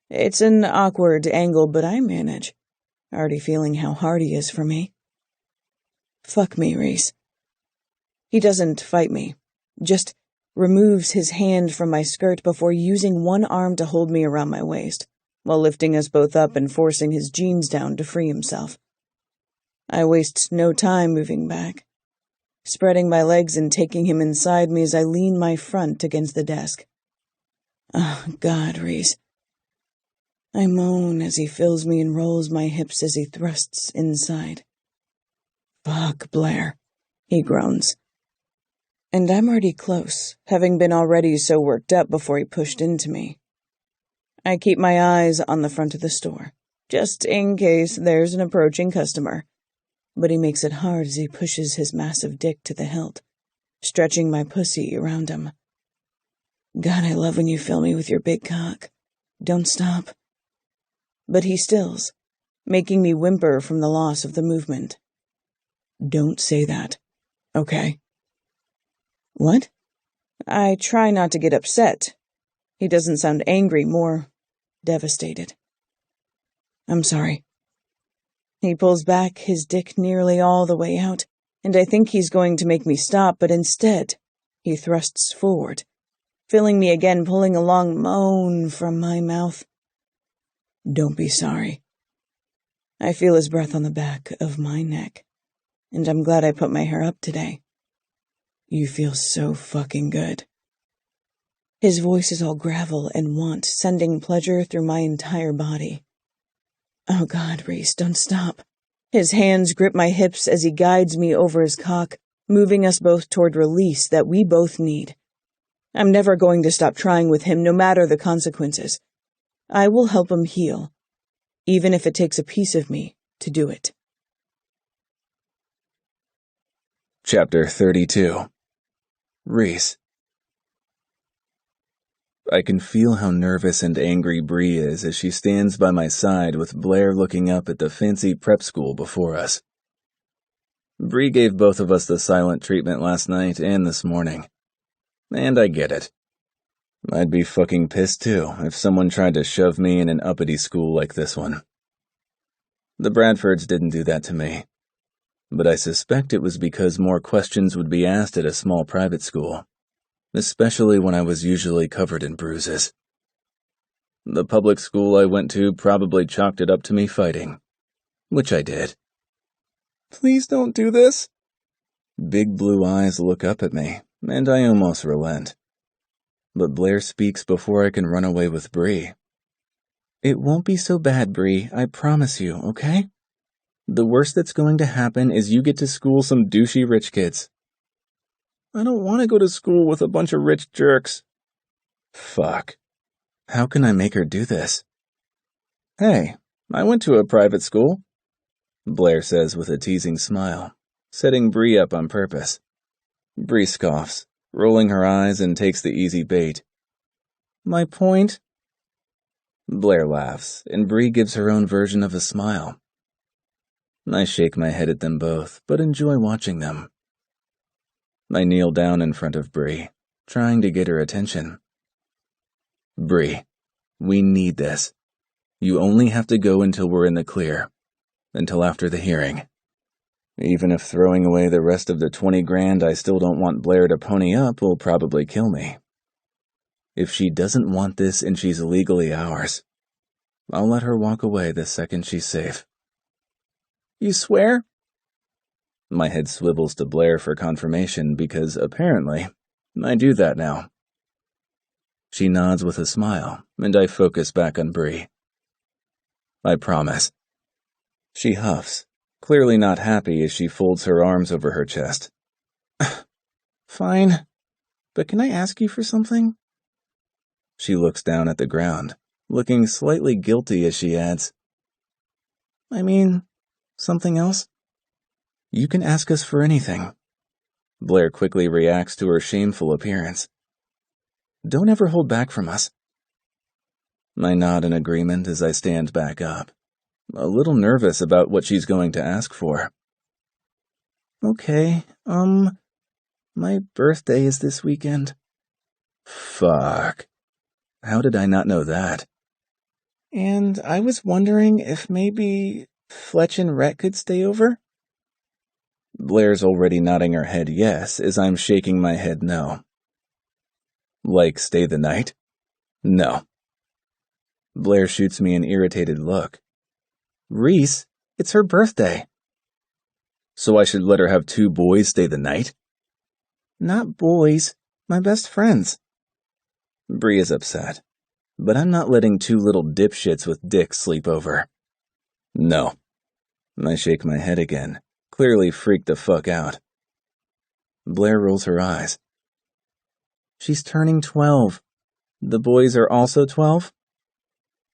It's an awkward angle, but I manage, already feeling how hard he is for me. Fuck me, Reese. He doesn't fight me, just removes his hand from my skirt before using one arm to hold me around my waist, while lifting us both up and forcing his jeans down to free himself. I waste no time moving back, spreading my legs and taking him inside me as I lean my front against the desk. Oh, God, Reese. I moan as he fills me and rolls my hips as he thrusts inside. Fuck, Blair, he groans. And I'm already close, having been already so worked up before he pushed into me. I keep my eyes on the front of the store, just in case there's an approaching customer. But he makes it hard as he pushes his massive dick to the hilt, stretching my pussy around him. God, I love when you fill me with your big cock. Don't stop. But he stills, making me whimper from the loss of the movement. Don't say that, okay? What? I try not to get upset. He doesn't sound angry, more devastated. I'm sorry. He pulls back, his dick nearly all the way out, and I think he's going to make me stop, but instead, he thrusts forward, filling me again, pulling a long moan from my mouth. Don't be sorry. I feel his breath on the back of my neck, and I'm glad I put my hair up today. You feel so fucking good. His voice is all gravel and want, sending pleasure through my entire body. Oh God, Reese, don't stop. His hands grip my hips as he guides me over his cock, moving us both toward release that we both need. I'm never going to stop trying with him, no matter the consequences. I will help him heal, even if it takes a piece of me to do it. Chapter 32. Reese. I can feel how nervous and angry Bree is as she stands by my side with Blair looking up at the fancy prep school before us. Bree gave both of us the silent treatment last night and this morning. And I get it. I'd be fucking pissed too if someone tried to shove me in an uppity school like this one. The Bradfords didn't do that to me, but I suspect it was because more questions would be asked at a small private school, especially when I was usually covered in bruises. The public school I went to probably chalked it up to me fighting, which I did. Please don't do this. Big blue eyes look up at me, and I almost relent. But Blair speaks before I can run away with Bree. It won't be so bad, Bree, I promise you, okay? The worst that's going to happen is you get to school some douchey rich kids. I don't want to go to school with a bunch of rich jerks. Fuck. How can I make her do this? Hey, I went to a private school, Blair says with a teasing smile, setting Bree up on purpose. Bree scoffs, rolling her eyes, and takes the easy bait. My point? Blair laughs, and Bree gives her own version of a smile. I shake my head at them both, but enjoy watching them. I kneel down in front of Bree, trying to get her attention. Bree, we need this. You only have to go until we're in the clear, until after the hearing. Even if throwing away the rest of the 20 grand I still don't want Blair to pony up will probably kill me. If she doesn't want this and she's legally ours, I'll let her walk away the second she's safe. You swear? My head swivels to Blair for confirmation because, apparently, I do that now. She nods with a smile, and I focus back on Bree. I promise. She huffs, clearly not happy as she folds her arms over her chest. Fine, but can I ask you for something? She looks down at the ground, looking slightly guilty as she adds, I mean, something else? You can ask us for anything. Blair quickly reacts to her shameful appearance. Don't ever hold back from us. I nod in agreement as I stand back up, a little nervous about what she's going to ask for. Okay, my birthday is this weekend. Fuck. How did I not know that? And I was wondering if maybe Fletch and Rhett could stay over? Blair's already nodding her head yes as I'm shaking my head no. Like stay the night? No. Blair shoots me an irritated look. Reese, it's her birthday. So I should let her have 2 boys stay the night? Not boys, my best friends. Bree is upset, but I'm not letting 2 little dipshits with dicks sleep over. No. I shake my head again, clearly freaked the fuck out. Blair rolls her eyes. She's turning 12. The boys are also 12?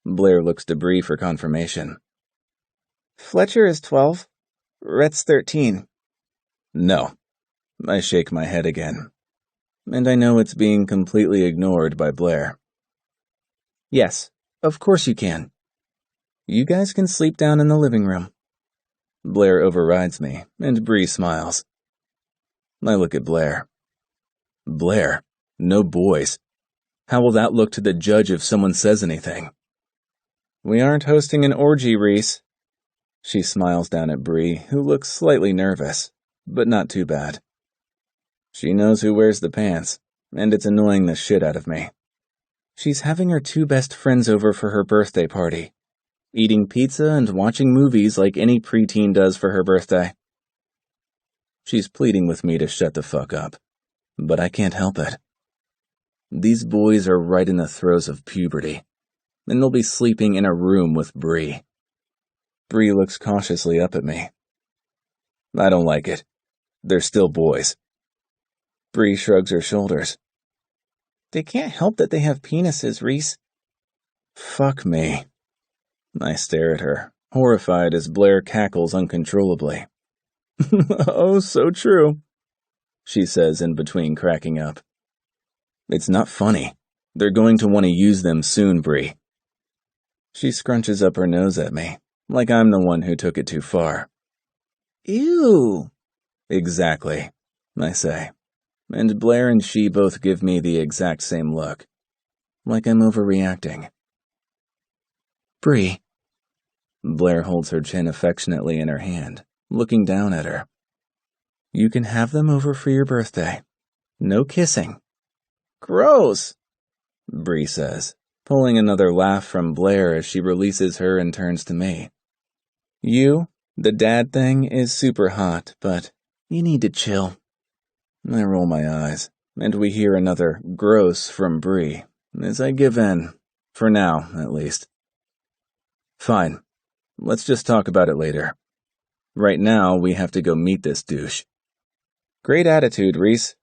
Blair looks to Bree for confirmation, Fletcher is 12. Rhett's 13. No. I shake my head again. And I know it's being completely ignored by Blair. Yes, of course you can. You guys can sleep down in the living room. Blair overrides me, and Bree smiles. I look at Blair. Blair, no boys. How will that look to the judge if someone says anything? We aren't hosting an orgy, Reese. She smiles down at Bree, who looks slightly nervous, but not too bad. She knows who wears the pants, and it's annoying the shit out of me. She's having her 2 best friends over for her birthday party, eating pizza and watching movies like any preteen does for her birthday. She's pleading with me to shut the fuck up, but I can't help it. These boys are right in the throes of puberty, and they'll be sleeping in a room with Bree. Bree looks cautiously up at me. I don't like it. They're still boys. Bree shrugs her shoulders. They can't help that they have penises, Reese. Fuck me. I stare at her, horrified as Blair cackles uncontrollably. Oh, so true, she says in between cracking up. It's not funny. They're going to want to use them soon, Bree. She scrunches up her nose at me, like I'm the one who took it too far. Ew. Exactly, I say, and Blair and she both give me the exact same look, like I'm overreacting. Bree. Blair holds her chin affectionately in her hand, looking down at her. You can have them over for your birthday. No kissing. Gross, Bree says, pulling another laugh from Blair as she releases her and turns to me. You, the dad thing, is super hot, but you need to chill. I roll my eyes, and we hear another gross from Bree, as I give in, for now, at least. Fine, let's just talk about it later. Right now, we have to go meet this douche. Great attitude, Reese,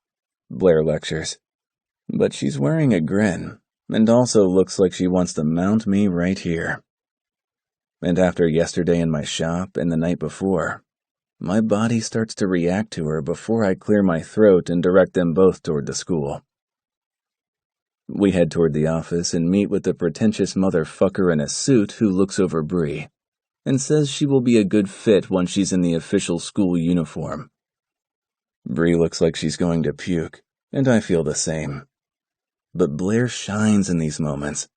Blair lectures. But she's wearing a grin, and also looks like she wants to mount me right here. And after yesterday in my shop and the night before, my body starts to react to her before I clear my throat and direct them both toward the school. We head toward the office and meet with the pretentious motherfucker in a suit who looks over Bree and says she will be a good fit once she's in the official school uniform. Bree looks like she's going to puke, and I feel the same. But Blair shines in these moments.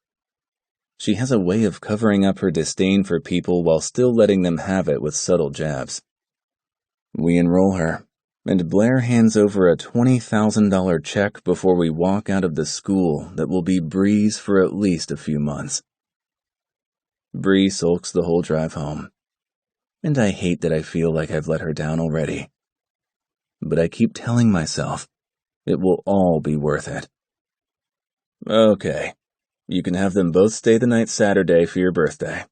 She has a way of covering up her disdain for people while still letting them have it with subtle jabs. We enroll her, and Blair hands over a $20,000 check before we walk out of the school that will be Bree's for at least a few months. Bree sulks the whole drive home, and I hate that I feel like I've let her down already. But I keep telling myself it will all be worth it. Okay, you can have them both stay the night Saturday for your birthday.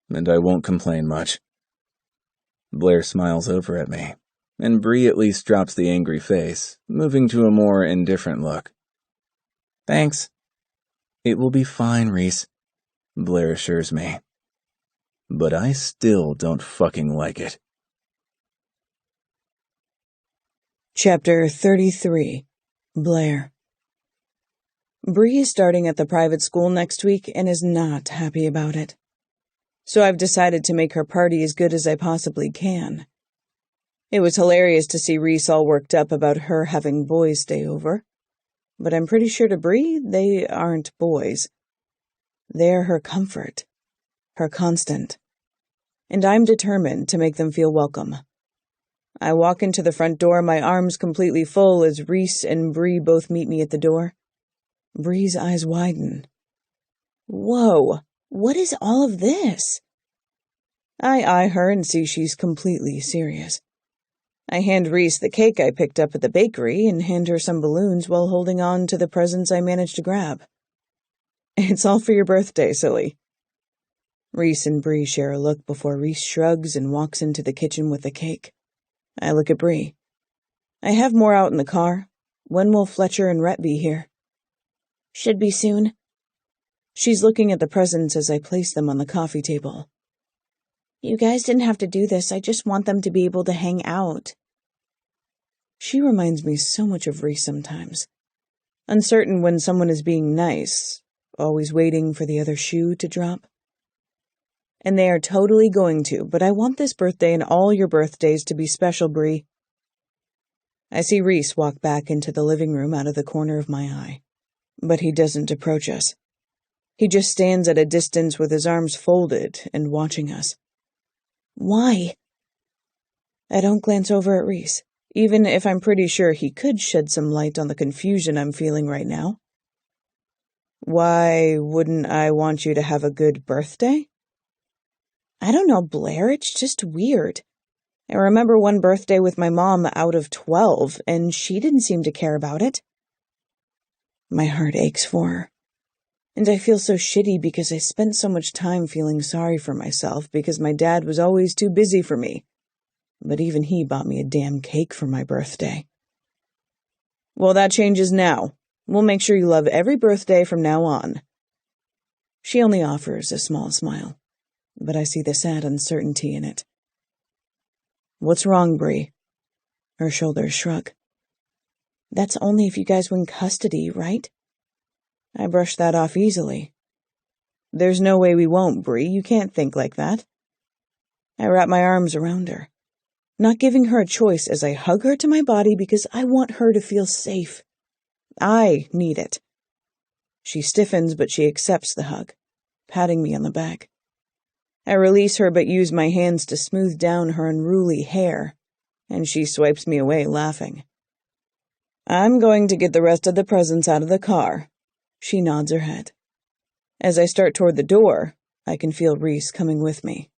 And I won't complain much. Blair smiles over at me, and Bree at least drops the angry face, moving to a more indifferent look. Thanks. It will be fine, Reese, Blair assures me. But I still don't fucking like it. Chapter 33. Blair. Bree is starting at the private school next week and is not happy about it. So I've decided to make her party as good as I possibly can. It was hilarious to see Reese all worked up about her having boys stay over. But I'm pretty sure to Bree, they aren't boys. They're her comfort, her constant. And I'm determined to make them feel welcome. I walk into the front door, my arms completely full as Reese and Bree both meet me at the door. Bree's eyes widen. Whoa, what is all of this? I eye her and see she's completely serious. I hand Reese the cake I picked up at the bakery and hand her some balloons while holding on to the presents I managed to grab. It's all for your birthday, silly. Reese and Bree share a look before Reese shrugs and walks into the kitchen with the cake. I look at Bree. I have more out in the car. When will Fletcher and Rhett be here? Should be soon. She's looking at the presents as I place them on the coffee table. You guys didn't have to do this. I just want them to be able to hang out. She reminds me so much of Reese sometimes. Uncertain when someone is being nice, always waiting for the other shoe to drop. And they are totally going to, but I want this birthday and all your birthdays to be special, Bree. I see Reese walk back into the living room out of the corner of my eye. But he doesn't approach us. He just stands at a distance with his arms folded and watching us. Why? I don't glance over at Reese, even if I'm pretty sure he could shed some light on the confusion I'm feeling right now. Why wouldn't I want you to have a good birthday? I don't know, Blair, it's just weird. I remember one birthday with my mom out of 12, and she didn't seem to care about it. My heart aches for her. And I feel so shitty because I spent so much time feeling sorry for myself because my dad was always too busy for me. But even he bought me a damn cake for my birthday. Well, that changes now. We'll make sure you love every birthday from now on. She only offers a small smile, but I see the sad uncertainty in it. What's wrong, Bree? Her shoulders shrug. That's only if you guys win custody, right? I brush that off easily. There's no way we won't, Bree. You can't think like that. I wrap my arms around her, not giving her a choice as I hug her to my body because I want her to feel safe. I need it. She stiffens, but she accepts the hug, patting me on the back. I release her but use my hands to smooth down her unruly hair, and she swipes me away, laughing. I'm going to get the rest of the presents out of the car. She nods her head. As I start toward the door, I can feel Reese coming with me.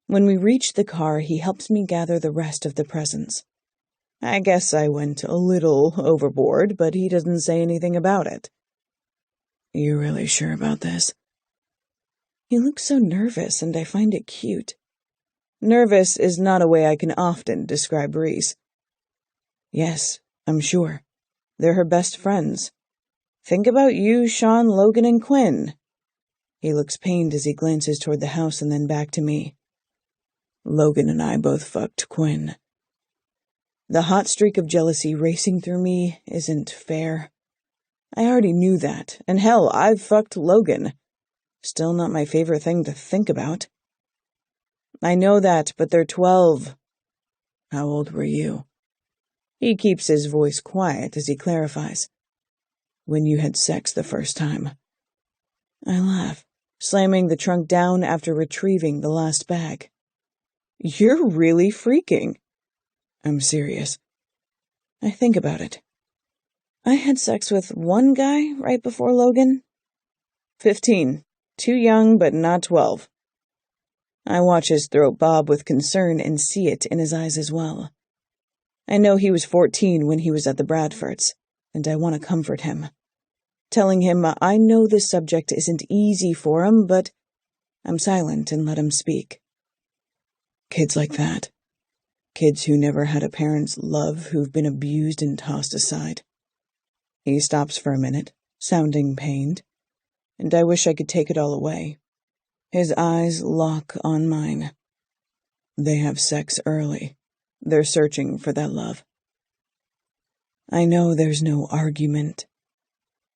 When we reach the car, he helps me gather the rest of the presents. I guess I went a little overboard, but he doesn't say anything about it. You really sure about this? He looks so nervous, and I find it cute. Nervous is not a way I can often describe Reese. Yes, I'm sure. They're her best friends. Think about you, Sean, Logan, and Quinn. He looks pained as he glances toward the house and then back to me. Logan and I both fucked Quinn. The hot streak of jealousy racing through me isn't fair. I already knew that, and hell, I've fucked Logan. Still not my favorite thing to think about. I know that, but they're 12. How old were you? He keeps his voice quiet as he clarifies. When you had sex the first time. I laugh, slamming the trunk down after retrieving the last bag. You're really freaking. I'm serious. I think about it. I had sex with one guy right before Logan. 15. Too young, but not 12. I watch his throat bob with concern and see it in his eyes as well. I know he was 14 when he was at the Bradfords, and I want to comfort him. Telling him I know this subject isn't easy for him, but I'm silent and let him speak. Kids like that. Kids who never had a parent's love, who've been abused and tossed aside. He stops for a minute, sounding pained, and I wish I could take it all away. His eyes lock on mine. They have sex early. They're searching for that love. I know there's no argument.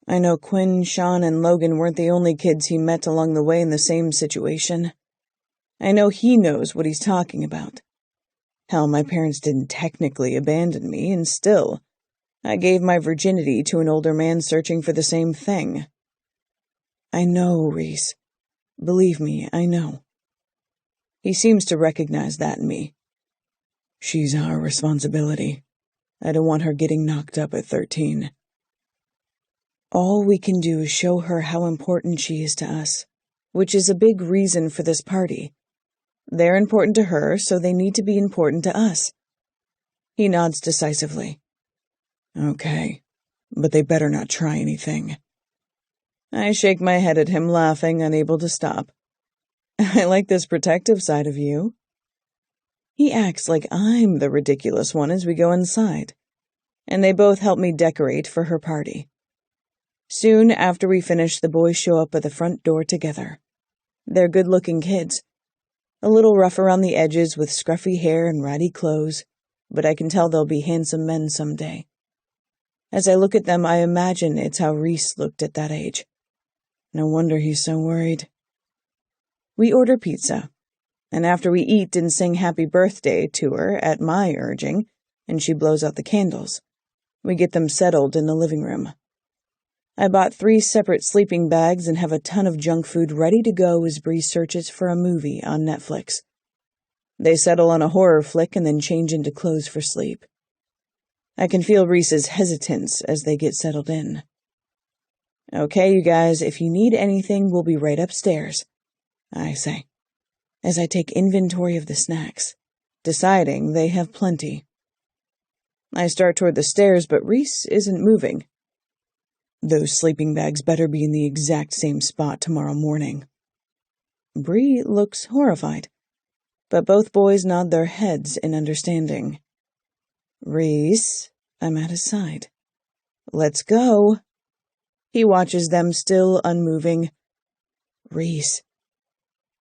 I know Quinn, Sean, and Logan weren't the only kids he met along the way in the same situation. I know he knows what he's talking about. Hell, my parents didn't technically abandon me, and still, I gave my virginity to an older man searching for the same thing. I know, Reese. Believe me, I know. He seems to recognize that in me. She's our responsibility. I don't want her getting knocked up at 13. All we can do is show her how important she is to us, which is a big reason for this party. They're important to her, so they need to be important to us. He nods decisively. Okay, but they better not try anything. I shake my head at him, laughing, unable to stop. I like this protective side of you. He acts like I'm the ridiculous one as we go inside, and they both help me decorate for her party. Soon after we finish, the boys show up at the front door together. They're good-looking kids. A little rough around the edges with scruffy hair and ratty clothes, but I can tell they'll be handsome men someday. As I look at them, I imagine it's how Reese looked at that age. No wonder he's so worried. We order pizza, and after we eat and sing happy birthday to her at my urging, and she blows out the candles, we get them settled in the living room. I bought 3 separate sleeping bags and have a ton of junk food ready to go as Bree searches for a movie on Netflix. They settle on a horror flick and then change into clothes for sleep. I can feel Reese's hesitance as they get settled in. Okay, you guys, if you need anything, we'll be right upstairs, I say, as I take inventory of the snacks, deciding they have plenty. I start toward the stairs, but Reese isn't moving. Those sleeping bags better be in the exact same spot tomorrow morning. Bree looks horrified, but both boys nod their heads in understanding. Reese, I'm at his side. Let's go. He watches them, still unmoving. Reese.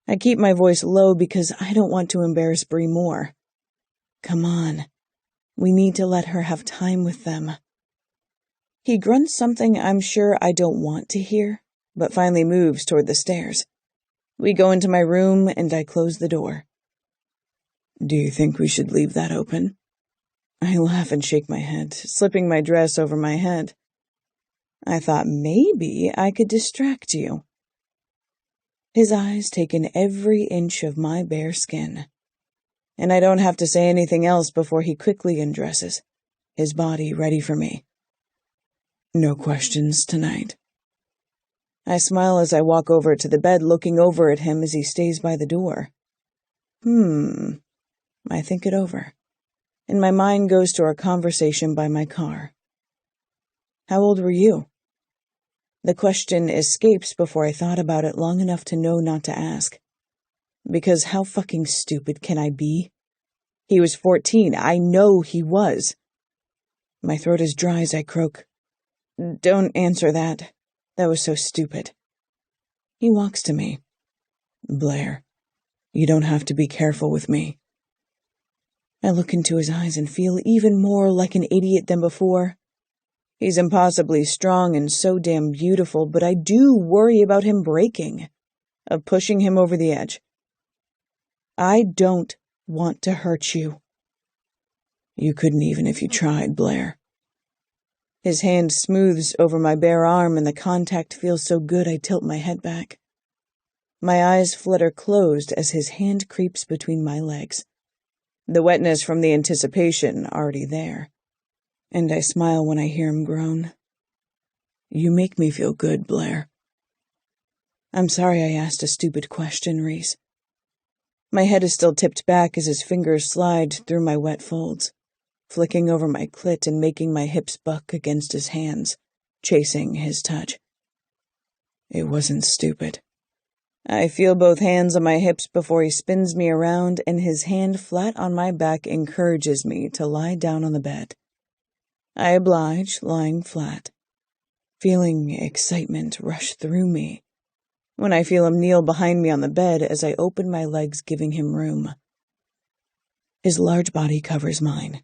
I keep my voice low because I don't want to embarrass Bree more. Come on. We need to let her have time with them. He grunts something I'm sure I don't want to hear, but finally moves toward the stairs. We go into my room and I close the door. Do you think we should leave that open? I laugh and shake my head, slipping my dress over my head. I thought maybe I could distract you. His eyes take in every inch of my bare skin, and I don't have to say anything else before he quickly undresses, his body ready for me. No questions tonight. I smile as I walk over to the bed, looking over at him as he stays by the door. I think it over, and my mind goes to our conversation by my car. How old were you? The question escapes before I thought about it long enough to know not to ask. Because how fucking stupid can I be? He was 14. I know he was. My throat is dry as I croak. Don't answer that. That was so stupid. He walks to me. Blair, you don't have to be careful with me. I look into his eyes and feel even more like an idiot than before. He's impossibly strong and so damn beautiful, but I do worry about him breaking, of pushing him over the edge. I don't want to hurt you. You couldn't even if you tried, Blair. His hand smooths over my bare arm and the contact feels so good I tilt my head back. My eyes flutter closed as his hand creeps between my legs, the wetness from the anticipation already there. And I smile when I hear him groan. You make me feel good, Blair. I'm sorry I asked a stupid question, Reese. My head is still tipped back as his fingers slide through my wet folds, flicking over my clit and making my hips buck against his hands, chasing his touch. It wasn't stupid. I feel both hands on my hips before he spins me around, and his hand flat on my back encourages me to lie down on the bed. I oblige, lying flat, feeling excitement rush through me, when I feel him kneel behind me on the bed as I open my legs, giving him room. His large body covers mine,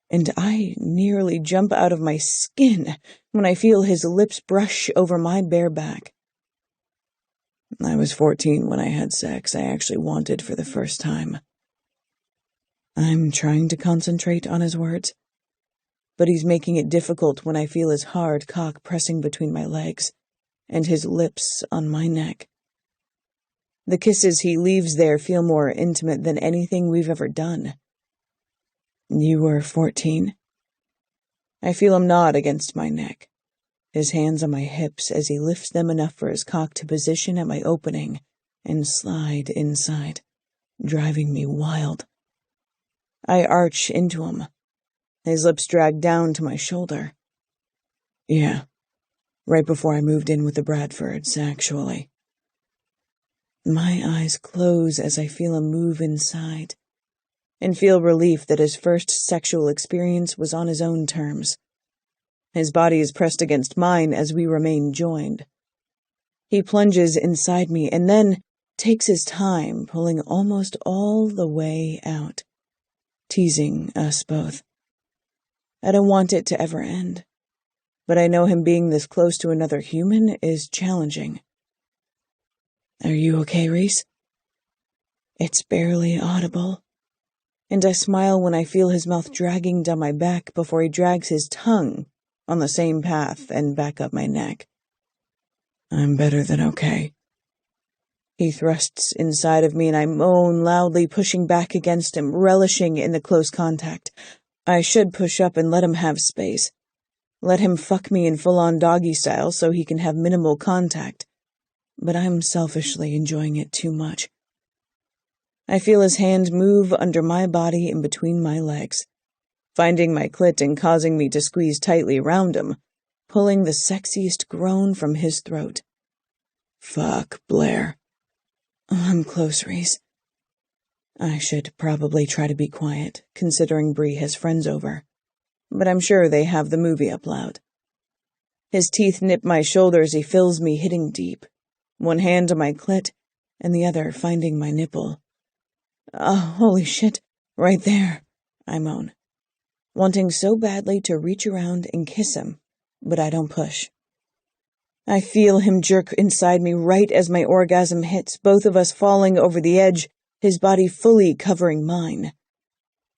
and I nearly jump out of my skin when I feel his lips brush over my bare back. I was 14 when I had sex I actually wanted for the first time. I'm trying to concentrate on his words, but he's making it difficult when I feel his hard cock pressing between my legs and his lips on my neck. The kisses he leaves there feel more intimate than anything we've ever done. You were 14? I feel him nod against my neck, his hands on my hips as he lifts them enough for his cock to position at my opening and slide inside, driving me wild. I arch into him, his lips drag down to my shoulder. Yeah, right before I moved in with the Bradfords, actually. My eyes close as I feel him move inside, and feel relief that his first sexual experience was on his own terms. His body is pressed against mine as we remain joined. He plunges inside me and then, takes his time, pulling almost all the way out, teasing us both. I don't want it to ever end, but I know him being this close to another human is challenging. Are you okay, Reese? It's barely audible, and I smile when I feel his mouth dragging down my back before he drags his tongue on the same path and back up my neck. I'm better than okay. He thrusts inside of me and I moan loudly, pushing back against him, relishing in the close contact. I should push up and let him have space. Let him fuck me in full-on doggy style so he can have minimal contact. But I'm selfishly enjoying it too much. I feel his hand move under my body in between my legs, finding my clit and causing me to squeeze tightly around him, pulling the sexiest groan from his throat. Fuck, Blair. I'm close, Reese. I should probably try to be quiet, considering Bree has friends over, but I'm sure they have the movie up loud. His teeth nip my shoulders, he feels me hitting deep, one hand on my clit, and the other finding my nipple. Oh, holy shit, right there, I moan, wanting so badly to reach around and kiss him, but I don't push. I feel him jerk inside me right as my orgasm hits, both of us falling over the edge, his body fully covering mine.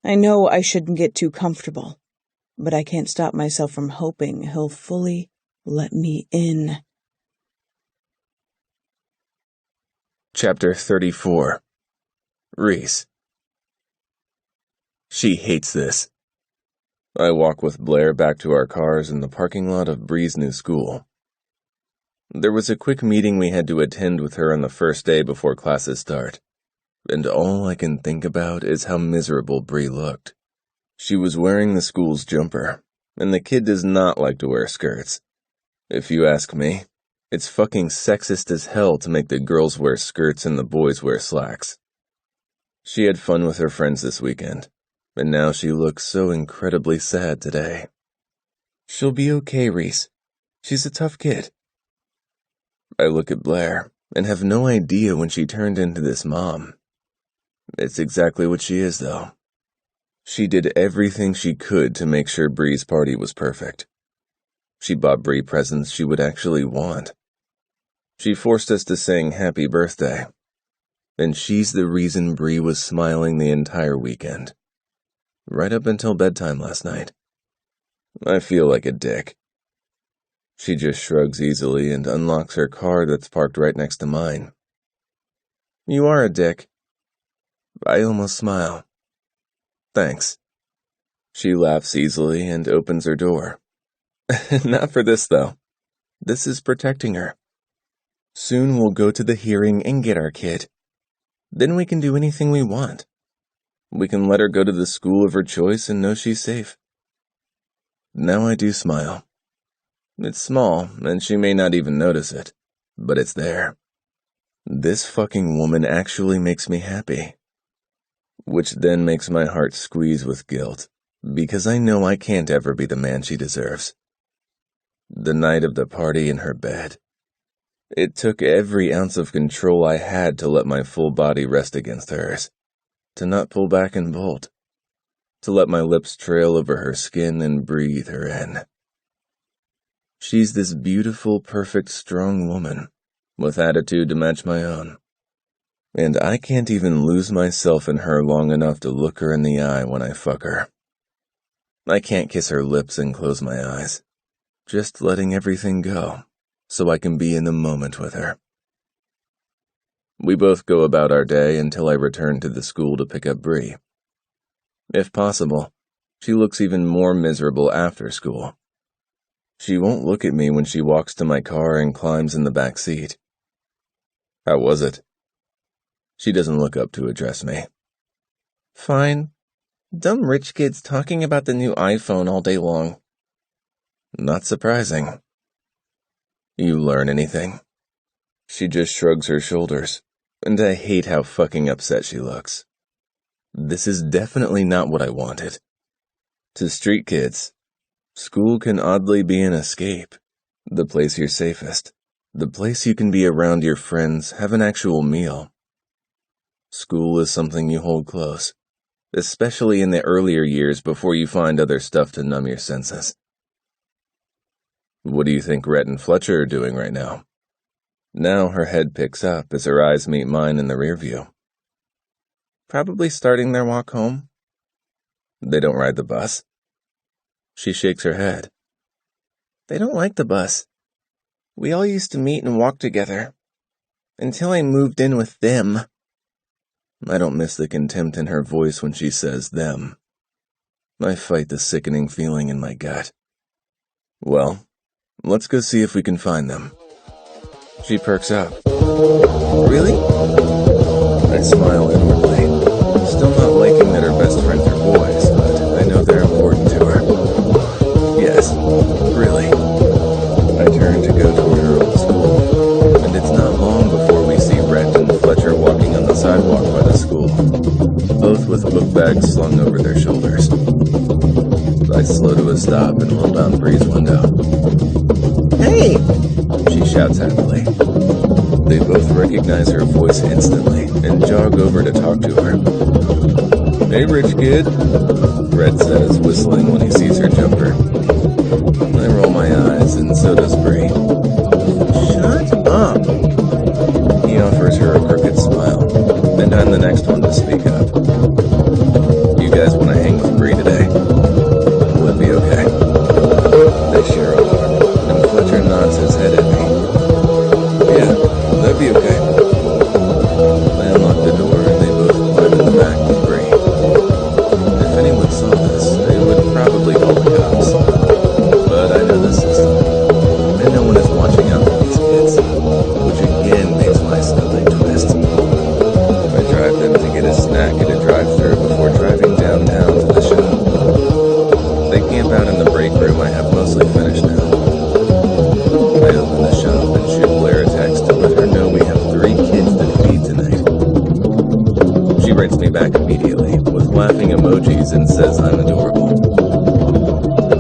I know I shouldn't get too comfortable, but I can't stop myself from hoping he'll fully let me in. Chapter 34. Reese. She hates this. I walk with Blair back to our cars in the parking lot of Bree's new school. There was a quick meeting we had to attend with her on the first day before classes start, and all I can think about is how miserable Bree looked. She was wearing the school's jumper, and the kid does not like to wear skirts. If you ask me, it's fucking sexist as hell to make the girls wear skirts and the boys wear slacks. She had fun with her friends this weekend, and now she looks so incredibly sad today. She'll be okay, Reese. She's a tough kid. I look at Blair and have no idea when she turned into this mom. It's exactly what she is, though. She did everything she could to make sure Bree's party was perfect. She bought Bree presents she would actually want. She forced us to sing happy birthday. And she's the reason Bree was smiling the entire weekend. Right up until bedtime last night. I feel like a dick. She just shrugs easily and unlocks her car that's parked right next to mine. You are a dick. I almost smile. Thanks. She laughs easily and opens her door. Not for this, though. This is protecting her. Soon we'll go to the hearing and get our kid. Then we can do anything we want. We can let her go to the school of her choice and know she's safe. Now I do smile. It's small, and she may not even notice it, but it's there. This fucking woman actually makes me happy. Which then makes my heart squeeze with guilt, because I know I can't ever be the man she deserves. The night of the party in her bed. It took every ounce of control I had to let my full body rest against hers, to not pull back and bolt, to let my lips trail over her skin and breathe her in. She's this beautiful, perfect, strong woman, with attitude to match my own. And I can't even lose myself in her long enough to look her in the eye when I fuck her. I can't kiss her lips and close my eyes, just letting everything go, so I can be in the moment with her. We both go about our day until I return to the school to pick up Bree. If possible, she looks even more miserable after school. She won't look at me when she walks to my car and climbs in the back seat. How was it? She doesn't look up to address me. Fine. Dumb rich kids talking about the new iPhone all day long. Not surprising. You learn anything? She just shrugs her shoulders, and I hate how fucking upset she looks. This is definitely not what I wanted. To street kids, school can oddly be an escape, the place you're safest, the place you can be around your friends, have an actual meal, School is something you hold close, especially in the earlier years before you find other stuff to numb your senses. What do you think Rhett and Fletcher are doing right now? Now her head picks up as her eyes meet mine in the rear view. Probably starting their walk home. They don't ride the bus? She shakes her head. They don't like the bus. We all used to meet and walk together. Until I moved in with them. I don't miss the contempt in her voice when she says them. I fight the sickening feeling in my gut. Well, let's go see if we can find them. She perks up. Really? I smile inwardly, still not liking that her best friends are boys, but I know they're important to her. Yes, really. I turn to go toward her old school, and it's not long before we see Rhett and Fletcher walking on the sidewalk by the school, both with book bags slung over their shoulders. I slow to a stop and roll down Bree's window. Hey! She shouts happily. They both recognize her voice instantly and jog over to talk to her. Hey, rich kid, Rhett says, whistling when he sees her jumper. I roll my eyes, and so does Bree. Shut up! He offers her a crooked smile, and I'm the next one to speak up. You guys want to hang with Bree today? Will it be okay? They share a look, and Fletcher nods his head at me. Yeah, that'd be okay. I unlock the door, and they both climb in the back with Bree. If anyone saw this, they would probably call the cops. But I know the system, and no one is watching out for these kids, which again makes my stomach twist. I drive them to get a snack at a drive-thru before driving downtown to the shop. They camp out in the break room I have mostly finished now. I open the shop and shoot Blair a text to let her know we have 3 kids to feed tonight. She writes me back immediately with laughing emojis and says I'm adorable.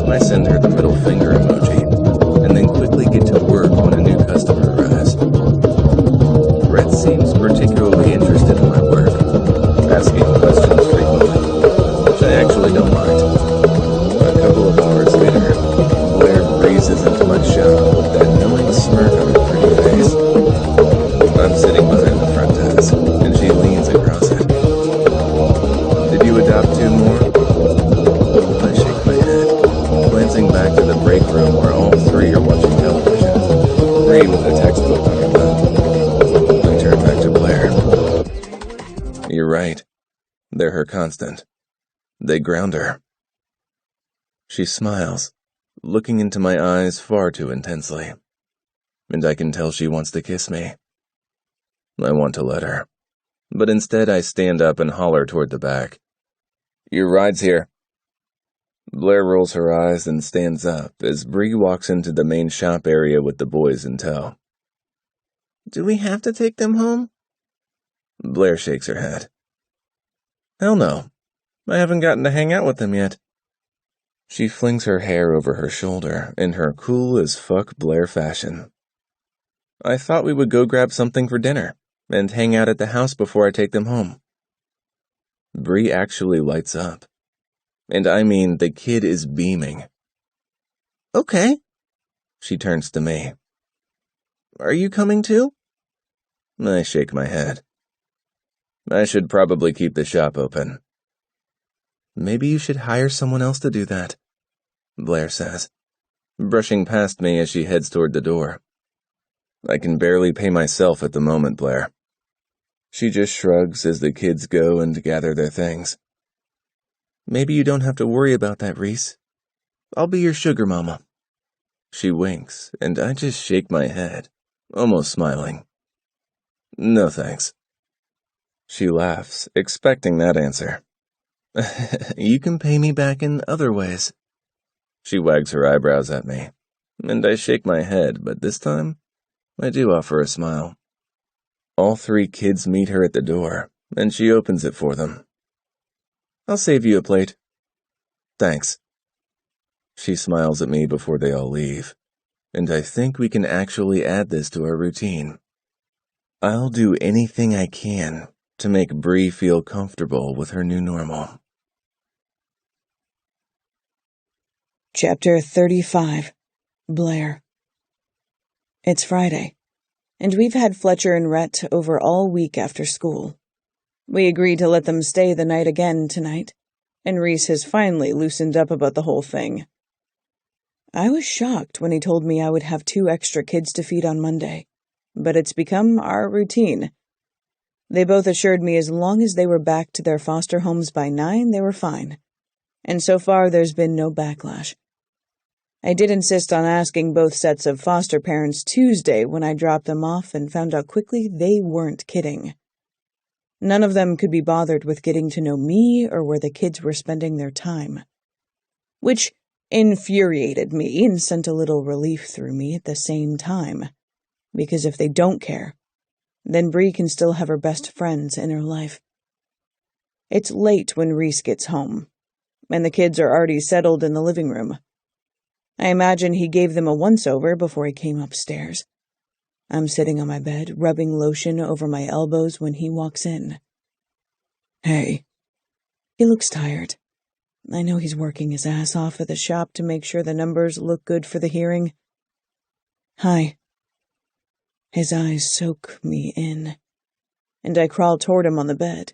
I send her the middle finger emoji, and then quickly get to work when a new customer arrives. Rhett seems particularly interested in my work, asking questions frequently, which I actually don't mind. A couple of hours later, Blair breezes into my shop with that knowing smirk on her pretty face. I'm sitting behind the front desk, and she leans across it. Did you adopt 2 more? I shake my head, glancing back to the break room where all 3 are watching television, Bree with a textbook on her lap. I turn back to Blair. You're right. They're her constant. They ground her. She smiles, looking into my eyes far too intensely, and I can tell she wants to kiss me. I want to let her, but instead I stand up and holler toward the back. Your ride's here. Blair rolls her eyes and stands up as Bree walks into the main shop area with the boys in tow. Do we have to take them home? Blair shakes her head. Hell no. I haven't gotten to hang out with them yet. She flings her hair over her shoulder in her cool-as-fuck Blair fashion. I thought we would go grab something for dinner and hang out at the house before I take them home. Bree actually lights up. And I mean, the kid is beaming. Okay. She turns to me. Are you coming too? I shake my head. I should probably keep the shop open. Maybe you should hire someone else to do that, Blair says, brushing past me as she heads toward the door. I can barely pay myself at the moment, Blair. She just shrugs as the kids go and gather their things. Maybe you don't have to worry about that, Reese. I'll be your sugar mama. She winks, and I just shake my head, almost smiling. No thanks. She laughs, expecting that answer. You can pay me back in other ways. She wags her eyebrows at me, and I shake my head, but this time, I do offer a smile. All 3 kids meet her at the door, and she opens it for them. I'll save you a plate. Thanks. She smiles at me before they all leave, and I think we can actually add this to our routine. I'll do anything I can to make Bree feel comfortable with her new normal. Chapter 35. Blair. It's Friday, and we've had Fletcher and Rhett over all week after school. We agreed to let them stay the night again tonight, and Reese has finally loosened up about the whole thing. I was shocked when he told me I would have 2 extra kids to feed on Monday, but it's become our routine. They both assured me as long as they were back to their foster homes by 9, they were fine, and so far there's been no backlash. I did insist on asking both sets of foster parents Tuesday when I dropped them off and found out quickly they weren't kidding. None of them could be bothered with getting to know me or where the kids were spending their time, which infuriated me and sent a little relief through me at the same time, because if they don't care, then Bree can still have her best friends in her life. It's late when Reese gets home, and the kids are already settled in the living room. I imagine he gave them a once-over before he came upstairs. I'm sitting on my bed, rubbing lotion over my elbows when he walks in. Hey. He looks tired. I know he's working his ass off at the shop to make sure the numbers look good for the hearing. Hi. His eyes soak me in, and I crawl toward him on the bed,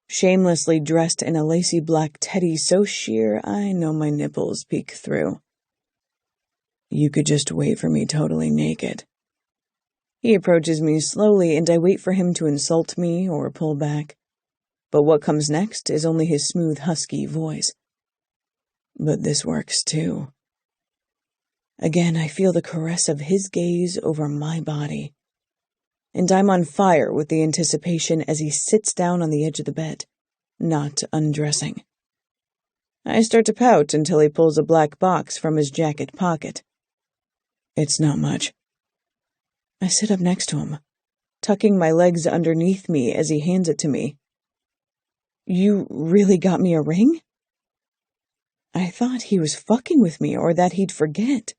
shamelessly dressed in a lacy black teddy so sheer I know my nipples peek through. You could just wait for me totally naked. He approaches me slowly, and I wait for him to insult me or pull back. But what comes next is only his smooth, husky voice. But this works too. Again, I feel the caress of his gaze over my body, and I'm on fire with the anticipation as he sits down on the edge of the bed, not undressing. I start to pout until he pulls a black box from his jacket pocket. It's not much. I sit up next to him, tucking my legs underneath me as he hands it to me. You really got me a ring? I thought he was fucking with me or that he'd forget.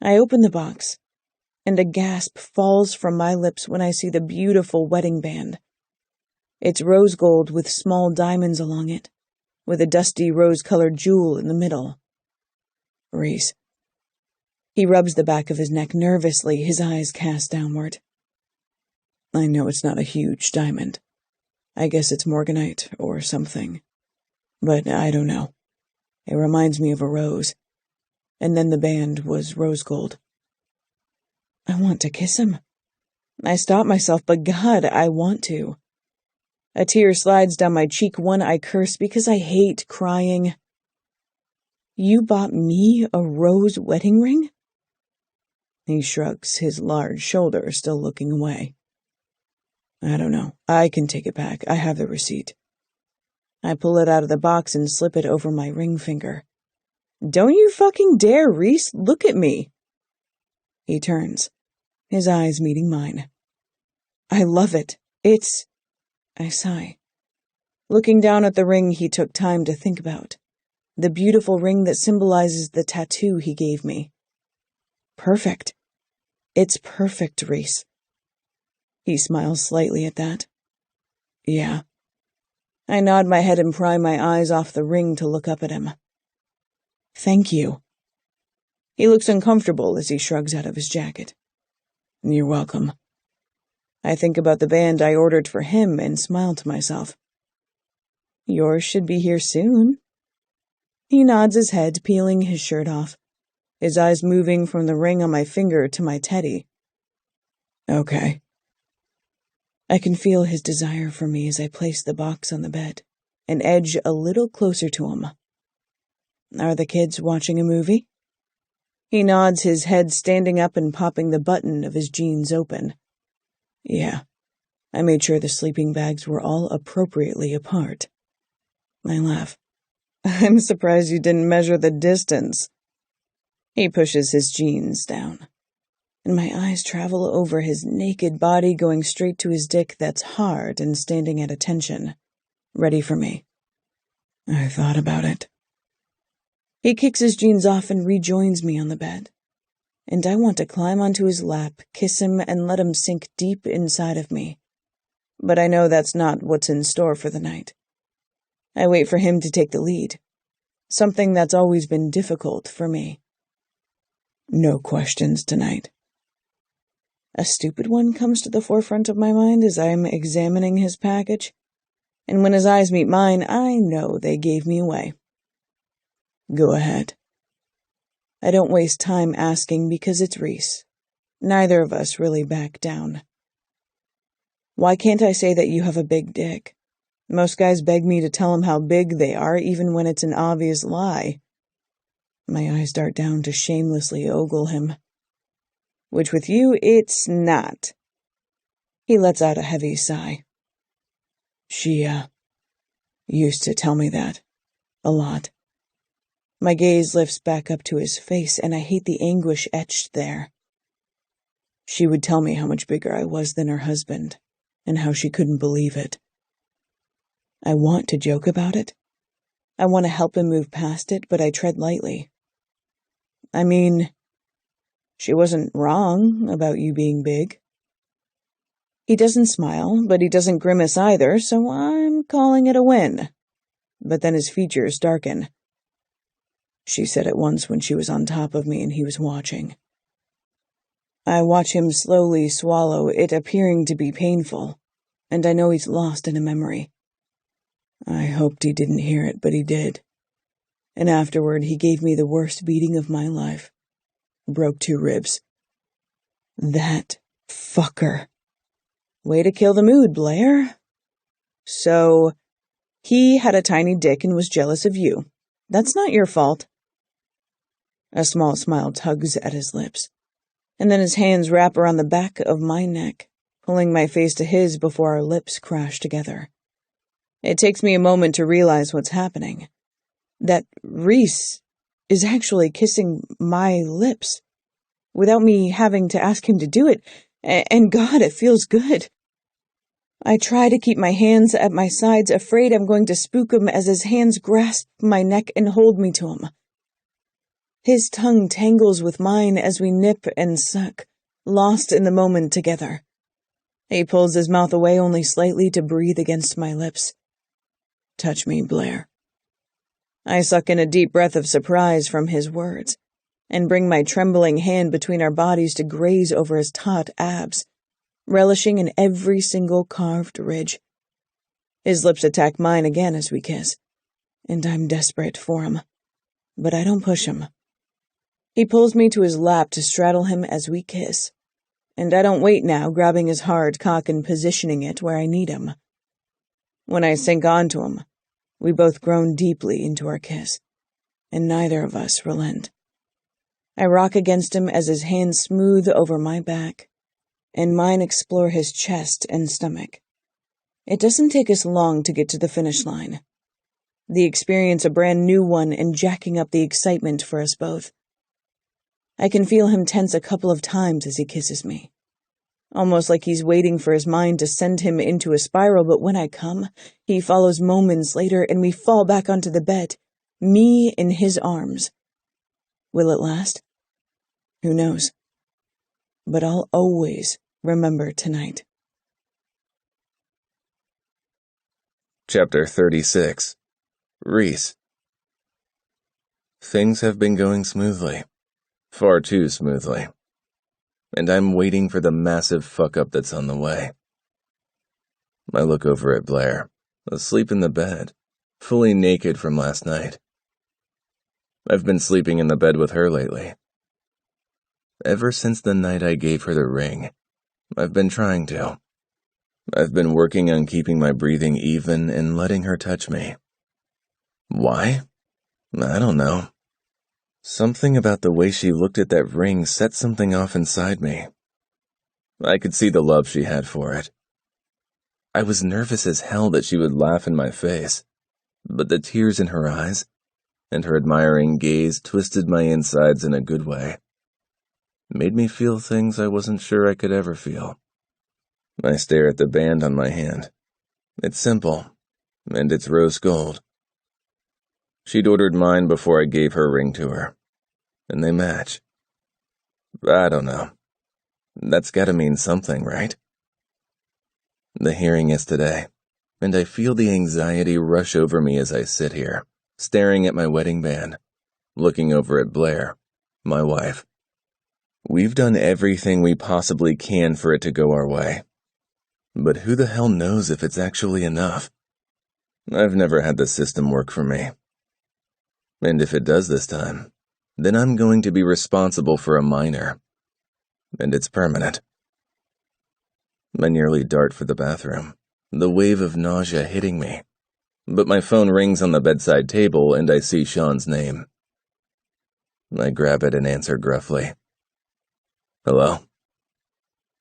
I open the box, and a gasp falls from my lips when I see the beautiful wedding band. It's rose gold with small diamonds along it, with a dusty rose-colored jewel in the middle. Reese. He rubs the back of his neck nervously, his eyes cast downward. I know it's not a huge diamond. I guess it's morganite or something. But I don't know. It reminds me of a rose. And then the band was rose gold. I want to kiss him. I stop myself, but God, I want to. A tear slides down my cheek, one I curse because I hate crying. You bought me a rose wedding ring? He shrugs his large shoulders, still looking away. I don't know. I can take it back. I have the receipt. I pull it out of the box and slip it over my ring finger. Don't you fucking dare, Reese. Look at me. He turns, his eyes meeting mine. I love it. I sigh, looking down at the ring he took time to think about, the beautiful ring that symbolizes the tattoo he gave me. Perfect. It's perfect, Reese. He smiles slightly at that. Yeah. I nod my head and pry my eyes off the ring to look up at him. Thank you. He looks uncomfortable as he shrugs out of his jacket. You're welcome. I think about the band I ordered for him and smile to myself. Yours should be here soon. He nods his head, peeling his shirt off, his eyes moving from the ring on my finger to my teddy. Okay. I can feel his desire for me as I place the box on the bed and edge a little closer to him. Are the kids watching a movie? He nods, his head standing up and popping the button of his jeans open. Yeah, I made sure the sleeping bags were all appropriately apart. I laugh. I'm surprised you didn't measure the distance. He pushes his jeans down, and my eyes travel over his naked body going straight to his dick that's hard and standing at attention, ready for me. I thought about it. He kicks his jeans off and rejoins me on the bed, and I want to climb onto his lap, kiss him, and let him sink deep inside of me. but I know that's not what's in store for the night. I wait for him to take the lead, something that's always been difficult for me. No questions tonight. A stupid one comes to the forefront of my mind as I'm examining his package, and when his eyes meet mine, I know they gave me away. Go ahead. I don't waste time asking because it's Reese. Neither of us really back down. Why can't I say that you have a big dick? Most guys beg me to tell them how big they are, even when it's an obvious lie. My eyes dart down to shamelessly ogle him. Which with you, it's not. He lets out a heavy sigh. She, used to tell me that. A lot. My gaze lifts back up to his face, and I hate the anguish etched there. She would tell me how much bigger I was than her husband, and how she couldn't believe it. I want to joke about it. I want to help him move past it, but I tread lightly. I mean, she wasn't wrong about you being big. He doesn't smile, but he doesn't grimace either, so I'm calling it a win. But then his features darken. She said it once when she was on top of me and he was watching. I watch him slowly swallow, it appearing to be painful, and I know he's lost in a memory. I hoped he didn't hear it, but he did. And afterward, he gave me the worst beating of my life. Broke 2 ribs. That fucker. Way to kill the mood, Blair. So, he had a tiny dick and was jealous of you. That's not your fault. A small smile tugs at his lips, and then his hands wrap around the back of my neck, pulling my face to his before our lips crash together. It takes me a moment to realize what's happening. That Reese is actually kissing my lips, without me having to ask him to do it, and God, it feels good. I try to keep my hands at my sides, afraid I'm going to spook him as his hands grasp my neck and hold me to him. His tongue tangles with mine as we nip and suck, lost in the moment together. He pulls his mouth away only slightly to breathe against my lips. Touch me, Blair. I suck in a deep breath of surprise from his words, and bring my trembling hand between our bodies to graze over his taut abs, relishing in every single carved ridge. His lips attack mine again as we kiss, and I'm desperate for him, but I don't push him. He pulls me to his lap to straddle him as we kiss, and I don't wait now, grabbing his hard cock and positioning it where I need him. When I sink onto him, we both groan deeply into our kiss, and neither of us relent. I rock against him as his hands smooth over my back, and mine explore his chest and stomach. It doesn't take us long to get to the finish line. The experience a brand new one and jacking up the excitement for us both. I can feel him tense a couple of times as he kisses me, almost like he's waiting for his mind to send him into a spiral, but when I come, he follows moments later and we fall back onto the bed, me in his arms. Will it last? Who knows? But I'll always remember tonight. Chapter 36. Reese. Things have been going smoothly. Far too smoothly. And I'm waiting for the massive fuck-up that's on the way. I look over at Blair, asleep in the bed, fully naked from last night. I've been sleeping in the bed with her lately. Ever since the night I gave her the ring, I've been trying to. I've been working on keeping my breathing even and letting her touch me. Why? I don't know. Something about the way she looked at that ring set something off inside me. I could see the love she had for it. I was nervous as hell that she would laugh in my face, but the tears in her eyes and her admiring gaze twisted my insides in a good way. Made me feel things I wasn't sure I could ever feel. I stare at the band on my hand. It's simple, and it's rose gold. She'd ordered mine before I gave her ring to her, and they match. I don't know. That's gotta mean something, right? The hearing is today, and I feel the anxiety rush over me as I sit here, staring at my wedding band, looking over at Blair, my wife. We've done everything we possibly can for it to go our way. But who the hell knows if it's actually enough? I've never had the system work for me. And if it does this time, then I'm going to be responsible for a minor. And it's permanent. I nearly dart for the bathroom, the wave of nausea hitting me. But my phone rings on the bedside table and I see Sean's name. I grab it and answer gruffly. Hello?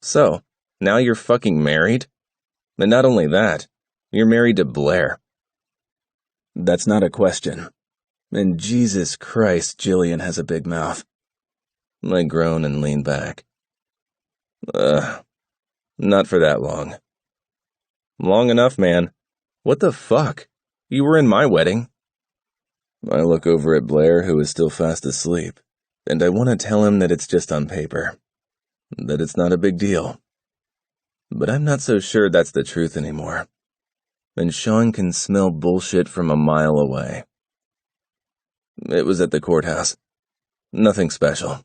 So, now you're fucking married? And not only that, you're married to Blair. That's not a question. And Jesus Christ, Jillian has a big mouth. I groan and lean back. Not for that long. Long enough, man. What the fuck? You were in my wedding. I look over at Blair, who is still fast asleep, and I want to tell him that it's just on paper, that it's not a big deal. But I'm not so sure that's the truth anymore. And Sean can smell bullshit from a mile away. It was at the courthouse. Nothing special.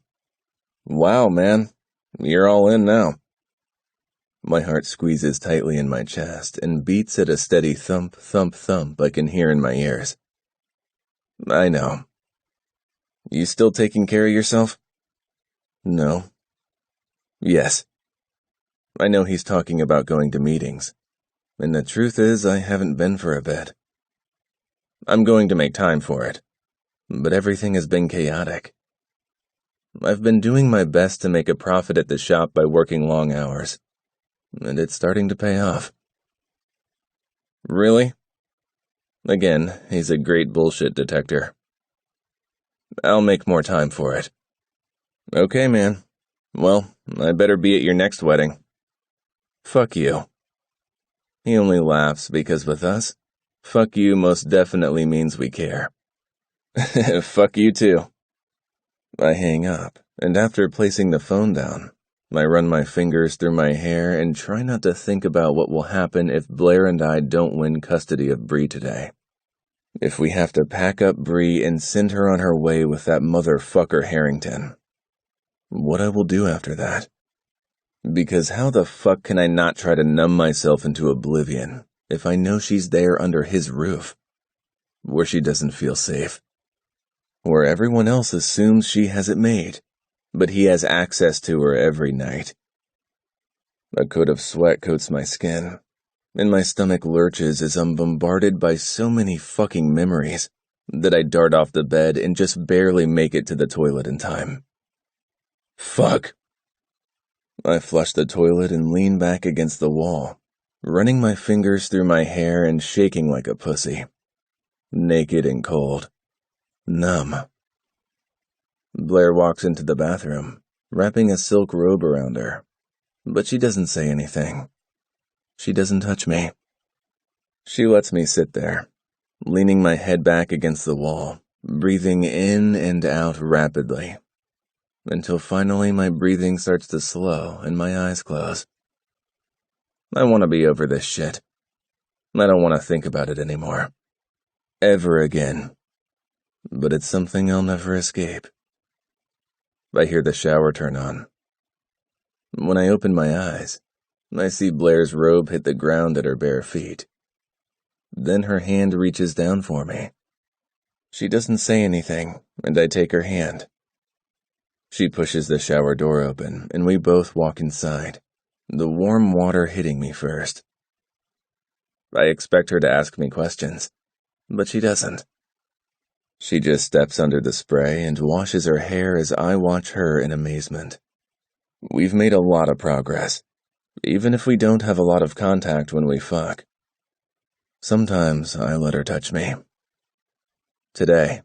Wow, man. You're all in now. My heart squeezes tightly in my chest and beats at a steady thump, thump, thump I can hear in my ears. I know. You still taking care of yourself? No. Yes. I know he's talking about going to meetings, and the truth is I haven't been for a bit. I'm going to make time for it, but everything has been chaotic. I've been doing my best to make a profit at the shop by working long hours, and it's starting to pay off. Really? Again, he's a great bullshit detector. I'll make more time for it. Okay, man. Well, I better be at your next wedding. Fuck you. He only laughs because with us, fuck you most definitely means we care. Fuck you too. I hang up, and after placing the phone down, I run my fingers through my hair and try not to think about what will happen if Blair and I don't win custody of Bree today. If we have to pack up Bree and send her on her way with that motherfucker Harrington. What I will do after that. Because how the fuck can I not try to numb myself into oblivion if I know she's there under his roof, where she doesn't feel safe, where everyone else assumes she has it made, but he has access to her every night. A coat of sweat coats my skin, and my stomach lurches as I'm bombarded by so many fucking memories that I dart off the bed and just barely make it to the toilet in time. Fuck. I flush the toilet and lean back against the wall, running my fingers through my hair and shaking like a pussy. Naked and cold. Numb. Blair walks into the bathroom, wrapping a silk robe around her, but she doesn't say anything. She doesn't touch me. She lets me sit there, leaning my head back against the wall, breathing in and out rapidly, until finally my breathing starts to slow and my eyes close. I want to be over this shit. I don't want to think about it anymore. Ever again. But it's something I'll never escape. I hear the shower turn on. When I open my eyes, I see Blair's robe hit the ground at her bare feet. Then her hand reaches down for me. She doesn't say anything, and I take her hand. She pushes the shower door open, and we both walk inside, the warm water hitting me first. I expect her to ask me questions, but she doesn't. She just steps under the spray and washes her hair as I watch her in amazement. We've made a lot of progress, even if we don't have a lot of contact when we fuck. Sometimes I let her touch me. Today,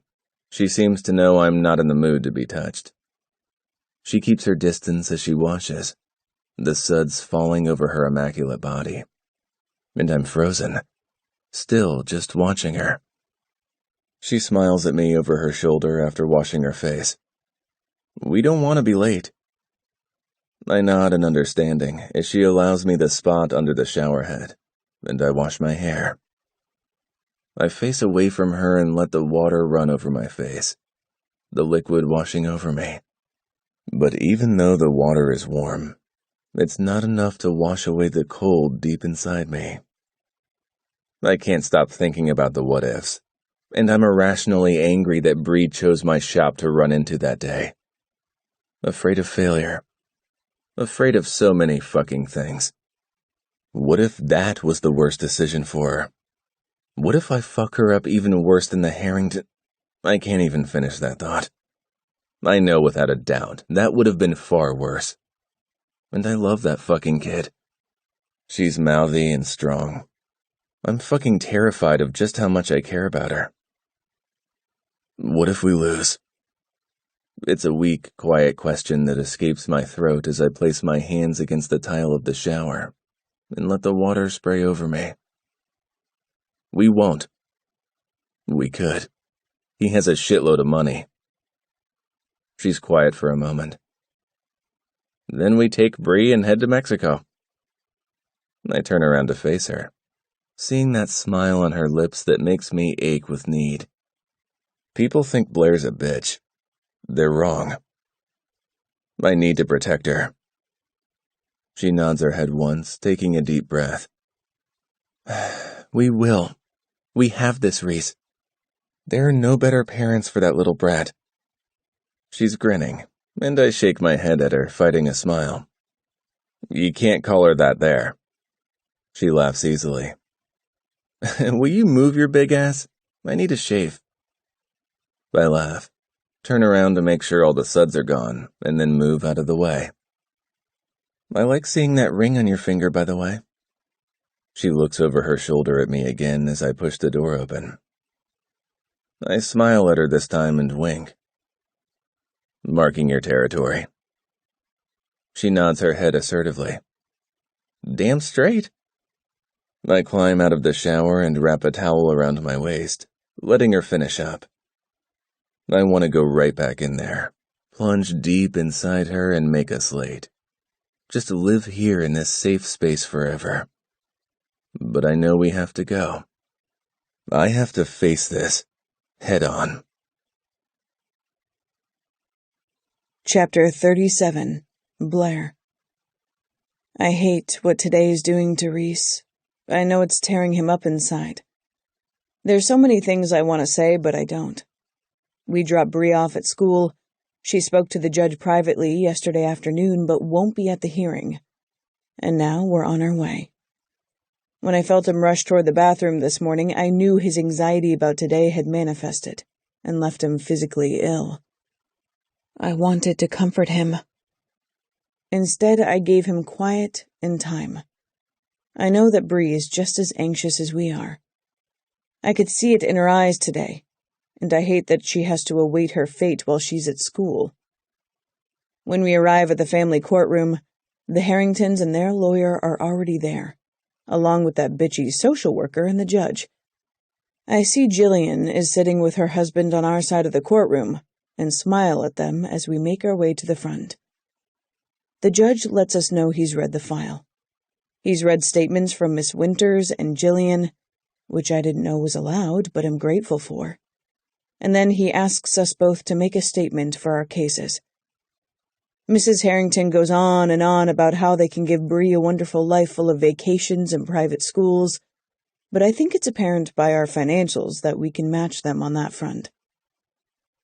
she seems to know I'm not in the mood to be touched. She keeps her distance as she washes, the suds falling over her immaculate body. And I'm frozen, still just watching her. She smiles at me over her shoulder after washing her face. We don't want to be late. I nod in understanding as she allows me the spot under the shower head, and I wash my hair. I face away from her and let the water run over my face, the liquid washing over me. But even though the water is warm, it's not enough to wash away the cold deep inside me. I can't stop thinking about the what-ifs, and I'm irrationally angry that Bree chose my shop to run into that day. Afraid of failure. Afraid of so many fucking things. What if that was the worst decision for her? What if I fuck her up even worse than the Harrington? I can't even finish that thought. I know without a doubt that would have been far worse. And I love that fucking kid. She's mouthy and strong. I'm fucking terrified of just how much I care about her. What if we lose? It's a weak, quiet question that escapes my throat as I place my hands against the tile of the shower and let the water spray over me. We won't. We could. He has a shitload of money. She's quiet for a moment. Then we take Bree and head to Mexico. I turn around to face her, seeing that smile on her lips that makes me ache with need. People think Blair's a bitch. They're wrong. I need to protect her. She nods her head once, taking a deep breath. We will. We have this, Reese. There are no better parents for that little brat. She's grinning, and I shake my head at her, fighting a smile. You can't call her that there. She laughs easily. Will you move your big ass? I need a shave. I laugh, turn around to make sure all the suds are gone, and then move out of the way. I like seeing that ring on your finger, by the way. She looks over her shoulder at me again as I push the door open. I smile at her this time and wink. Marking your territory. She nods her head assertively. Damn straight. I climb out of the shower and wrap a towel around my waist, letting her finish up. I want to go right back in there, plunge deep inside her and make a slate. Just live here in this safe space forever. But I know we have to go. I have to face this, head on. Chapter 37. Blair. I hate what today's doing to Reese. I know it's tearing him up inside. There's so many things I want to say, but I don't. We dropped Bree off at school. She spoke to the judge privately yesterday afternoon, but won't be at the hearing. And now we're on our way. When I felt him rush toward the bathroom this morning, I knew his anxiety about today had manifested and left him physically ill. I wanted to comfort him. Instead, I gave him quiet and time. I know that Bree is just as anxious as we are. I could see it in her eyes today, and I hate that she has to await her fate while she's at school. When we arrive at the family courtroom, the Harringtons and their lawyer are already there, along with that bitchy social worker and the judge. I see Jillian is sitting with her husband on our side of the courtroom, and smile at them as we make our way to the front. The judge lets us know he's read the file. He's read statements from Miss Winters and Jillian, which I didn't know was allowed, but am grateful for. And then he asks us both to make a statement for our cases. Mrs. Harrington goes on and on about how they can give Bree a wonderful life full of vacations and private schools, but I think it's apparent by our financials that we can match them on that front.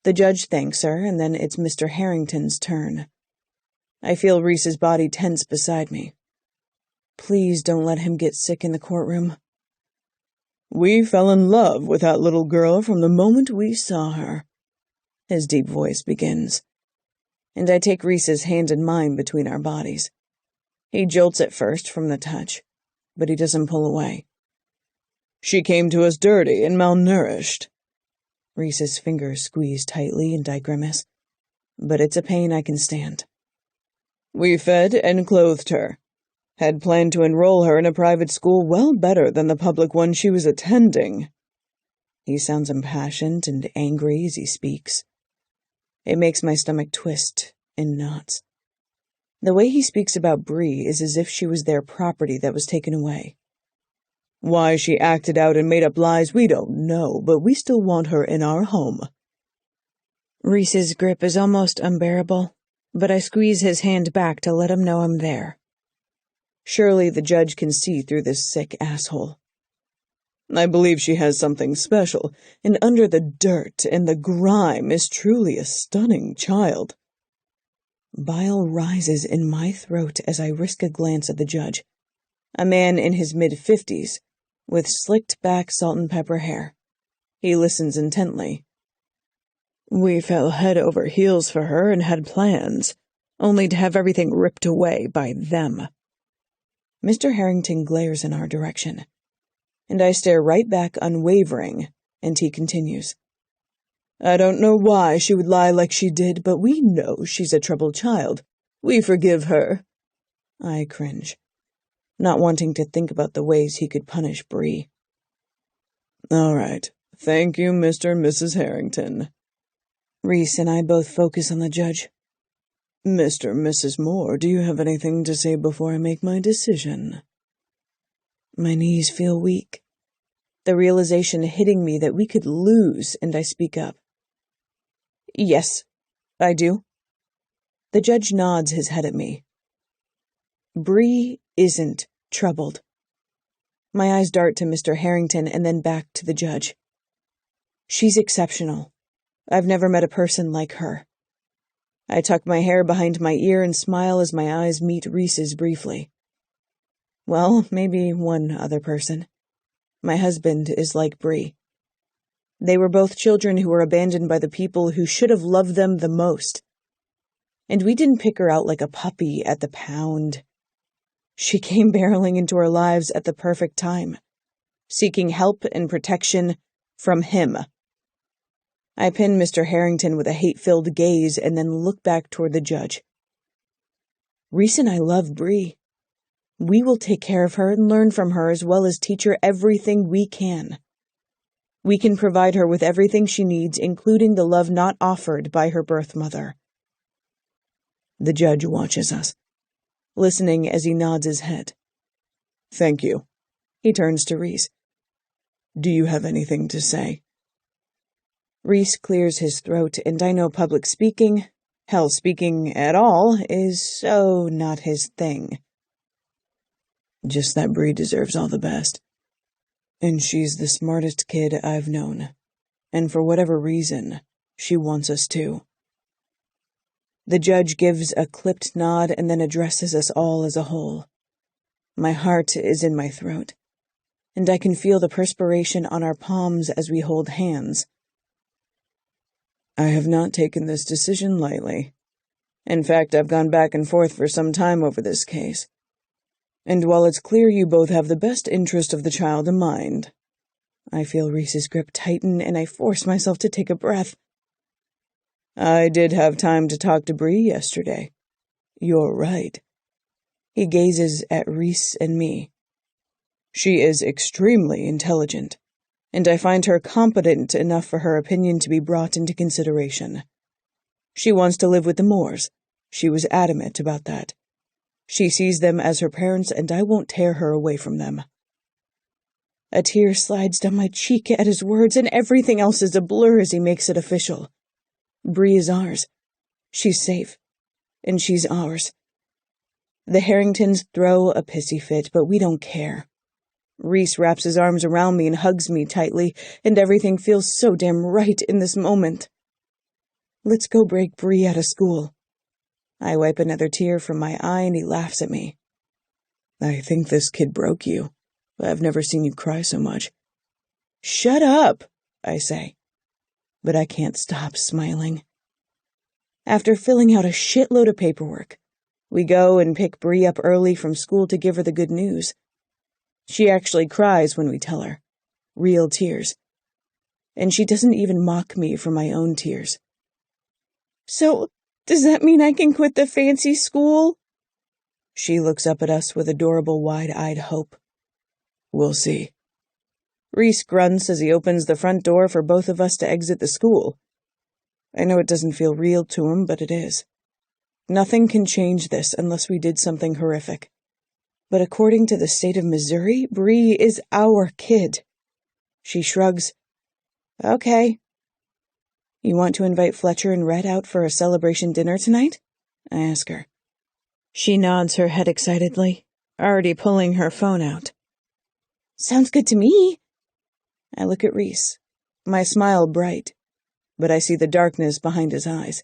The judge thanks her, and then it's Mr. Harrington's turn. I feel Reese's body tense beside me. Please don't let him get sick in the courtroom. We fell in love with that little girl from the moment we saw her, his deep voice begins, and I take Reese's hand in mine between our bodies. He jolts at first from the touch, but he doesn't pull away. She came to us dirty and malnourished. Reese's fingers squeeze tightly and I grimace, but it's a pain I can stand. We fed and clothed her. Had planned to enroll her in a private school well better than the public one she was attending. He sounds impassioned and angry as he speaks. It makes my stomach twist in knots. The way he speaks about Bree is as if she was their property that was taken away. Why she acted out and made up lies, we don't know, but we still want her in our home. Reese's grip is almost unbearable, but I squeeze his hand back to let him know I'm there. Surely the judge can see through this sick asshole. I believe she has something special, and under the dirt and the grime is truly a stunning child. Bile rises in my throat as I risk a glance at the judge, a man in his mid-50s, with slicked-back salt-and-pepper hair. He listens intently. We fell head over heels for her and had plans, only to have everything ripped away by them. Mr. Harrington glares in our direction, and I stare right back unwavering, and he continues. I don't know why she would lie like she did, but we know she's a troubled child. We forgive her. I cringe, not wanting to think about the ways he could punish Bree. All right. Thank you, Mr. and Mrs. Harrington. Reese and I both focus on the judge. Mr. and Mrs. Moore, do you have anything to say before I make my decision? My knees feel weak, the realization hitting me that we could lose, and I speak up. Yes, I do. The judge nods his head at me. Bree isn't troubled. My eyes dart to Mr. Harrington and then back to the judge. She's exceptional. I've never met a person like her. I tuck my hair behind my ear and smile as my eyes meet Reese's briefly. Well, maybe one other person. My husband is like Bree. They were both children who were abandoned by the people who should have loved them the most. And we didn't pick her out like a puppy at the pound. She came barreling into our lives at the perfect time, seeking help and protection from him. I pin Mr. Harrington with a hate-filled gaze and then look back toward the judge. Reese and I love Bree. We will take care of her and learn from her as well as teach her everything we can. We can provide her with everything she needs, including the love not offered by her birth mother. The judge watches us, listening as he nods his head. Thank you. He turns to Reese. Do you have anything to say? Reese clears his throat, and I know public speaking, hell, speaking at all, is so not his thing. Just that Bree deserves all the best. And she's the smartest kid I've known. And for whatever reason, she wants us to. The judge gives a clipped nod and then addresses us all as a whole. My heart is in my throat, and I can feel the perspiration on our palms as we hold hands. I have not taken this decision lightly. In fact, I've gone back and forth for some time over this case. And while it's clear you both have the best interest of the child in mind, I feel Reese's grip tighten and I force myself to take a breath. I did have time to talk to Bree yesterday. You're right. He gazes at Reese and me. She is extremely intelligent, and I find her competent enough for her opinion to be brought into consideration. She wants to live with the Moores. She was adamant about that. She sees them as her parents, and I won't tear her away from them. A tear slides down my cheek at his words, and everything else is a blur as he makes it official. Bree is ours. She's safe. And she's ours. The Harringtons throw a pissy fit, but we don't care. Reese wraps his arms around me and hugs me tightly, and everything feels so damn right in this moment. Let's go break Bree out of school. I wipe another tear from my eye and he laughs at me. I think this kid broke you. I've never seen you cry so much. Shut up, I say. But I can't stop smiling. After filling out a shitload of paperwork, we go and pick Bree up early from school to give her the good news. She actually cries when we tell her. Real tears. And she doesn't even mock me for my own tears. So, does that mean I can quit the fancy school? She looks up at us with adorable wide-eyed hope. We'll see. Reese grunts as he opens the front door for both of us to exit the school. I know it doesn't feel real to him, but it is. Nothing can change this unless we did something horrific. But according to the state of Missouri, Bree is our kid. She shrugs. Okay. You want to invite Fletcher and Red out for a celebration dinner tonight? I ask her. She nods her head excitedly, already pulling her phone out. Sounds good to me. I look at Reese, my smile bright, but I see the darkness behind his eyes.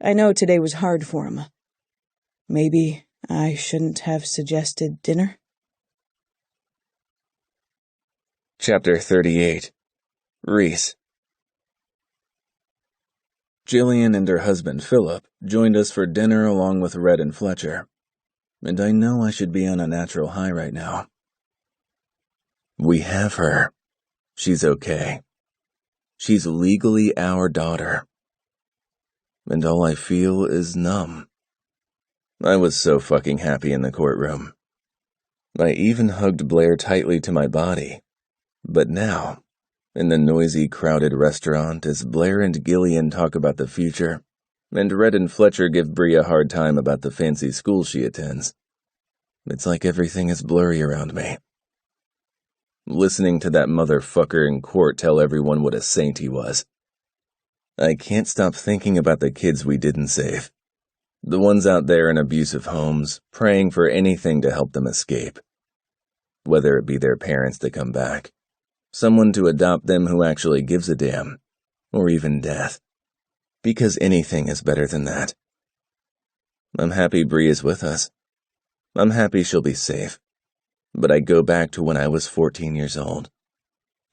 I know today was hard for him. Maybe I shouldn't have suggested dinner. Chapter 38. Reese. Jillian and her husband, Philip, joined us for dinner along with Red and Fletcher, and I know I should be on a natural high right now. We have her. She's okay. She's legally our daughter. And all I feel is numb. I was so fucking happy in the courtroom. I even hugged Blair tightly to my body. But now, in the noisy, crowded restaurant, as Blair and Gillian talk about the future, and Red and Fletcher give Bree a hard time about the fancy school she attends, it's like everything is blurry around me. Listening to that motherfucker in court tell everyone what a saint he was. I can't stop thinking about the kids we didn't save. The ones out there in abusive homes, praying for anything to help them escape. Whether it be their parents to come back, someone to adopt them who actually gives a damn, or even death. Because anything is better than that. I'm happy Bree is with us. I'm happy she'll be safe. But I go back to when I was 14 years old,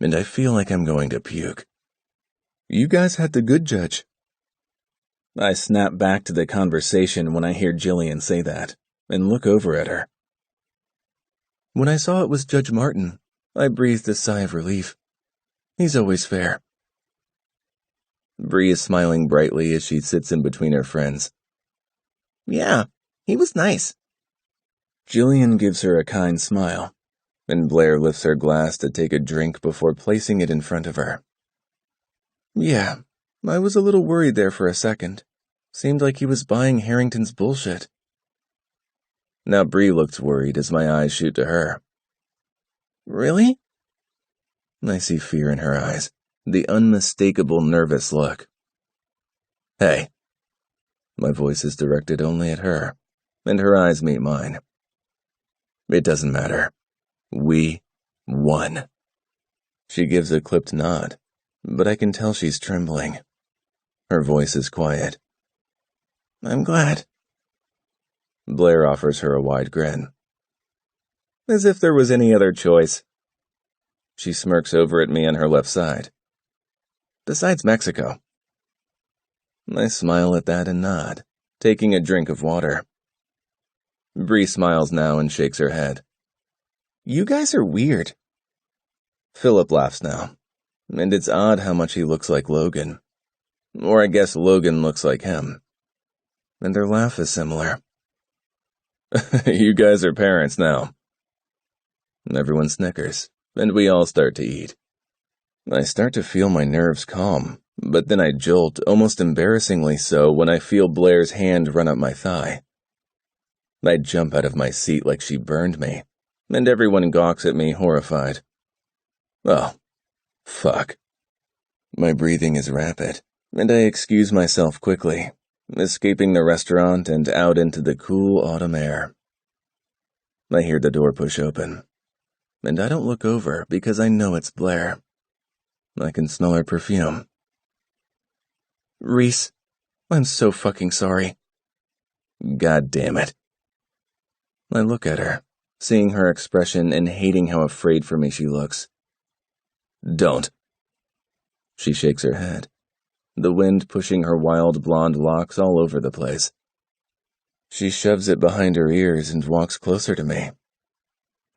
and I feel like I'm going to puke. You guys had the good judge. I snap back to the conversation when I hear Jillian say that, and look over at her. When I saw it was Judge Martin, I breathed a sigh of relief. He's always fair. Bree is smiling brightly as she sits in between her friends. Yeah, he was nice. Jillian gives her a kind smile, and Blair lifts her glass to take a drink before placing it in front of her. Yeah, I was a little worried there for a second. Seemed like he was buying Harrington's bullshit. Now Bree looks worried as my eyes shoot to her. Really? I see fear in her eyes, the unmistakable nervous look. Hey. My voice is directed only at her, and her eyes meet mine. It doesn't matter. We won. She gives a clipped nod, but I can tell she's trembling. Her voice is quiet. I'm glad. Blair offers her a wide grin. As if there was any other choice. She smirks over at me on her left side. Besides Mexico. I smile at that and nod, taking a drink of water. Bree smiles now and shakes her head. You guys are weird. Philip laughs now, and it's odd how much he looks like Logan. Or I guess Logan looks like him. And their laugh is similar. You guys are parents now. Everyone snickers, and we all start to eat. I start to feel my nerves calm, but then I jolt, almost embarrassingly so, when I feel Blair's hand run up my thigh. I jump out of my seat like she burned me, and everyone gawks at me, horrified. Oh, fuck. My breathing is rapid, and I excuse myself quickly, escaping the restaurant and out into the cool autumn air. I hear the door push open, and I don't look over because I know it's Blair. I can smell her perfume. Reese, I'm so fucking sorry. God damn it. I look at her, seeing her expression and hating how afraid for me she looks. Don't. She shakes her head, the wind pushing her wild blonde locks all over the place. She shoves it behind her ears and walks closer to me.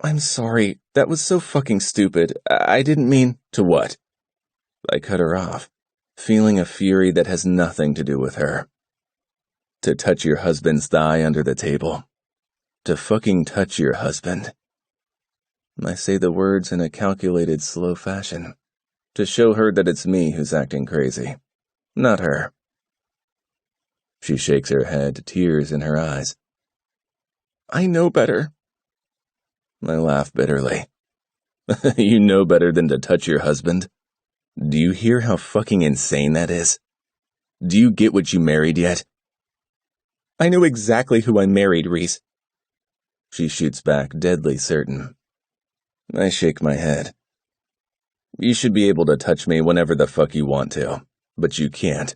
I'm sorry, that was so fucking stupid. I didn't mean... To what? I cut her off, feeling a fury that has nothing to do with her. To touch your husband's thigh under the table. To fucking touch your husband. I say the words in a calculated, slow fashion, to show her that it's me who's acting crazy, not her. She shakes her head, tears in her eyes. I know better. I laugh bitterly. You know better than to touch your husband? Do you hear how fucking insane that is? Do you get what you married yet? I know exactly who I married, Reese. She shoots back, deadly certain. I shake my head. You should be able to touch me whenever the fuck you want to, but you can't.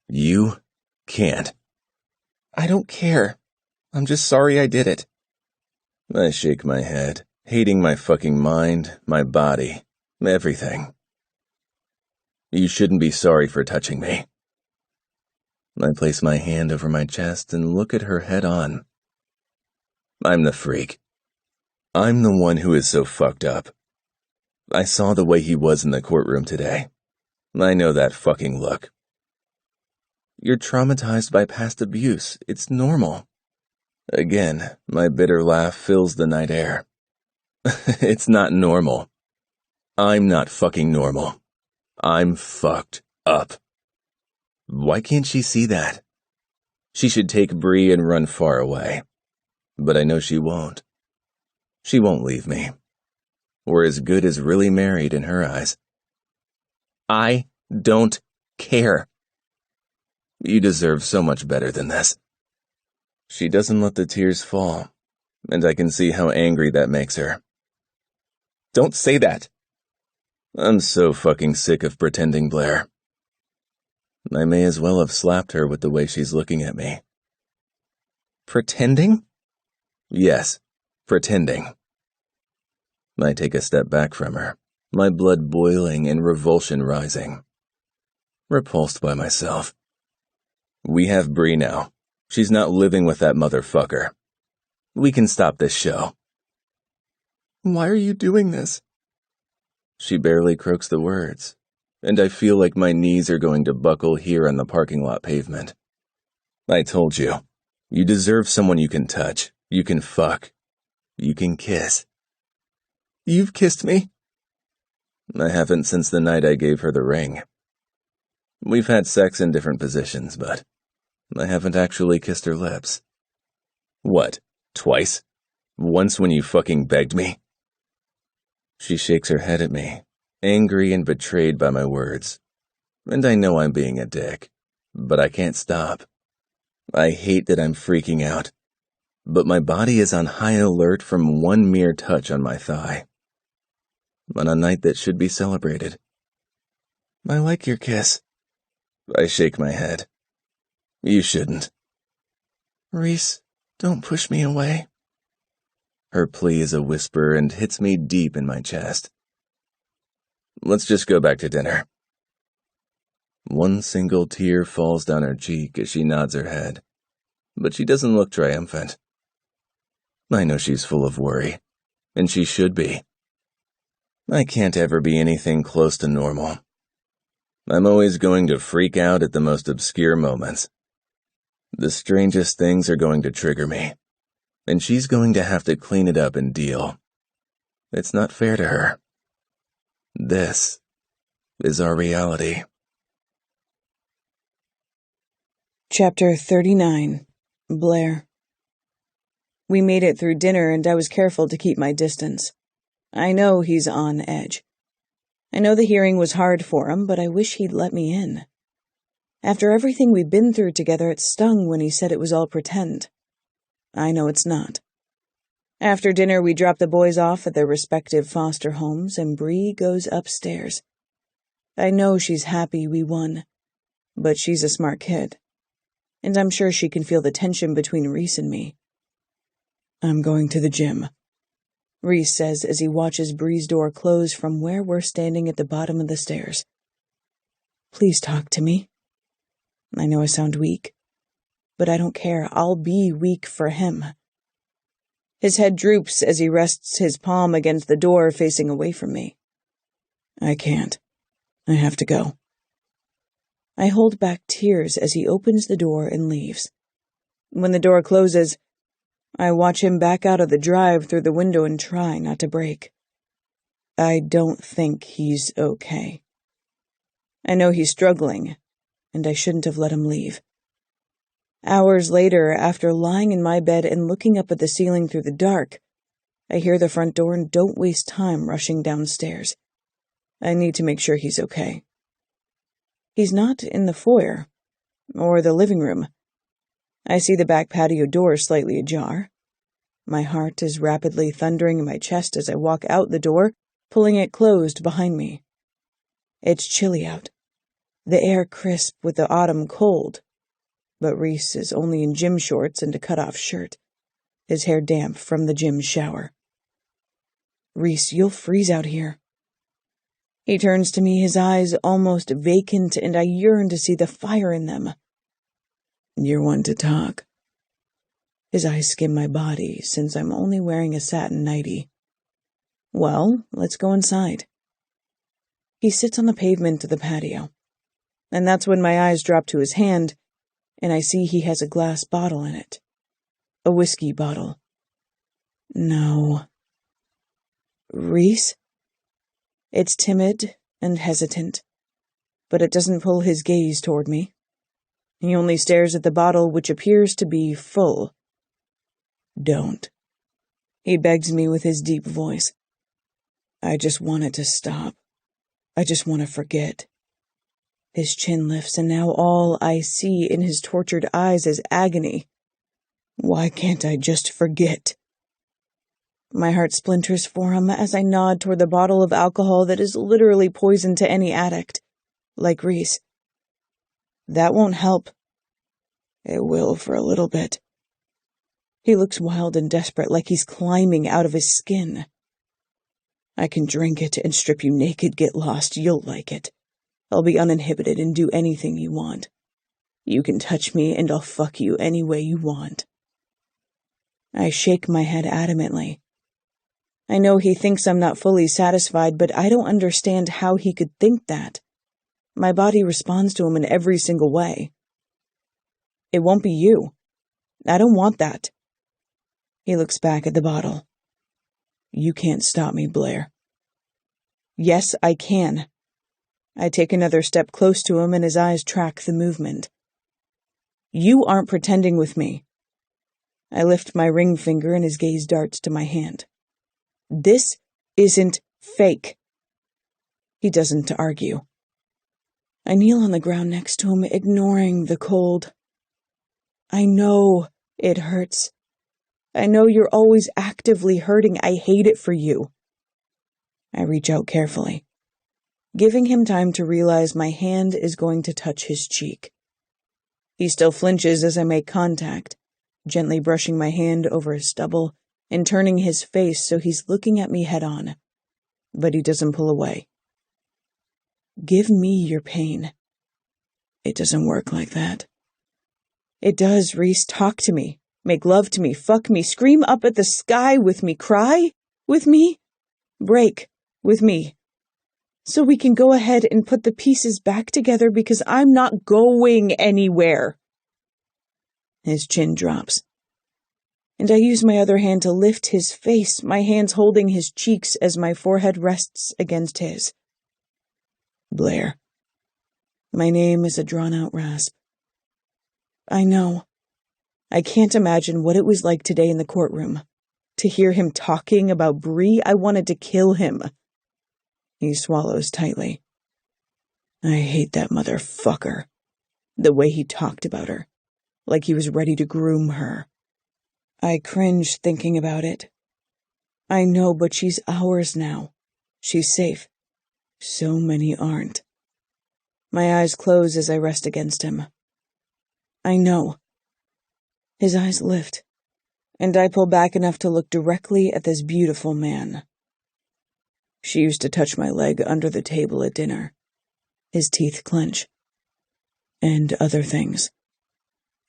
You can't. I don't care. I'm just sorry I did it. I shake my head, hating my fucking mind, my body, everything. You shouldn't be sorry for touching me. I place my hand over my chest and look at her head on. I'm the freak. I'm the one who is so fucked up. I saw the way he was in the courtroom today. I know that fucking look. You're traumatized by past abuse. It's normal. Again, my bitter laugh fills the night air. It's not normal. I'm not fucking normal. I'm fucked up. Why can't she see that? She should take Bree and run far away. But I know she won't. She won't leave me. We're as good as really married in her eyes. I don't care. You deserve so much better than this. She doesn't let the tears fall, and I can see how angry that makes her. Don't say that. I'm so fucking sick of pretending, Blair. I may as well have slapped her with the way she's looking at me. Pretending? Yes, pretending. I take a step back from her, my blood boiling and revulsion rising. Repulsed by myself. We have Bree now. She's not living with that motherfucker. We can stop this show. Why are you doing this? She barely croaks the words, and I feel like my knees are going to buckle here on the parking lot pavement. I told you, you deserve someone you can touch, you can fuck, you can kiss. You've kissed me? I haven't since the night I gave her the ring. We've had sex in different positions, but I haven't actually kissed her lips. What, twice? Once when you fucking begged me? She shakes her head at me, angry and betrayed by my words. And I know I'm being a dick, but I can't stop. I hate that I'm freaking out, but my body is on high alert from one mere touch on my thigh. On a night that should be celebrated. I like your kiss. I shake my head. You shouldn't. Reese, don't push me away. Her plea is a whisper and hits me deep in my chest. Let's just go back to dinner. One single tear falls down her cheek as she nods her head, but she doesn't look triumphant. I know she's full of worry, and she should be. I can't ever be anything close to normal. I'm always going to freak out at the most obscure moments. The strangest things are going to trigger me, and she's going to have to clean it up and deal. It's not fair to her. This is our reality. Chapter 39. Blair. We made it through dinner, and I was careful to keep my distance. I know he's on edge. I know the hearing was hard for him, but I wish he'd let me in. After everything we've been through together, it stung when he said it was all pretend. I know it's not. After dinner, we drop the boys off at their respective foster homes, and Bree goes upstairs. I know she's happy we won, but she's a smart kid, and I'm sure she can feel the tension between Reese and me. I'm going to the gym, Reese says as he watches Bree's door close from where we're standing at the bottom of the stairs. Please talk to me. I know I sound weak, but I don't care. I'll be weak for him. His head droops as he rests his palm against the door facing away from me. I can't. I have to go. I hold back tears as he opens the door and leaves. When the door closes, I watch him back out of the drive through the window and try not to break. I don't think he's okay. I know he's struggling, and I shouldn't have let him leave. Hours later, after lying in my bed and looking up at the ceiling through the dark, I hear the front door and don't waste time rushing downstairs. I need to make sure he's okay. He's not in the foyer, or the living room. I see the back patio door slightly ajar. My heart is rapidly thundering in my chest as I walk out the door, pulling it closed behind me. It's chilly out, the air crisp with the autumn cold, but Reese is only in gym shorts and a cut-off shirt, his hair damp from the gym shower. Reese, you'll freeze out here. He turns to me, his eyes almost vacant, and I yearn to see the fire in them. You're one to talk. His eyes skim my body, since I'm only wearing a satin nightie. Well, let's go inside. He sits on the pavement of the patio, and that's when my eyes drop to his hand, and I see he has a glass bottle in it. A whiskey bottle. No. Reese? It's timid and hesitant, but it doesn't pull his gaze toward me. He only stares at the bottle, which appears to be full. Don't. He begs me with his deep voice. I just want it to stop. I just want to forget. His chin lifts, and now all I see in his tortured eyes is agony. Why can't I just forget? My heart splinters for him as I nod toward the bottle of alcohol that is literally poison to any addict, like Reese. That won't help. It will for a little bit. He looks wild and desperate, like he's climbing out of his skin. I can drink it and strip you naked, get lost, you'll like it. I'll be uninhibited and do anything you want. You can touch me and I'll fuck you any way you want. I shake my head adamantly. I know he thinks I'm not fully satisfied, but I don't understand how he could think that. My body responds to him in every single way. It won't be you. I don't want that. He looks back at the bottle. You can't stop me, Blair. Yes, I can. I take another step close to him and his eyes track the movement. You aren't pretending with me. I lift my ring finger and his gaze darts to my hand. This isn't fake. He doesn't argue. I kneel on the ground next to him, ignoring the cold. I know it hurts. I know you're always actively hurting. I hate it for you. I reach out carefully, giving him time to realize my hand is going to touch his cheek. He still flinches as I make contact, gently brushing my hand over his stubble and turning his face so he's looking at me head-on, but he doesn't pull away. Give me your pain. It doesn't work like that. It does, Reese. Talk to me. Make love to me. Fuck me. Scream up at the sky with me. Cry with me. Break with me. So we can go ahead and put the pieces back together because I'm not going anywhere. His chin drops, and I use my other hand to lift his face, my hands holding his cheeks as my forehead rests against his. Blair. My name is a drawn-out rasp. I know. I can't imagine what it was like today in the courtroom. To hear him talking about Bree, I wanted to kill him. He swallows tightly. I hate that motherfucker. The way he talked about her, like he was ready to groom her. I cringe thinking about it. I know, but she's ours now. She's safe. So many aren't. My eyes close as I rest against him. I know. His eyes lift, and I pull back enough to look directly at this beautiful man. She used to touch my leg under the table at dinner. His teeth clench. And other things.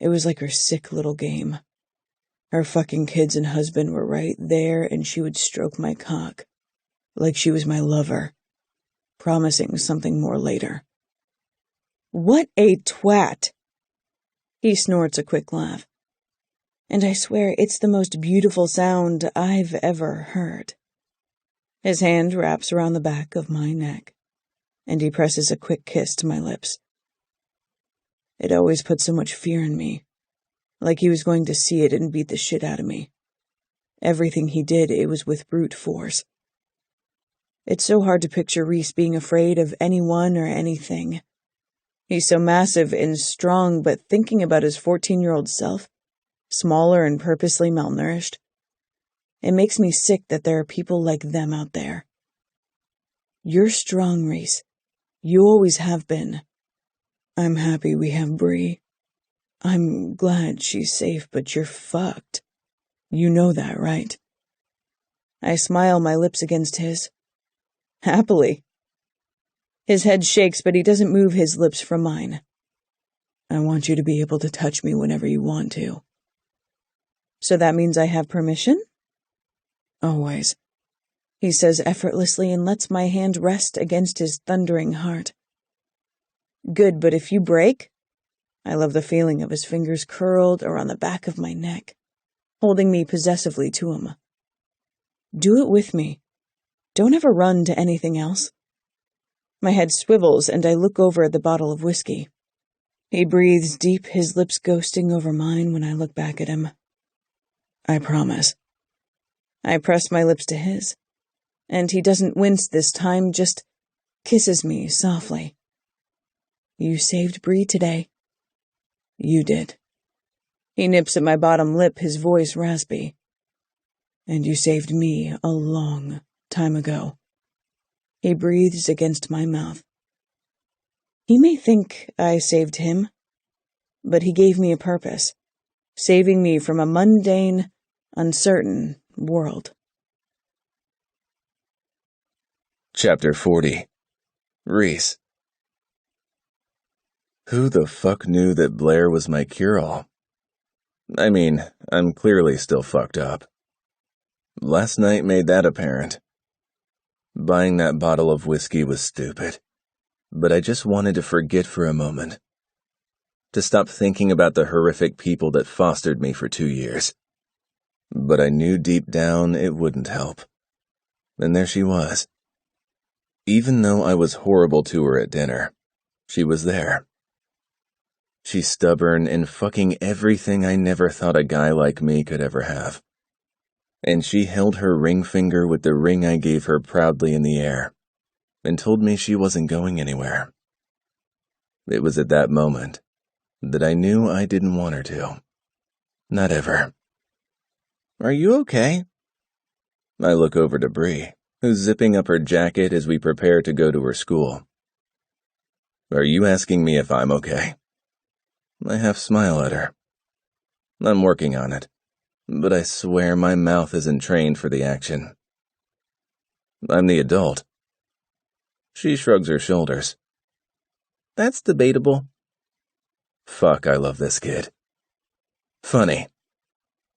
It was like her sick little game. Her fucking kids and husband were right there, and she would stroke my cock, like she was my lover, promising something more later. What a twat! He snorts a quick laugh, and I swear it's the most beautiful sound I've ever heard. His hand wraps around the back of my neck, and he presses a quick kiss to my lips. It always put so much fear in me, like he was going to see it and beat the shit out of me. Everything he did, it was with brute force. It's so hard to picture Reese being afraid of anyone or anything. He's so massive and strong, but thinking about his 14-year-old self, smaller and purposely malnourished, it makes me sick that there are people like them out there. You're strong, Reese. You always have been. I'm happy we have Bree. I'm glad she's safe, but you're fucked. You know that, right? I smile, my lips against his. Happily. His head shakes, but he doesn't move his lips from mine. I want you to be able to touch me whenever you want to. So that means I have permission? Always. He says effortlessly and lets my hand rest against his thundering heart. Good, but if you break? I love the feeling of his fingers curled around the back of my neck, holding me possessively to him. Do it with me. Don't ever run to anything else. My head swivels and I look over at the bottle of whiskey. He breathes deep, his lips ghosting over mine when I look back at him. I promise. I press my lips to his, and he doesn't wince this time, just kisses me softly. You saved Bree today. You did. He nips at my bottom lip, his voice raspy. And you saved me a long time ago. He breathes against my mouth. He may think I saved him, but he gave me a purpose, saving me from a mundane, uncertain world. Chapter 40. Reese. Who the fuck knew that Blair was my cure-all? I mean, I'm clearly still fucked up. Last night made that apparent. Buying that bottle of whiskey was stupid, but I just wanted to forget for a moment. To stop thinking about the horrific people that fostered me for 2 years. But I knew deep down it wouldn't help. And there she was. Even though I was horrible to her at dinner, she was there. She's stubborn and fucking everything I never thought a guy like me could ever have. And she held her ring finger with the ring I gave her proudly in the air, and told me she wasn't going anywhere. It was at that moment that I knew I didn't want her to. Not ever. Are you okay? I look over to Bree, who's zipping up her jacket as we prepare to go to her school. Are you asking me if I'm okay? I half smile at her. I'm working on it, but I swear my mouth isn't trained for the action. I'm the adult. She shrugs her shoulders. That's debatable. Fuck, I love this kid. Funny.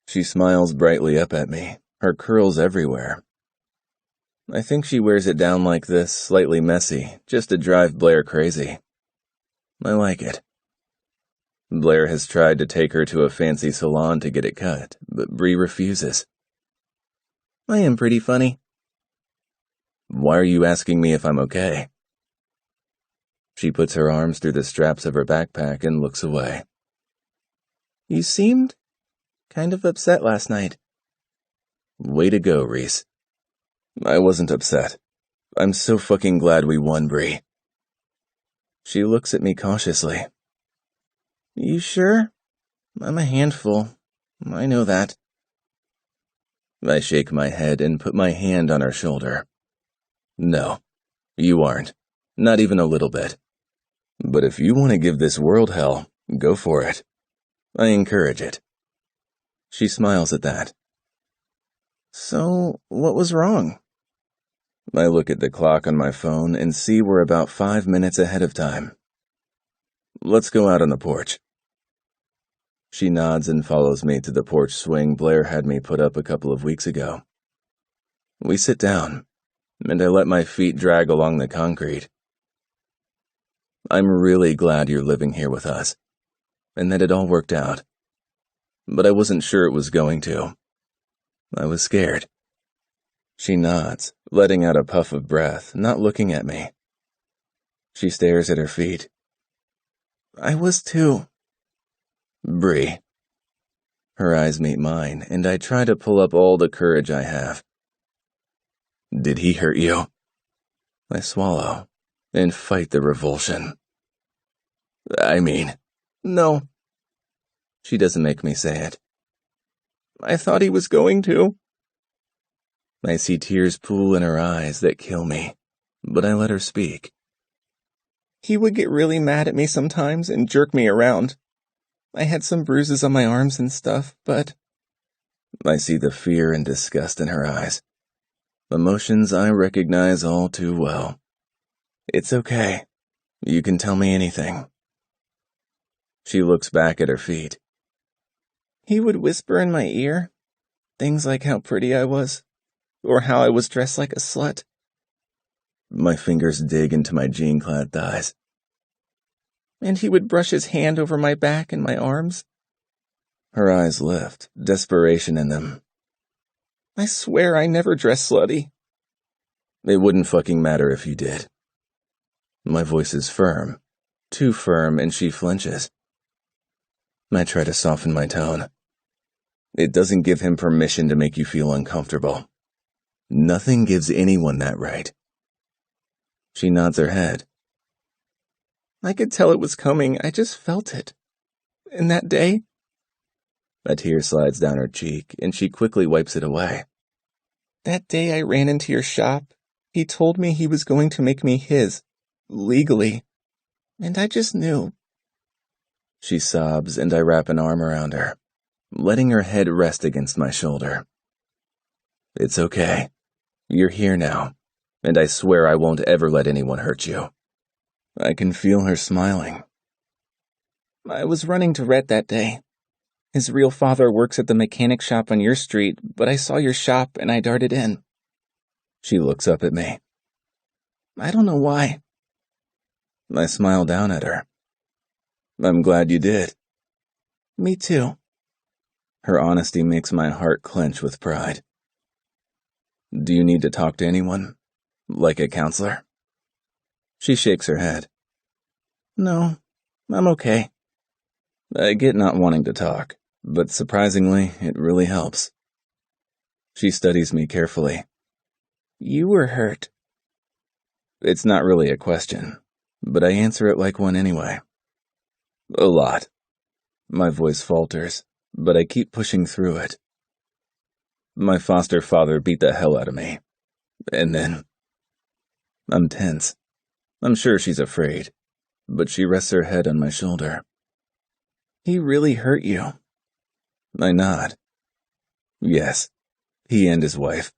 She smiles brightly up at me, her curls everywhere. I think she wears it down like this, slightly messy, just to drive Blair crazy. I like it. Blair has tried to take her to a fancy salon to get it cut, but Bree refuses. I am pretty funny. Why are you asking me if I'm okay? She puts her arms through the straps of her backpack and looks away. You seemed kind of upset last night. Way to go, Reese. I wasn't upset. I'm so fucking glad we won, Bree. She looks at me cautiously. You sure? I'm a handful. I know that. I shake my head and put my hand on her shoulder. No, you aren't. Not even a little bit. But if you want to give this world hell, go for it. I encourage it. She smiles at that. So, what was wrong? I look at the clock on my phone and see we're about 5 minutes ahead of time. Let's go out on the porch. She nods and follows me to the porch swing Blair had me put up a couple of weeks ago. We sit down, and I let my feet drag along the concrete. I'm really glad you're living here with us, and that it all worked out. But I wasn't sure it was going to. I was scared. She nods, letting out a puff of breath, not looking at me. She stares at her feet. I was too. Bree, Her eyes meet mine, and I try to pull up all the courage I have. Did he hurt you? I swallow and fight the revulsion. I mean, no. She doesn't make me say it. I thought he was going to. I see tears pool in her eyes that kill me, but I let her speak. He would get really mad at me sometimes and jerk me around. I had some bruises on my arms and stuff, but... I see the fear and disgust in her eyes. Emotions I recognize all too well. It's okay. You can tell me anything. She looks back at her feet. He would whisper in my ear, things like how pretty I was, or how I was dressed like a slut. My fingers dig into my jean-clad thighs. And he would brush his hand over my back and my arms. Her eyes lift, desperation in them. I swear I never dressed slutty. It wouldn't fucking matter if you did. My voice is firm, too firm, and she flinches. I try to soften my tone. It doesn't give him permission to make you feel uncomfortable. Nothing gives anyone that right. She nods her head. I could tell it was coming, I just felt it. And that day... A tear slides down her cheek, and she quickly wipes it away. That day I ran into your shop, he told me he was going to make me his, legally. And I just knew. She sobs, and I wrap an arm around her, letting her head rest against my shoulder. It's okay. You're here now, and I swear I won't ever let anyone hurt you. I can feel her smiling. I was running to Rhett that day. His real father works at the mechanic shop on your street, but I saw your shop and I darted in. She looks up at me. I don't know why. I smile down at her. I'm glad you did. Me too. Her honesty makes my heart clench with pride. Do you need to talk to anyone? Like a counselor? She shakes her head. No, I'm okay. I get not wanting to talk, but surprisingly, it really helps. She studies me carefully. You were hurt. It's not really a question, but I answer it like one anyway. A lot. My voice falters, but I keep pushing through it. My foster father beat the hell out of me. And then... I'm tense. I'm sure she's afraid, but she rests her head on my shoulder. He really hurt you. I nod. Yes, he and his wife.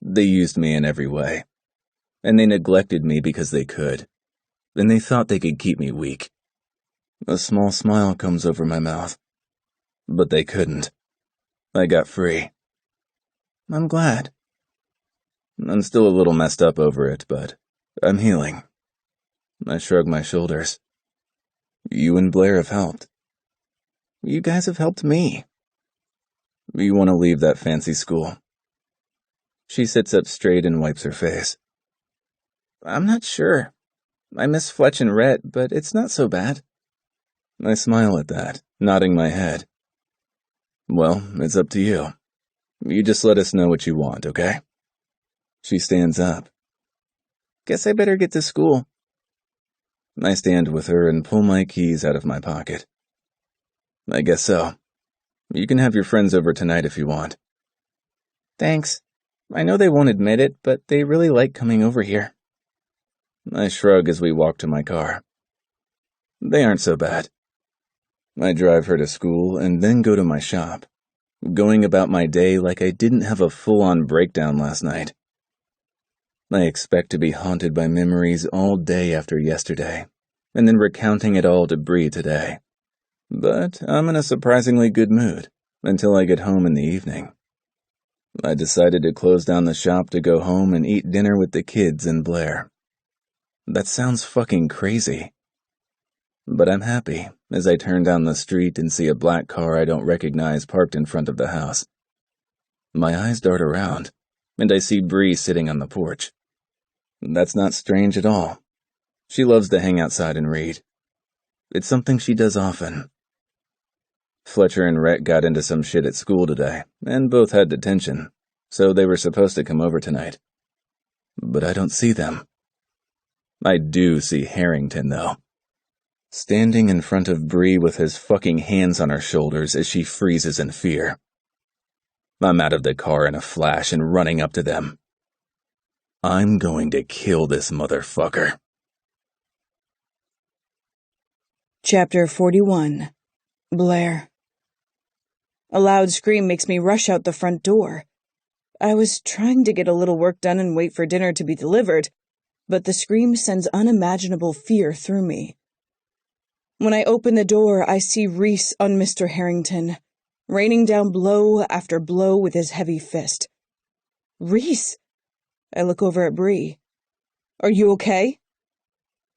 They used me in every way. And they neglected me because they could. And they thought they could keep me weak. A small smile comes over my mouth. But they couldn't. I got free. I'm glad. I'm still a little messed up over it, but I'm healing. I shrug my shoulders. You and Blair have helped. You guys have helped me. You want to leave that fancy school? She sits up straight and wipes her face. I'm not sure. I miss Fletch and Rhett, but it's not so bad. I smile at that, nodding my head. Well, it's up to you. You just let us know what you want, okay? She stands up. Guess I better get to school. I stand with her and pull my keys out of my pocket. I guess so. You can have your friends over tonight if you want. Thanks. I know they won't admit it, but they really like coming over here. I shrug as we walk to my car. They aren't so bad. I drive her to school and then go to my shop, going about my day like I didn't have a full-on breakdown last night. I expect to be haunted by memories all day after yesterday, and then recounting it all to Bree today. But I'm in a surprisingly good mood until I get home in the evening. I decided to close down the shop to go home and eat dinner with the kids and Blair. That sounds fucking crazy. But I'm happy as I turn down the street and see a black car I don't recognize parked in front of the house. My eyes dart around, and I see Bree sitting on the porch. That's not strange at all. She loves to hang outside and read. It's something she does often. Fletcher and Rhett got into some shit at school today, and both had detention, so they were supposed to come over tonight. But I don't see them. I do see Harrington, though. Standing in front of Bree with his fucking hands on her shoulders as she freezes in fear. I'm out of the car in a flash and running up to them. I'm going to kill this motherfucker. Chapter 41. Blair. A loud scream makes me rush out the front door. I was trying to get a little work done and wait for dinner to be delivered, but the scream sends unimaginable fear through me. When I open the door, I see Reese on Mr. Harrington, raining down blow after blow with his heavy fist. Reese! I look over at Bree. Are you okay?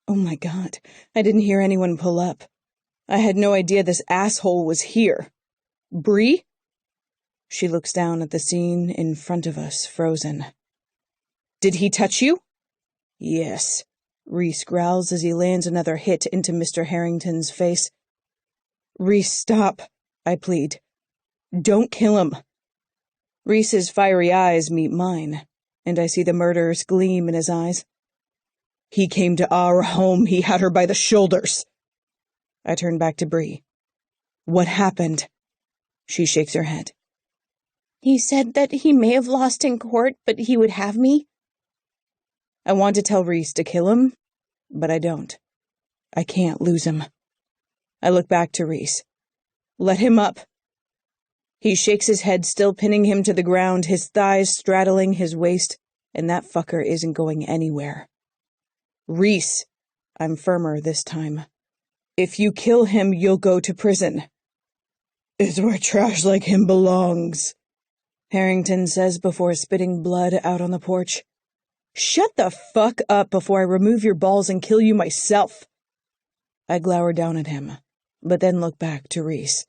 Oh my God, I didn't hear anyone pull up. I had no idea this asshole was here. Bree? She looks down at the scene in front of us, frozen. Did he touch you? Yes. Reese growls as he lands another hit into Mr. Harrington's face. Reese, stop, I plead. Don't kill him. Reese's fiery eyes meet mine, and I see the murderous gleam in his eyes. He came to our home. He had her by the shoulders. I turn back to Bree. What happened? She shakes her head. He said that he may have lost in court, but he would have me. I want to tell Reese to kill him, but I don't. I can't lose him. I look back to Reese. Let him up. He shakes his head, still pinning him to the ground, his thighs straddling his waist, and that fucker isn't going anywhere. Reese, I'm firmer this time. If you kill him, you'll go to prison. It's where trash like him belongs, Harrington says before spitting blood out on the porch. Shut the fuck up before I remove your balls and kill you myself. I glower down at him, but then look back to Reese.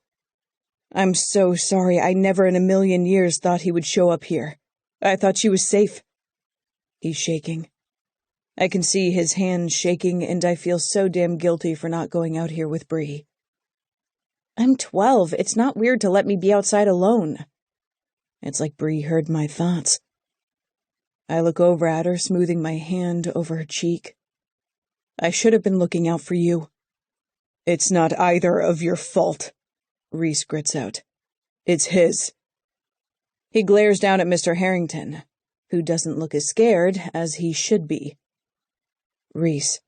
I'm so sorry. I never in a million years thought he would show up here. I thought she was safe. He's shaking. I can see his hands shaking, and I feel so damn guilty for not going out here with Bree. I'm 12. It's not weird to let me be outside alone. It's like Bree heard my thoughts. I look over at her, smoothing my hand over her cheek. I should have been looking out for you. It's not either of your fault, Reese grits out. It's his. He glares down at Mr. Harrington, who doesn't look as scared as he should be. Reese.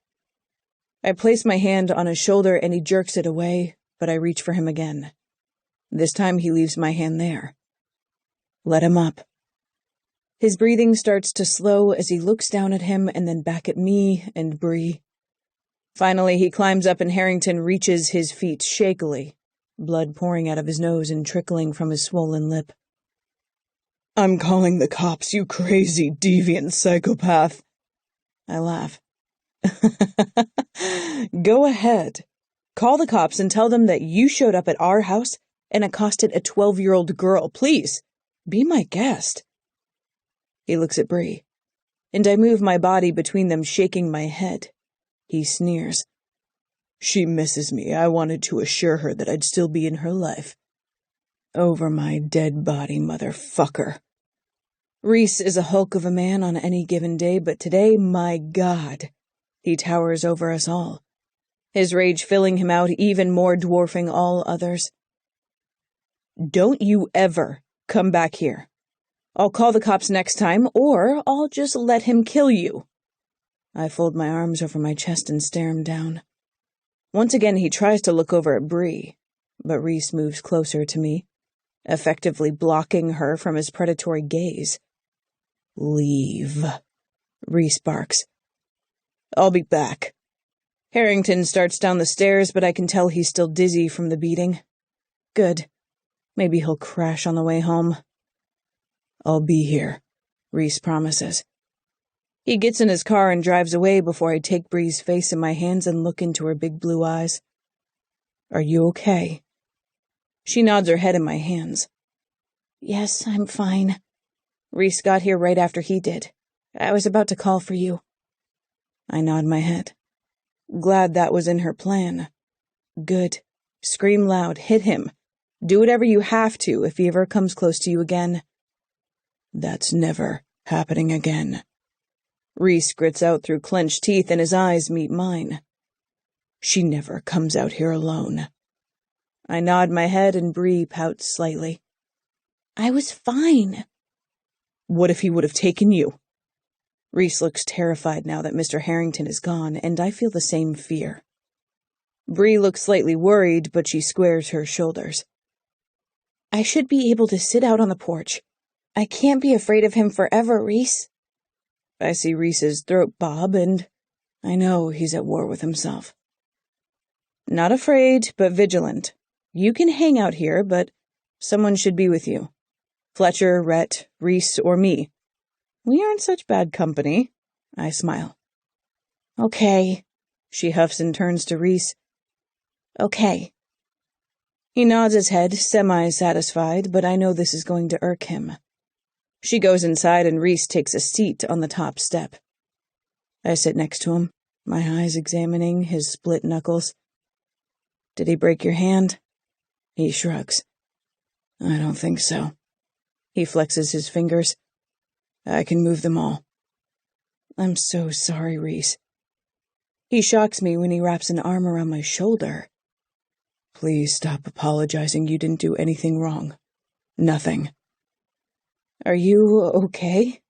I place my hand on his shoulder and he jerks it away, but I reach for him again. This time he leaves my hand there. Let him up. His breathing starts to slow as he looks down at him and then back at me and Bree. Finally, he climbs up and Harrington reaches his feet shakily, blood pouring out of his nose and trickling from his swollen lip. I'm calling the cops, you crazy, deviant psychopath. I laugh. Go ahead. Call the cops and tell them that you showed up at our house and accosted a 12-year-old girl. Please, be my guest. He looks at Bree, and I move my body between them, shaking my head. He sneers. She misses me. I wanted to assure her that I'd still be in her life. Over my dead body, motherfucker. Reese is a hulk of a man on any given day, but today, my God, he towers over us all, his rage filling him out, even more dwarfing all others. Don't you ever come back here. I'll call the cops next time, or I'll just let him kill you. I fold my arms over my chest and stare him down. Once again, he tries to look over at Bree, but Reese moves closer to me, effectively blocking her from his predatory gaze. Leave, Reese barks. I'll be back. Harrington starts down the stairs, but I can tell he's still dizzy from the beating. Good. Maybe he'll crash on the way home. I'll be here, Reese promises. He gets in his car and drives away before I take Bree's face in my hands and look into her big blue eyes. Are you okay? She nods her head in my hands. Yes, I'm fine. Reese got here right after he did. I was about to call for you. I nod my head. Glad that was in her plan. Good. Scream loud. Hit him. Do whatever you have to if he ever comes close to you again. That's never happening again. Reese grits out through clenched teeth and his eyes meet mine. She never comes out here alone. I nod my head and Bree pouts slightly. I was fine. What if he would have taken you? Reese looks terrified now that Mr. Harrington is gone, and I feel the same fear. Bree looks slightly worried, but she squares her shoulders. I should be able to sit out on the porch. I can't be afraid of him forever, Reese. I see Reese's throat bob, and I know he's at war with himself. Not afraid, but vigilant. You can hang out here, but someone should be with you. Fletcher, Rhett, Reese, or me. We aren't such bad company. I smile. Okay. She huffs and turns to Reese. Okay. He nods his head, semi-satisfied, but I know this is going to irk him. She goes inside and Reese takes a seat on the top step. I sit next to him, my eyes examining his split knuckles. Did he break your hand? He shrugs. I don't think so. He flexes his fingers. I can move them all. I'm so sorry, Reese. He shocks me when he wraps an arm around my shoulder. Please stop apologizing. You didn't do anything wrong. Nothing. Are you okay?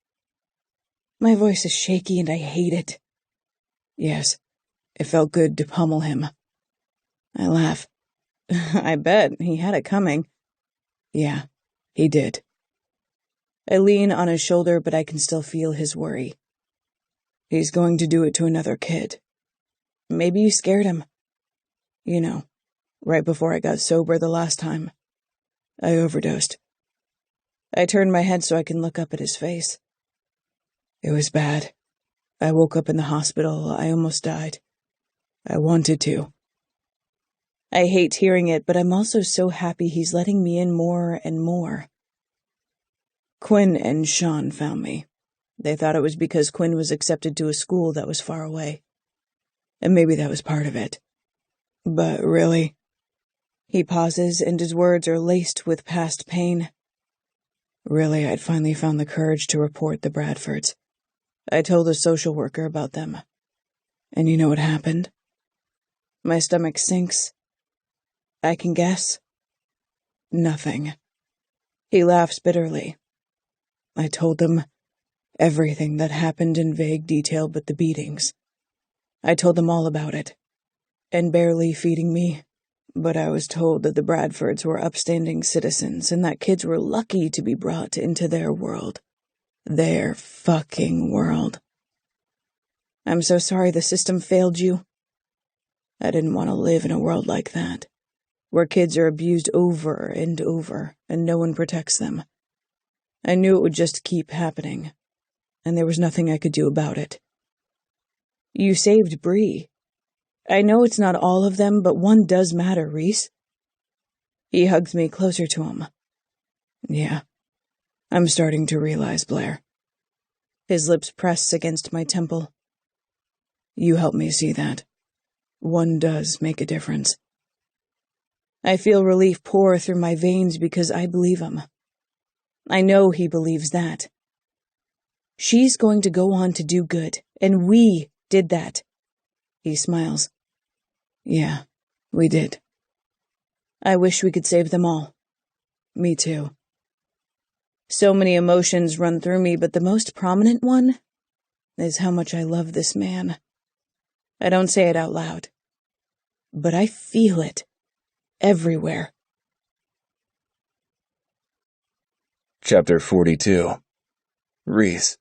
My voice is shaky and I hate it. Yes, it felt good to pummel him. I laugh. I bet he had it coming. Yeah, he did. I lean on his shoulder, but I can still feel his worry. He's going to do it to another kid. Maybe you scared him. You know, right before I got sober the last time. I overdosed. I turned my head so I can look up at his face. It was bad. I woke up in the hospital. I almost died. I wanted to. I hate hearing it, but I'm also so happy he's letting me in more and more. Quinn and Sean found me. They thought it was because Quinn was accepted to a school that was far away. And maybe that was part of it. But really? He pauses, and his words are laced with past pain. Really, I'd finally found the courage to report the Bradfords. I told a social worker about them. And you know what happened? My stomach sinks. I can guess. Nothing. He laughs bitterly. I told them everything that happened in vague detail but the beatings. I told them all about it. And barely feeding me. But I was told that the Bradfords were upstanding citizens and that kids were lucky to be brought into their world. Their fucking world. I'm so sorry the system failed you. I didn't want to live in a world like that, where kids are abused over and over and no one protects them. I knew it would just keep happening, and there was nothing I could do about it. You saved Bree. I know it's not all of them, but one does matter, Reese. He hugs me closer to him. Yeah, I'm starting to realize, Blair. His lips press against my temple. You help me see that. One does make a difference. I feel relief pour through my veins because I believe him. I know he believes that. She's going to go on to do good, and we did that. He smiles. Yeah, we did. I wish we could save them all. Me too. So many emotions run through me, but the most prominent one is how much I love this man. I don't say it out loud, but I feel it everywhere. Chapter 42. Reese.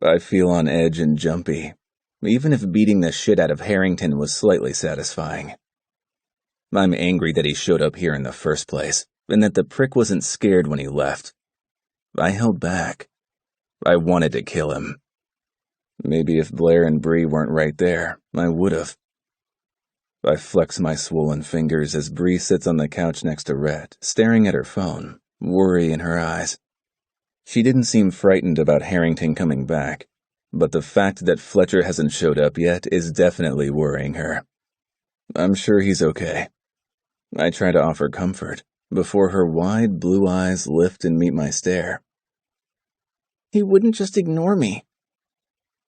I feel on edge and jumpy, even if beating the shit out of Harrington was slightly satisfying. I'm angry that he showed up here in the first place, and that the prick wasn't scared when he left. I held back. I wanted to kill him. Maybe if Blair and Bree weren't right there, I would've. I flex my swollen fingers as Bree sits on the couch next to Rhett, staring at her phone, worry in her eyes. She didn't seem frightened about Harrington coming back, but the fact that Fletcher hasn't showed up yet is definitely worrying her. I'm sure he's okay. I try to offer comfort before her wide blue eyes lift and meet my stare. He wouldn't just ignore me.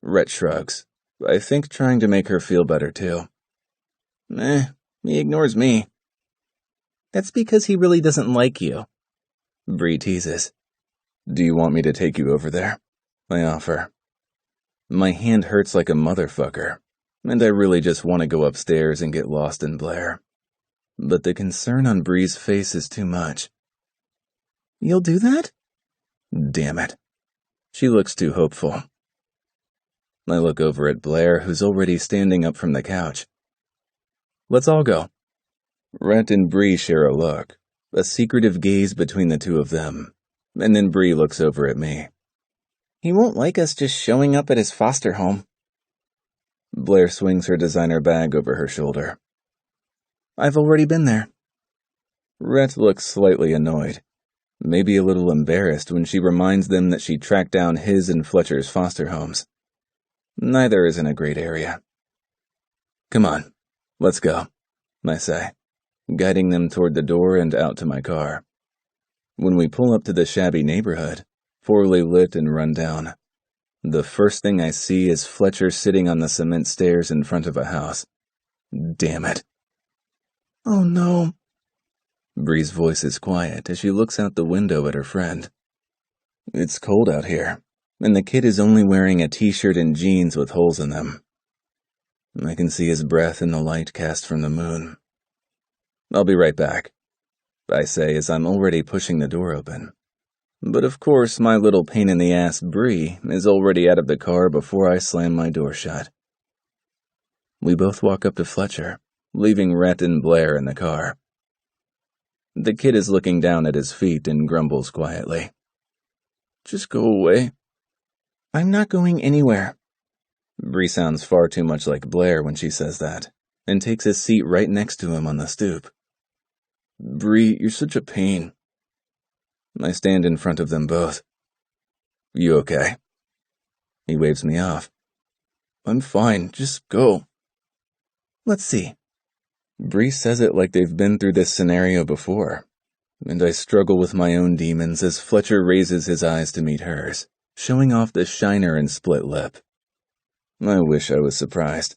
Rhett shrugs, I think trying to make her feel better too. He ignores me. That's because he really doesn't like you. Bree teases. Do you want me to take you over there? I offer. My hand hurts like a motherfucker, and I really just want to go upstairs and get lost in Blair. But the concern on Bree's face is too much. You'll do that? Damn it. She looks too hopeful. I look over at Blair, who's already standing up from the couch. Let's all go. Rhett and Bree share a look, a secretive gaze between the two of them, and then Bree looks over at me. He won't like us just showing up at his foster home. Blair swings her designer bag over her shoulder. I've already been there. Rhett looks slightly annoyed, maybe a little embarrassed when she reminds them that she tracked down his and Fletcher's foster homes. Neither is in a great area. Come on, let's go, I say, guiding them toward the door and out to my car. When we pull up to the shabby neighborhood, poorly lit and run down, the first thing I see is Fletcher sitting on the cement stairs in front of a house. Damn it. Oh no. Bree's voice is quiet as she looks out the window at her friend. It's cold out here, and the kid is only wearing a t-shirt and jeans with holes in them. I can see his breath in the light cast from the moon. I'll be right back, I say as I'm already pushing the door open. But of course, my little pain-in-the-ass Bree is already out of the car before I slam my door shut. We both walk up to Fletcher, leaving Rhett and Blair in the car. The kid is looking down at his feet and grumbles quietly. Just go away. I'm not going anywhere. Bree sounds far too much like Blair when she says that, and takes his seat right next to him on the stoop. Bree, you're such a pain. I stand in front of them both. You okay? He waves me off. I'm fine, just go. Let's see. Bree says it like they've been through this scenario before, and I struggle with my own demons as Fletcher raises his eyes to meet hers, showing off the shiner and split lip. I wish I was surprised.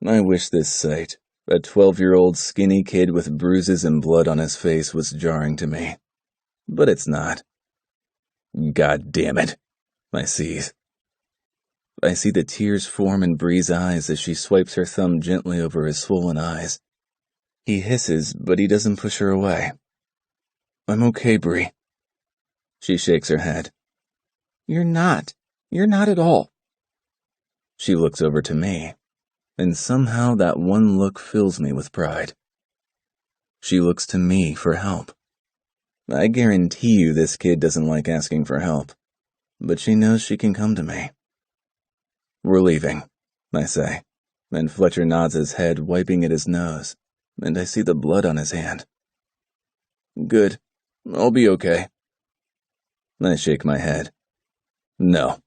I wish this sight, a 12-year-old skinny kid with bruises and blood on his face, was jarring to me. But it's not. God damn it, I seethe. I see the tears form in Bree's eyes as she swipes her thumb gently over his swollen eyes. He hisses, but he doesn't push her away. I'm okay, Bree. She shakes her head. You're not. You're not at all. She looks over to me, and somehow that one look fills me with pride. She looks to me for help. I guarantee you this kid doesn't like asking for help, but she knows she can come to me. We're leaving, I say, and Fletcher nods his head, wiping at his nose, and I see the blood on his hand. Good. I'll be okay. I shake my head. No.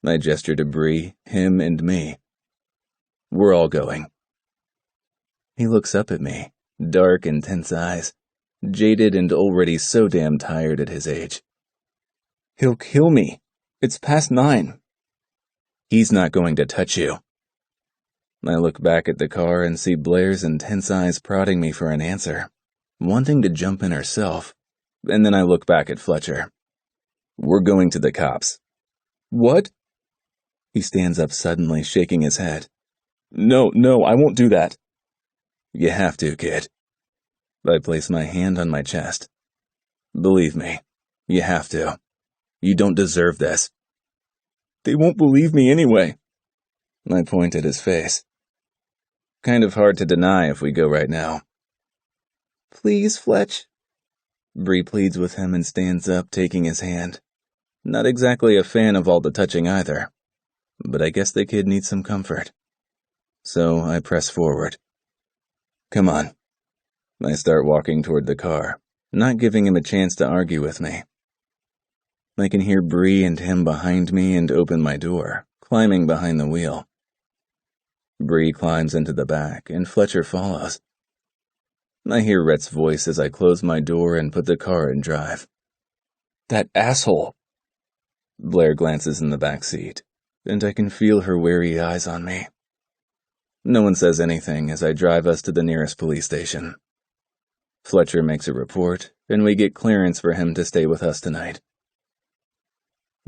I gesture to Bree, him, and me. We're all going. He looks up at me, dark, intense eyes, jaded and already so damn tired at his age. He'll kill me. It's past 9. He's not going to touch you. I look back at the car and see Blair's intense eyes prodding me for an answer, wanting to jump in herself, and then I look back at Fletcher. We're going to the cops. What? He stands up suddenly, shaking his head. No, I won't do that. You have to, kid. I place my hand on my chest. Believe me, you have to. You don't deserve this. They won't believe me anyway. I point at his face. Kind of hard to deny if we go right now. Please, Fletch. Bree pleads with him and stands up, taking his hand. Not exactly a fan of all the touching either, but I guess the kid needs some comfort. So I press forward. Come on. I start walking toward the car, not giving him a chance to argue with me. I can hear Bree and him behind me and open my door, climbing behind the wheel. Bree climbs into the back, and Fletcher follows. I hear Rhett's voice as I close my door and put the car in drive. That asshole! Blair glances in the back seat, and I can feel her wary eyes on me. No one says anything as I drive us to the nearest police station. Fletcher makes a report, and we get clearance for him to stay with us tonight.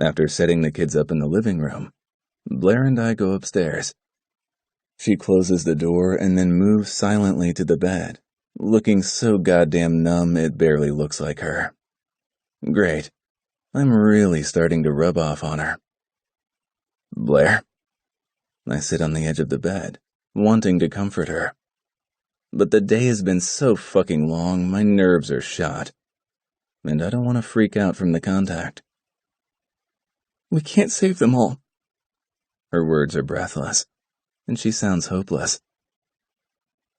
After setting the kids up in the living room, Blair and I go upstairs. She closes the door and then moves silently to the bed, looking so goddamn numb it barely looks like her. Great. I'm really starting to rub off on her. Blair? I sit on the edge of the bed, wanting to comfort her. But the day has been so fucking long, my nerves are shot. And I don't want to freak out from the contact. We can't save them all. Her words are breathless, and she sounds hopeless.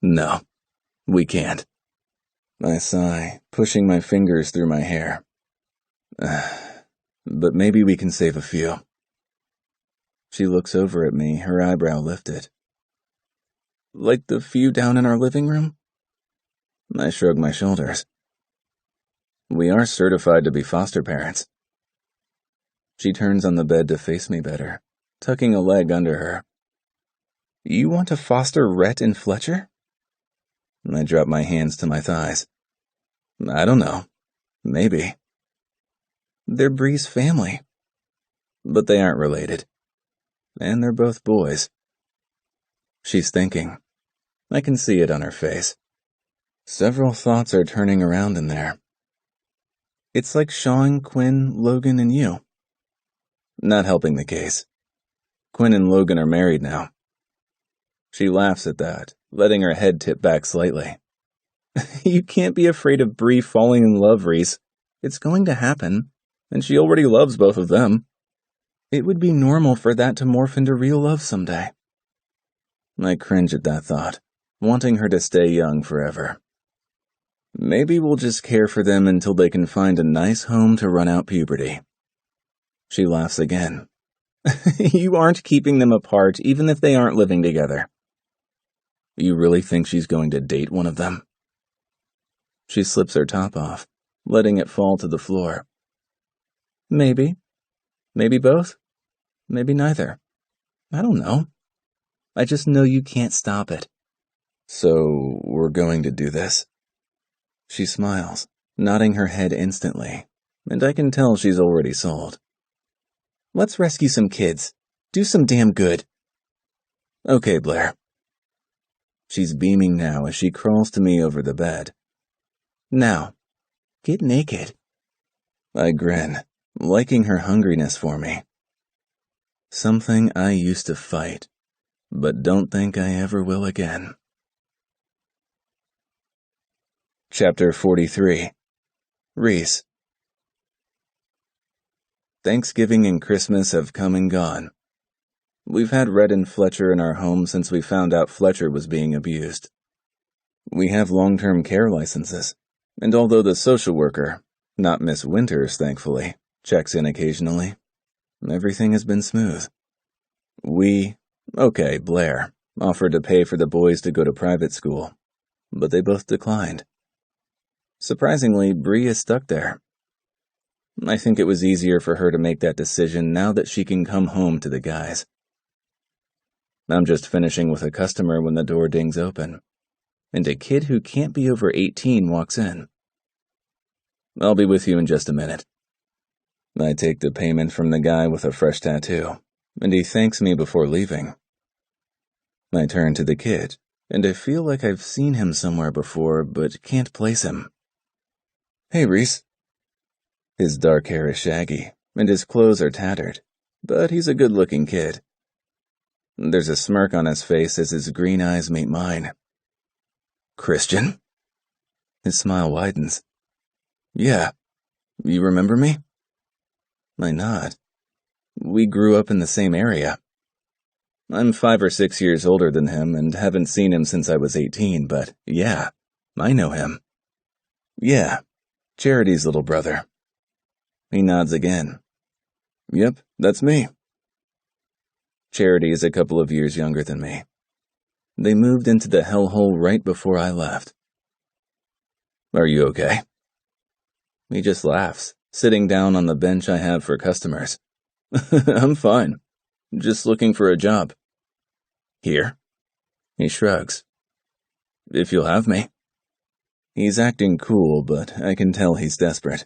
No, we can't. I sigh, pushing my fingers through my hair. But maybe we can save a few. She looks over at me, her eyebrow lifted. Like the few down in our living room? I shrug my shoulders. We are certified to be foster parents. She turns on the bed to face me better, tucking a leg under her. You want to foster Rhett and Fletcher? I drop my hands to my thighs. I don't know. Maybe. They're Bree's family. But they aren't related. And they're both boys. She's thinking. I can see it on her face. Several thoughts are turning around in there. It's like Sean, Quinn, Logan, and you. Not helping the case. Quinn and Logan are married now. She laughs at that, letting her head tip back slightly. You can't be afraid of Bree falling in love, Reese. It's going to happen, and she already loves both of them. It would be normal for that to morph into real love someday. I cringe at that thought, wanting her to stay young forever. Maybe we'll just care for them until they can find a nice home to run out puberty. She laughs again. You aren't keeping them apart even if they aren't living together. You really think she's going to date one of them? She slips her top off, letting it fall to the floor. Maybe. Maybe both. Maybe neither. I don't know. I just know you can't stop it. So, we're going to do this? She smiles, nodding her head instantly, and I can tell she's already sold. Let's rescue some kids. Do some damn good. Okay, Blair. She's beaming now as she crawls to me over the bed. Now, get naked. I grin, liking her hungriness for me. Something I used to fight, but don't think I ever will again. Chapter 43. Reese. Thanksgiving and Christmas have come and gone. We've had Rhett and Fletcher in our home since we found out Fletcher was being abused. We have long-term care licenses, and although the social worker, not Miss Winters, thankfully, checks in occasionally, everything has been smooth. Blair, offered to pay for the boys to go to private school, but they both declined. Surprisingly, Bree is stuck there. I think it was easier for her to make that decision now that she can come home to the guys. I'm just finishing with a customer when the door dings open, and a kid who can't be over 18 walks in. I'll be with you in just a minute. I take the payment from the guy with a fresh tattoo, and he thanks me before leaving. I turn to the kid, and I feel like I've seen him somewhere before, but can't place him. Hey, Reese. His dark hair is shaggy, and his clothes are tattered, but he's a good-looking kid. There's a smirk on his face as his green eyes meet mine. Christian? His smile widens. Yeah. You remember me? I nod. We grew up in the same area. I'm 5 or 6 years older than him and haven't seen him since I was 18, but yeah, I know him. Yeah, Charity's little brother. He nods again. Yep, that's me. Charity is a couple of years younger than me. They moved into the hellhole right before I left. Are you okay? He just laughs, sitting down on the bench I have for customers. I'm fine. Just looking for a job. Here? He shrugs. If you'll have me. He's acting cool, but I can tell he's desperate.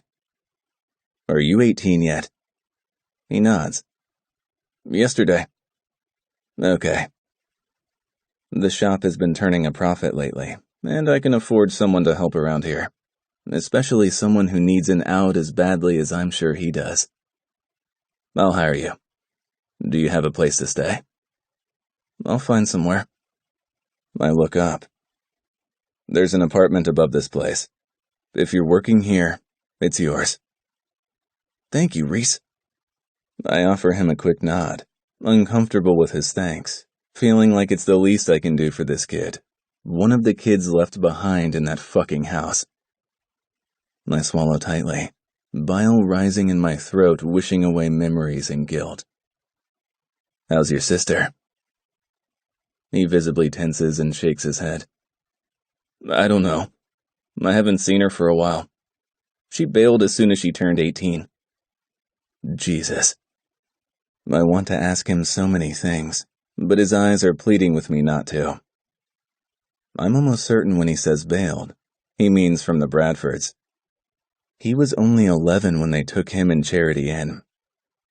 Are you 18 yet? He nods. Yesterday. Okay. The shop has been turning a profit lately, and I can afford someone to help around here, especially someone who needs an out as badly as I'm sure he does. I'll hire you. Do you have a place to stay? I'll find somewhere. I look up. There's an apartment above this place. If you're working here, it's yours. Thank you, Reese. I offer him a quick nod, uncomfortable with his thanks, feeling like it's the least I can do for this kid, one of the kids left behind in that fucking house. I swallow tightly, bile rising in my throat, wishing away memories and guilt. How's your sister? He visibly tenses and shakes his head. I don't know. I haven't seen her for a while. She bailed as soon as she turned 18. Jesus. I want to ask him so many things, but his eyes are pleading with me not to. I'm almost certain when he says bailed, he means from the Bradfords. He was only 11 when they took him and Charity in.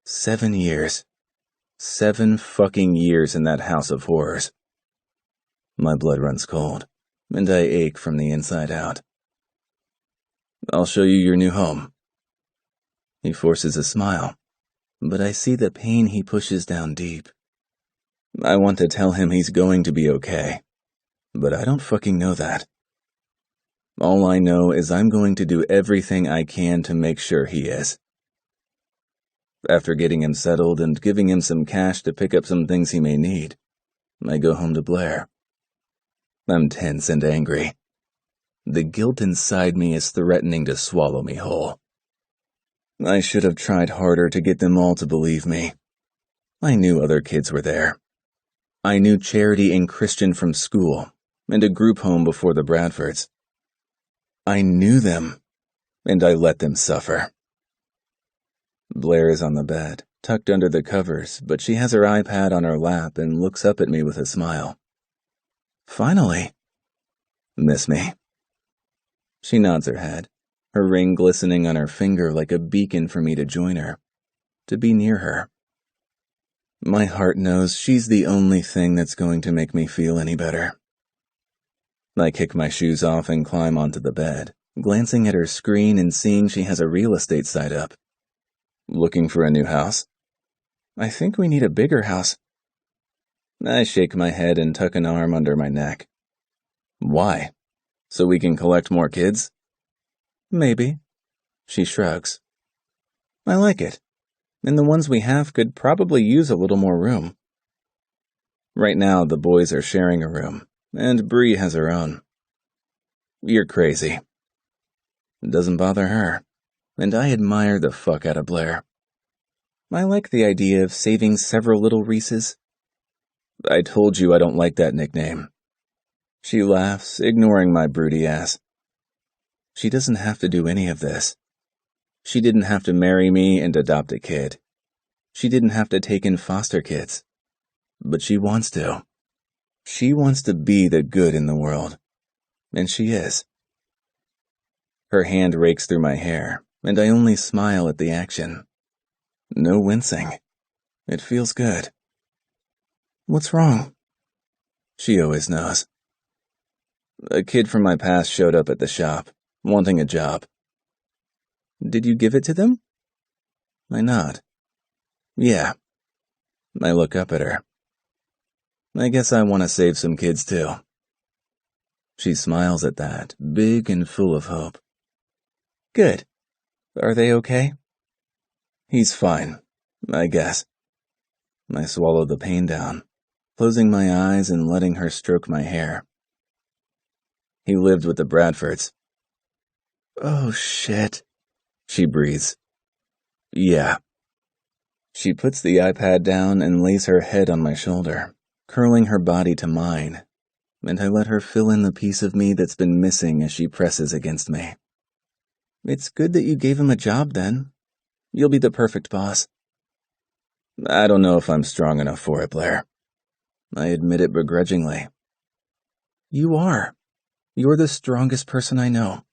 7 years. 7 fucking years in that house of horrors. My blood runs cold, and I ache from the inside out. I'll show you your new home. He forces a smile, but I see the pain he pushes down deep. I want to tell him he's going to be okay, but I don't fucking know that. All I know is I'm going to do everything I can to make sure he is. After getting him settled and giving him some cash to pick up some things he may need, I go home to Blair. I'm tense and angry. The guilt inside me is threatening to swallow me whole. I should have tried harder to get them all to believe me. I knew other kids were there. I knew Charity and Christian from school, and a group home before the Bradfords. I knew them, and I let them suffer. Blair is on the bed, tucked under the covers, but she has her iPad on her lap and looks up at me with a smile. Finally. Miss me? She nods her head, her ring glistening on her finger like a beacon for me to join her, to be near her. My heart knows she's the only thing that's going to make me feel any better. I kick my shoes off and climb onto the bed, glancing at her screen and seeing she has a real estate site up. Looking for a new house? I think we need a bigger house. I shake my head and tuck an arm under my neck. Why? So we can collect more kids? Maybe. She shrugs. I like it, and the ones we have could probably use a little more room. Right now, the boys are sharing a room, and Bree has her own. You're crazy. It doesn't bother her, and I admire the fuck out of Blair. I like the idea of saving several little Reeses. I told you I don't like that nickname. She laughs, ignoring my broody ass. She doesn't have to do any of this. She didn't have to marry me and adopt a kid. She didn't have to take in foster kids. But she wants to. She wants to be the good in the world. And she is. Her hand rakes through my hair, and I only smile at the action. No wincing. It feels good. What's wrong? She always knows. A kid from my past showed up at the shop, wanting a job. Did you give it to them? I nod. Yeah. I look up at her. I guess I want to save some kids too. She smiles at that, big and full of hope. Good. Are they okay? He's fine, I guess. I swallow the pain down, closing my eyes and letting her stroke my hair. He lived with the Bradfords. Oh, shit, she breathes. Yeah. She puts the iPad down and lays her head on my shoulder, curling her body to mine. and I let her fill in the piece of me that's been missing as she presses against me. It's good that you gave him a job then. You'll be the perfect boss. I don't know if I'm strong enough for it, Blair. I admit it begrudgingly. You are. You're the strongest person I know.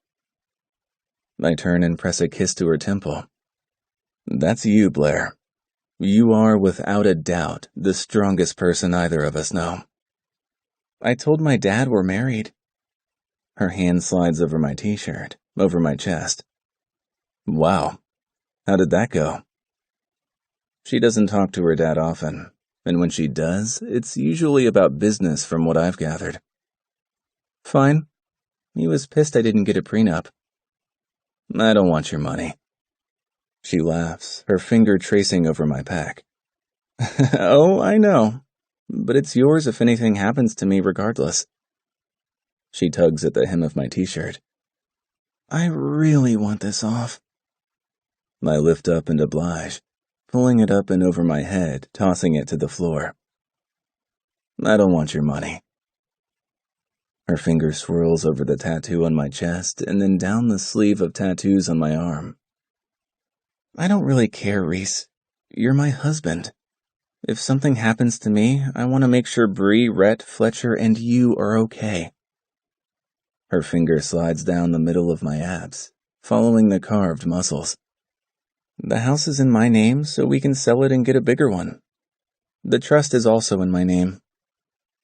I turn and press a kiss to her temple. That's you, Blair. You are, without a doubt, the strongest person either of us know. I told my dad we're married. Her hand slides over my t-shirt, over my chest. Wow. How did that go? She doesn't talk to her dad often, and when she does, it's usually about business from what I've gathered. Fine. He was pissed I didn't get a prenup. I don't want your money. She laughs, her finger tracing over my pack. Oh, I know. But it's yours if anything happens to me regardless. She tugs at the hem of my t-shirt. I really want this off. I lift up and oblige, pulling it up and over my head, tossing it to the floor. I don't want your money. Her finger swirls over the tattoo on my chest and then down the sleeve of tattoos on my arm. I don't really care, Reese. You're my husband. If something happens to me, I want to make sure Bree, Rhett, Fletcher, and you are okay. Her finger slides down the middle of my abs, following the carved muscles. The house is in my name, so we can sell it and get a bigger one. The trust is also in my name.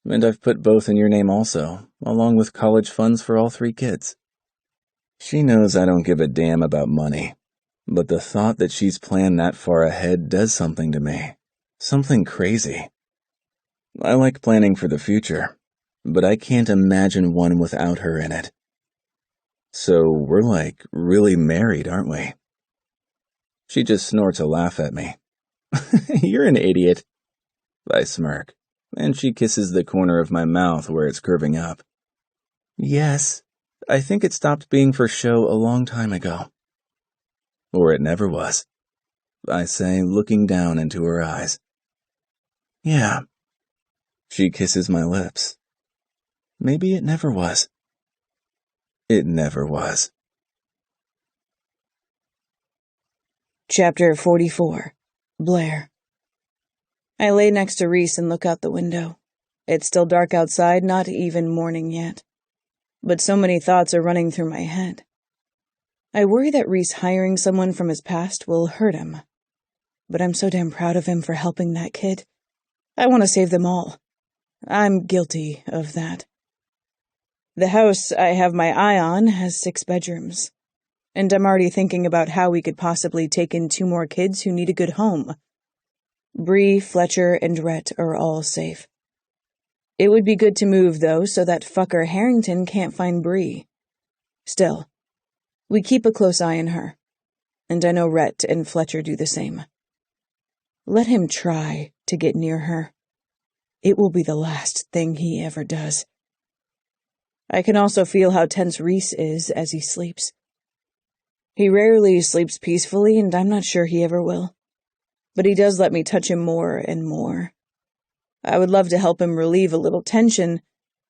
And I've put both in your name also, along with college funds for all 3 kids. She knows I don't give a damn about money, but the thought that she's planned that far ahead does something to me. Something crazy. I like planning for the future, but I can't imagine one without her in it. So we're like really married, aren't we? She just snorts a laugh at me. You're an idiot. I smirk, and she kisses the corner of my mouth where it's curving up. Yes, I think it stopped being for show a long time ago. Or it never was, I say, looking down into her eyes. Yeah. She kisses my lips. Maybe it never was. It never was. Chapter 44. Blair. I lay next to Reese and look out the window. It's still dark outside, not even morning yet. But so many thoughts are running through my head. I worry that Reese hiring someone from his past will hurt him. But I'm so damn proud of him for helping that kid. I want to save them all. I'm guilty of that. The house I have my eye on has 6 bedrooms. And I'm already thinking about how we could possibly take in 2 more kids who need a good home. Bree, Fletcher, and Rhett are all safe. It would be good to move, though, so that fucker Harrington can't find Bree. Still, we keep a close eye on her. And I know Rhett and Fletcher do the same. Let him try to get near her. It will be the last thing he ever does. I can also feel how tense Reese is as he sleeps. He rarely sleeps peacefully, and I'm not sure he ever will. But he does let me touch him more and more. I would love to help him relieve a little tension,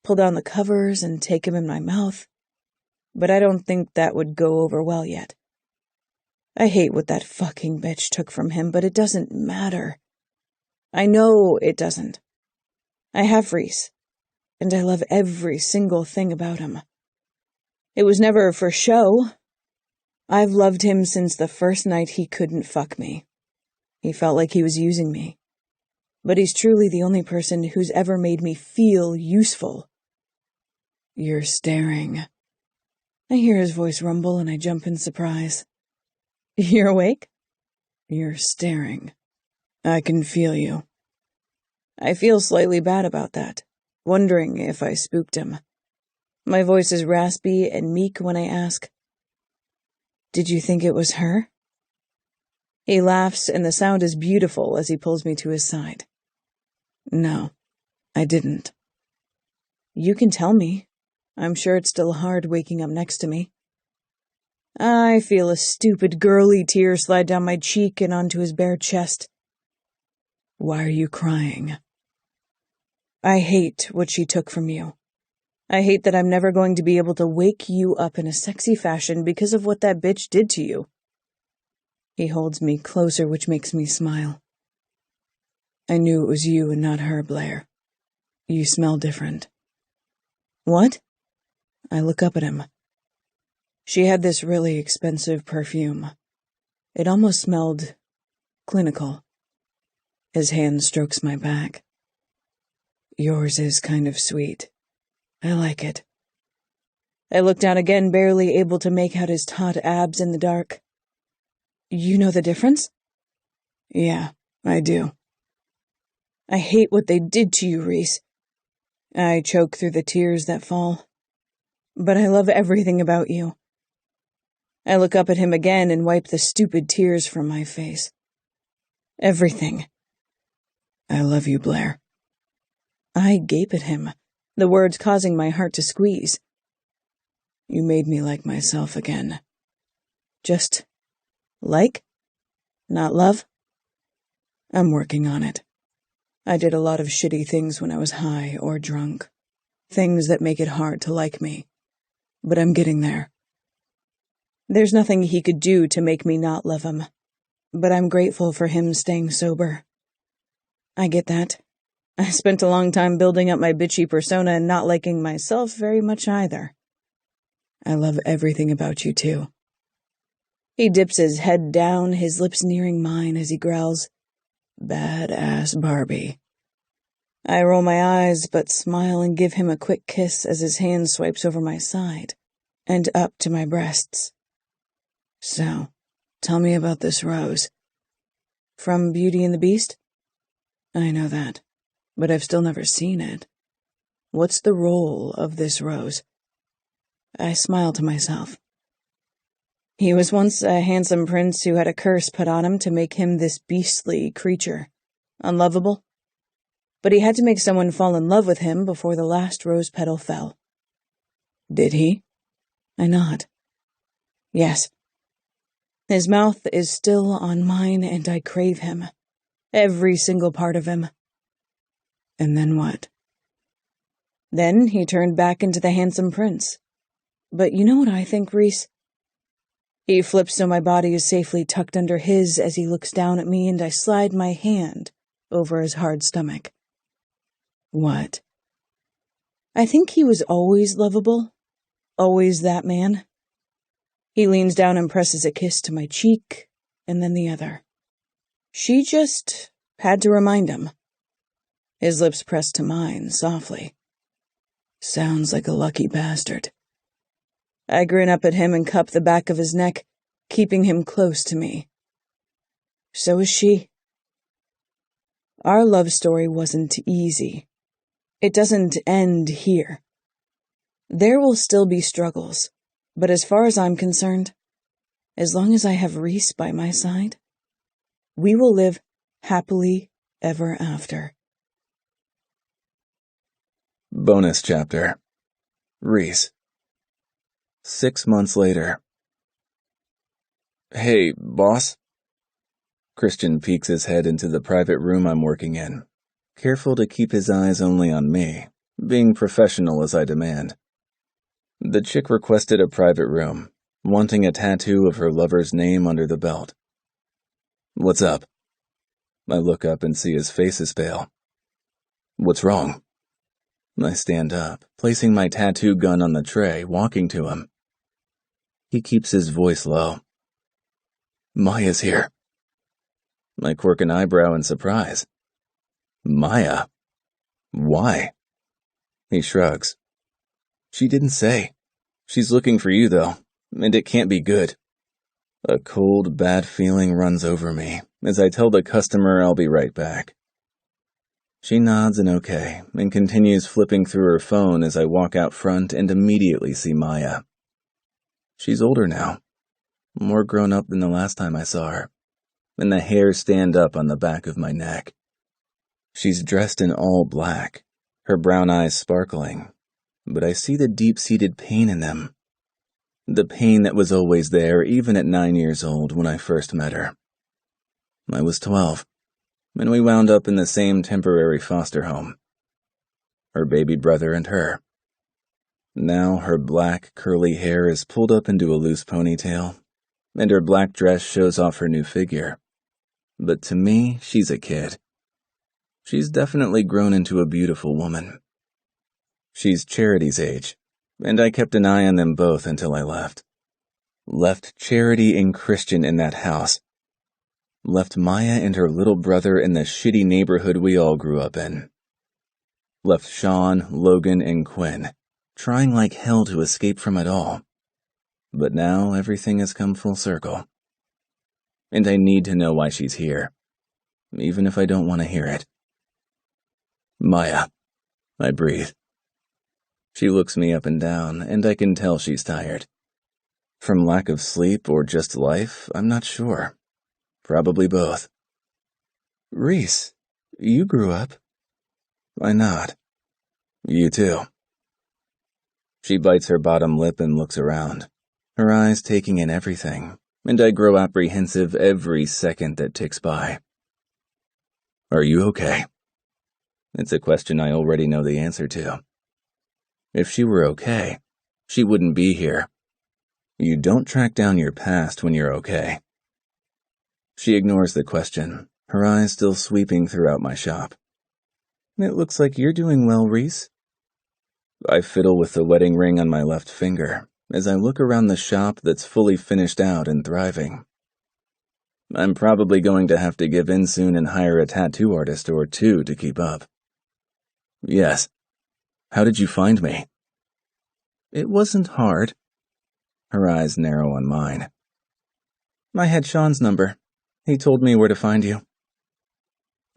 pull down the covers and take him in my mouth. But I don't think that would go over well yet. I hate what that fucking bitch took from him, but it doesn't matter. I know it doesn't. I have Reese, and I love every single thing about him. It was never for show. I've loved him since the first night he couldn't fuck me. He felt like he was using me. But he's truly the only person who's ever made me feel useful. You're staring. I hear his voice rumble and I jump in surprise. You're awake? You're staring. I can feel you. I feel slightly bad about that, wondering if I spooked him. My voice is raspy and meek when I ask, "Did you think it was her?" He laughs, and the sound is beautiful as he pulls me to his side. No, I didn't. You can tell me. I'm sure it's still hard waking up next to me. I feel a stupid girly tear slide down my cheek and onto his bare chest. Why are you crying? I hate what she took from you. I hate that I'm never going to be able to wake you up in a sexy fashion because of what that bitch did to you. He holds me closer, which makes me smile. I knew it was you and not her, Blair. You smell different. What? I look up at him. She had this really expensive perfume. It almost smelled clinical. His hand strokes my back. Yours is kind of sweet. I like it. I look down again, barely able to make out his taut abs in the dark. You know the difference? Yeah, I do. I hate what they did to you, Reese. I choke through the tears that fall. But I love everything about you. I look up at him again and wipe the stupid tears from my face. Everything. I love you, Blair. I gape at him, the words causing my heart to squeeze. You made me like myself again. Just like? Not love? I'm working on it. I did a lot of shitty things when I was high or drunk. Things that make it hard to like me. But I'm getting there. There's nothing he could do to make me not love him. But I'm grateful for him staying sober. I get that. I spent a long time building up my bitchy persona and not liking myself very much either. I love everything about you, too. He dips his head down, his lips nearing mine as he growls, "Badass Barbie." I roll my eyes, but smile and give him a quick kiss as his hand swipes over my side and up to my breasts. So, tell me about this rose. From Beauty and the Beast? I know that, but I've still never seen it. What's the role of this rose? I smile to myself. He was once a handsome prince who had a curse put on him to make him this beastly creature. Unlovable. But he had to make someone fall in love with him before the last rose petal fell. Did he? I nod. Yes. His mouth is still on mine, and I crave him. Every single part of him. And then what? Then he turned back into the handsome prince. But you know what I think, Reese? He flips so my body is safely tucked under his as he looks down at me, and I slide my hand over his hard stomach. What? I think he was always lovable. Always that man. He leans down and presses a kiss to my cheek, and then the other. She just had to remind him. His lips pressed to mine, softly. Sounds like a lucky bastard. I grin up at him and cup the back of his neck, keeping him close to me. So is she. Our love story wasn't easy. It doesn't end here. There will still be struggles, but as far as I'm concerned, as long as I have Reese by my side, we will live happily ever after. Bonus chapter. Reese. 6 months later. Hey, boss? Christian peeks his head into the private room I'm working in, careful to keep his eyes only on me, being professional as I demand. The chick requested a private room, wanting a tattoo of her lover's name under the belt. What's up? I look up and see his face is pale. What's wrong? I stand up, placing my tattoo gun on the tray, walking to him. He keeps his voice low. Maya's here. I quirk an eyebrow in surprise. Maya? Why? He shrugs. She didn't say. She's looking for you, though, and it can't be good. A cold, bad feeling runs over me as I tell the customer I'll be right back. She nods an okay and continues flipping through her phone as I walk out front and immediately see Maya. She's older now, more grown up than the last time I saw her, and the hairs stand up on the back of my neck. She's dressed in all black, her brown eyes sparkling, but I see the deep-seated pain in them. The pain that was always there even at 9 years old when I first met her. I was 12, and we wound up in the same temporary foster home. Her baby brother and her. Now her black, curly hair is pulled up into a loose ponytail, and her black dress shows off her new figure. But to me, she's a kid. She's definitely grown into a beautiful woman. She's Charity's age, and I kept an eye on them both until I left. Left Charity and Christian in that house. Left Maya and her little brother in the shitty neighborhood we all grew up in. Left Sean, Logan, and Quinn, trying like hell to escape from it all. But now everything has come full circle. And I need to know why she's here, even if I don't want to hear it. Maya, I breathe. She looks me up and down, and I can tell she's tired. From lack of sleep or just life, I'm not sure. Probably both. Reese, you grew up. I nod. You too. She bites her bottom lip and looks around, her eyes taking in everything, and I grow apprehensive every second that ticks by. Are you okay? It's a question I already know the answer to. If she were okay, she wouldn't be here. You don't track down your past when you're okay. She ignores the question, her eyes still sweeping throughout my shop. It looks like you're doing well, Reese. I fiddle with the wedding ring on my left finger as I look around the shop that's fully finished out and thriving. I'm probably going to have to give in soon and hire a tattoo artist or two to keep up. Yes. How did you find me? It wasn't hard. Her eyes narrow on mine. I had Sean's number. He told me where to find you.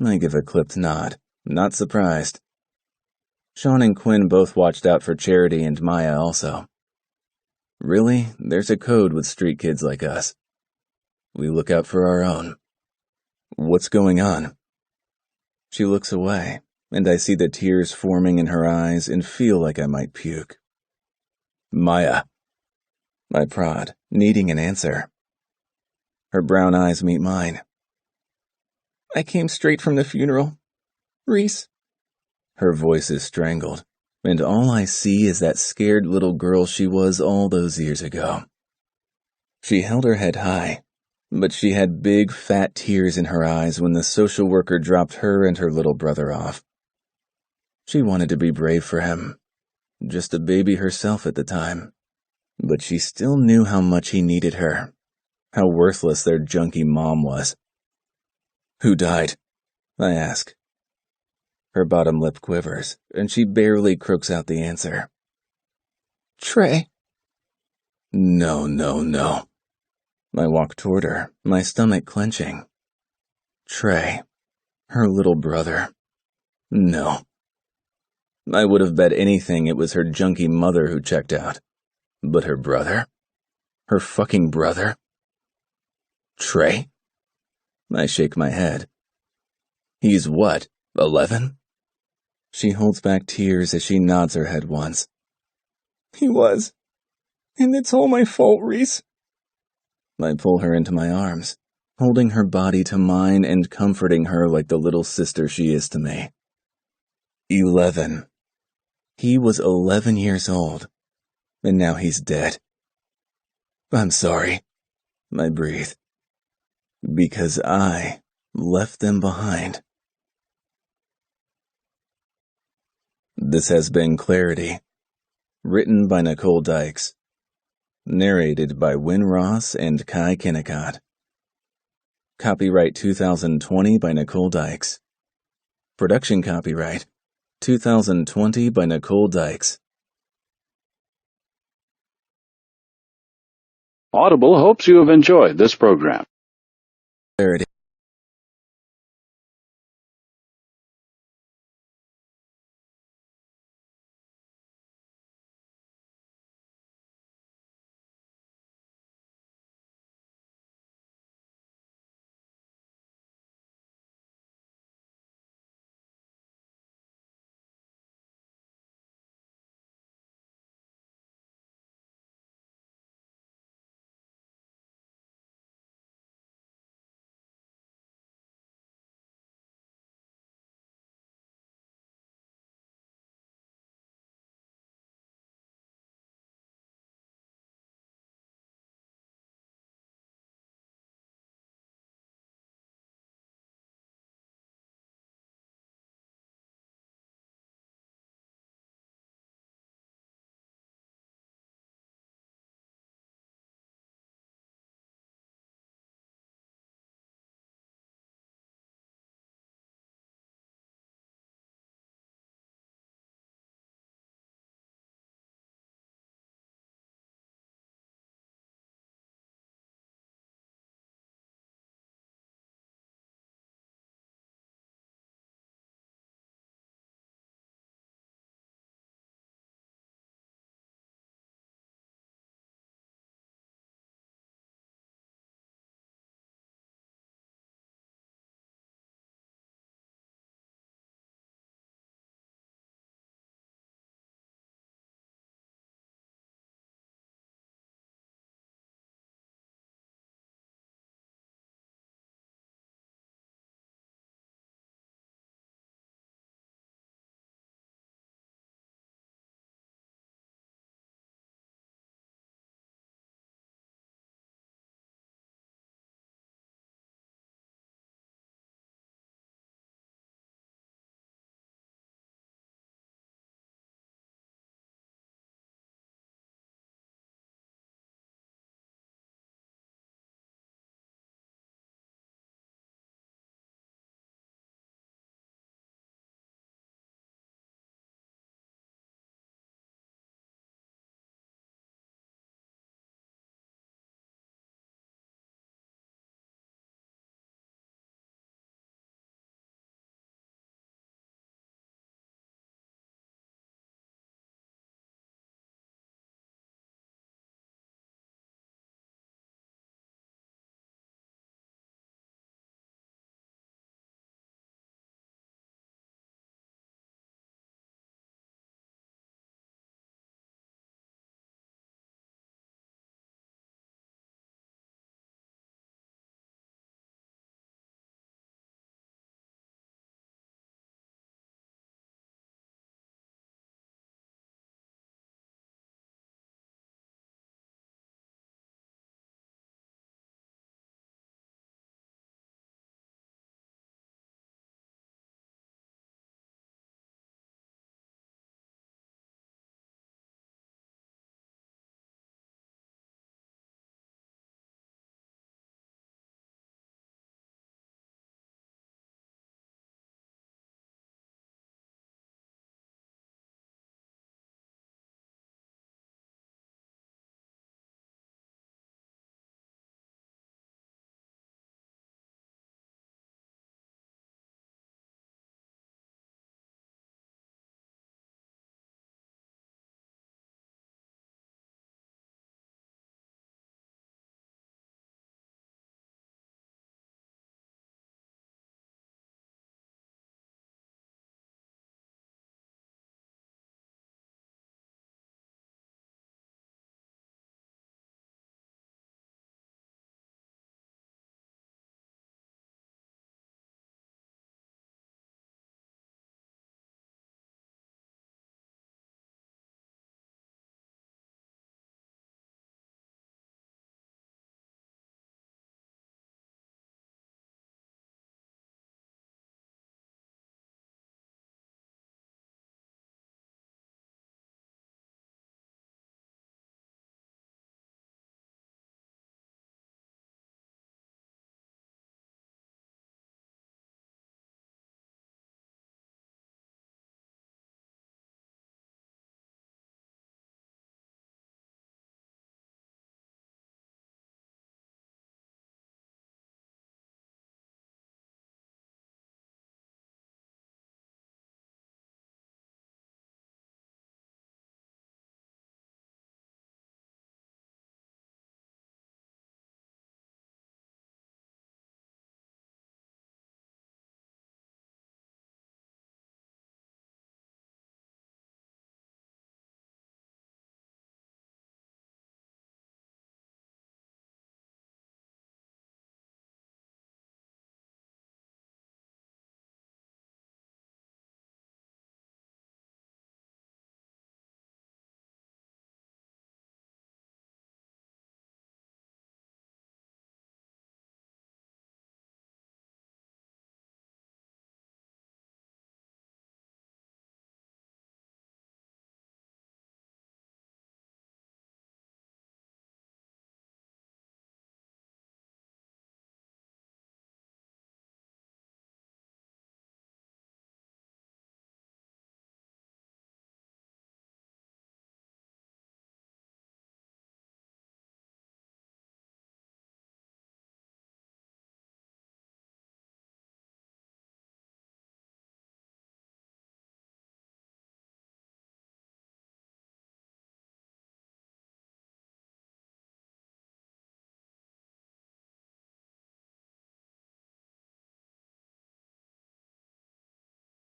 I give a clipped nod, not surprised. Sean and Quinn both watched out for Charity and Maya also. Really, there's a code with street kids like us. We look out for our own. What's going on? She looks away, and I see the tears forming in her eyes and feel like I might puke. Maya. I prod, needing an answer. Her brown eyes meet mine. I came straight from the funeral. Reese. Her voice is strangled, and all I see is that scared little girl she was all those years ago. She held her head high, but she had big, fat tears in her eyes when the social worker dropped her and her little brother off. She wanted to be brave for him, just a baby herself at the time, but she still knew how much he needed her, how worthless their junky mom was. Who died? I ask. Her bottom lip quivers, and she barely croaks out the answer. Trey. No. I walk toward her, my stomach clenching. Trey. Her little brother. No. I would have bet anything it was her junky mother who checked out. But her brother? Her fucking brother? Trey? I shake my head. He's what, 11? She holds back tears as she nods her head once. He was. And it's all my fault, Reese. I pull her into my arms, holding her body to mine and comforting her like the little sister she is to me. 11. He was 11 years old, and now he's dead. I'm sorry. I breathe. Because I left them behind. This has been Clarity, written by Nicole Dykes, narrated by Wynn Ross and Kai Kennicott. Copyright 2020 by Nicole Dykes. Production copyright 2020 by Nicole Dykes. Audible hopes you have enjoyed this program. Clarity.